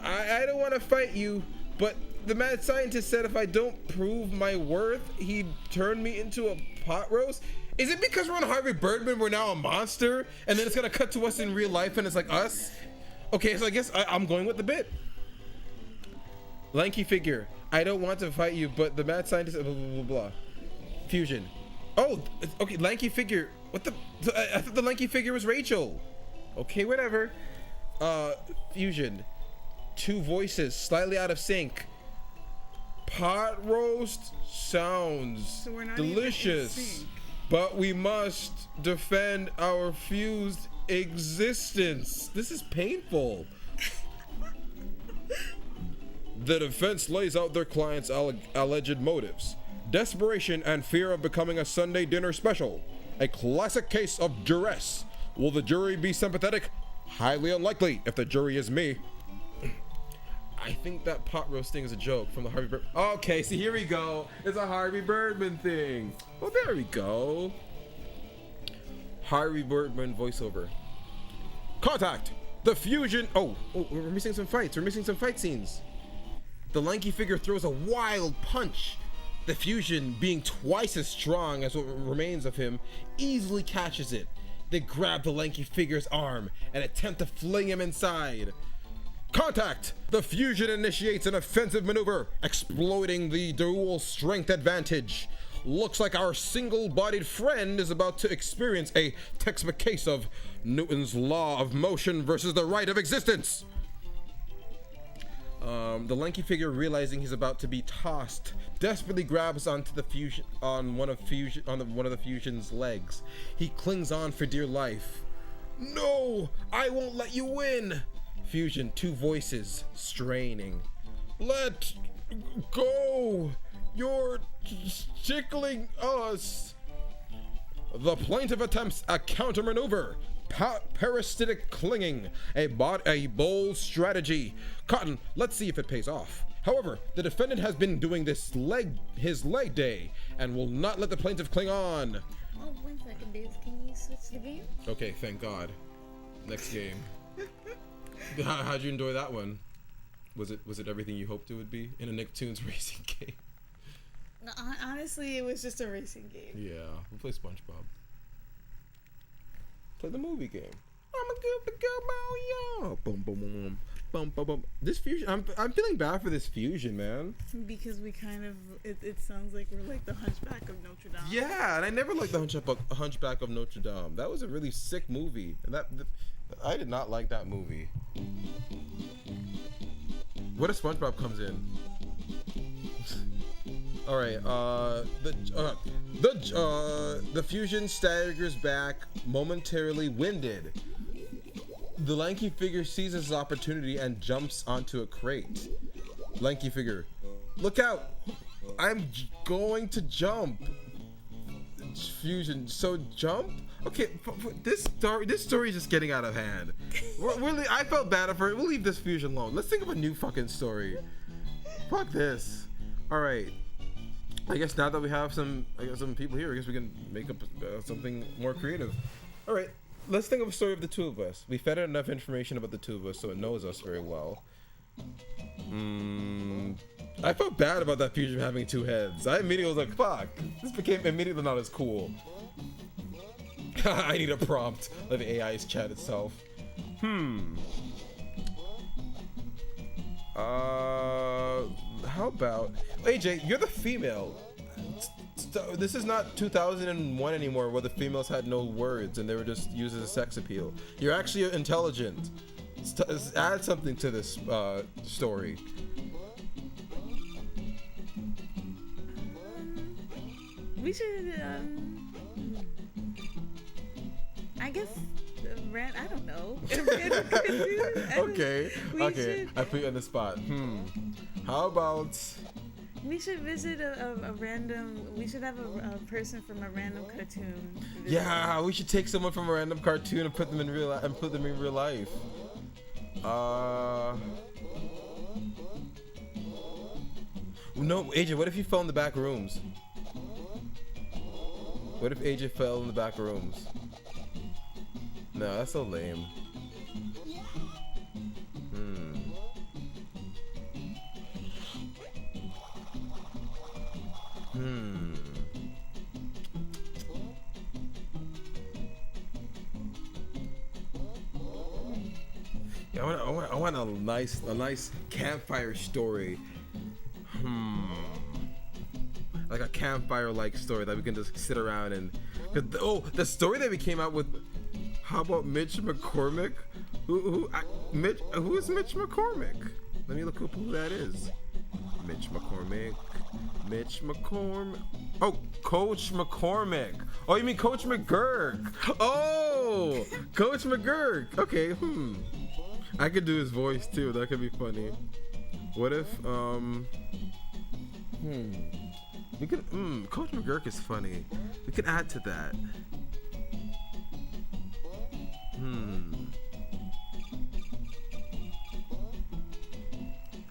I don't want to fight you, but the mad scientist said if I don't prove my worth, he'd turn me into a pot roast. Is it because we're on Harvey Birdman, we're now a monster? And then it's gonna cut to us in real life and it's like us? Okay, so I guess I'm going with the bit. Lanky figure. I don't want to fight you, but the mad scientist, blah, blah, blah, blah. Fusion. Oh, okay, lanky figure. What the? I thought the lanky figure was Rachel. Okay, whatever. Fusion. Two voices, slightly out of sync. Pot roast sounds So we're not even in delicious, sync. but we must defend our fused existence. This is painful. The defense lays out their client's alleged motives: desperation and fear of becoming a Sunday dinner special. A classic case of duress. Will the jury be sympathetic? Highly unlikely if the jury is me. I think that pot roasting is a joke from the Harvey Birdman. Okay, see, here we go. It's a Harvey Birdman thing. Well, there we go. Harvey Birdman voiceover. Contact! The fusion. Oh, we're missing some fights. We're missing some fight scenes. The lanky figure throws a wild punch. The fusion, being twice as strong as what remains of him, easily catches it. They grab the lanky figure's arm and attempt to fling him inside. Contact! The fusion initiates an offensive maneuver, exploiting the dual strength advantage. Looks like our single-bodied friend is about to experience a textbook case of Newton's law of motion versus the right of existence. The lanky figure, realizing he's about to be tossed, desperately grabs onto the fusion on one of the fusion's legs. He clings on for dear life. No, I won't let you win. Fusion, two voices, straining. Let go! You're tickling us! The plaintiff attempts a countermaneuver. Parasitic clinging, a bold strategy. Cotton, let's see if it pays off. However, the defendant has been doing his leg day and will not let the plaintiff cling on. Oh, 1 second, Dave. Can you switch the game? Okay, thank God. Next game. How'd you enjoy that one? Was it everything you hoped it would be in a Nicktoons racing game? No, honestly, it was just a racing game. Yeah, we'll play SpongeBob. Play the movie game. I'm a good girl, yo. Boom, boom, boom, boom, boom, boom. This fusion, I'm feeling bad for this fusion, man. Because we kind of, it sounds like we're like the Hunchback of Notre Dame. Yeah, and I never liked the Hunchback of Notre Dame. That was a really sick movie, and I did not like that movie. What if SpongeBob comes in? All right. The fusion staggers back, momentarily winded. The lanky figure seizes his opportunity and jumps onto a crate. Lanky figure, look out! I'm going to jump. fusion. So jump. Okay, this story is just getting out of hand. I felt bad for it. We'll leave this fusion alone. Let's think of a new fucking story. Fuck this. All right. I guess now that we have some people here, I guess we can make up something more creative. All right. Let's think of a story of the two of us. We fed it enough information about the two of us so it knows us very well. I felt bad about that fusion having two heads. I immediately was like, fuck. This became immediately not as cool. I need a prompt. Let the AI's chat itself. How about... AJ, you're the female. This is not 2001 anymore where the females had no words and they were just used as a sex appeal. You're actually intelligent. Add something to this story. We should, I guess, I don't know. Okay. I put you on the spot. How about... We should visit a random. We should have a person from a random cartoon. Yeah, we should take someone from a random cartoon and put them in real life. No, AJ. What if you fell in the back rooms? What if AJ fell in the back rooms? No, that's so lame. Yeah, I want a nice campfire story. Like a campfire-like story that we can just sit around and. The story that we came out with. How about Mitch McCormick? Who is Mitch McCormick? Let me look up who that is. Mitch McCormick. Oh, Coach McCormick. Oh, you mean Coach McGurk? Oh, Coach McGurk. Okay. I could do his voice too. That could be funny. What if we could Coach McGurk is funny. We could add to that.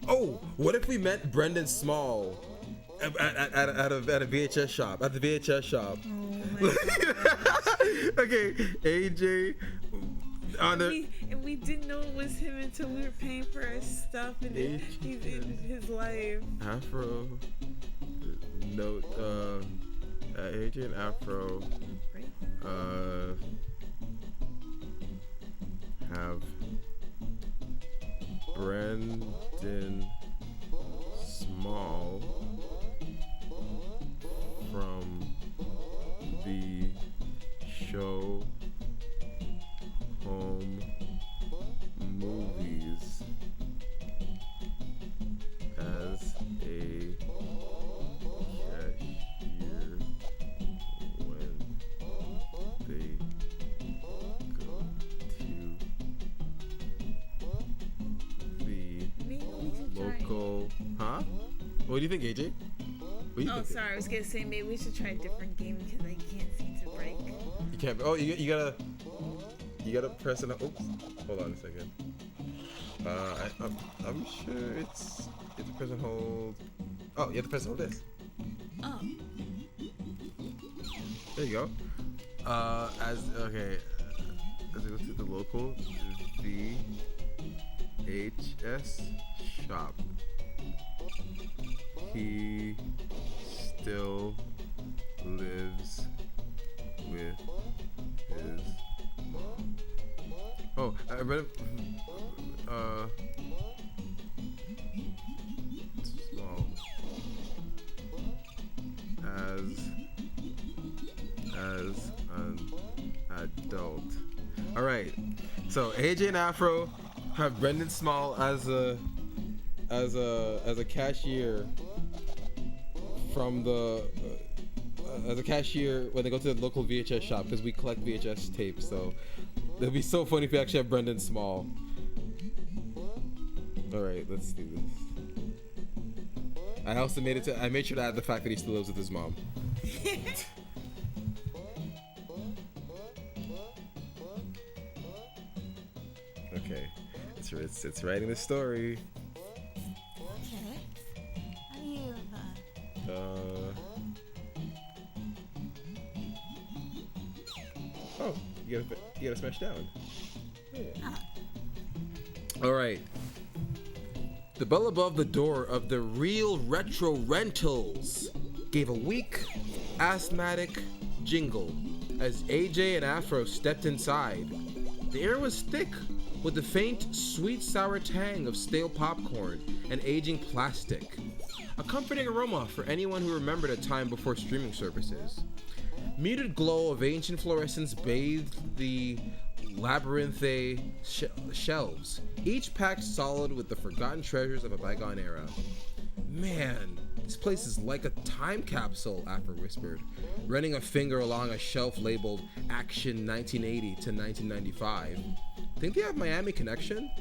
Oh, what if we met Brendan Small at a VHS shop? At the VHS shop. Oh Okay, AJ. And we didn't know it was him until we were paying for our stuff and he's in his life. Afro. Note. AJ and Afro. Have Brendan Small from the show Home Movies as a cashier when they go to the local. Huh? What do you think, AJ? Oh, sorry. I was gonna say maybe we should try a different game because I can't seem to break. You can't. Oh, you gotta press it. Oops. Hold on a second. I'm sure it's a press and hold. Oh, you have to press and hold this. Oh. There you go. As we go to the local VHS shop, he still lives with his mom. Oh, I read it. Small. As an adult. All right. So AJ and Afro have Brendan Small as a cashier from the as a cashier when they go to the local VHS shop because we collect VHS tapes. So it'd be so funny if we actually have Brendan Small. All right, let's do this. I also made sure to add the fact that he still lives with his mom. Okay. It's writing the story. Okay. How do you, Oh, you gotta smash down. Yeah. All right. The bell above the door of the Real Retro Rentals gave a weak, asthmatic jingle as AJ and Afro stepped inside. The air was thick with the faint, sweet, sour tang of stale popcorn and aging plastic. A comforting aroma for anyone who remembered a time before streaming services. Muted glow of ancient fluorescence bathed the labyrinthine shelves, each packed solid with the forgotten treasures of a bygone era. Man, this place is like a time capsule, Afro whispered, running a finger along a shelf labeled Action 1980 to 1995. Think they have Miami Connection?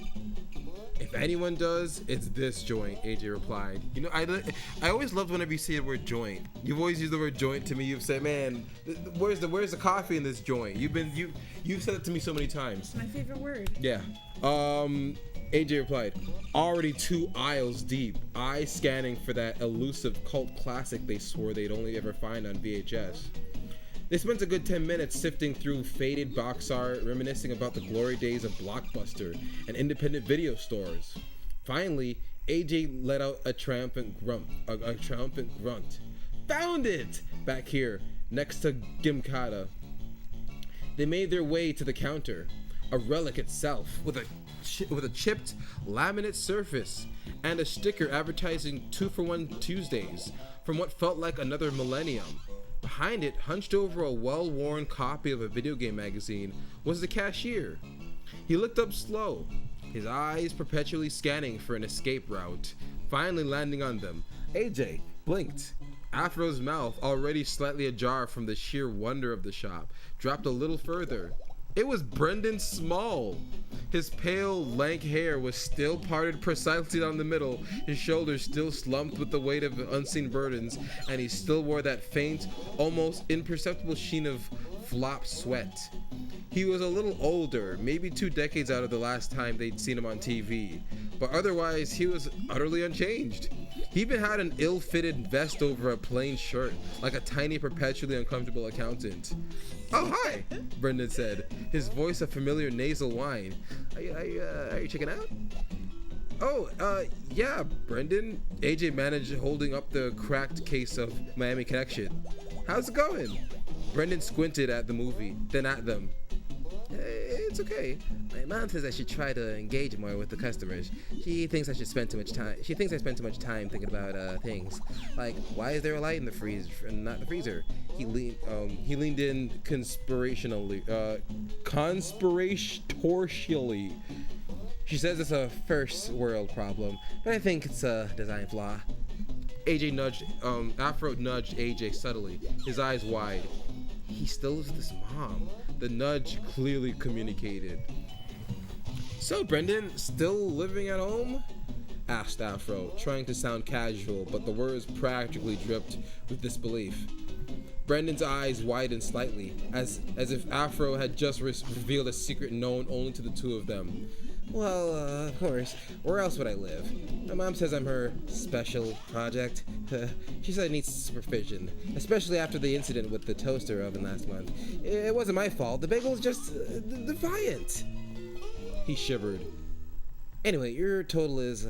If anyone does, it's this joint, AJ replied. You know, I always loved whenever you say the word joint. You've always used the word joint to me. You've said, man, where's the coffee in this joint? You've said it to me so many times. my favorite word. Yeah. AJ replied, already 2 aisles deep, eyes scanning for that elusive cult classic they swore they'd only ever find on VHS. They spent a good 10 minutes sifting through faded box art, reminiscing about the glory days of Blockbuster and independent video stores. Finally, AJ let out a triumphant grunt. Found it! Back here, next to Gimkata. They made their way to the counter, a relic itself, with a chipped laminate surface and a sticker advertising 2-for-1 Tuesdays from what felt like another millennium. Behind it, hunched over a well-worn copy of a video game magazine, was the cashier. He looked up slow, his eyes perpetually scanning for an escape route, finally landing on them. AJ blinked. Afro's mouth, already slightly ajar from the sheer wonder of the shop, dropped a little further. It was Brendan Small. His pale, lank hair was still parted precisely down the middle, his shoulders still slumped with the weight of unseen burdens, and he still wore that faint, almost imperceptible sheen of flop sweat. He was a little older, maybe 2 decades out of the last time they'd seen him on TV, but otherwise he was utterly unchanged. He even had an ill-fitted vest over a plain shirt, like a tiny, perpetually uncomfortable accountant. Oh, hi, Brendan said, his voice a familiar nasal whine. Are you checking out? Oh, yeah, Brendan. AJ managed holding up the cracked case of Miami Connection. How's it going? Brendan squinted at the movie, then at them. It's okay. My mom says I should try to engage more with the customers. She thinks I spend too much time thinking about things. Like, why is there a light in the freezer and not the freezer? He leaned in conspiratorially. She says it's a first world problem, but I think it's a design flaw. Afro nudged AJ subtly, his eyes wide. He still lives with his mom. The nudge clearly communicated. So, Brendan, still living at home? Asked Afro, trying to sound casual, but the words practically dripped with disbelief. Brendan's eyes widened slightly, as if Afro had just revealed a secret known only to the two of them. Well, of course. Where else would I live? My mom says I'm her special project. She said it needs supervision, especially after the incident with the toaster oven last month. It wasn't my fault. The bagel was just defiant. He shivered. Anyway, your total is,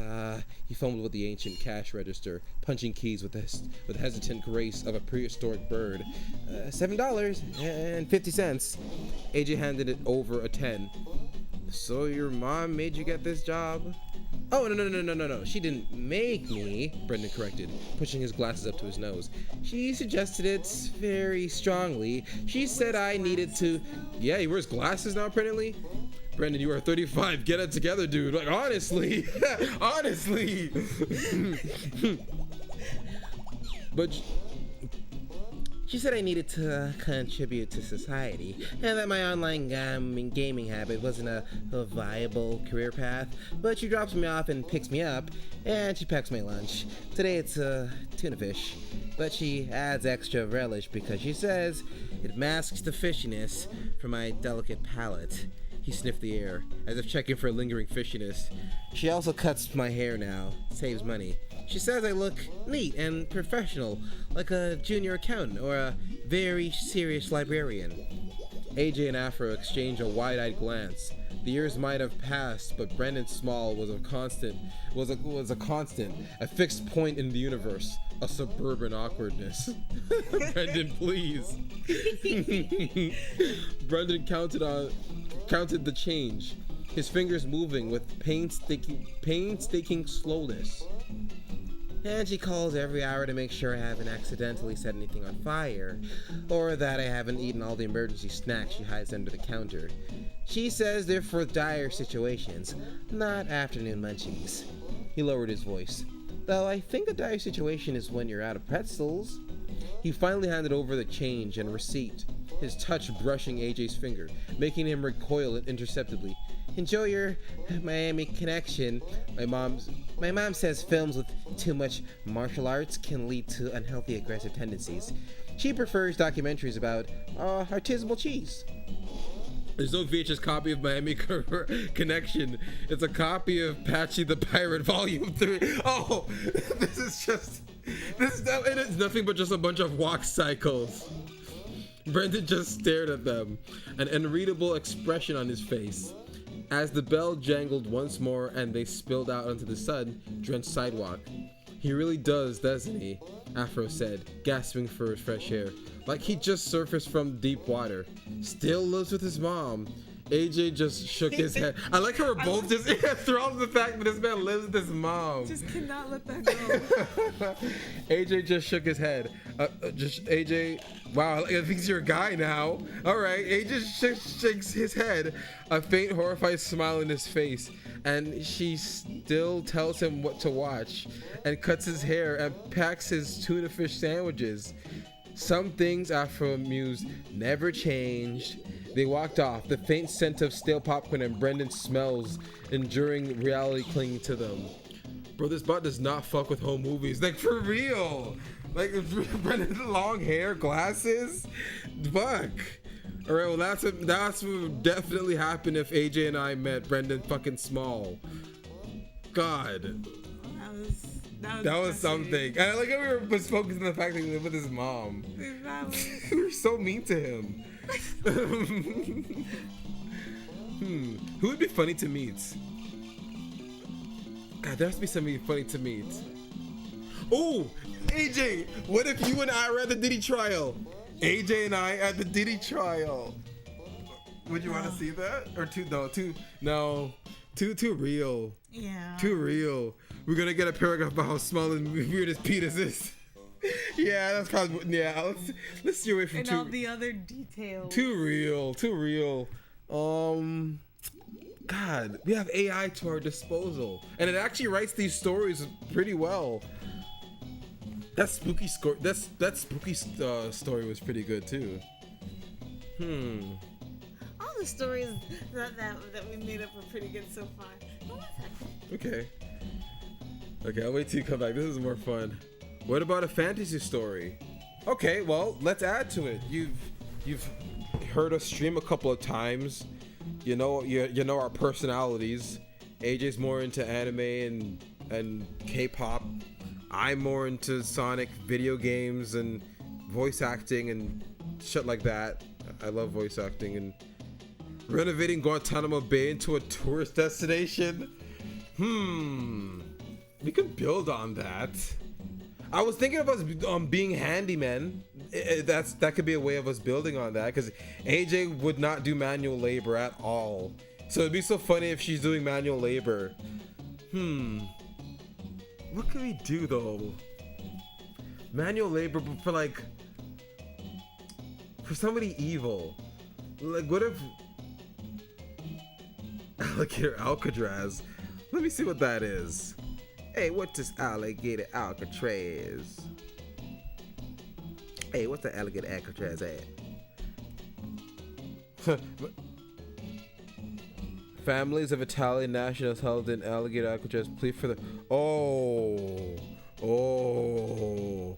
he fumbled with the ancient cash register, punching keys with the hesitant grace of a prehistoric bird. $7.50. AJ handed it over a 10. So your mom made you get this job? Oh, no. She didn't make me, Brendan corrected, pushing his glasses up to his nose. She suggested it very strongly. She said I needed to... Yeah, he wears glasses now, apparently? Brendan, you are 35. Get it together, dude. Like, honestly. Honestly. But... She said I needed to contribute to society, and that my online gaming habit wasn't a viable career path, but she drops me off and picks me up, and she packs my lunch. Today it's tuna fish, but she adds extra relish because she says it masks the fishiness for my delicate palate. He sniffed the air, as if checking for lingering fishiness. She also cuts my hair now. Saves money. She says I look neat and professional, like a junior accountant or a very serious librarian. AJ and Afro exchange a wide-eyed glance. The years might have passed, but Brendan Small was a constant, a fixed point in the universe, a suburban awkwardness. Brendan, please. Brendan counted the change, his fingers moving with painstaking slowness. And she calls every hour to make sure I haven't accidentally set anything on fire, or that I haven't eaten all the emergency snacks she hides under the counter. She says they're for dire situations, not afternoon munchies. He lowered his voice. Though I think a dire situation is when you're out of pretzels. He finally handed over the change and receipt, his touch brushing AJ's finger, making him recoil interceptedly. Enjoy your Miami connection. My mom says films with too much martial arts can lead to unhealthy aggressive tendencies. She prefers documentaries about artisanal cheese. There's no VHS copy of Miami Connection. It's a copy of Patchy the Pirate Volume 3. Oh, it is nothing but just a bunch of walk cycles. Brendan just stared at them, an unreadable expression on his face. As the bell jangled once more and they spilled out onto the sun-drenched sidewalk. He really does, doesn't he? Afro said, gasping for fresh air. Like he just surfaced from deep water. Still lives with his mom. AJ just shook his head. I like how we're both just enthralled with the fact that this man lives with his mom. Just cannot let that go. AJ just shook his head. AJ, wow, I think he's your guy now. All right, AJ shakes his head, a faint, horrified smile in his face, and she still tells him what to watch, and cuts his hair and packs his tuna fish sandwiches. Some things, Afro mused, never changed. They walked off, the faint scent of stale popcorn and Brendan's smells enduring reality clinging to them. Bro, this bot does not fuck with home movies. Like, for real. Like, Brendan's long hair, glasses. Fuck. Alright, well, that's what would definitely happen if AJ and I met Brendan fucking Small. God. That was something. And I like how we were just focused on the fact that he lived with his mom. We were so mean to him. Who would be funny to meet? God, there has to be somebody funny to meet. Oh, AJ, what if you and I were at the Diddy trial? AJ and I at the Diddy trial. Would you want to see that? Or too real. Yeah. Too real. We're gonna get a paragraph about how small and weird his penis is. Yeah, that's probably, yeah, let's steer away from and all the other details. Too real. God, we have AI to our disposal, and it actually writes these stories pretty well. That spooky story was pretty good too. All the stories that we made up were pretty good so far. Okay, I'll wait till you come back. This is more fun. What about a fantasy story? Okay, well, let's add to it. You've heard us stream a couple of times. You know our personalities. AJ's more into anime and K-pop. I'm more into Sonic video games and voice acting and shit like that. I love voice acting and renovating Guantanamo Bay into a tourist destination. We could build on that. I was thinking of us being handymen. That could be a way of us building on that, because AJ would not do manual labor at all. So it'd be so funny if she's doing manual labor. What could we do though? Manual labor, but for somebody evil. Like, what if Alligator Alcatraz? Let me see what that is. Hey, what is Alligator Alcatraz? Hey, what's the Alligator Alcatraz at? Families of Italian nationals held in Alligator Alcatraz plead for the... Oh, no.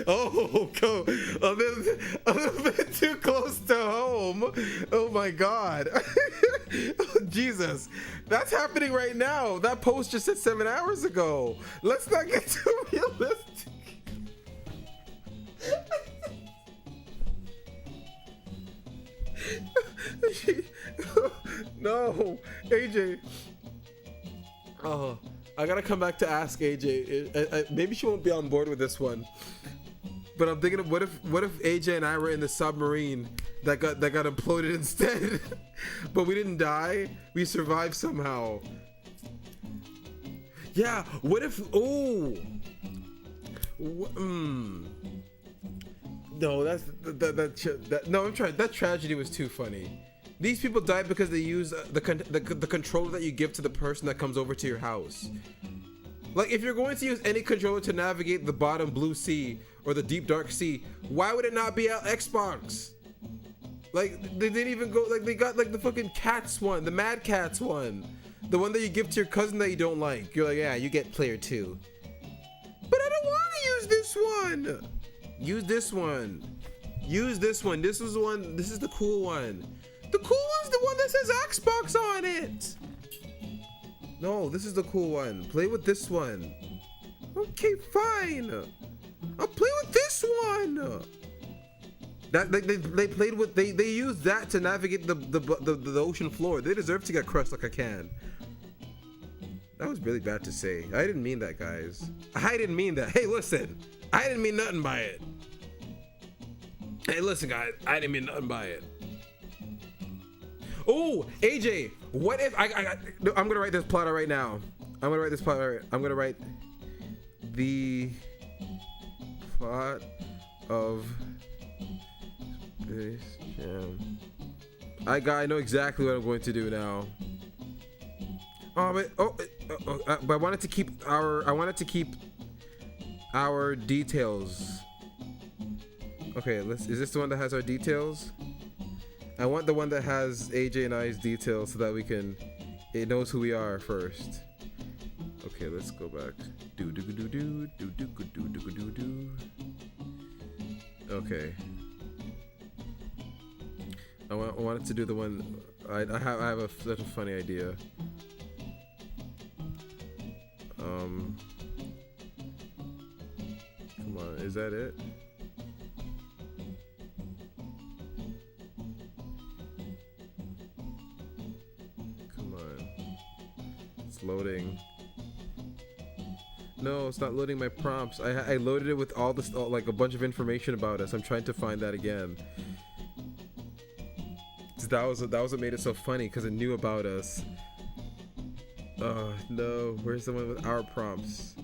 Oh, go a little bit too close. That's happening right now. That post just said 7 hours ago. Let's not get too realistic. No, AJ. Oh, I gotta come back to ask AJ. Maybe she won't be on board with this one. But I'm thinking of what if AJ and I were in the submarine that got imploded instead, but we didn't die. We survived somehow. Yeah. What if? Oh. No, no. I'm trying. That tragedy was too funny. These people died because they use the controller that you give to the person that comes over to your house. Like, if you're going to use any controller to navigate the bottom blue sea or the deep dark sea, why would it not be an Xbox? Like, they didn't even go, like, they got like the fucking Cats one, the Mad Cats one, the one that you give to your cousin that you don't like. You're like, yeah, you get player 2. But I don't want to use this one. Use this one. Use this one. This is the one. This is the cool one. The cool one's the one that says Xbox on it. No, this is the cool one. Play with this one. Okay, fine. I'll play with this one. That they played with they used that to navigate the ocean floor. They deserve to get crushed like a can. That was really bad to say. I didn't mean that, guys. I didn't mean that. Hey, listen. I didn't mean nothing by it. Hey, listen, guys. I didn't mean nothing by it. Oh, AJ, what if I'm gonna write this plot out right now. I'm gonna write this plot out. I'm gonna write the plot of this jam. I know exactly what I'm going to do now. But I wanted to keep our details. Okay, is this the one that has our details? I want the one that has AJ and I's details so that it knows who we are first. Okay, let's go back. Okay. I wanted to do the one. I have such a funny idea. Come on, is that it? Loading. No, it's not loading my prompts. I loaded it with all this, like a bunch of information about us. I'm trying to find that again. That was what made it so funny, because it knew about us. Oh no, where's the one with our prompts?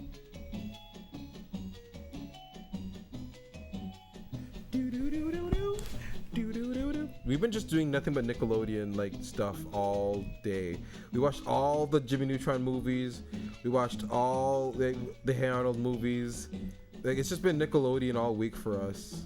We've been just doing nothing but Nickelodeon like stuff all day. We watched all the Jimmy Neutron movies. We watched all the Hey Arnold movies. Like, it's just been Nickelodeon all week for us.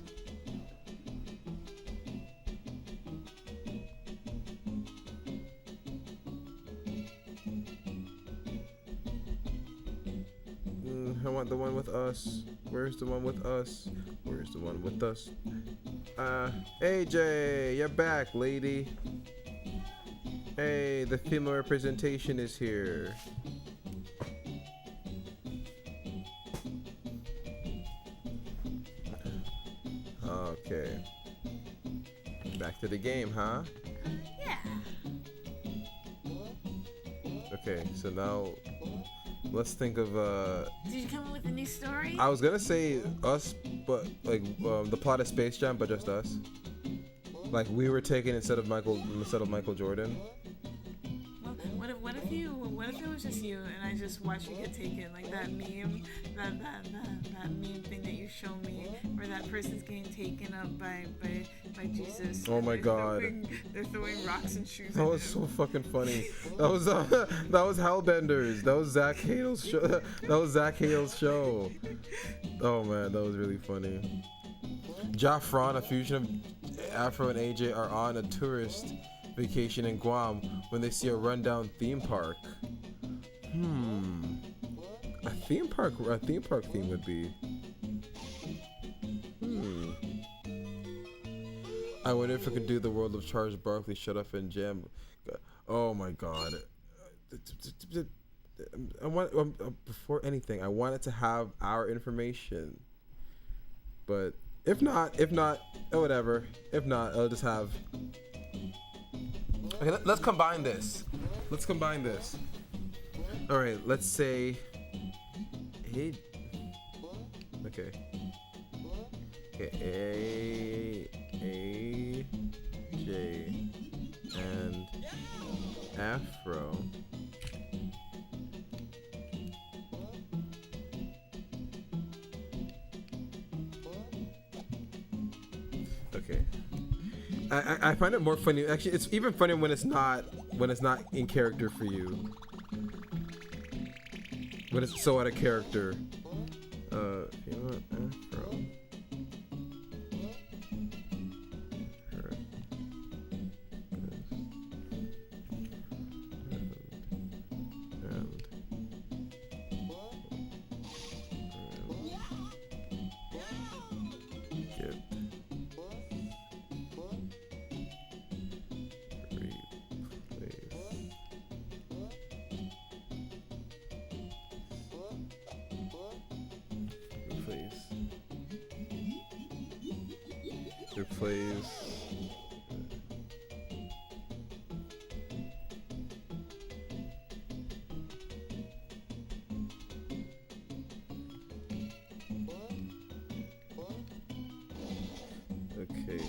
I want the one with us. Where's the one with us? Where's the one with us? AJ, you're back, lady. Hey, the female representation is here. Okay. Back to the game, huh? Yeah. Okay, so now let's think of Did you come up with a new story? I was gonna say us, but like the plot of Space Jam, but just us. Like, we were taken instead of Michael Jordan. What if it was just you and I just watched you get taken, like that meme, that meme thing that you showed me, where that person's getting taken up by Jesus. Oh my God! They're throwing rocks and shoes. That was so fucking funny. That was Hellbenders. That was Zach Hale's show. That was Zach Hale's show. Oh man, that was really funny. Jaffron, a fusion of Afro and AJ, are on a tourist vacation in Guam when they see a rundown theme park. A theme park theme would be. I wonder if I could do the world of Charles Barkley, Shut Up and Jam. Oh my God. I want before anything, I wanted to have our information. But if not, whatever. If not, I'll just have. Okay, let's combine this. All right, let's say. Hey. Okay. Okay. AJ and Afro. Okay. I find it more funny. Actually, it's even funnier when it's not in character for you. When it's so out of character. You know what? Afro. Her. Replace. Okay.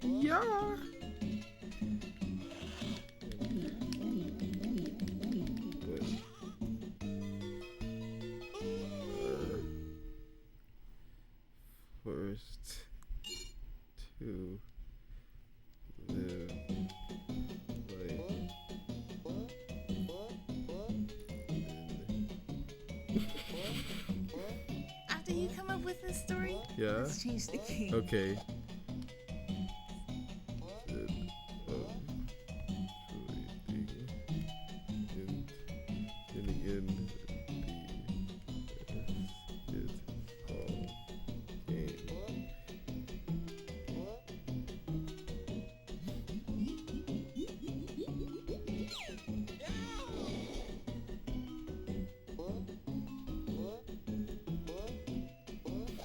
Yeah. First to live After you come up with this story, yeah. let's change the game. Okay.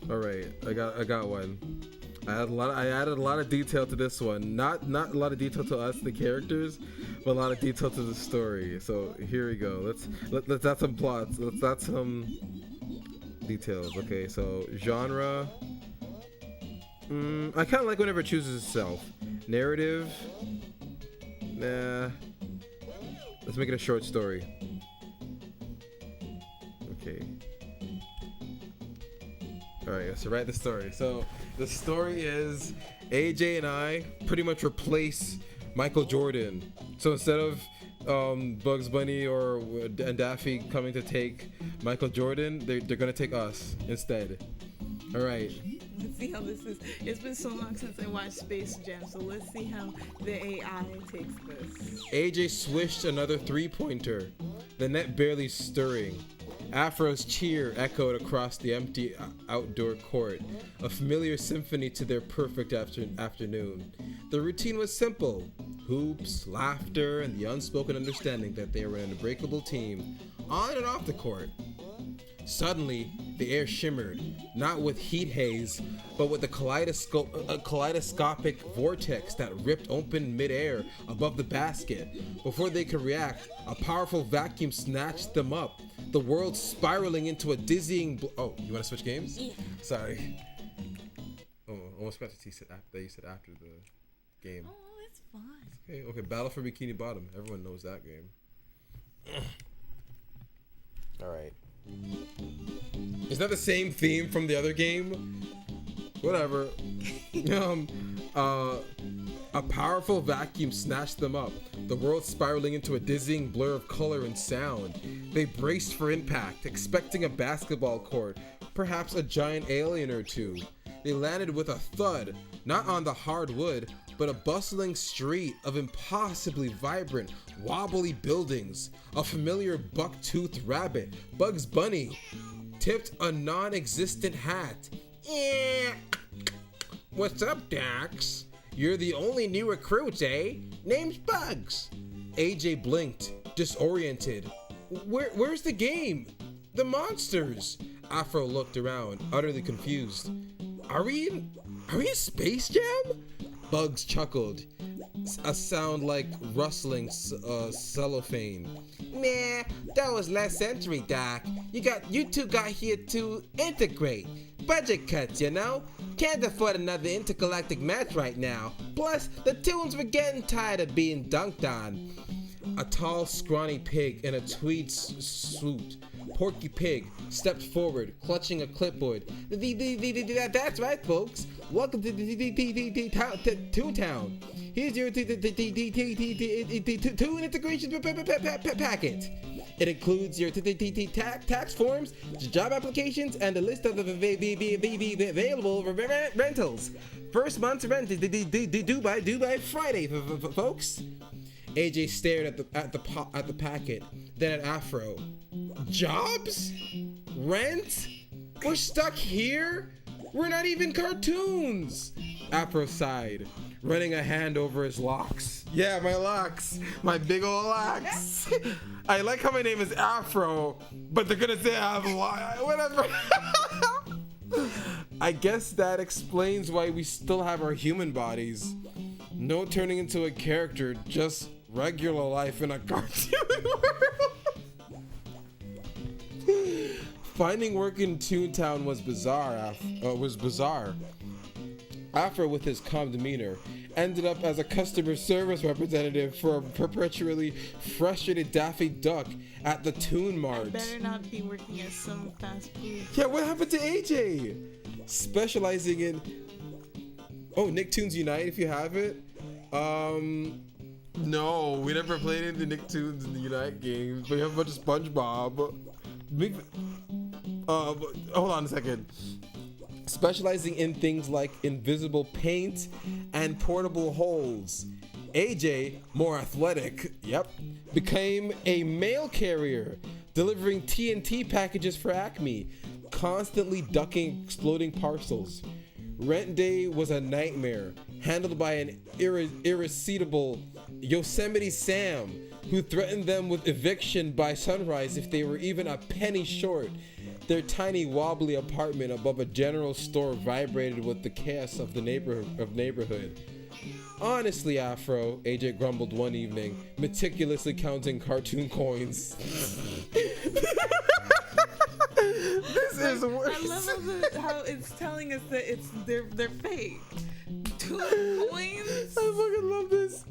All right, I got one. I added a lot of detail to this one. Not a lot of detail to us, the characters, but a lot of detail to the story. So here we go. Let's add some plots. Let's add some details. Okay, so genre. I kind of like whenever it chooses itself. Narrative. Nah. Let's make it a short story. Okay. Alright, let's write the story. So the story is AJ and I pretty much replace Michael Jordan. So instead of Bugs Bunny and Daffy coming to take Michael Jordan, they're gonna take us instead. Alright. Let's see how this is. It's been so long since I watched Space Jam, so let's see how the AI takes this. AJ swished another three-pointer, the net barely stirring. Afro's cheer echoed across the empty outdoor court, a familiar symphony to their perfect afternoon. The routine was simple: hoops, laughter, and the unspoken understanding that they were an unbreakable team, on and off the court. Suddenly, the air shimmered, not with heat haze, but with a kaleidoscopic vortex that ripped open midair above the basket. Before they could react, a powerful vacuum snatched them up, the world spiraling into a dizzying. Oh, you want to switch games? Yeah. Sorry. Oh, almost forgot that you said after the game. Oh, it's fun. Okay. Battle for Bikini Bottom. Everyone knows that game. All right. Is that the same theme from the other game? Whatever. A powerful vacuum snatched them up, the world spiraling into a dizzying blur of color and sound. They braced for impact, expecting a basketball court, perhaps a giant alien or two. They landed with a thud, not on the hard wood, but a bustling street of impossibly vibrant, wobbly buildings. A familiar buck-toothed rabbit, Bugs Bunny, tipped a non-existent hat. What's up, Dax? You're the only new recruit, eh? Name's Bugs. AJ blinked, disoriented. Where's the game? The monsters. Afro looked around, utterly confused. Are we in Space Jam? Bugs chuckled, a sound like rustling cellophane. Nah, that was last century, Doc. You two got here to integrate. Budget cuts, you know? Can't afford another intergalactic match right now. Plus, the tunes were getting tired of being dunked on. A tall, scrawny pig in a tweed suit, Porky Pig, stepped forward, clutching a clipboard. That's right, folks. Welcome to Toontown. Here's your Toon integration packet. It includes your tax forms, job applications, and a list of available rentals. First month's rent is due by Friday, folks. AJ stared at the packet, then at Afro. Jobs? Rent? We're stuck here? We're not even cartoons! Afro sighed, running a hand over his locks. Yeah, my locks. My big old locks. I like how my name is Afro, but they're gonna say I have whatever. I guess that explains why we still have our human bodies. No turning into a character, just regular life in a cartoon world. Finding work in Toontown was bizarre. Afro, with his calm demeanor, ended up as a customer service representative for a perpetually frustrated Daffy Duck at the Toon Mart. Better not be working at some fast food. Yeah, what happened to AJ? Specializing in Nicktoons Unite, if you have it. No, we never played into Nicktoons in the Unite games, but we have a bunch of SpongeBob. Hold on a second. Specializing in things like invisible paint and portable holes. AJ, more athletic, became a mail carrier, delivering TNT packages for Acme, constantly ducking exploding parcels. Rent day was a nightmare, handled by an irascible Yosemite Sam, who threatened them with eviction by sunrise if they were even a penny short. Their tiny wobbly apartment above a general store vibrated with the chaos of the neighborhood. Honestly, Afro, AJ grumbled one evening, meticulously counting cartoon coins. This is worse. I love how it's telling us that they're fake. 2 coins. I fucking love this.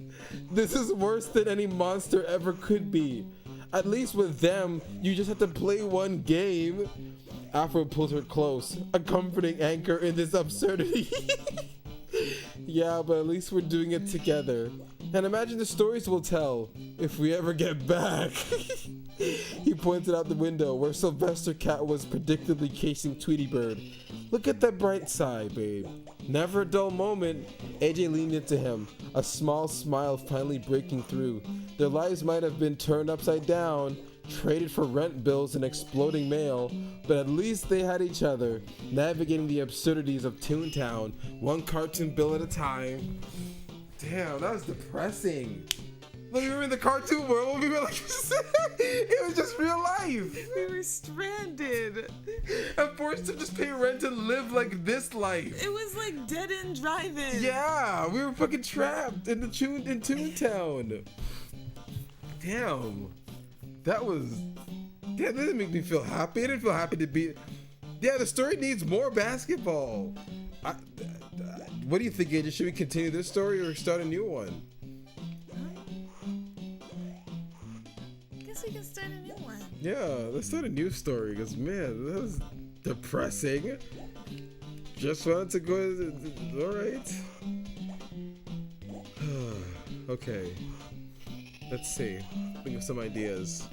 This is worse than any monster ever could be. At least with them, you just have to play one game. Afro pulled her close, a comforting anchor in this absurdity. Yeah, but at least we're doing it together. And imagine the stories we'll tell if we ever get back. He pointed out the window where Sylvester Cat was predictably chasing Tweety Bird. Look at the bright side, babe. Never a dull moment. AJ leaned into him, a small smile finally breaking through. Their lives might have been turned upside down, traded for rent bills and exploding mail, but at least they had each other, navigating the absurdities of Toontown, one cartoon bill at a time. Damn, that was depressing. When we were in the cartoon world, we were like, it was just real life. We were stranded. And forced to just pay rent and live like this life. It was like dead end driving. Yeah, we were fucking trapped in Toontown. Damn. That didn't make me feel happy. I didn't feel happy to be. Yeah, the story needs more basketball. What do you think, AJ? Should we continue this story or start a new one? I guess we can start a new one. Yeah, let's start a new story, because, man, that was depressing. Just wanted to go. Alright. Okay. Let's see. Think of some ideas.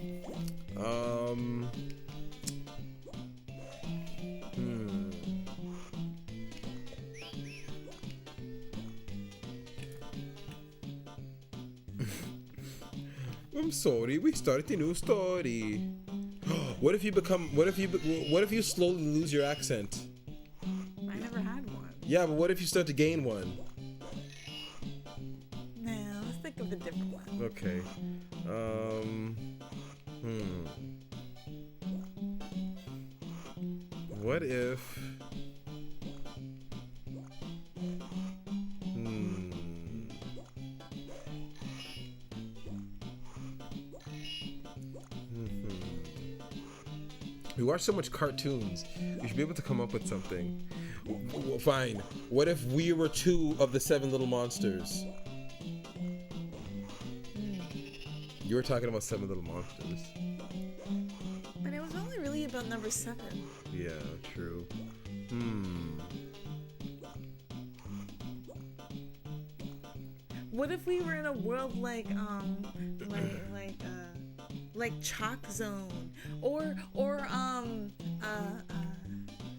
I'm sorry, we started a new story. What if you slowly lose your accent? I never had one. Yeah, but what if you start to gain one? Nah, let's think of a different one. Okay. What if? We watch so much cartoons. We should be able to come up with something. Fine. What if we were two of the 7 little monsters? You were talking about 7 little monsters. But it was only really about number 7. Yeah, true. What if we were in a world like Chalk Zone or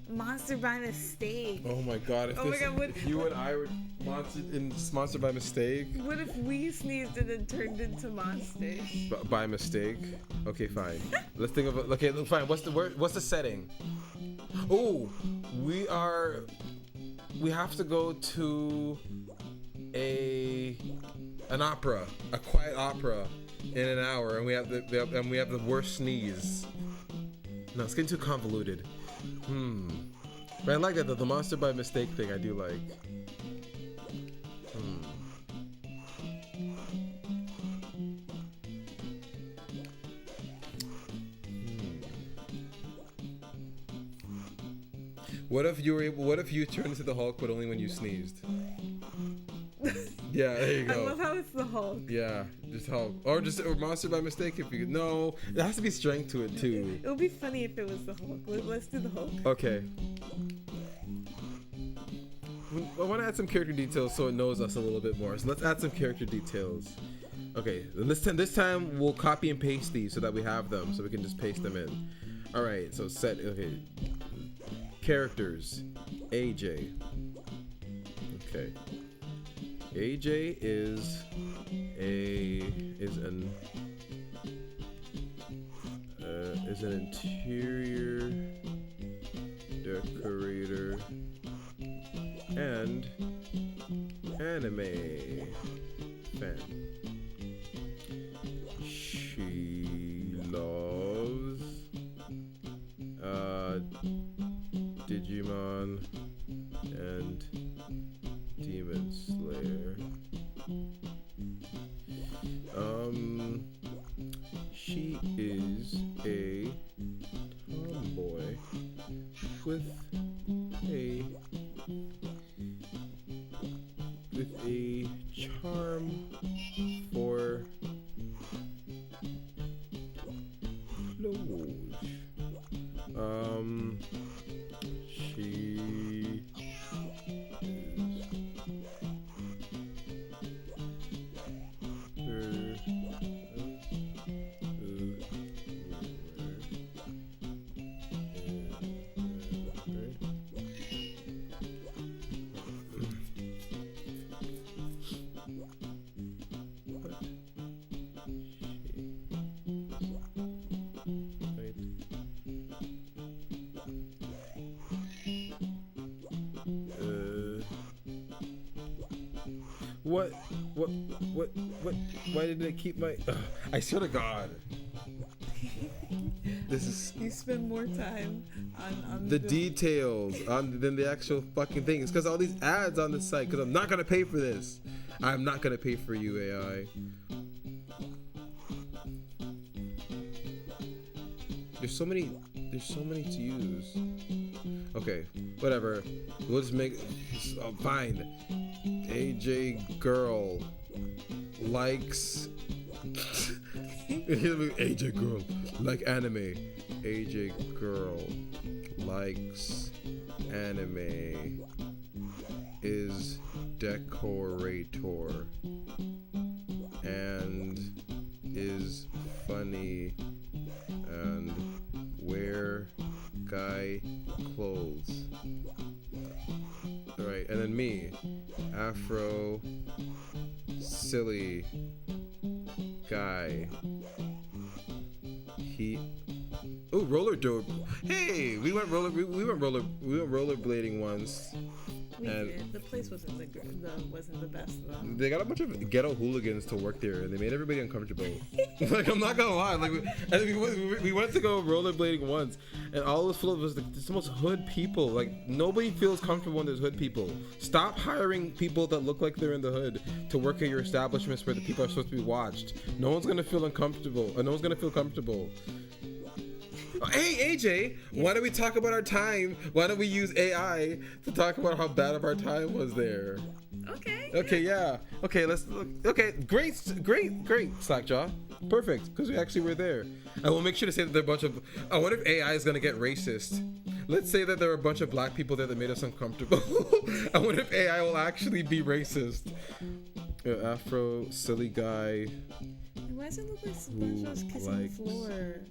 Monster by Mistake? Oh my god, if you and I were monstered by mistake? What if we sneezed and it turned into monsters? By mistake? Okay, fine. Let's think of it. Okay, fine. What's the setting? Oh, we have to go to an opera, a quiet opera in an hour, and we have the worst sneeze. No, it's getting too convoluted. But I like that the monster by mistake thing. I do like. What if you turned into the Hulk, but only when you sneezed? Yeah, there you go. I love how it's the Hulk. Yeah, just Hulk, or monster by mistake. If you no, it has to be strength to it too. It would be funny if it was the Hulk. Let's do the Hulk. Okay. I want to add some character details so it knows us a little bit more. So let's add some character details. Okay, this time we'll copy and paste these so that we have them, so we can just paste them in. All right, so okay. Characters, AJ. Okay. AJ is an interior decorator and anime fan. She loves Digimon and Demon Slayer. She is a tomboy with a charm for clothes. She What? Why did it keep my... I swear to God. This is... You spend more time on the details than the actual fucking thing. It's because all these ads on the site, because I'm not going to pay for this. I'm not going to pay for you, AI. There's so many to use. Okay, whatever. We'll just make... fine. AJ girl likes AJ girl like anime. AJ girl likes anime, is decorator, and is funny and wear guy clothes. Alright, and then me, Afro, silly guy. Roller dope. Hey, we went rollerblading once. We And did. The place wasn't wasn't the best though. they got a bunch of ghetto hooligans to work there, and they made everybody uncomfortable. Like, I'm not gonna lie. Like, we went to go rollerblading once, and all it was full of was the most hood people. Like, nobody feels comfortable when there's hood people. Stop hiring people that look like they're in the hood to work at your establishments where the people are supposed to be watched. No one's gonna feel uncomfortable, or no one's gonna feel comfortable. Hey AJ, why don't we talk about our time? Why don't we use AI to talk about how bad of our time was there? Okay. Okay, yeah. Okay, let's look. Okay, great, Slackjaw. Perfect, because we actually were there. And we'll make sure to say that there are a bunch of. I wonder if AI is gonna get racist. Let's say that there are a bunch of black people there that made us uncomfortable. I wonder if AI will actually be racist. Afro, silly guy. Why does it look like SpongeBob's kissing the floor?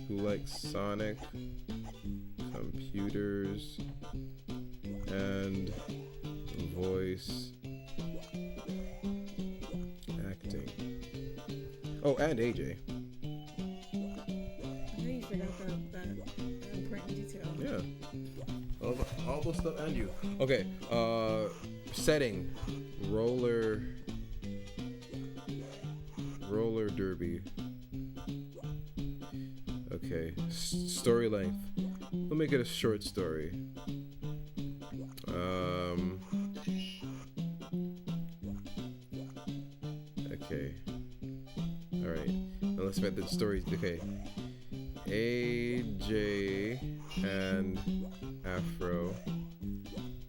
Who likes Sonic, computers, and voice acting. Oh, and AJ. I know you forgot that important detail. Yeah. All those stuff and you. Okay. Setting. Roller derby. Okay. Story length. We'll make it a short story. Okay. All right. Now let's write the story. Okay. AJ and Afro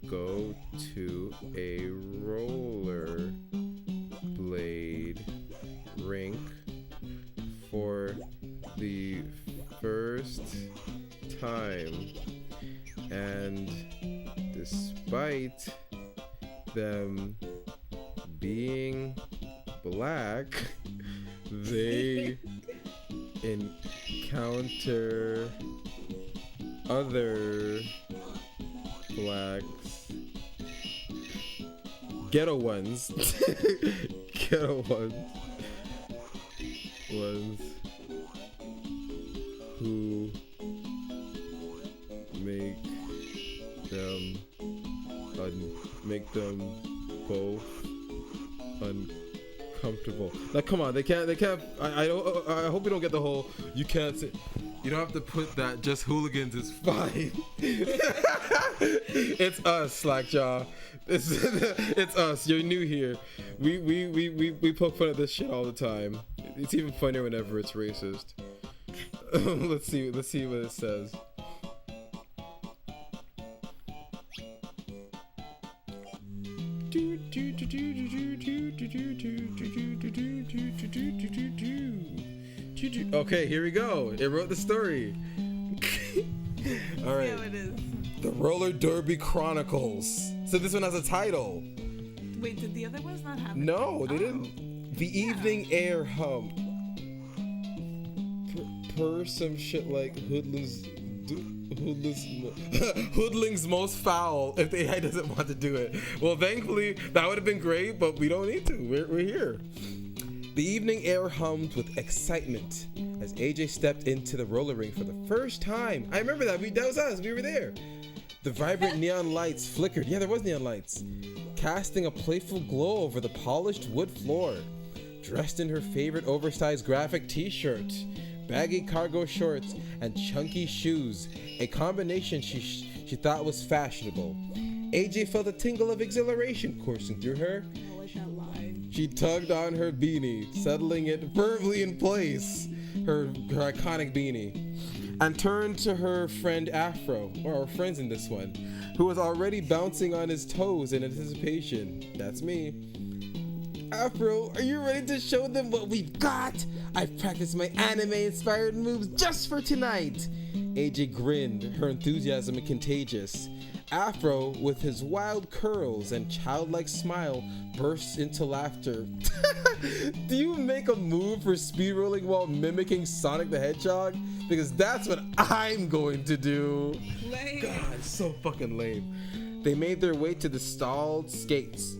go to a roller blade rink for the first time, and despite them being black, they encounter other blacks, ghetto ones who make them both uncomfortable. Like, come on, they can't. I hope we don't get the whole. You can't say. You don't have to put that. Just hooligans is fine. It's us, Slackjaw. It's us. You're new here. We poke fun at this shit all the time. It's even funnier whenever it's racist. Let's see what it says. Okay, here we go. It wrote the story. All right. See how it is. The Roller Derby Chronicles. So this one has a title. Wait, did the other ones not have it? No, they didn't. The Evening Air Hump. Per some shit like Hoodling's most foul if the AI doesn't want to do it. Well, thankfully, that would have been great, but we don't need to. We're here. The evening air hummed with excitement as AJ stepped into the roller rink for the first time. I remember that. That was us. We were there. The vibrant neon lights flickered. Yeah, there was neon lights. Casting a playful glow over the polished wood floor. Dressed in her favorite oversized graphic t-shirt, baggy cargo shorts, and chunky shoes, a combination she thought was fashionable. AJ felt a tingle of exhilaration coursing through her. I like that line. She tugged on her beanie, settling it firmly in place, her iconic beanie, and turned to her friend Afro, or our friends in this one, who was already bouncing on his toes in anticipation. That's me. Afro, are you ready to show them what we've got? I've practiced my anime-inspired moves just for tonight. AJ grinned, her enthusiasm contagious. Afro, with his wild curls and childlike smile, bursts into laughter. Do you make a move for speed rolling while mimicking Sonic the Hedgehog? Because that's what I'm going to do. Lame. God, so fucking lame. They made their way to the stalled skates.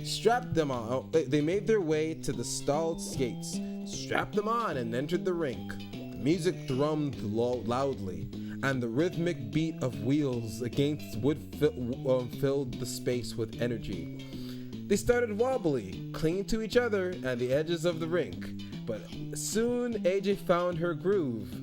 Strapped them on. They made their way to the stalled skates, strapped them on, and entered the rink. The music thrummed loudly. and the rhythmic beat of wheels against wood filled the space with energy. They started wobbly, clinging to each other and the edges of the rink, but soon AJ found her groove.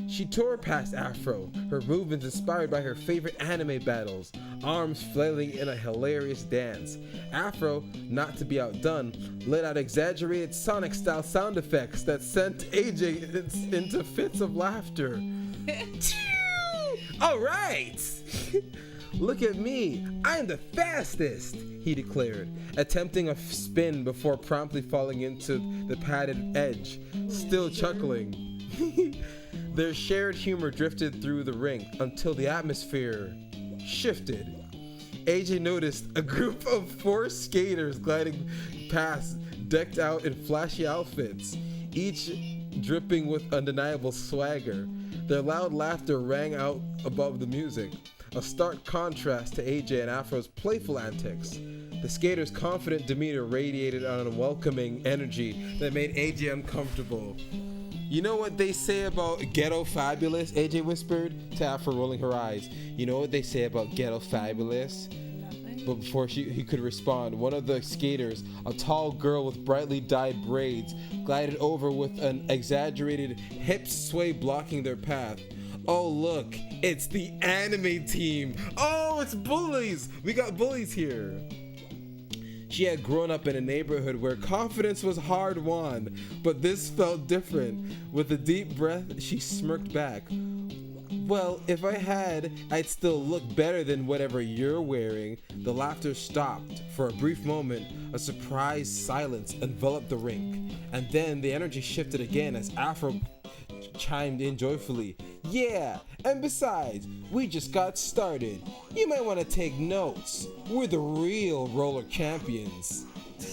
She tore past Afro, her movements inspired by her favorite anime battles, arms flailing in a hilarious dance. Afro, not to be outdone, let out exaggerated Sonic-style sound effects that sent AJ into fits of laughter. All right! Look at me, I'm the fastest, he declared, attempting a spin before promptly falling into the padded edge, still chuckling. Their shared humor drifted through the rink until the atmosphere shifted. AJ noticed a group of 4 skaters gliding past, decked out in flashy outfits, each dripping with undeniable swagger. Their loud laughter rang out above the music, a stark contrast to AJ and Afro's playful antics. The skaters' confident demeanor radiated on a welcoming energy that made AJ uncomfortable. You know what they say about ghetto fabulous? AJ whispered to Afro, rolling her eyes. You know what they say about ghetto fabulous? Nothing. But before he could respond, one of the skaters, a tall girl with brightly dyed braids, glided over with an exaggerated hip sway blocking their path. Oh look, it's the anime team. Oh, it's bullies. We got bullies here. She had grown up in a neighborhood where confidence was hard won, but this felt different. With a deep breath, she smirked back. Well, if I had, I'd still look better than whatever you're wearing. The laughter stopped. For a brief moment, a surprised silence enveloped the rink. And then the energy shifted again as Afro chimed in joyfully. Yeah, and besides, we just got started. You might want to take notes. We're the real roller champions.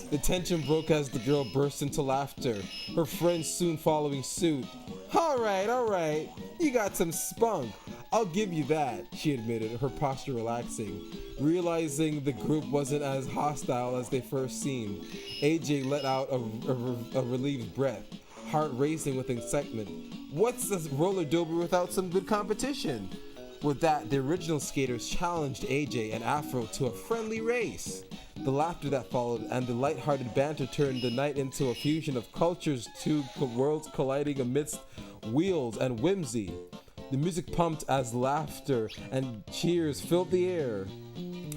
The tension broke as the girl burst into laughter, her friends soon following suit. All right, you got some spunk. I'll give you that, she admitted, her posture relaxing. Realizing the group wasn't as hostile as they first seemed, AJ let out a relieved breath, heart racing with excitement. What's a roller derby without some good competition? With that, the original skaters challenged AJ and Afro to a friendly race. The laughter that followed and the lighthearted banter turned the night into a fusion of cultures, 2 worlds colliding amidst wheels and whimsy. The music pumped as laughter and cheers filled the air.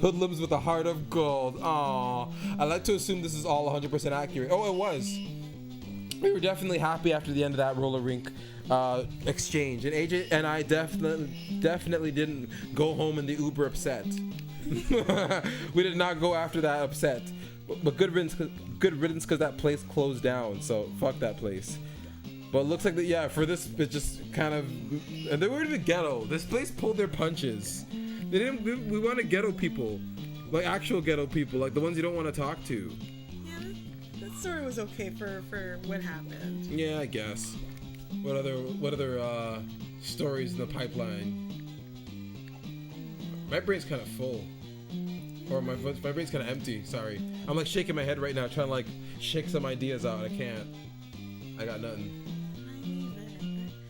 Hoodlums with a heart of gold. Aww. I like to assume this is all 100% accurate. Oh, it was. We were definitely happy after the end of that roller rink exchange, and AJ and I definitely didn't go home in the Uber upset. We did not go after that upset, but good riddance because that place closed down. So fuck that place. But it looks like that, for this, it just kind of, and they were in the ghetto. This place pulled their punches. They didn't. We wanted ghetto people, like actual ghetto people, like the ones you don't want to talk to. Yeah, that story was okay for what happened. Yeah, I guess. What other stories in the pipeline? My brain's kind of full, or my brain's kind of empty. Sorry, I'm like shaking my head right now, trying to like shake some ideas out. I can't. I got nothing.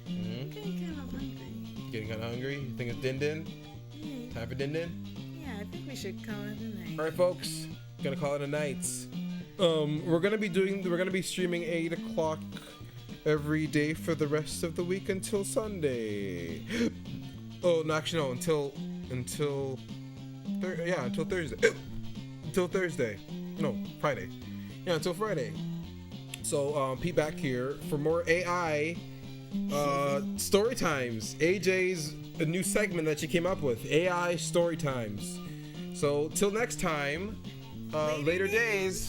I'm getting kind of hungry. Getting kind of hungry. You think it's din din? Yeah, Time for din din? I think we should call it a night. All right, folks. Gonna call it a night. We're gonna be streaming 8 o'clock every day for the rest of the week until Sunday. Oh, no, actually no, until Thursday. Until Thursday. No, Friday. Yeah, until Friday. So Pete back here for more AI story times. AJ's a new segment that she came up with, AI story times. So till next time, later days.